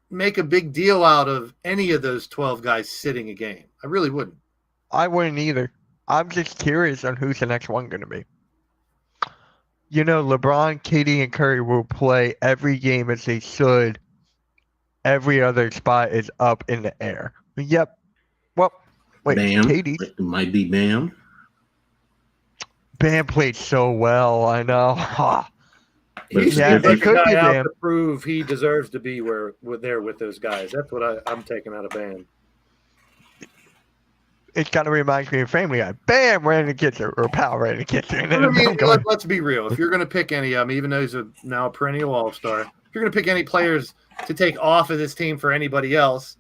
Speaker 3: make a big deal out of any of those 12 guys sitting a game. I really wouldn't.
Speaker 1: I wouldn't either. I'm just curious on who's the next one going to be. You know, LeBron, KD, and Curry will play every game as they should. Every other spot is up in the air. Yep. Well, wait,
Speaker 7: Bam.
Speaker 1: KD.
Speaker 7: It might be Bam.
Speaker 1: Bam played so well. I know.
Speaker 3: He's
Speaker 1: it could be
Speaker 3: out
Speaker 1: Bam.
Speaker 3: to prove he deserves to be there with those guys. That's what I'm taking out of Bam.
Speaker 1: It kind of reminds me of Family Guy. Bam, right in the kitchen, or Pal right in the kitchen.
Speaker 3: I mean, let's be real. If you're going to pick any of them, even though he's now a perennial all-star, if you're going to pick any players to take off of this team for anybody else,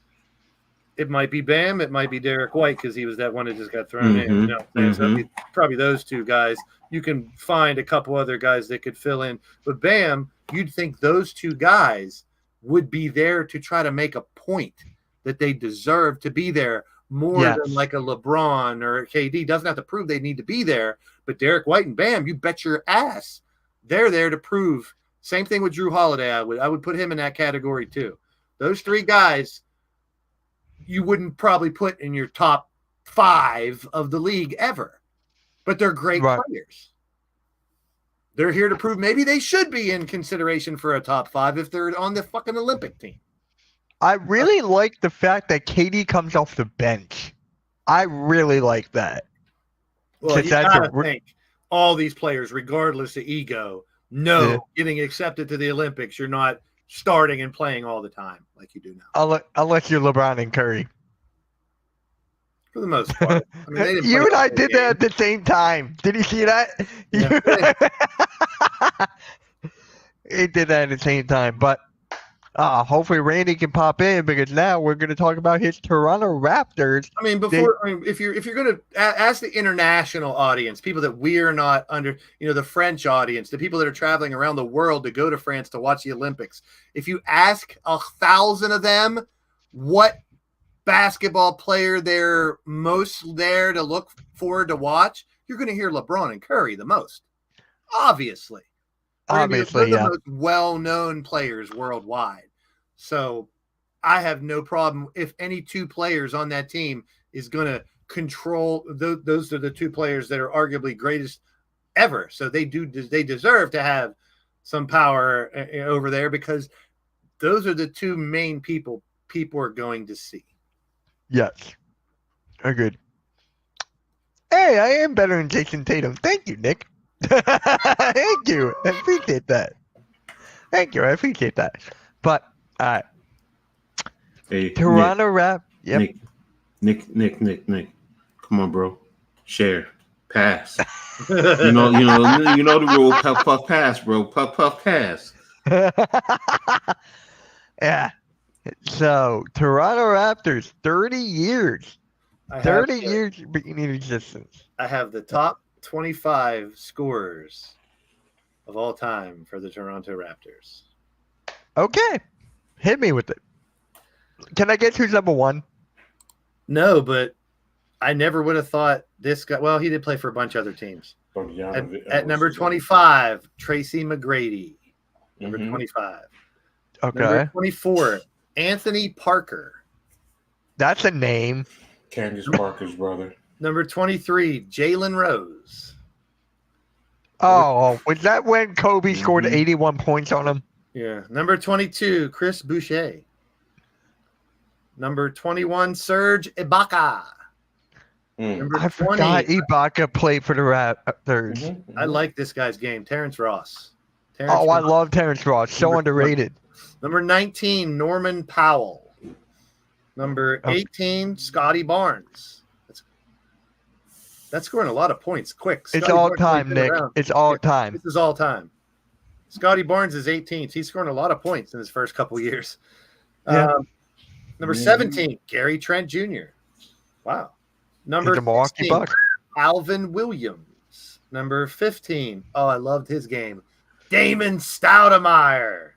Speaker 3: it might be Bam, it might be Derek White, because he was that one that just got thrown in. You know, so probably those two guys. You can find a couple other guys that could fill in, but Bam, you'd think those two guys would be there to try to make a point that they deserve to be there more than like a LeBron or a KD. Doesn't have to prove they need to be there, but Derek White and Bam, you bet your ass they're there to prove. Same thing with Drew Holiday. I would put him in that category too. Those three guys you wouldn't probably put in your top 5 of the league ever, but they're great players. They're here to prove maybe they should be in consideration for a top 5 if they're on the fucking Olympic team.
Speaker 1: I really like the fact that KD comes off the bench. I really like that.
Speaker 3: Well, you gotta think all these players, regardless of ego, know getting accepted to the Olympics, you're not starting and playing all the time like you do now.
Speaker 1: Unless you're LeBron and Curry.
Speaker 3: For the most part. I mean,
Speaker 1: you and I did that at the same time. Did you see that?
Speaker 3: Yeah.
Speaker 1: He did that at the same time. But hopefully Randy can pop in, because now we're going to talk about his Toronto Raptors.
Speaker 3: I mean, if you're going to ask the international audience, people that we're not under, the French audience, the people that are traveling around the world to go to France to watch the Olympics, if you ask 1,000 of them what basketball player they're most there to look forward to watch, you're going to hear LeBron and Curry the most. Obviously, they're the most well-known players worldwide. So I have no problem if any 2 players on that team is going to control. Those are the 2 players that are arguably greatest ever. So they deserve to have some power over there, because those are the 2 main people are going to see.
Speaker 1: Yes. Agreed. Hey, I am better than Jason Tatum. Thank you, Nick. Thank you. I appreciate that. Thank you. I appreciate that. But, all right.
Speaker 7: Hey,
Speaker 1: Toronto Rap. Yep.
Speaker 7: Nick. Come on, bro. Share. Pass. you know the rule. Puff, puff, pass, bro. Puff, puff, pass.
Speaker 1: Yeah. So, Toronto Raptors, 30 years. 30 years in existence.
Speaker 3: I have the top 25 scorers of all time for the Toronto Raptors.
Speaker 1: Okay. Hit me with it. Can I guess who's number 1?
Speaker 3: No, but I never would have thought this guy. Well, he did play for a bunch of other teams. At number 25, Tracy McGrady. Number 25.
Speaker 1: Okay.
Speaker 3: Number 24, Anthony Parker.
Speaker 1: That's a name.
Speaker 7: Candace Parker's brother.
Speaker 3: Number 23, Jalen Rose.
Speaker 1: Oh, was that when Kobe scored 81 points on him?
Speaker 3: Yeah. Number 22, Chris Boucher. Number 21, Serge Ibaka. Number
Speaker 1: I forgot Ibaka played for the Raptors.
Speaker 3: I like this guy's game. Terrence Ross.
Speaker 1: I love Terrence Ross. So underrated.
Speaker 3: Number 19, Norman Powell. Number 18, Scotty Barnes. That's scoring a lot of points quick.
Speaker 1: It's all time, Nick. It's all time.
Speaker 3: This is all time. Scotty Barnes is 18th. He's scoring a lot of points in his first couple years.
Speaker 1: Yeah.
Speaker 3: Number 17, Gary Trent Jr. Wow. Number
Speaker 1: The Milwaukee
Speaker 3: 16,
Speaker 1: Bucks.
Speaker 3: Alvin Williams. Number 15. Oh, I loved his game. Damon Stoudemire.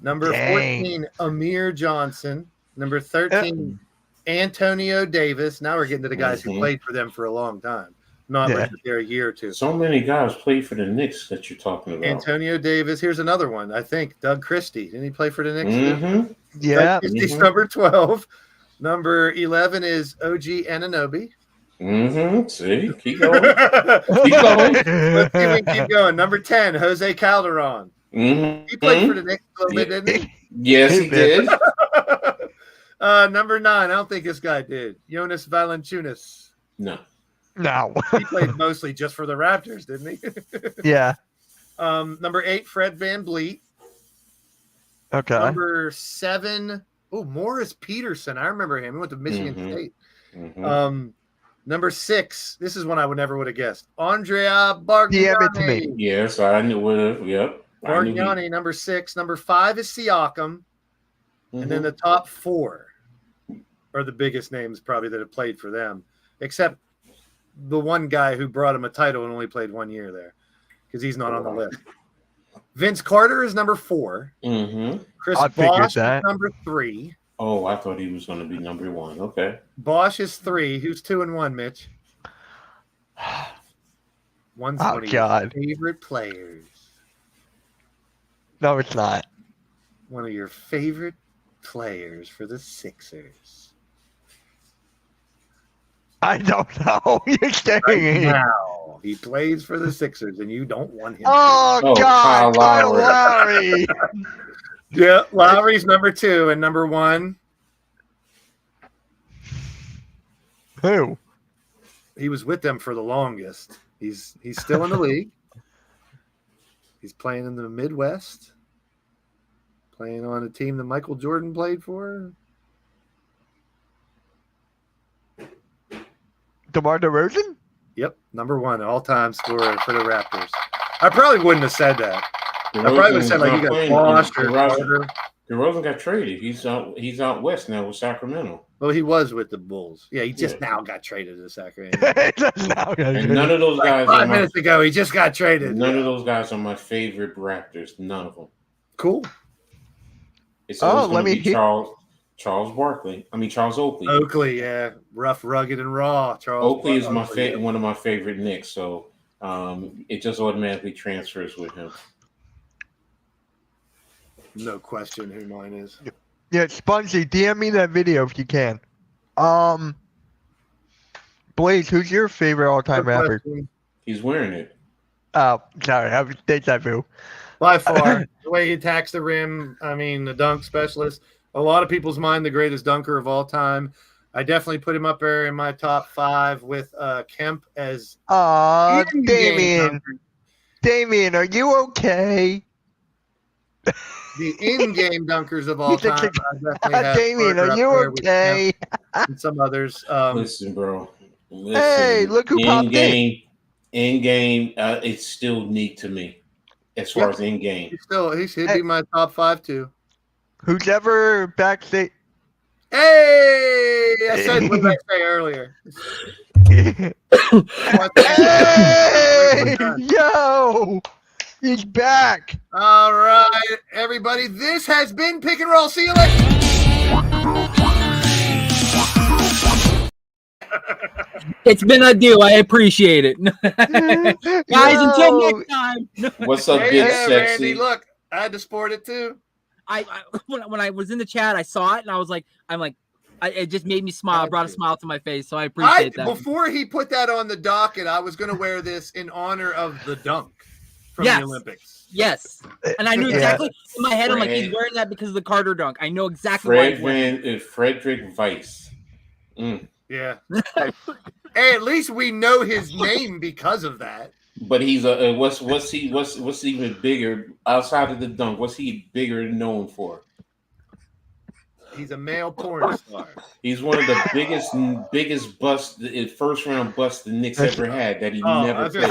Speaker 3: Number
Speaker 1: Dang.
Speaker 3: 14, Amir Johnson. Number 13, Antonio Davis. Now we're getting to the guys who played for them for a long time. Not like there a year or two.
Speaker 7: So many guys played for the Knicks that you're talking about.
Speaker 3: Antonio Davis. Here's another one. I think Doug Christie. Didn't he play for the Knicks?
Speaker 7: Mm-hmm.
Speaker 1: Yeah.
Speaker 3: Doug Christie's number 12. Number 11 is OG Anunoby.
Speaker 7: Mm-hmm. See, keep going. Keep going.
Speaker 3: Let's see if we can keep going. Number 10, Jose Calderon.
Speaker 7: Mm-hmm.
Speaker 3: He played for the Knicks a little bit, didn't he?
Speaker 7: Yes, he did.
Speaker 3: Number 9, I don't think this guy did. Jonas Valanciunas.
Speaker 7: No.
Speaker 1: No.
Speaker 3: He played mostly just for the Raptors, didn't he?
Speaker 1: Yeah.
Speaker 3: Number 8, Fred VanVleet.
Speaker 1: Okay.
Speaker 3: Number 7, Morris Peterson. I remember him. He went to Michigan State.
Speaker 7: Mm-hmm.
Speaker 3: Number 6, this is one I never would have guessed. Andrea Bargnani.
Speaker 1: DM it to me.
Speaker 7: Yes, I knew what. Yep.
Speaker 3: Bargnani, number 6. Number 5 is Siakam. And then the top 4 are the biggest names probably that have played for them, except the one guy who brought him a title and only played 1 year there because he's not on the list. Vince Carter is number 4.
Speaker 7: Mm-hmm.
Speaker 3: Chris
Speaker 1: I figured
Speaker 3: Bosh is
Speaker 1: that.
Speaker 3: number 3.
Speaker 7: Oh, I thought he was going to be number 1. Okay.
Speaker 3: Bosh is 3. Who's 2 and 1, Mitch? One's
Speaker 1: Oh,
Speaker 3: one of
Speaker 1: God.
Speaker 3: your favorite players.
Speaker 1: No, it's not.
Speaker 3: One of your favorite players for the Sixers.
Speaker 1: I don't know. You're saying
Speaker 3: Right
Speaker 1: it.
Speaker 3: now, he plays for the Sixers, and you don't want him.
Speaker 1: Oh,
Speaker 7: Oh,
Speaker 1: God.
Speaker 7: Kyle
Speaker 1: Kyle Lowry.
Speaker 3: Yeah, Lowry's number 2 and number 1.
Speaker 1: Who?
Speaker 3: He was with them for the longest. He's still in the league. He's playing in the Midwest. Playing on a team that Michael Jordan played for.
Speaker 1: DeMar DeRozan?
Speaker 3: Yep, number 1 all-time scorer for the Raptors. I probably wouldn't have said that. I probably would have said like you got washed or Carter.
Speaker 7: DeRozan got traded. He's out west now with Sacramento.
Speaker 3: Well, he was with the Bulls. Yeah, he just now got traded to Sacramento.
Speaker 7: And none of those guys.
Speaker 3: Like 5 minutes ago, he just got traded.
Speaker 7: None of those guys are my favorite Raptors. None of them.
Speaker 3: Cool.
Speaker 7: It's always
Speaker 1: let
Speaker 7: gonna
Speaker 1: me
Speaker 7: be Charles Oakley.
Speaker 3: Oakley, yeah, rough, rugged, and raw.
Speaker 7: Oakley is one of my favorite Knicks, so it just automatically transfers with him.
Speaker 3: No question who mine is.
Speaker 1: Yeah, Spongy, DM me that video if you can. Blaze, who's your favorite all-time
Speaker 3: No
Speaker 1: rapper?
Speaker 3: question.
Speaker 7: He's wearing it.
Speaker 1: Oh, sorry, I was deja vu.
Speaker 3: By far, the way he attacks the rim, I mean, the dunk specialist. A lot of people's mind, the greatest dunker of all time. I definitely put him up there in my top 5 with Kemp as
Speaker 1: Aw,
Speaker 3: in-game
Speaker 1: Damien.
Speaker 3: dunker.
Speaker 1: Damien, are you okay?
Speaker 3: The in-game dunkers of all time. I definitely have
Speaker 1: Damien,
Speaker 3: Carter
Speaker 1: are
Speaker 3: up
Speaker 1: you
Speaker 3: there with
Speaker 1: okay?
Speaker 3: Kemp and some others.
Speaker 7: Listen, bro.
Speaker 1: Hey, look who popped in.
Speaker 7: In game, it's still neat to me as far as in game.
Speaker 3: He'd be my top 5 too.
Speaker 1: Who's ever backstage?
Speaker 3: Hey, I said what did I say earlier?
Speaker 1: Hey, yo, he's back.
Speaker 3: All right, everybody. This has been Pick and Roll. See you later.
Speaker 11: It's been a deal. I appreciate it. Guys, until next time.
Speaker 7: What's up,
Speaker 3: Hey,
Speaker 7: Big
Speaker 3: yeah,
Speaker 7: Sexy?
Speaker 3: Randy, look, I had to sport it too.
Speaker 11: When I was in the chat, I saw it and I was like, it just made me smile. Brought a smile to my face, so I appreciate that.
Speaker 3: Before he put that on the docket, I was going to wear this in honor of the dunk from the Olympics.
Speaker 11: Yes, and I knew exactly in my head. I'm like, he's wearing that because of the Carter dunk. I know exactly why.
Speaker 7: Frederick Weiss.
Speaker 3: Yeah. Hey, at least we know his name because of that.
Speaker 7: But he's what's even bigger outside of the dunk? What's he bigger known for?
Speaker 3: He's a male porn star.
Speaker 7: He's one of the biggest bust, first round busts the Knicks ever had that he never played.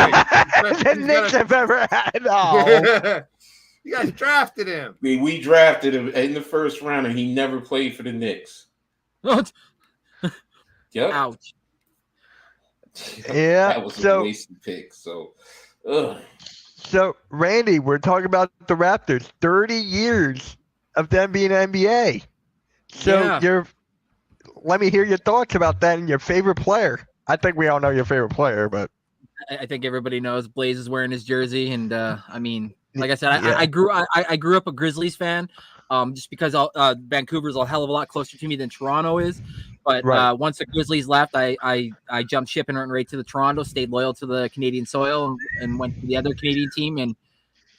Speaker 1: The Knicks have ever had. Oh.
Speaker 3: You guys drafted him.
Speaker 7: We drafted him in the first round, and he never played for the Knicks.
Speaker 11: What?
Speaker 7: Yep.
Speaker 11: Ouch.
Speaker 1: Yeah.
Speaker 7: That was a wasted pick. So,
Speaker 1: So, Randy, we're talking about the Raptors. 30 years of them being NBA. So, let me hear your thoughts about that and your favorite player. I think we all know your favorite player, but
Speaker 11: I think everybody knows Blaze is wearing his jersey, and I mean, like I said, I grew up a Grizzlies fan, just because Vancouver's a hell of a lot closer to me than Toronto is. But once the Grizzlies left, I jumped ship and went right to the Toronto, stayed loyal to the Canadian soil, and went to the other Canadian team. And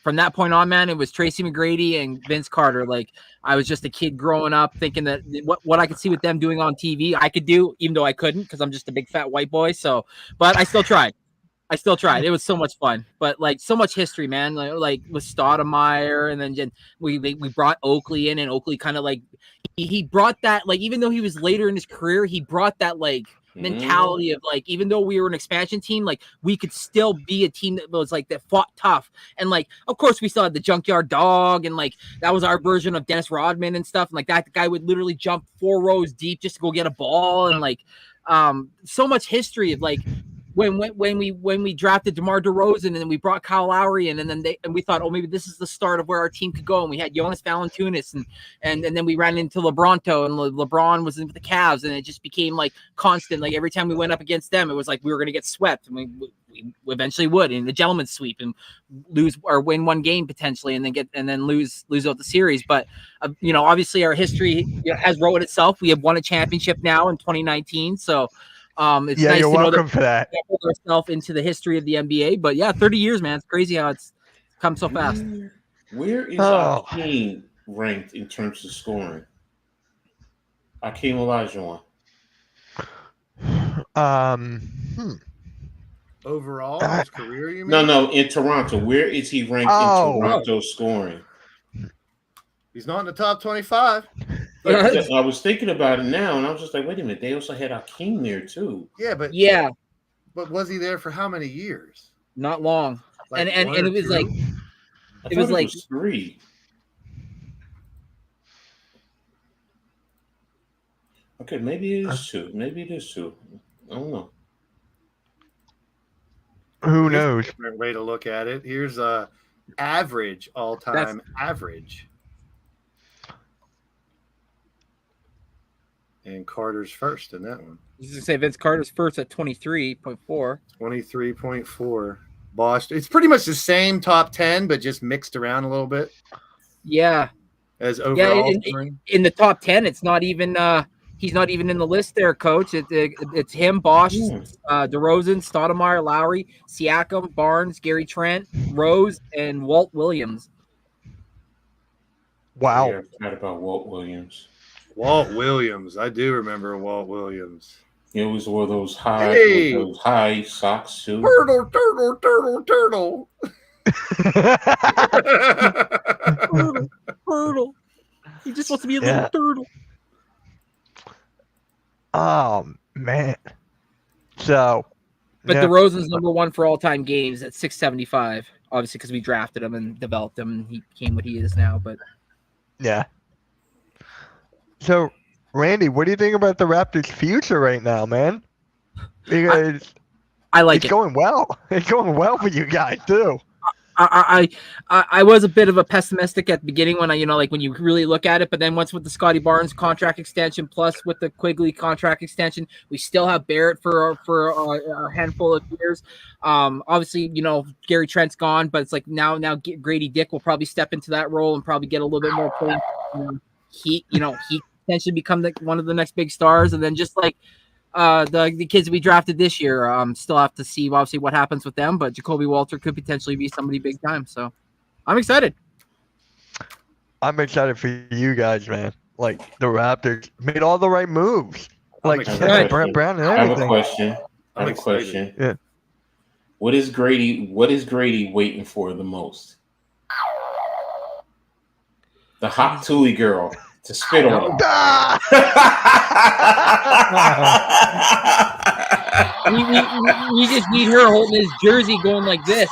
Speaker 11: from that point on, man, it was Tracy McGrady and Vince Carter. Like, I was just a kid growing up thinking that what I could see with them doing on TV, I could do, even though I couldn't because I'm just a big fat white boy. So, but I still tried. It was so much fun, but like so much history, man. Like with Stoudemire, and then we brought Oakley in, and Oakley kind of like he brought that, like, even though he was later in his career, he brought that like mentality of like, even though we were an expansion team, like we could still be a team that was like that fought tough. And like, of course, we still had the Junkyard Dog, and like that was our version of Dennis Rodman and stuff. And like that guy would literally jump 4 rows deep just to go get a ball, and like so much history of like. When we drafted DeMar DeRozan, and then we brought Kyle Lowry in, and then we thought, oh, maybe this is the start of where our team could go. And we had Jonas Valanciunas, and then we ran into LeBronto, and LeBron was in the Cavs, and it just became like constant. Like every time we went up against them, it was like we were going to get swept, and we eventually would in the gentleman's sweep and lose or win one game potentially, and then lose out the series. But obviously our history has wrote itself. We have won a championship now in 2019, so. It's nice
Speaker 1: you're
Speaker 11: to know
Speaker 1: welcome
Speaker 11: that
Speaker 1: for that.
Speaker 11: we put ourselves into the history of the NBA. But yeah, 30 years, man. It's crazy how it's come so fast.
Speaker 7: Where is Akeem ranked in terms of scoring? Akeem Olajuwon.
Speaker 3: Overall, his career, you
Speaker 7: No,
Speaker 3: mean?
Speaker 7: in Toronto. Where is he ranked in Toronto scoring?
Speaker 3: He's not in the top 25.
Speaker 7: I was thinking about it now, and I was just like, wait a minute. They also had Akeem there, too.
Speaker 3: Yeah. But was he there for how many years?
Speaker 11: Not long.
Speaker 3: Like
Speaker 11: and it was like...
Speaker 7: It was 3. Okay, maybe it is 2. I don't know.
Speaker 1: Who knows?
Speaker 3: A different way to look at it. Here's average all-time average. And Carter's first in that one.
Speaker 11: I was going to say Vince Carter's first at 23.4.
Speaker 3: 23.4. Boston. It's pretty much the same top 10, but just mixed around a little bit.
Speaker 11: Yeah.
Speaker 3: As overall.
Speaker 11: In the top 10, it's not even he's not even in the list there, Coach. It's him, Bosch, DeRozan, Stoudemire, Lowry, Siakam, Barnes, Gary Trent, Rose, and Walt Williams.
Speaker 1: Wow.
Speaker 7: Yeah, I forgot about Walt Williams.
Speaker 3: Walt Williams. I do remember Walt Williams.
Speaker 7: It was one of those high socks too.
Speaker 3: Turtle.
Speaker 11: Turtle. He just wants to be a little turtle.
Speaker 1: Oh man. So,
Speaker 11: but DeRozan's number 1 for all-time games at 675. Obviously, because we drafted him and developed him, and he became what he is now. But
Speaker 1: yeah. So, Randy, what do you think about the Raptors' future right now, man? Because
Speaker 11: I like it.
Speaker 1: It's going well. It's going well for you guys too.
Speaker 11: I was a bit of a pessimistic at the beginning when when you really look at it, but then once with the Scotty Barnes contract extension plus with the Quigley contract extension, we still have Barrett for a handful of years. Obviously, Gary Trent's gone, but it's like now Grady Dick will probably step into that role and probably get a little bit more play. He potentially become one of the next big stars, and then just like the kids we drafted this year, still have to see obviously what happens with them, but Jacoby Walter could potentially be somebody big time. So I'm excited.
Speaker 1: I'm excited for you guys, man. Like the Raptors made all the right moves. Like Brett Brown and everything.
Speaker 7: I have a question.
Speaker 1: Yeah.
Speaker 7: What is Grady waiting for the most? The hot Tui girl. to spit on.
Speaker 11: We just need her holding his jersey going like this.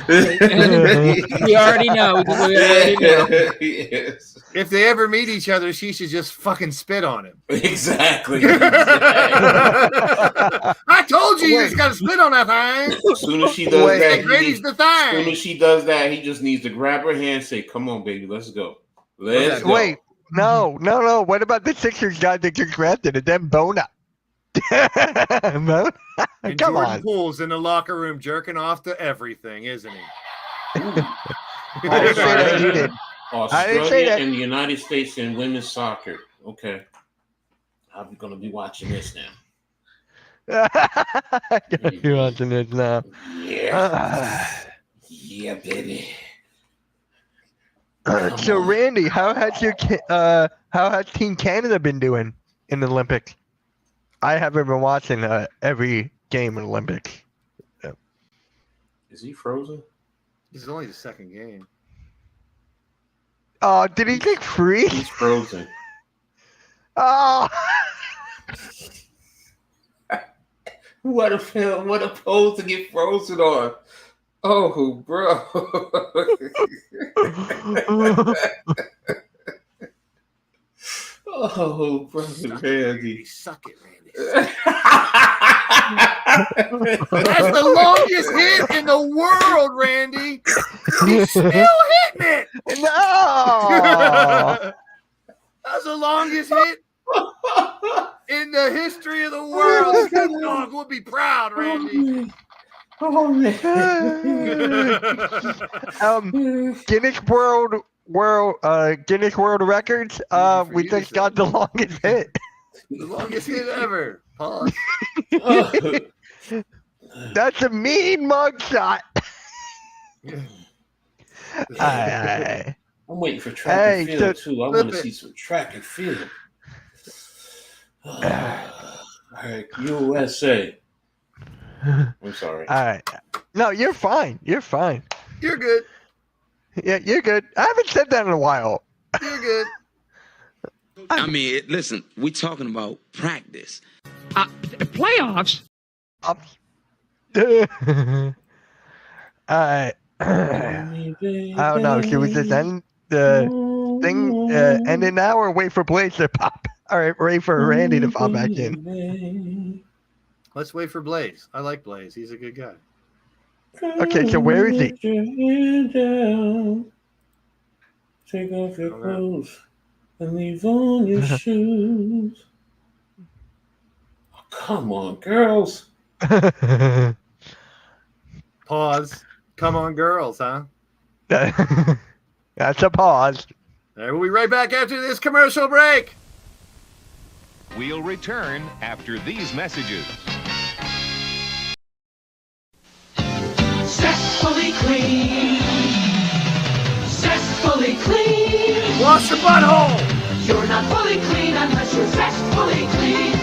Speaker 11: We already know. We already know.
Speaker 7: Yes.
Speaker 3: If they ever meet each other, she should just fucking spit on him.
Speaker 7: Exactly.
Speaker 3: I told you, you just got to spit on that thing.
Speaker 7: As soon as she does that,
Speaker 3: Grady's the thing.
Speaker 7: as soon as she does that, he just needs to grab her hand and say, "Come on, baby, let's go. Let's go."
Speaker 1: Wait, no. What about the Sixers guy that just drafted it? Then Bona. No?
Speaker 3: And
Speaker 1: Come
Speaker 3: Jordan
Speaker 1: on.
Speaker 3: Poole's in the locker room jerking off to everything, isn't he?
Speaker 1: I didn't say that you did. I didn't say
Speaker 7: Australia
Speaker 1: that.
Speaker 7: and the United States in women's soccer. Okay. I'm going to be watching this now.
Speaker 1: You're watching this now.
Speaker 7: Yeah. Yeah, baby.
Speaker 1: So Randy, how has Team Canada been doing in the Olympics? I haven't been watching every game in the Olympics.
Speaker 7: Is he frozen?
Speaker 3: This is only the second game.
Speaker 1: Oh, did he get free?
Speaker 7: He's frozen.
Speaker 1: Oh.
Speaker 7: What a pose to get frozen on. Oh, bro. Oh, brother Randy.
Speaker 3: Suck it, Randy. That's the longest hit in the world, Randy. He's still hitting it.
Speaker 1: No.
Speaker 3: That's the longest hit in the history of the world. This good dog will be proud, Randy.
Speaker 7: Oh, man.
Speaker 1: Guinness World Records. We just got the longest hit.
Speaker 3: The longest hit ever. Pause.
Speaker 1: That's a mean mugshot.
Speaker 7: I'm waiting for track and field too. I want to
Speaker 3: it.
Speaker 7: see some track and field. All right, USA. I'm sorry.
Speaker 1: All right. No, you're fine. You're fine.
Speaker 3: You're good.
Speaker 1: Yeah, you're good. I haven't said that in a while.
Speaker 3: You're good.
Speaker 4: I mean, listen, we talking about practice.
Speaker 5: Playoffs?
Speaker 1: All right. I don't know. Should we just end the thing, end it now, or wait for Blaze to pop? All right, wait for Randy to pop back in.
Speaker 3: Let's wait for Blaze. I like Blaze. He's a good guy.
Speaker 1: Okay, so where is he?
Speaker 7: Take off your clothes and leave on your shoes. Oh, come on, girls.
Speaker 3: Pause. Come on, girls, huh?
Speaker 1: That's a pause.
Speaker 3: All right, we'll be right back after this commercial break.
Speaker 12: We'll return after these messages.
Speaker 5: Zestfully clean. Zestfully clean.
Speaker 3: Wash your butthole.
Speaker 5: You're not fully clean unless you're zestfully clean.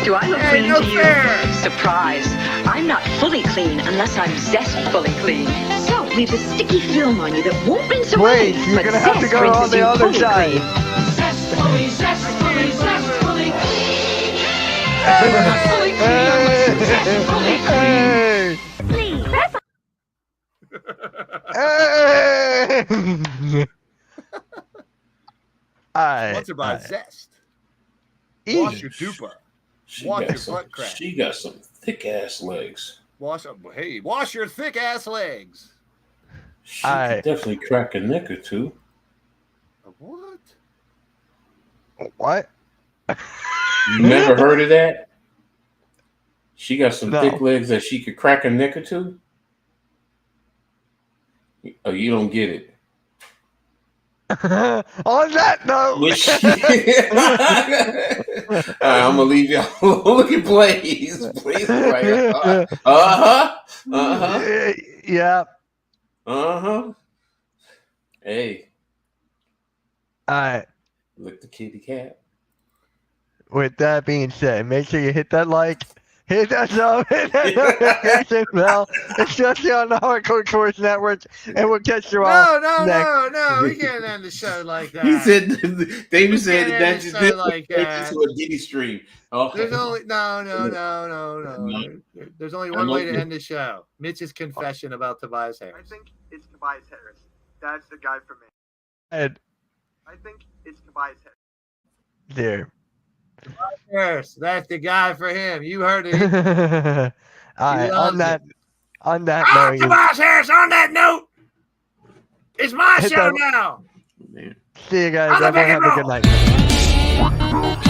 Speaker 13: Do I look
Speaker 3: Hey,
Speaker 13: clean
Speaker 3: no
Speaker 13: to you?
Speaker 3: fair.
Speaker 13: Surprise. I'm not fully clean unless I'm zestfully clean. So leaves a sticky film on you that won't rinse away.
Speaker 1: Wait, you're gonna have to go on the other side.
Speaker 5: Zestfully, zestfully, zestfully clean. You're not fully clean unless you're zestfully clean.
Speaker 1: Hey!
Speaker 3: Sponsored by Zest. Wash your duper. Wash your butt crack.
Speaker 7: She got some thick ass legs.
Speaker 3: Wash your thick ass legs.
Speaker 7: She could definitely crack a neck or two.
Speaker 3: What?
Speaker 1: What?
Speaker 7: You never heard of that? She got some thick legs that she could crack a neck or two? Oh, you don't get it.
Speaker 1: On that note,
Speaker 7: I'm gonna leave y'all. Look at Blaze. Blaze is like,
Speaker 1: yeah.
Speaker 7: Hey.
Speaker 1: All right.
Speaker 7: Lick the kitty cat.
Speaker 1: With that being said, make sure you hit that like, It does no notification bell. It's just on the Hardcore Tours Network, and we'll catch you all next.
Speaker 3: No. We can't end the show like that.
Speaker 7: He said, David said
Speaker 3: can't
Speaker 7: that
Speaker 3: end the show like that.
Speaker 7: to a Diddy stream. Okay.
Speaker 3: There's only no. There's only one way to end the show. Mitch's confession about Tobias Harris.
Speaker 14: I think it's Tobias Harris. That's the guy for me.
Speaker 1: Ed,
Speaker 14: I think it's Tobias Harris.
Speaker 1: there.
Speaker 3: Harris, that's the guy for him. You heard it.
Speaker 1: All right. On that note,
Speaker 3: Tobias Harris. On that note, it's my show now.
Speaker 1: See you guys. Everyone have a good night.